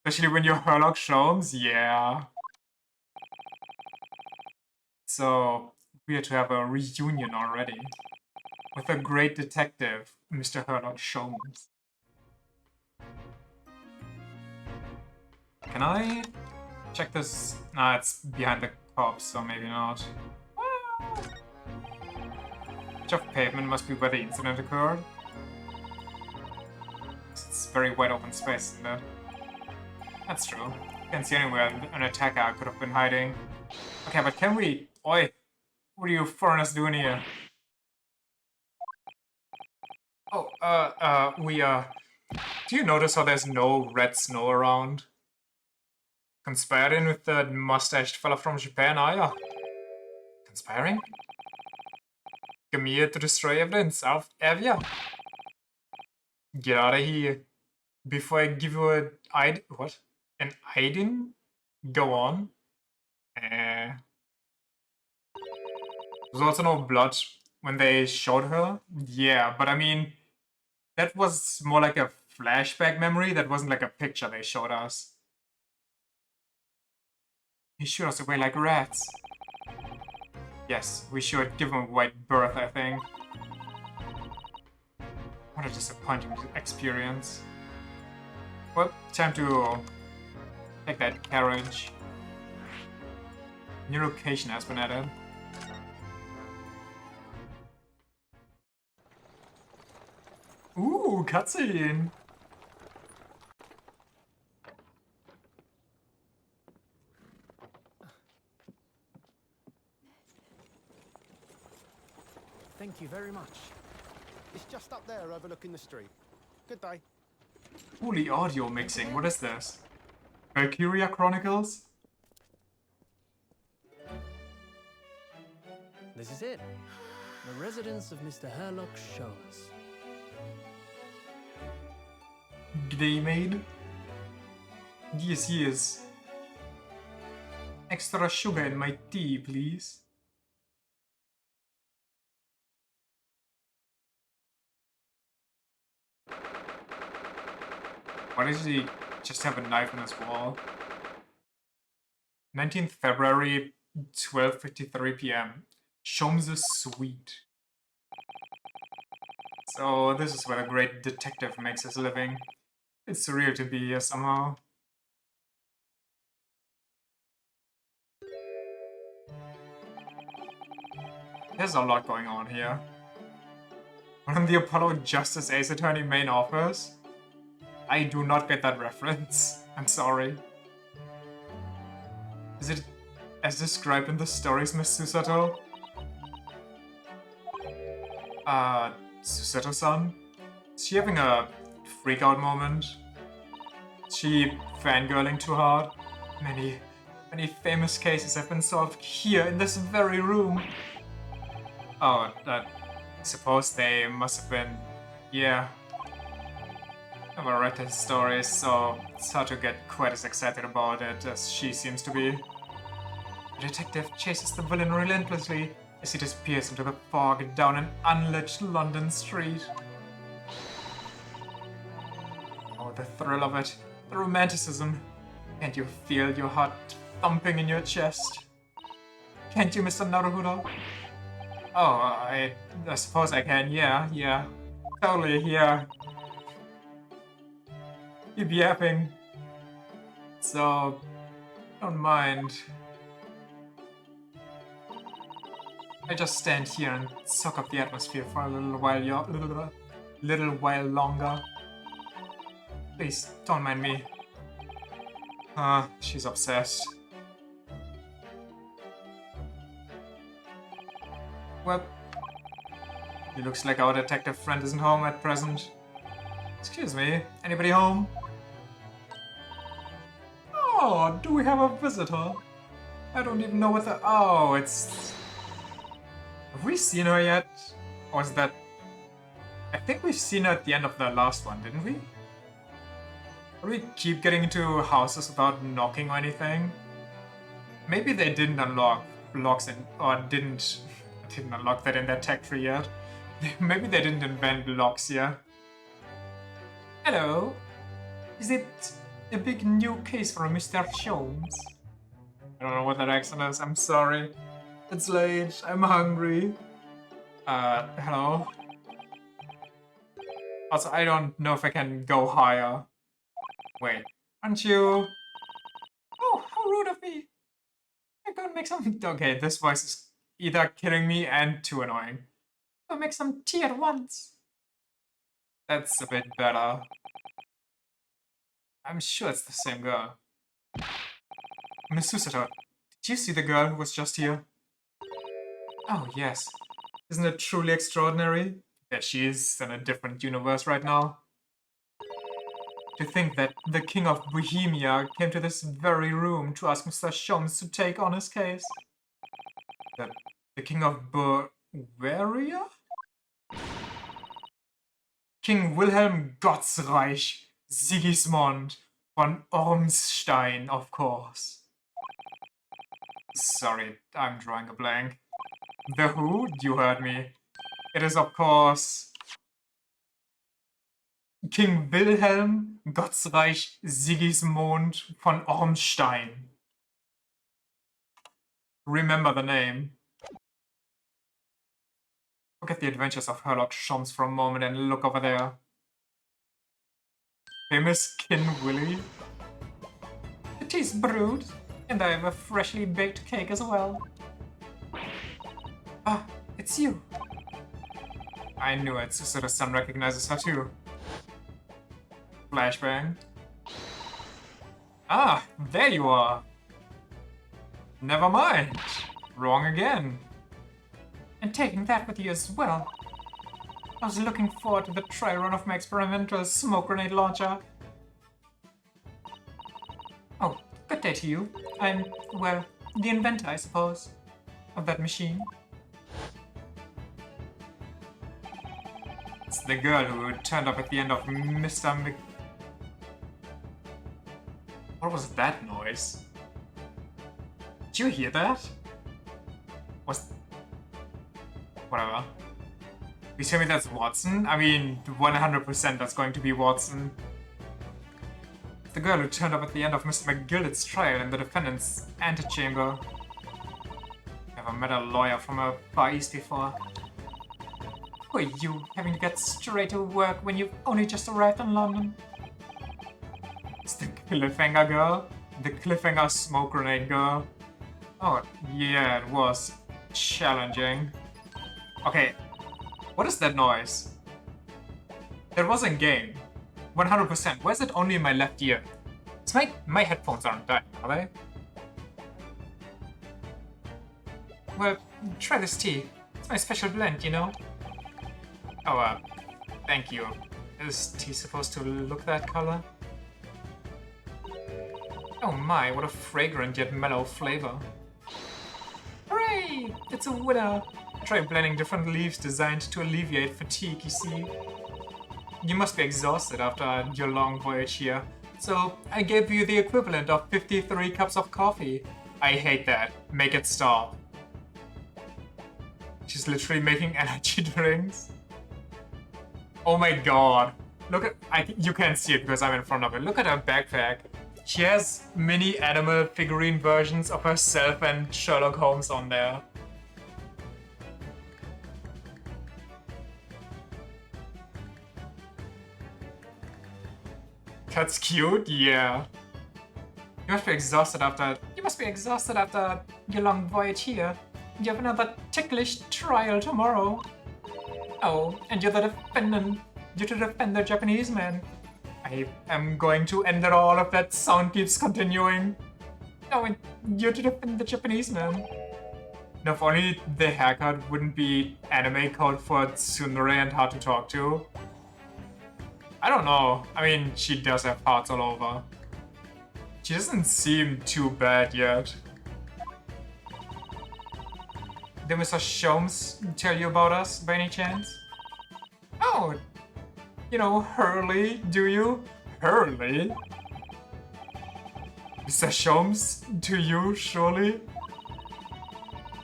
Especially when you're Herlock Sholmes, yeah. So, weird to have a reunion already. With a great detective, Mr. Herlock Sholmes. Can I check this? Nah, it's behind the cops, so maybe not. Patch of pavement must be where the incident occurred. It's very wide open space, isn't it? That's true. Can't see anywhere an attacker could have been hiding. Okay, but can we... Oi! What are you foreigners doing here? Oh, do you notice how there's no red snow around? Conspiring with the mustached fella from Japan, are ya? Conspiring? Come here to destroy evidence, have ya? Get out of here. Before I give you an what? An idin? Go on. There's also no blood when they showed her. Yeah, but I mean, that was more like a flashback memory. That wasn't like a picture they showed us. He shooed us away like rats. Yes, we should give him a wide berth, I think. What a disappointing experience. Well, time to take that carriage. New location has been added. Ooh, cutscene! Thank you very much. It's just up there overlooking the street. Good day. Holy audio mixing, what is this? Valkyria Chronicles? This is it. The residence of Mr. Herlock Sholmes. G'day, maid. Yes, yes. Extra sugar in my tea, please. Why does he just have a knife on his wall? 19th February, 12:53 p.m. Sholmes' suite. So this is where a great detective makes his living. It's surreal to be here somehow. There's a lot going on here. One of the Apollo Justice Ace Attorney main office? I do not get that reference. I'm sorry. Is it as described in the stories, Miss Susato? Susato-san? Is she having a freak-out moment? Is she fangirling too hard? Many famous cases have been solved here in this very room. Oh, I suppose they must have been... yeah. I've never read his stories, so it's hard to get quite as excited about it as she seems to be. The detective chases the villain relentlessly, as he disappears into the fog down an unlit London street. Oh, the thrill of it, the romanticism. Can't you feel your heart thumping in your chest? Can't you, Mr. Naruhodo? Oh, I suppose I can, yeah. Totally, yeah. Keep yapping. So, don't mind. I just stand here and soak up the atmosphere for a little while longer. Please, don't mind me. She's obsessed. Well, it looks like our detective friend isn't home at present. Excuse me, anybody home? Oh, do we have a visitor? I don't even know what the... Oh, it's... Have we seen her yet? Or is that... I think we've seen her at the end of the last one, didn't we? Or we keep getting into houses without knocking or anything? Maybe they didn't unlock locks in... Or didn't unlock that in their tech tree yet. Maybe they didn't invent locks yet. Hello? Is it a big new case for Mr. Jones? I don't know what that accent is, I'm sorry. It's late, I'm hungry. Hello? Also, I don't know if I can go higher. Wait, aren't you? Oh, how rude of me. I'm gonna make some... Okay, this voice is either killing me and too annoying. I'll make some tea at once. That's a bit better. I'm sure it's the same girl. Miss Susato, did you see the girl who was just here? Oh, yes. Isn't it truly extraordinary that she is in a different universe right now? To think that the King of Bohemia came to this very room to ask Mr. Jones to take on his case. That the King of Bavaria? King Wilhelm Gottsreich Sigismund von Ormstein, of course. Sorry, I'm drawing a blank. The who? You heard me. It is, of course, King Wilhelm Gottsreich Sigismund von Ormstein. Remember the name. Forget the adventures of Sherlock Holmes for a moment and look over there. Famous King Willie. The tea's brewed, and I have a freshly baked cake as well. Ah, it's you. I knew it, Susaru's son recognizes her too. Flashbang. Ah, there you are. Never mind. Wrong again. And taking that with you as well. I was looking forward to the try run of my experimental smoke grenade launcher. Oh, good day to you. I'm, well, the inventor, I suppose, of that machine. It's the girl who turned up at the end of Mr. Mc... What was that noise? Did you hear that? Whatever. You tell me that's Watson? I mean, 100% that's going to be Watson. The girl who turned up at the end of Mr. McGillet's trial in the defendant's antechamber. Never met a lawyer from a Far East before. Who are you, having to get straight to work when you've only just arrived in London? It's the cliffhanger girl? The cliffhanger smoke grenade girl? Oh, yeah, it was challenging. Okay, what is that noise? That was in game. 100%. Why is it only in my left ear? It's my headphones aren't dying, are they? Well, try this tea. It's my special blend, you know? Oh, thank you. Is tea supposed to look that color? Oh my, what a fragrant yet mellow flavor. Hooray! It's a winner! Try blending different leaves designed to alleviate fatigue, you see. You must be exhausted after your long voyage here, so I gave you the equivalent of 53 cups of coffee. I hate that. Make it stop. She's literally making energy drinks. Oh my god. Look at... you can't see it because I'm in front of it. Look at her backpack. She has mini animal figurine versions of herself and Sherlock Holmes on there. That's cute, yeah. You must be exhausted after... You must be exhausted after your long voyage here. You have another ticklish trial tomorrow. Oh, and you're the defendant. You're to defend the Japanese man. I am going to end it all if that sound keeps continuing. Oh, and you're to defend the Japanese man. Now, if only the haircut wouldn't be anime code for tsundere and hard to talk to. I don't know. I mean, she does have parts all over. She doesn't seem too bad yet. Did Mr. Sholmes tell you about us by any chance? Oh, you know Hurley, do you? Hurley? Mr. Sholmes, to you, surely?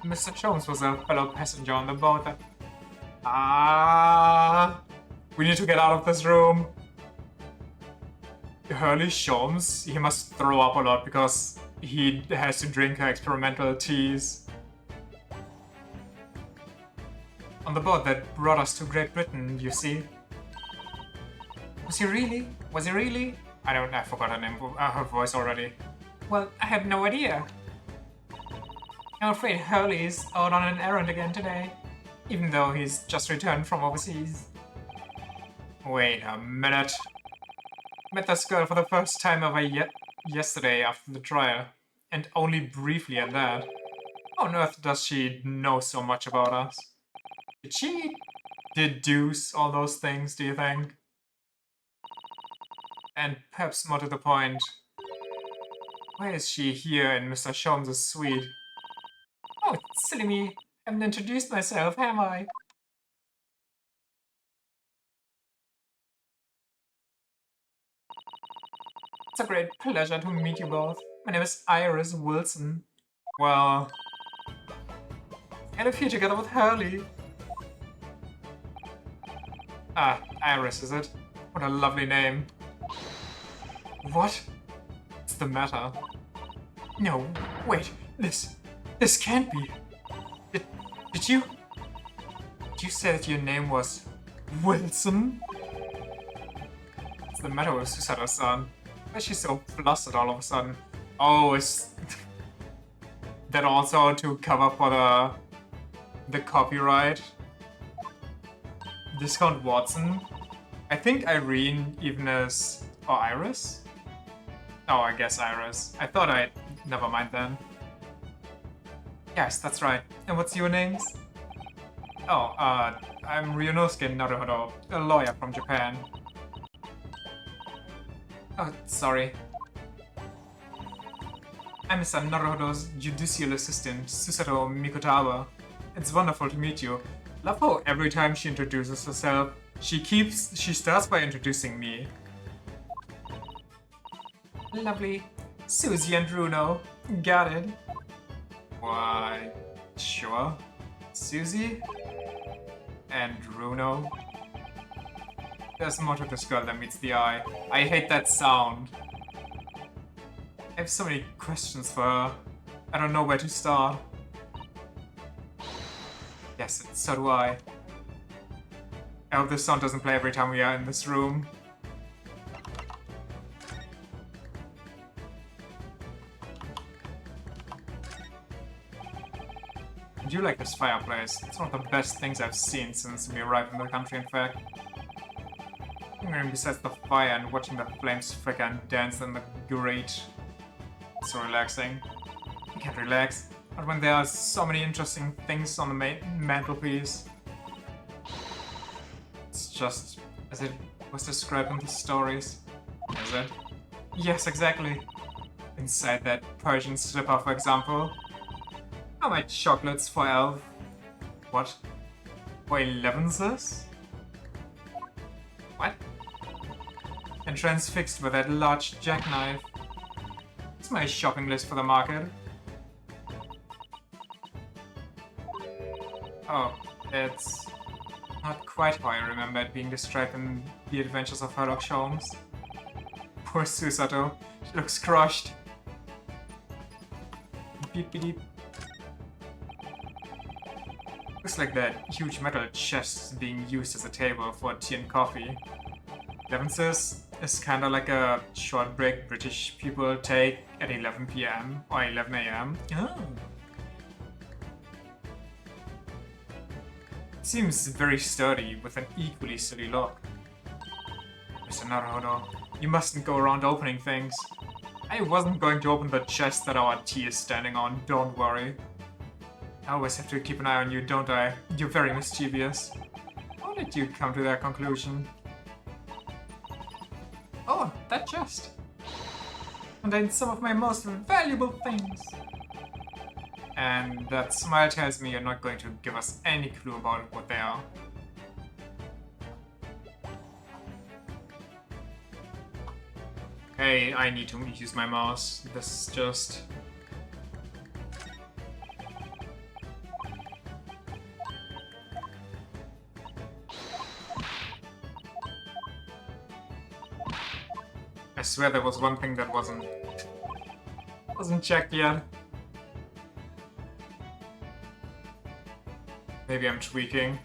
Mr. Sholmes was a fellow passenger on the boat that... we need to get out of this room. Hurley Sholmes, he must throw up a lot because he has to drink her experimental teas. On the boat that brought us to Great Britain, you see. Was he really? Was he really? I forgot her name, her voice already. Well, I have no idea. I'm afraid Hurley's out on an errand again today, even though he's just returned from overseas. Wait a minute. Met this girl for the first time ever yesterday after the trial, and only briefly at that. How on earth does she know so much about us? Did she deduce all those things, do you think? And perhaps more to the point, why is she here in Mr. Sholmes' suite? Oh, silly me. I haven't introduced myself, have I? It's a great pleasure to meet you both. My name is Iris Wilson. Well, I live here together with Hurley. Ah, Iris, is it? What a lovely name. What? What's the matter? No, wait, this can't be. Did you say that your name was Wilson? What's the matter with Susato-san? Why is she so flustered all of a sudden? Oh, is that also to cover for the copyright? Discount Watson? I think Irene even is... or Iris? Oh, I guess Iris. I thought never mind then. Yes, that's right. And what's your names? Oh, I'm Ryunosuke Naruhodo, a lawyer from Japan. Oh, sorry. I'm Mr. Naruhodo's judicial assistant, Susato Mikotaba. It's wonderful to meet you. Love how every time she introduces herself, she starts by introducing me. Lovely. Susie and Bruno. Got it. Why, sure. Susie? And Bruno? There's more to this girl than meets the eye. I hate that sound. I have so many questions for her. I don't know where to start. Yes, so do I. I hope this sound doesn't play every time we are in this room. I do like this fireplace. It's one of the best things I've seen since we arrived in the country, in fact. Lingering besides the fire and watching the flames flicker and dance in the grate. It's so relaxing. I can't relax, but when there are so many interesting things on the mantelpiece. It's just as it was described in the stories. Is it? Yes, exactly. Inside that Persian slipper, for example. How my chocolates for 12... What? For 11s? What? And transfixed with that large jackknife. It's my shopping list for the market. Oh, it's not quite how I remember it being described in The Adventures of Sherlock Holmes. Poor Susato. She looks crushed. Beep beep beep. Looks like that huge metal chest is being used as a table for tea and coffee. Levinses is kinda like a short break British people take at 11 PM or 11 AM. Oh. It seems very sturdy with an equally sturdy lock. Mr. Naruhodo, you mustn't go around opening things. I wasn't going to open the chest that our tea is standing on, don't worry. I always have to keep an eye on you, don't I? You're very mischievous. How did you come to that conclusion? Oh, that chest contains some of my most valuable things. And that smile tells me you're not going to give us any clue about what they are. Hey, I need to use my mouse. This is just... I swear there was one thing that wasn't checked yet. Maybe I'm tweaking.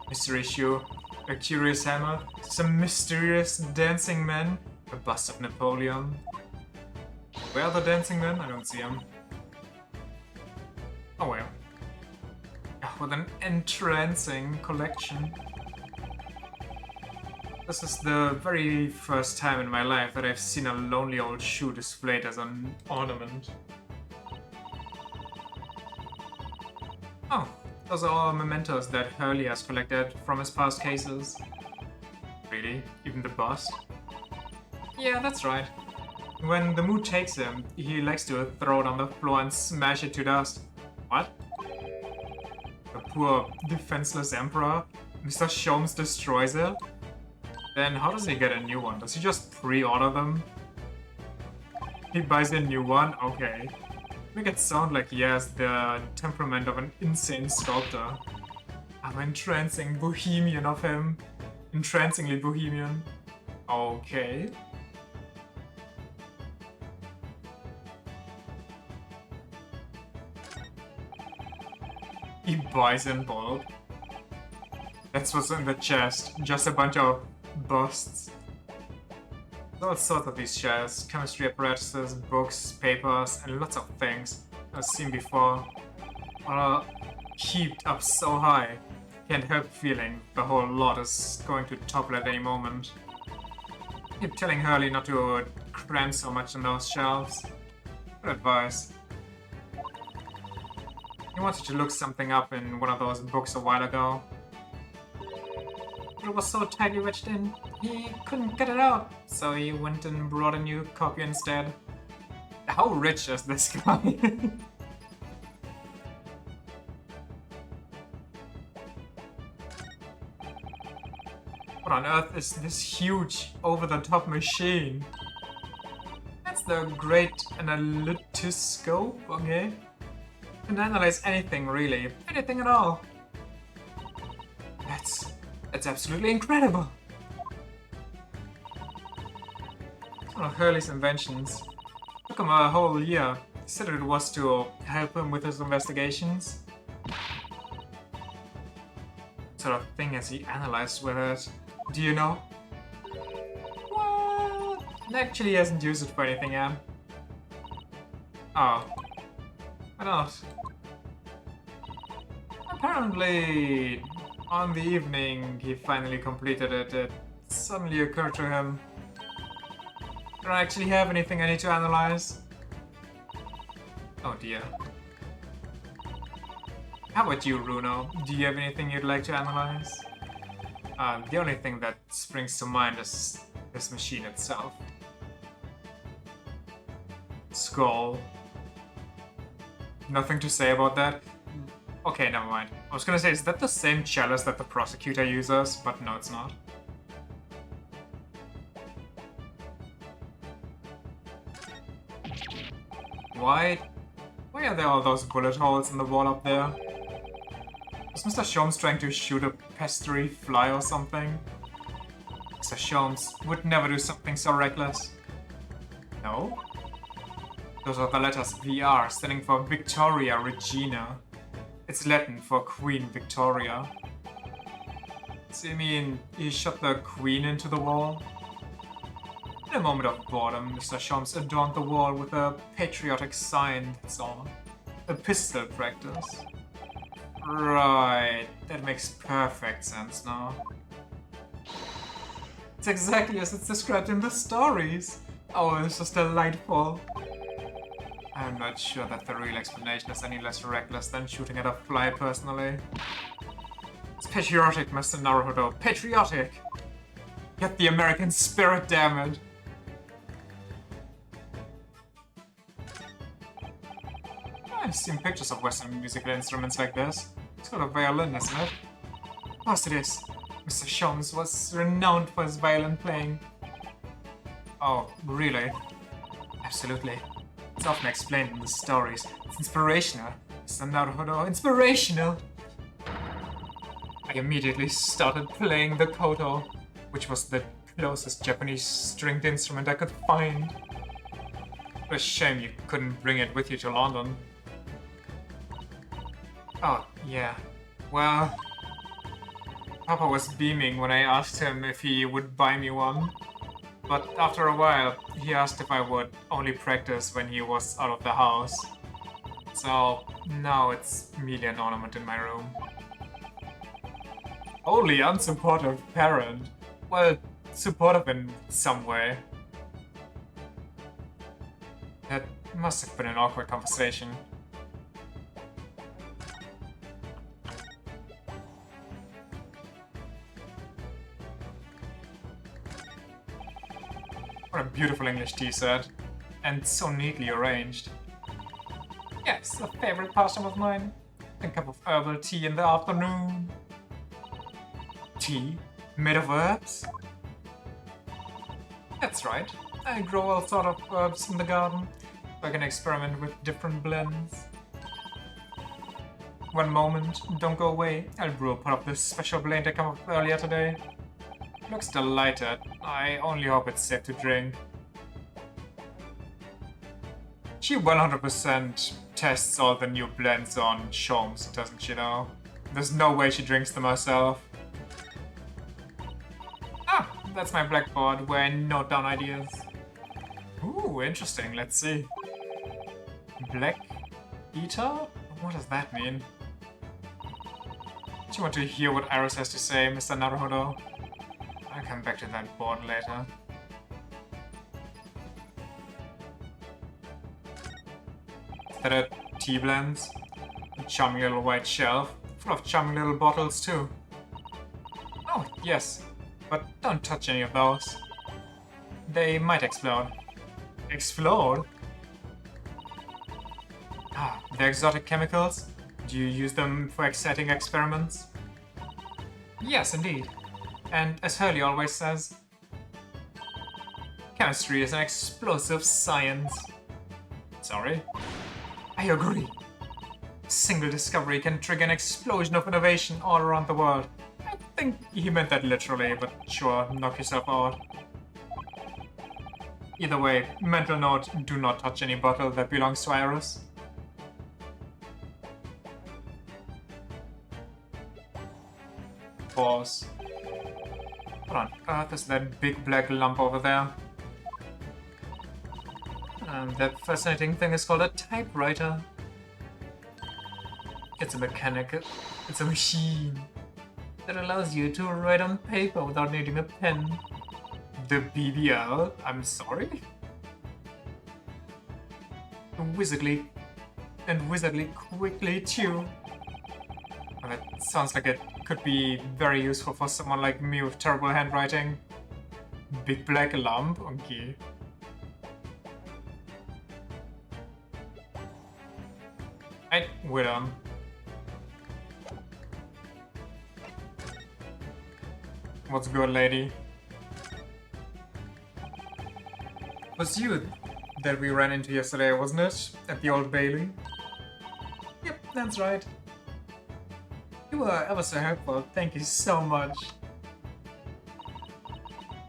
Mystery shoe, a curious hammer, some mysterious dancing men, a bust of Napoleon. Where are the dancing men? I don't see them. Oh well. What an entrancing collection. This is the very first time in my life that I've seen a lonely old shoe displayed as an ornament. Oh, those are all mementos that Hurley has collected from his past cases. Really? Even the bust? Yeah, that's right. When the mood takes him, he likes to throw it on the floor and smash it to dust. What? The poor, defenseless emperor? Mr. Sholmes destroys it? Then how does he get a new one? Does he just pre-order them? He buys a new one? Okay. Make it sound like he has the temperament of an insane sculptor. How entrancing bohemian of him. Entrancingly bohemian. Okay. He buys in bulk. That's what's in the chest. Just a bunch of busts. There's all sorts of these shells, chemistry apparatuses, books, papers, and lots of things I've seen before. All heaped up so high, can't help feeling the whole lot is going to topple at any moment. I keep telling Hurley not to cram so much in those shelves. Good advice. He wanted to look something up in one of those books a while ago. It was so tightly wedged in, he couldn't get it out, so he went and brought a new copy instead. How rich is this guy? What on earth is this huge, over-the-top machine? That's the great analytoscope, okay? Can analyze anything, really. Anything at all. That's absolutely incredible. One of Hurley's inventions. Took him a whole year. He said it was to help him with his investigations. What sort of thing has he analyzed with it? Do you know? What? Actually, he hasn't used it for anything yet. Oh. Why not? Apparently, on the evening he finally completed it, it suddenly occurred to him, I don't actually have anything I need to analyze. Oh dear. How about you, Runo? Do you have anything you'd like to analyze? The only thing that springs to mind is this machine itself. Skull. Nothing to say about that? Okay, never mind. I was gonna say, is that the same chalice that the prosecutor uses? But no, it's not. Why Why are there all those bullet holes in the wall up there? Was Mr. Sholmes trying to shoot a pestery fly or something? Mr. Sholmes would never do something so reckless. No? Those are the letters VR, standing for Victoria Regina. It's Latin for Queen Victoria. So you mean he shot the Queen into the wall? In a moment of boredom, Mr. Sholmes adorned the wall with a patriotic sign, that's all. A pistol practice. Right, that makes perfect sense now. It's exactly as it's described in the stories. Oh, it's just delightful. I'm not sure that the real explanation is any less reckless than shooting at a fly, personally. It's patriotic, Mr. Naruhodo. Patriotic! Get the American spirit, damn it! I've seen pictures of Western musical instruments like this. It's called a violin, isn't it? Of course it is. Mr. Sholmes was renowned for his violin playing. Oh, really? Absolutely. It's often explained in the stories. It's inspirational. Mr. Naruhodo, inspirational! I immediately started playing the koto, which was the closest Japanese stringed instrument I could find. What a shame you couldn't bring it with you to London. Oh, yeah. Well, Papa was beaming when I asked him if he would buy me one. But after a while, he asked if I would only practice when he was out of the house. So now it's merely an ornament in my room. Only unsupportive parent. Well, supportive in some way. That must have been an awkward conversation. What a beautiful English tea set. And so neatly arranged. Yes, a favorite pastime of mine. A cup of herbal tea in the afternoon. Tea? Made of herbs? That's right. I grow all sort of herbs in the garden, so I can experiment with different blends. One moment, don't go away. I'll brew a pot of this special blend I came up with earlier today. Looks delighted. I only hope it's safe to drink. She 100% tests all the new blends on Sholmes, doesn't she though? There's no way she drinks them herself. Ah, that's my blackboard where I note down ideas. Ooh, interesting. Let's see. Black Eater? What does that mean? Do you want to hear what Iris has to say, Mr. Naruhodo? I'll come back to that board later. Is that a tea blends? A charming little white shelf, full of charming little bottles too. Oh, yes. But don't touch any of those. They might explode. Explode? Ah, they're exotic chemicals? Do you use them for exciting experiments? Yes, indeed. And as Hurley always says, chemistry is an explosive science. Sorry? I agree. A single discovery can trigger an explosion of innovation all around the world. I think he meant that literally, but sure, knock yourself out. Either way, mental note, do not touch any bottle that belongs to Iris. Pause. What on earth is that big black lump over there? And that fascinating thing is called a typewriter. It's a machine that allows you to write on paper without needing a pen. The BBL? I'm sorry? Wizardly quickly too. Well, that sounds like it could be very useful for someone like me with terrible handwriting. Big black lump? Okay. Right, we're done. What's good, lady? Was you that we ran into yesterday, wasn't it? At the Old Bailey? That's right. You were ever so helpful. Thank you so much.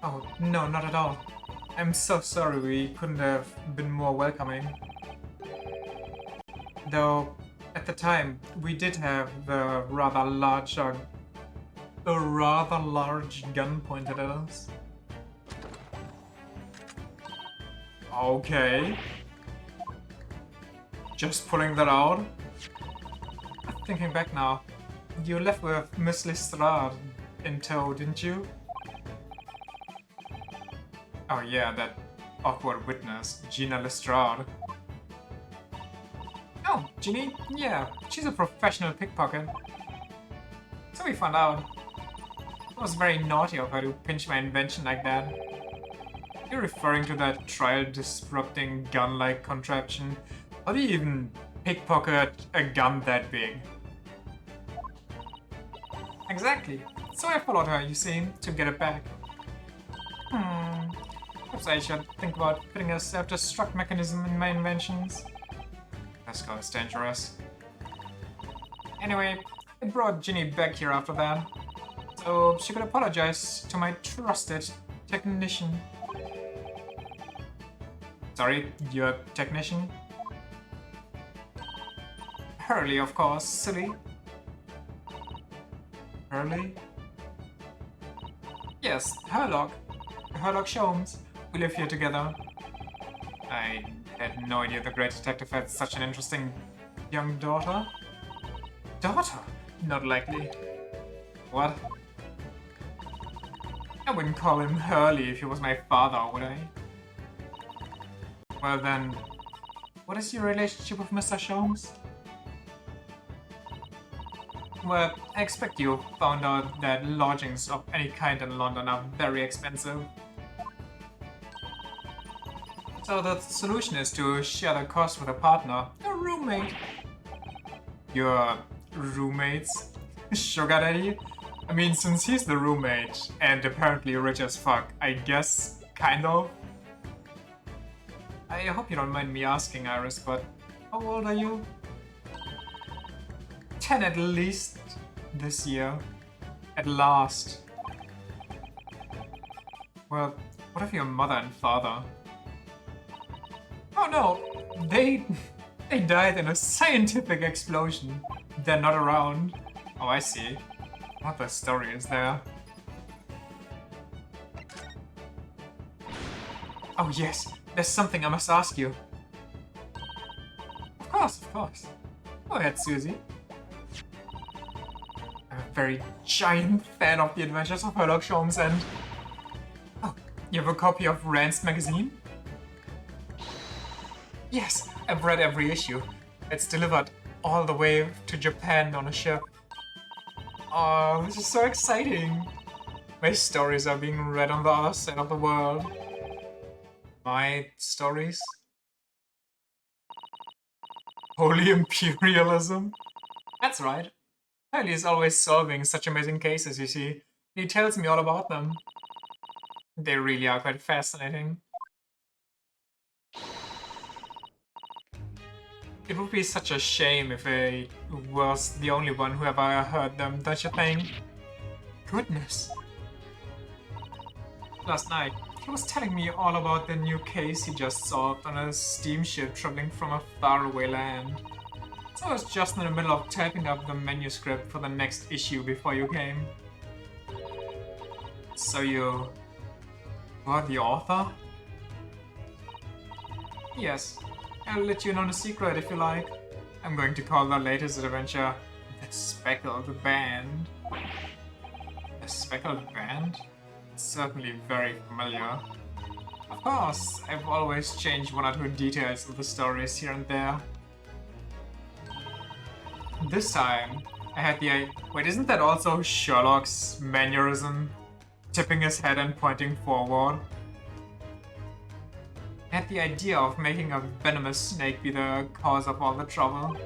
Oh, no, not at all. I'm so sorry we couldn't have been more welcoming. Though, at the time, we did have a rather large gun pointed at us. Okay. Just pulling that out. Thinking back now, you left with Miss Lestrade in tow, didn't you? Oh yeah, that awkward witness, Gina Lestrade. Oh, Ginny? Yeah, she's a professional pickpocket. So we found out. It was very naughty of her to pinch my invention like that. You're referring to that trial-disrupting gun-like contraption? How do you even pickpocket a gun that big? Exactly. So I followed her, you see, to get it back. Perhaps I should think about putting a self-destruct mechanism in my inventions. This guy is dangerous. Anyway, I brought Ginny back here after that, so she could apologize to my trusted technician. Sorry, your technician? Hurley, of course, silly. Hurley? Yes, Herlock. Herlock Sholmes. We live here together. I had no idea the great detective had such an interesting young daughter. Daughter? Not likely. What? I wouldn't call him Hurley if he was my father, would I? Well then, what is your relationship with Mr. Sholmes? Well, I expect you found out that lodgings of any kind in London are very expensive. So the solution is to share the cost with a partner, a roommate. Your roommates? Sugar daddy? I mean, since he's the roommate and apparently rich as fuck, I guess, kind of. I hope you don't mind me asking, Iris, but how old are you? 10 at least this year. At last. Well, what of your mother and father? Oh no, they died in a scientific explosion. They're not around. Oh, I see. What the story is there? Oh yes, there's something I must ask you. Of course, of course. Go ahead, Susie. I'm a very giant fan of the adventures of Sherlock Holmes and... Oh, you have a copy of Rand's magazine? Yes, I've read every issue. It's delivered all the way to Japan on a ship. Oh, this is so exciting. My stories are being read on the other side of the world. My stories? Holy imperialism? That's right. Hurley is always solving such amazing cases, you see. He tells me all about them. They really are quite fascinating. It would be such a shame if I was the only one who ever heard them, don't you think? Goodness. Last night, he was telling me all about the new case he just solved on a steamship traveling from a faraway land. So I was just in the middle of typing up the manuscript for the next issue before you came. So you were the author? Yes. I'll let you in on a secret if you like. I'm going to call the latest adventure The Speckled Band. The Speckled Band? It's certainly very familiar. Of course, I've always changed one or two details of the stories here and there. This time, I had the idea... Wait, isn't that also Sherlock's mannerism? Tipping his head and pointing forward? I had the idea of making a venomous snake be the cause of all the trouble.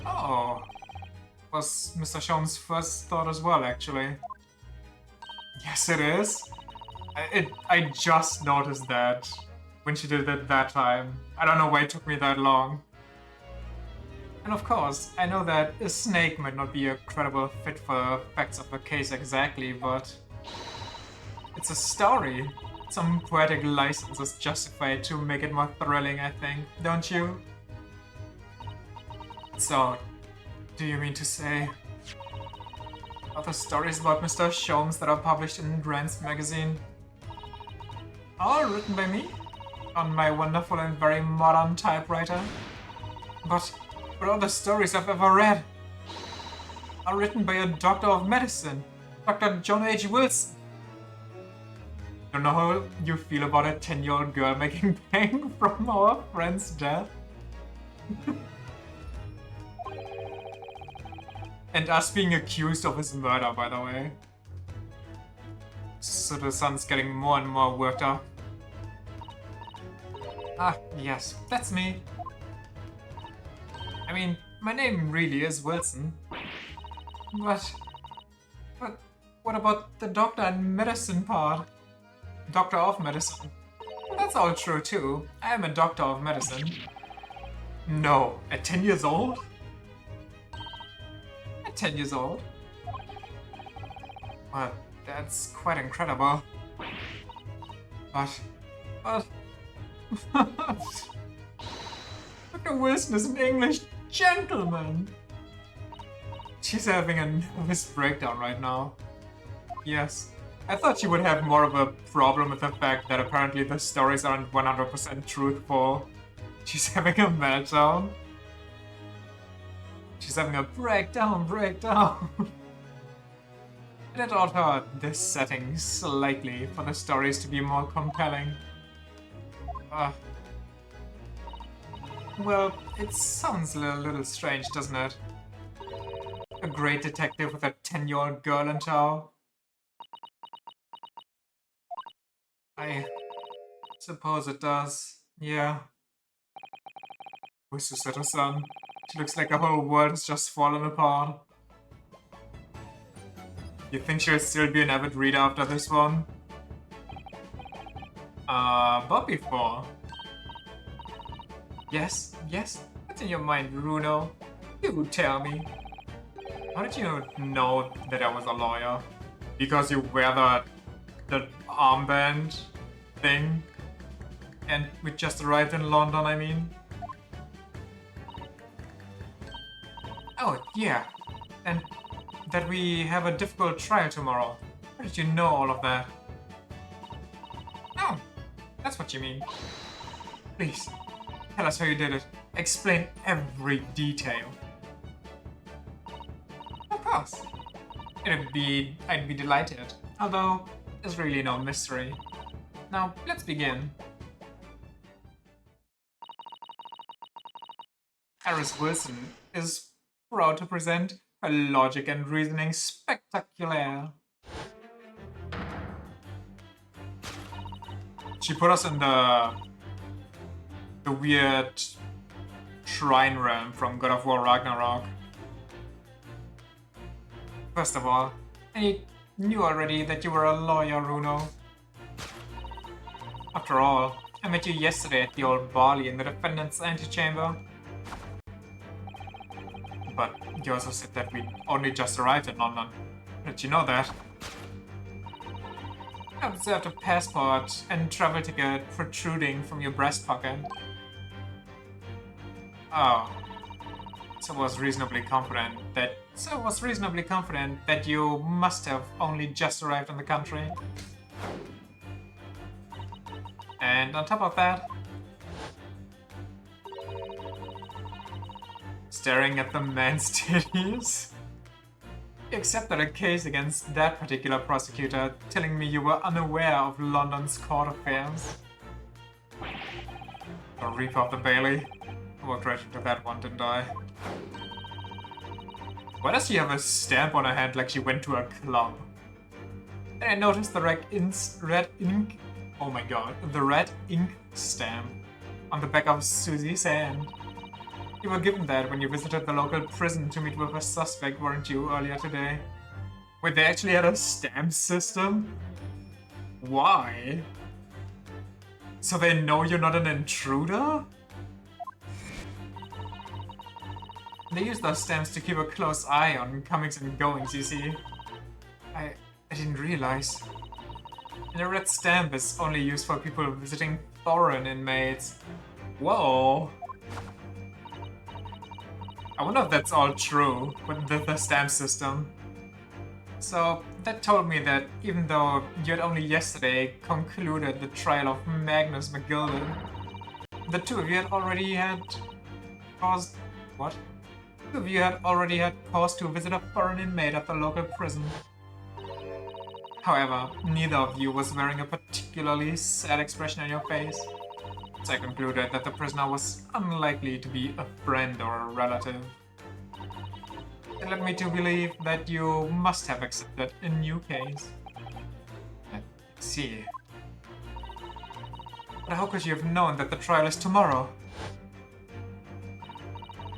Oh. Was Mr. Sholmes' first thought as well, actually. Yes, it is. I just noticed that when she did it that time. I don't know why it took me that long. And of course, I know that a snake might not be a credible fit for facts of the case exactly, but it's a story. Some poetic license is justified to make it more thrilling, I think, don't you? So, do you mean to say are the stories about Mr. Sholmes that are published in Grant's magazine all written by me? On my wonderful and very modern typewriter? But all the stories I've ever read are written by a doctor of medicine, Dr. John H. Wilson. Don't know how you feel about a 10-year-old girl making bank from our friend's death? And us being accused of his murder, by the way. So the sun's getting more and more worked up. Ah, yes, that's me. I mean, my name really is Wilson. But what about the doctor and medicine part? Doctor of medicine. That's all true too. I am a doctor of medicine. No, at 10 years old? At 10 years old? Well, that's quite incredible. But... Dr. Wilson is an English gentleman! She's having a nervous breakdown right now. Yes, I thought she would have more of a problem with the fact that apparently the stories aren't 100% truthful. She's having a meltdown. She's having a breakdown. And it altered this setting slightly for the stories to be more compelling. Well, it sounds a little strange, doesn't it? A great detective with a 10-year-old girl in tow. I suppose it does, yeah. Who's Susato-san? She looks like the whole world has just fallen apart. You think she'll still be an avid reader after this one? But before. Yes? What's in your mind, Runo? You tell me. How did you know that I was a lawyer? Because you wear the armband thing? And we just arrived in London, I mean? Oh, yeah. And that we have a difficult trial tomorrow. How did you know all of that? Oh, that's what you mean. Please, tell us how you did it. Explain every detail. Of course. I'd be delighted. Although, there's really no mystery. Now, let's begin. Iris Wilson is proud to present her logic and reasoning spectacular. She put us in the weird shrine realm from God of War Ragnarok. First of all, I knew already that you were a lawyer, Runo. After all, I met you yesterday at the old Barley in the defendant's antechamber. But you also said that we only just arrived in London. How did you know that? I observed a passport and travel ticket protruding from your breast pocket. Oh. So I was reasonably confident that you must have only just arrived in the country. And on top of that, staring at the man's titties? You accepted a case against that particular prosecutor, telling me you were unaware of London's court affairs. A reef of the Bailey. I walked right into that one, didn't I? Why does she have a stamp on her hand like she went to a club? And I noticed the red ink. Oh my god, the red ink stamp on the back of Susie's hand. You were given that when you visited the local prison to meet with a suspect, weren't you, earlier today? Wait, they actually had a stamp system? Why? So they know you're not an intruder? They use those stamps to keep a close eye on comings and goings, you see. I didn't realize. And a red stamp is only used for people visiting foreign inmates. Whoa. I wonder if that's all true with the stamp system. So, that told me that even though you had only yesterday concluded the trial of Magnus McGilden, the two of you had already had caused... what? Two of you had already had cause to visit a foreign inmate at the local prison. However, neither of you was wearing a particularly sad expression on your face, so I concluded that the prisoner was unlikely to be a friend or a relative. It led me to believe that you must have accepted a new case. I see. But how could you have known that the trial is tomorrow?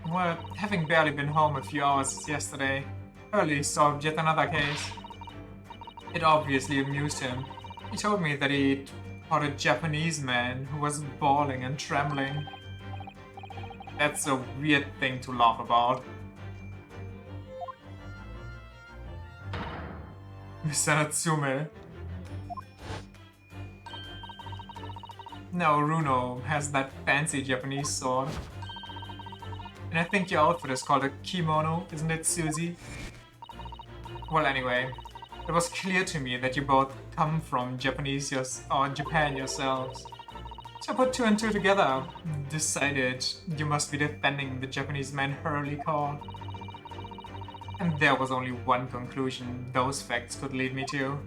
Well, having barely been home a few hours yesterday, Hurley solved yet another case. It obviously amused him. He told me that he'd caught a Japanese man who was bawling and trembling. That's a weird thing to laugh about. Mr. Natsume. Now Runo has that fancy Japanese sword. And I think your outfit is called a kimono, isn't it, Susie? Well, anyway, it was clear to me that you both come from Japan yourselves. So I put two and two together, decided you must be defending the Japanese man Hurley caught. And there was only one conclusion those facts could lead me to.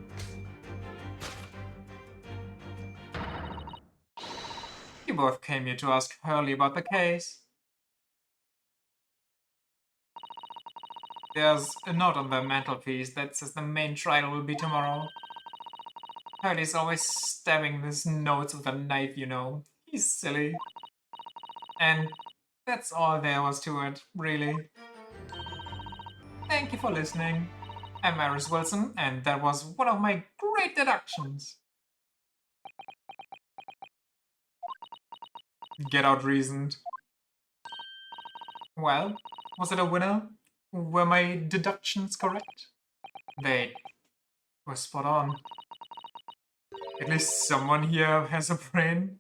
You both came here to ask Hurley about the case. There's a note on the mantelpiece that says the main trial will be tomorrow. Hurley's always stabbing his notes with a knife, you know. He's silly. And that's all there was to it, really. Thank you for listening. I'm Iris Wilson, and that was one of my great deductions. Get out reasoned. Well, was it a winner? Were my deductions correct? They were spot on. At least someone here has a brain.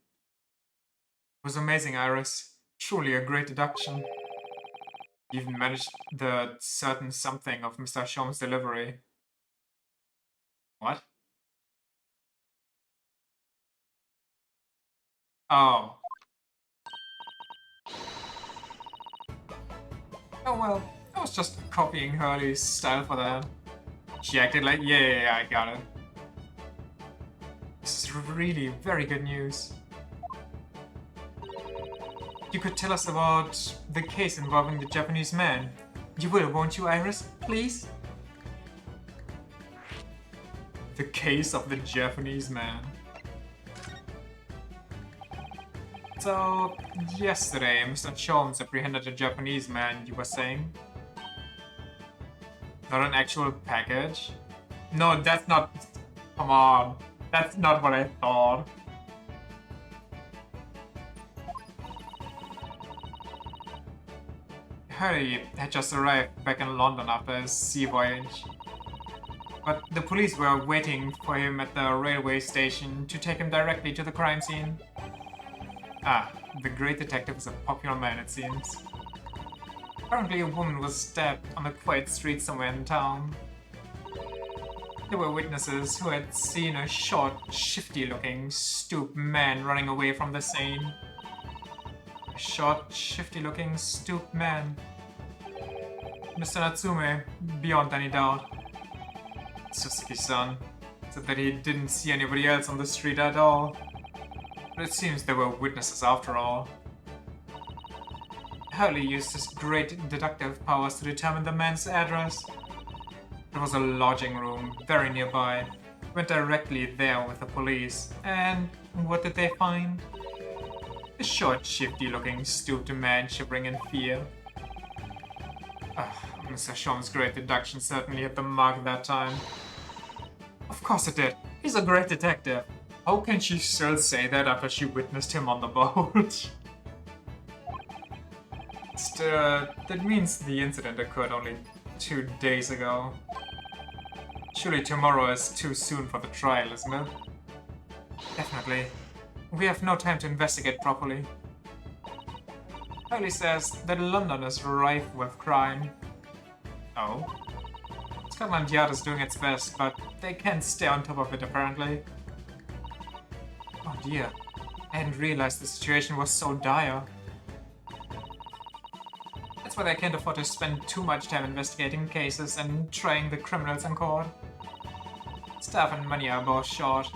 It was amazing, Iris. Truly a great deduction. You even managed the certain something of Mr. Sholmes' delivery. What? Oh. Oh well, I was just copying Hurley's style for that. She acted like, yeah, I got it. This is really very good news. You could tell us about the case involving the Japanese man. You will, won't you, Iris? Please? The case of the Japanese man. So, yesterday, Mr. Sholmes apprehended a Japanese man, you were saying? Not an actual package? No, that's not... Come on. That's not what I thought. Harry had just arrived back in London after his sea voyage. But the police were waiting for him at the railway station to take him directly to the crime scene. Ah, the great detective is a popular man, it seems. Apparently a woman was stabbed on a quiet street somewhere in town. There were witnesses who had seen a short, shifty-looking, stooped man running away from the scene. A short, shifty-looking, stooped man. Mr. Natsume, beyond any doubt. Suzuki-san said that he didn't see anybody else on the street at all. But it seems there were witnesses after all. Hurley used his great deductive powers to determine the man's address. There was a lodging room very nearby. He went directly there with the police. And what did they find? A short, shifty-looking, stooped man shivering in fear. Mr. Sholmes' great deduction certainly hit the mark that time. Of course it did. He's a great detective. How can she still say that after she witnessed him on the boat? It's that means the incident occurred only 2 days ago. Surely tomorrow is too soon for the trial, isn't it? Definitely. We have no time to investigate properly. Hurley says that London is rife with crime. Oh? Scotland Yard is doing its best, but they can't stay on top of it apparently. Oh dear. I hadn't realized the situation was so dire. That's why they can't afford to spend too much time investigating cases and trying the criminals in court. Staff and money are both short.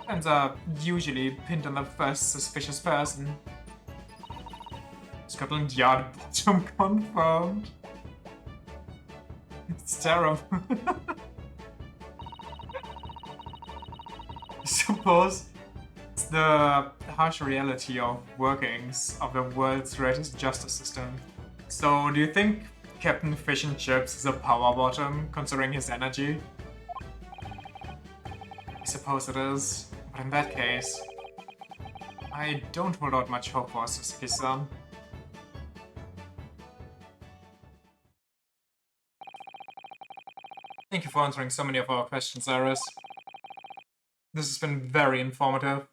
Crimes are usually pinned on the first suspicious person. Scotland Yard bottom confirmed. It's terrible. I suppose it's the harsh reality of workings of the world's greatest justice system. So, do you think Captain Fish and Chips is a power bottom, considering his energy? I suppose it is, but in that case, I don't hold out much hope for Suzuki-san. Thank you for answering so many of our questions, Iris. This has been very informative.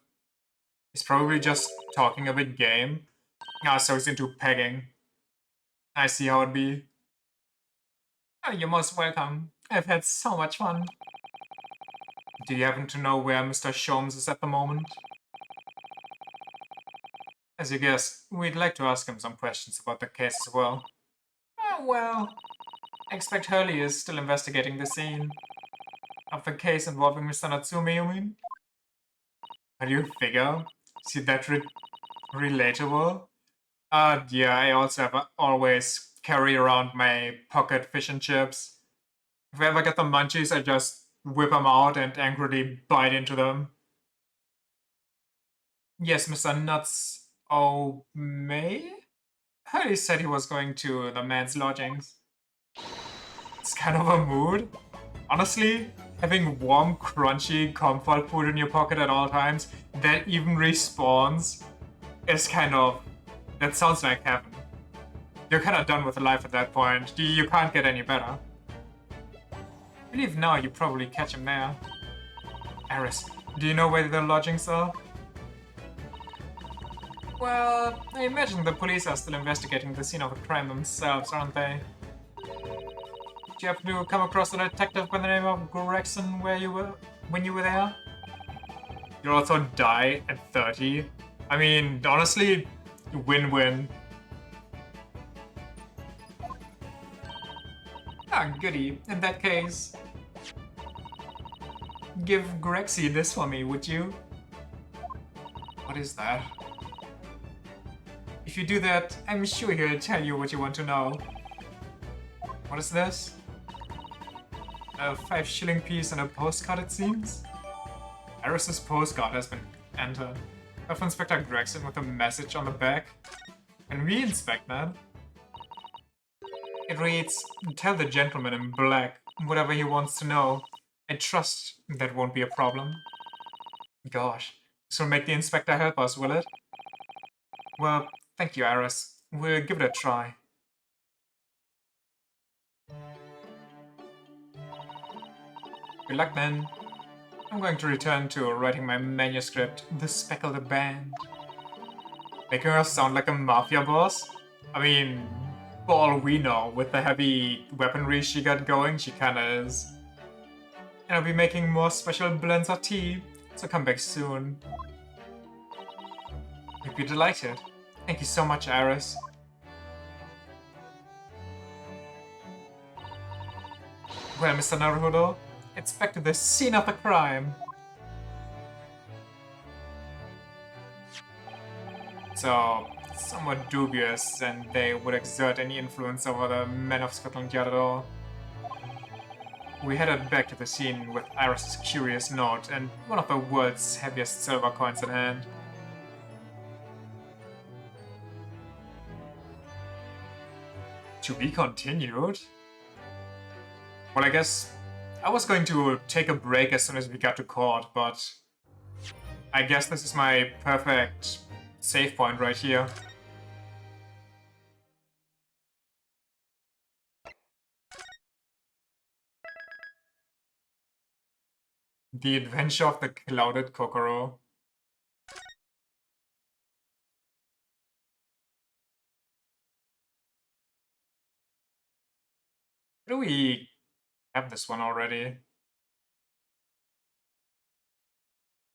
He's probably just talking a big game. Ah, so he's into pegging. I see how it be. Oh, you're most welcome. I've had so much fun. Do you happen to know where Mr. Sholmes is at the moment? As you guessed, we'd like to ask him some questions about the case as well. Oh, well, I expect Hurley is still investigating the scene. Of the case involving Mr. Natsume, you mean? How do you figure? See that relatable? Yeah, I also have always carry around my pocket fish and chips. If I ever get the munchies, I just whip them out and angrily bite into them. Yes, Mr. Nuts. Oh, May? Hurley said he was going to the man's lodgings. It's kind of a mood. Honestly, having warm, crunchy comfort food in your pocket at all times that even respawns is kind of... that sounds like heaven. You're kind of done with life at that point. You can't get any better. I believe now you probably catch him there. Eris, do you know where the lodgings are? Well, I imagine the police are still investigating the scene of the crime themselves, aren't they? Did you happen to come across a detective by the name of Gregson when you were there? You'll also die at 30? I mean, honestly, win-win. Ah, goody. In that case, give Grexy this for me, would you? What is that? If you do that, I'm sure he'll tell you what you want to know. What is this? A 5-shilling piece and a postcard, it seems? Iris's postcard has been entered. Of Inspector Gregson with a message on the back. Can we inspect that? It reads, tell the gentleman in black whatever he wants to know. I trust that won't be a problem. Gosh, this will make the inspector help us, will it? Well, thank you, Iris. We'll give it a try. Good luck then. I'm going to return to writing my manuscript, The Speckled Band. Making her sound like a mafia boss? I mean, for all we know, with the heavy weaponry she got going, she kinda is. And I'll be making more special blends of tea, so come back soon. You'd be delighted. Thank you so much, Iris. Well, Mr. Naruhodo, it's back to the scene of the crime. So, somewhat dubious, and they would exert any influence over the men of Scotland Yard at all. We headed back to the scene with Iris's curious note and one of the world's heaviest silver coins in hand. To be continued? Well, I guess I was going to take a break as soon as we got to court, but I guess this is my perfect save point right here. The Adventure of the Clouded Kokoro. Do we have this one already?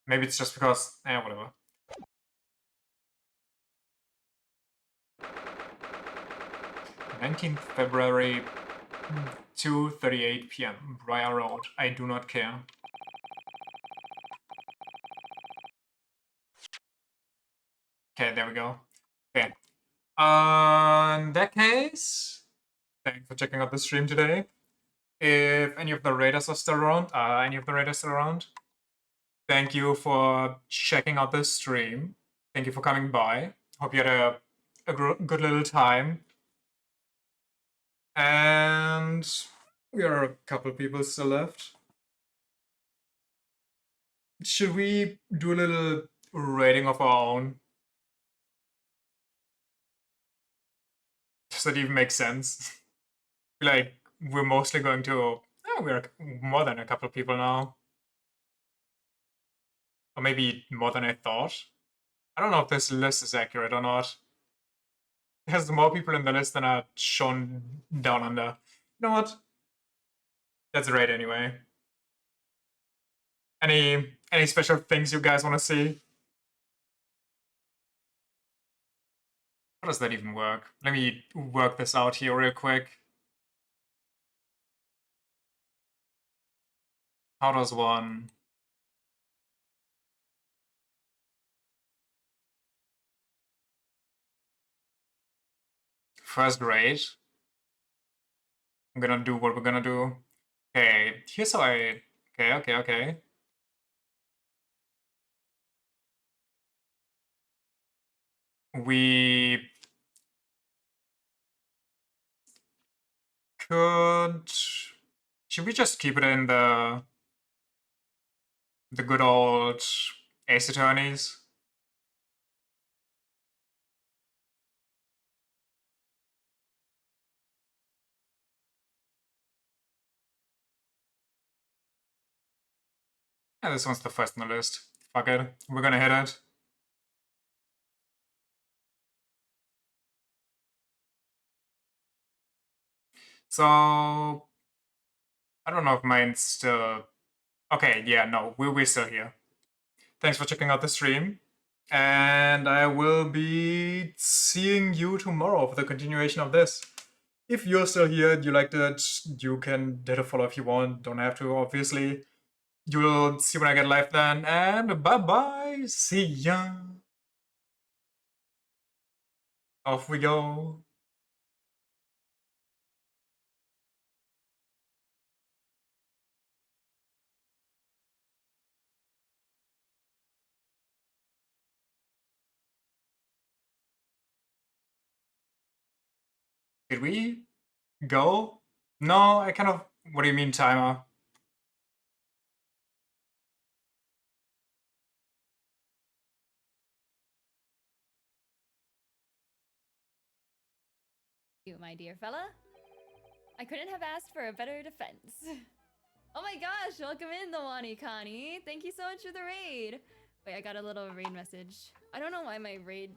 Maybe it's just because, whatever. 19th February, 2:38 p.m. Briar Road. I do not care. Okay, there we go. Okay. In that case, thanks for checking out the stream today. If any of the raiders are still around, thank you for checking out this stream. Thank you for coming by. Hope you had a good little time. And we are a couple people still left. Should we do a little rating of our own? Does that even make sense? Like, we're mostly going to... Oh, we're more than a couple people now. Or maybe more than I thought. I don't know if this list is accurate or not. There's more people in the list than are shown down under. You know what? That's right anyway. Any special things you guys want to see? How does that even work? Let me work this out here real quick. How does one... First grade? I'm gonna do what we're gonna do. Okay, here's how I... Okay. We could... Should we just keep it in the good old Ace Attorneys? Yeah, this one's the first on the list. Fuck it. We're gonna hit it. So... I don't know if mine's still... Okay, yeah, no, we're still here. Thanks for checking out the stream. And I will be seeing you tomorrow for the continuation of this. If you're still here, you liked it, you can hit a follow if you want. Don't have to, obviously. You will see when I get live then. And bye-bye. See ya. Off we go. Did we go? No, I kind of... What do you mean, timer? You, my dear fella. I couldn't have asked for a better defense. Oh my gosh, welcome in, the Wani Connie. Thank you so much for the raid. Wait, I got a little raid message. I don't know why my raid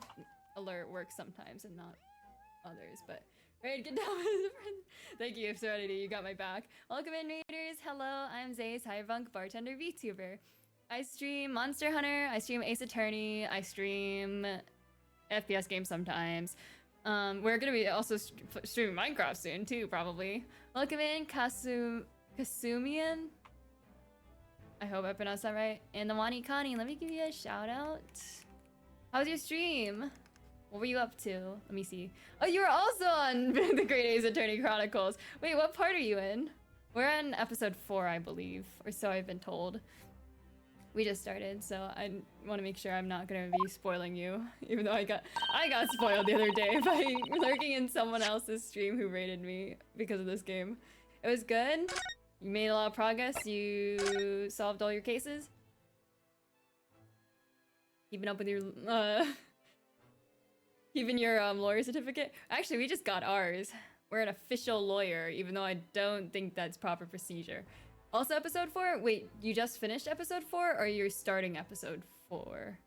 alert works sometimes and not others, but raid, get down with a friend. Thank you, Serenity, you got my back. Welcome in, raiders. Hello, I'm Zay's Hirebunk bartender VTuber. I stream Monster Hunter, I stream Ace Attorney, I stream FPS games sometimes. We're gonna be also streaming Minecraft soon too, probably. Welcome in, Kasumian. I hope I pronounced that right. And the Wani Connie, let me give you a shout out. How was your stream? What were you up to? Let me see. Oh, you were also on the Great Ace Attorney Chronicles. Wait, what part are you in? We're on episode 4, I believe, or so I've been told. We just started, so I want to make sure I'm not gonna be spoiling you, even though I got spoiled the other day by lurking in someone else's stream who raided me because of this game. It was good. You made a lot of progress. You solved all your cases. Keeping up with your keeping your lawyer certificate. Actually, we just got ours. We're an official lawyer, even though I don't think that's proper procedure. Also episode 4? Wait, you just finished episode 4 or you're starting episode 4?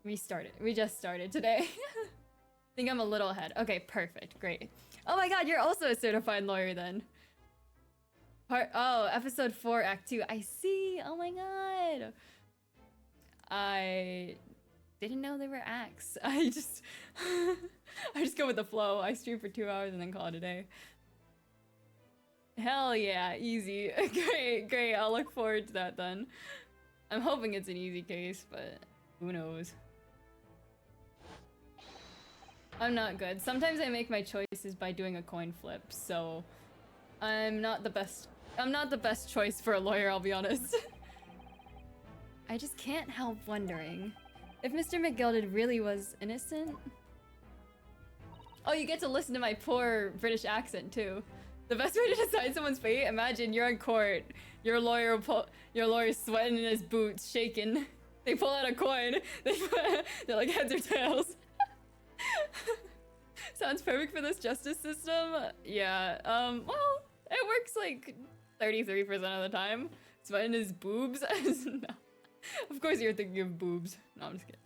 We just started today. Think I'm a little ahead. Okay, perfect, great. Oh my god, you're also a certified lawyer then. Episode 4, Act 2. I see. Oh my god. I didn't know there were acts. I just go with the flow. I stream for 2 hours and then call it a day. Hell yeah, easy. Great. I'll look forward to that then. I'm hoping it's an easy case, but who knows. I'm not good. Sometimes I make my choices by doing a coin flip, so I'm not the best choice for a lawyer, I'll be honest. I just can't help wondering if Mr. McGilded really was innocent. Oh, you get to listen to my poor British accent too. The best way to decide someone's fate? Imagine you're in court. Your lawyer's sweating in his boots, shaking. They pull out a coin. They're like heads or tails. Sounds perfect for this justice system. Yeah. Well, it works like 33% of the time. Sweating his boobs. No. Of course you're thinking of boobs. No, I'm just kidding.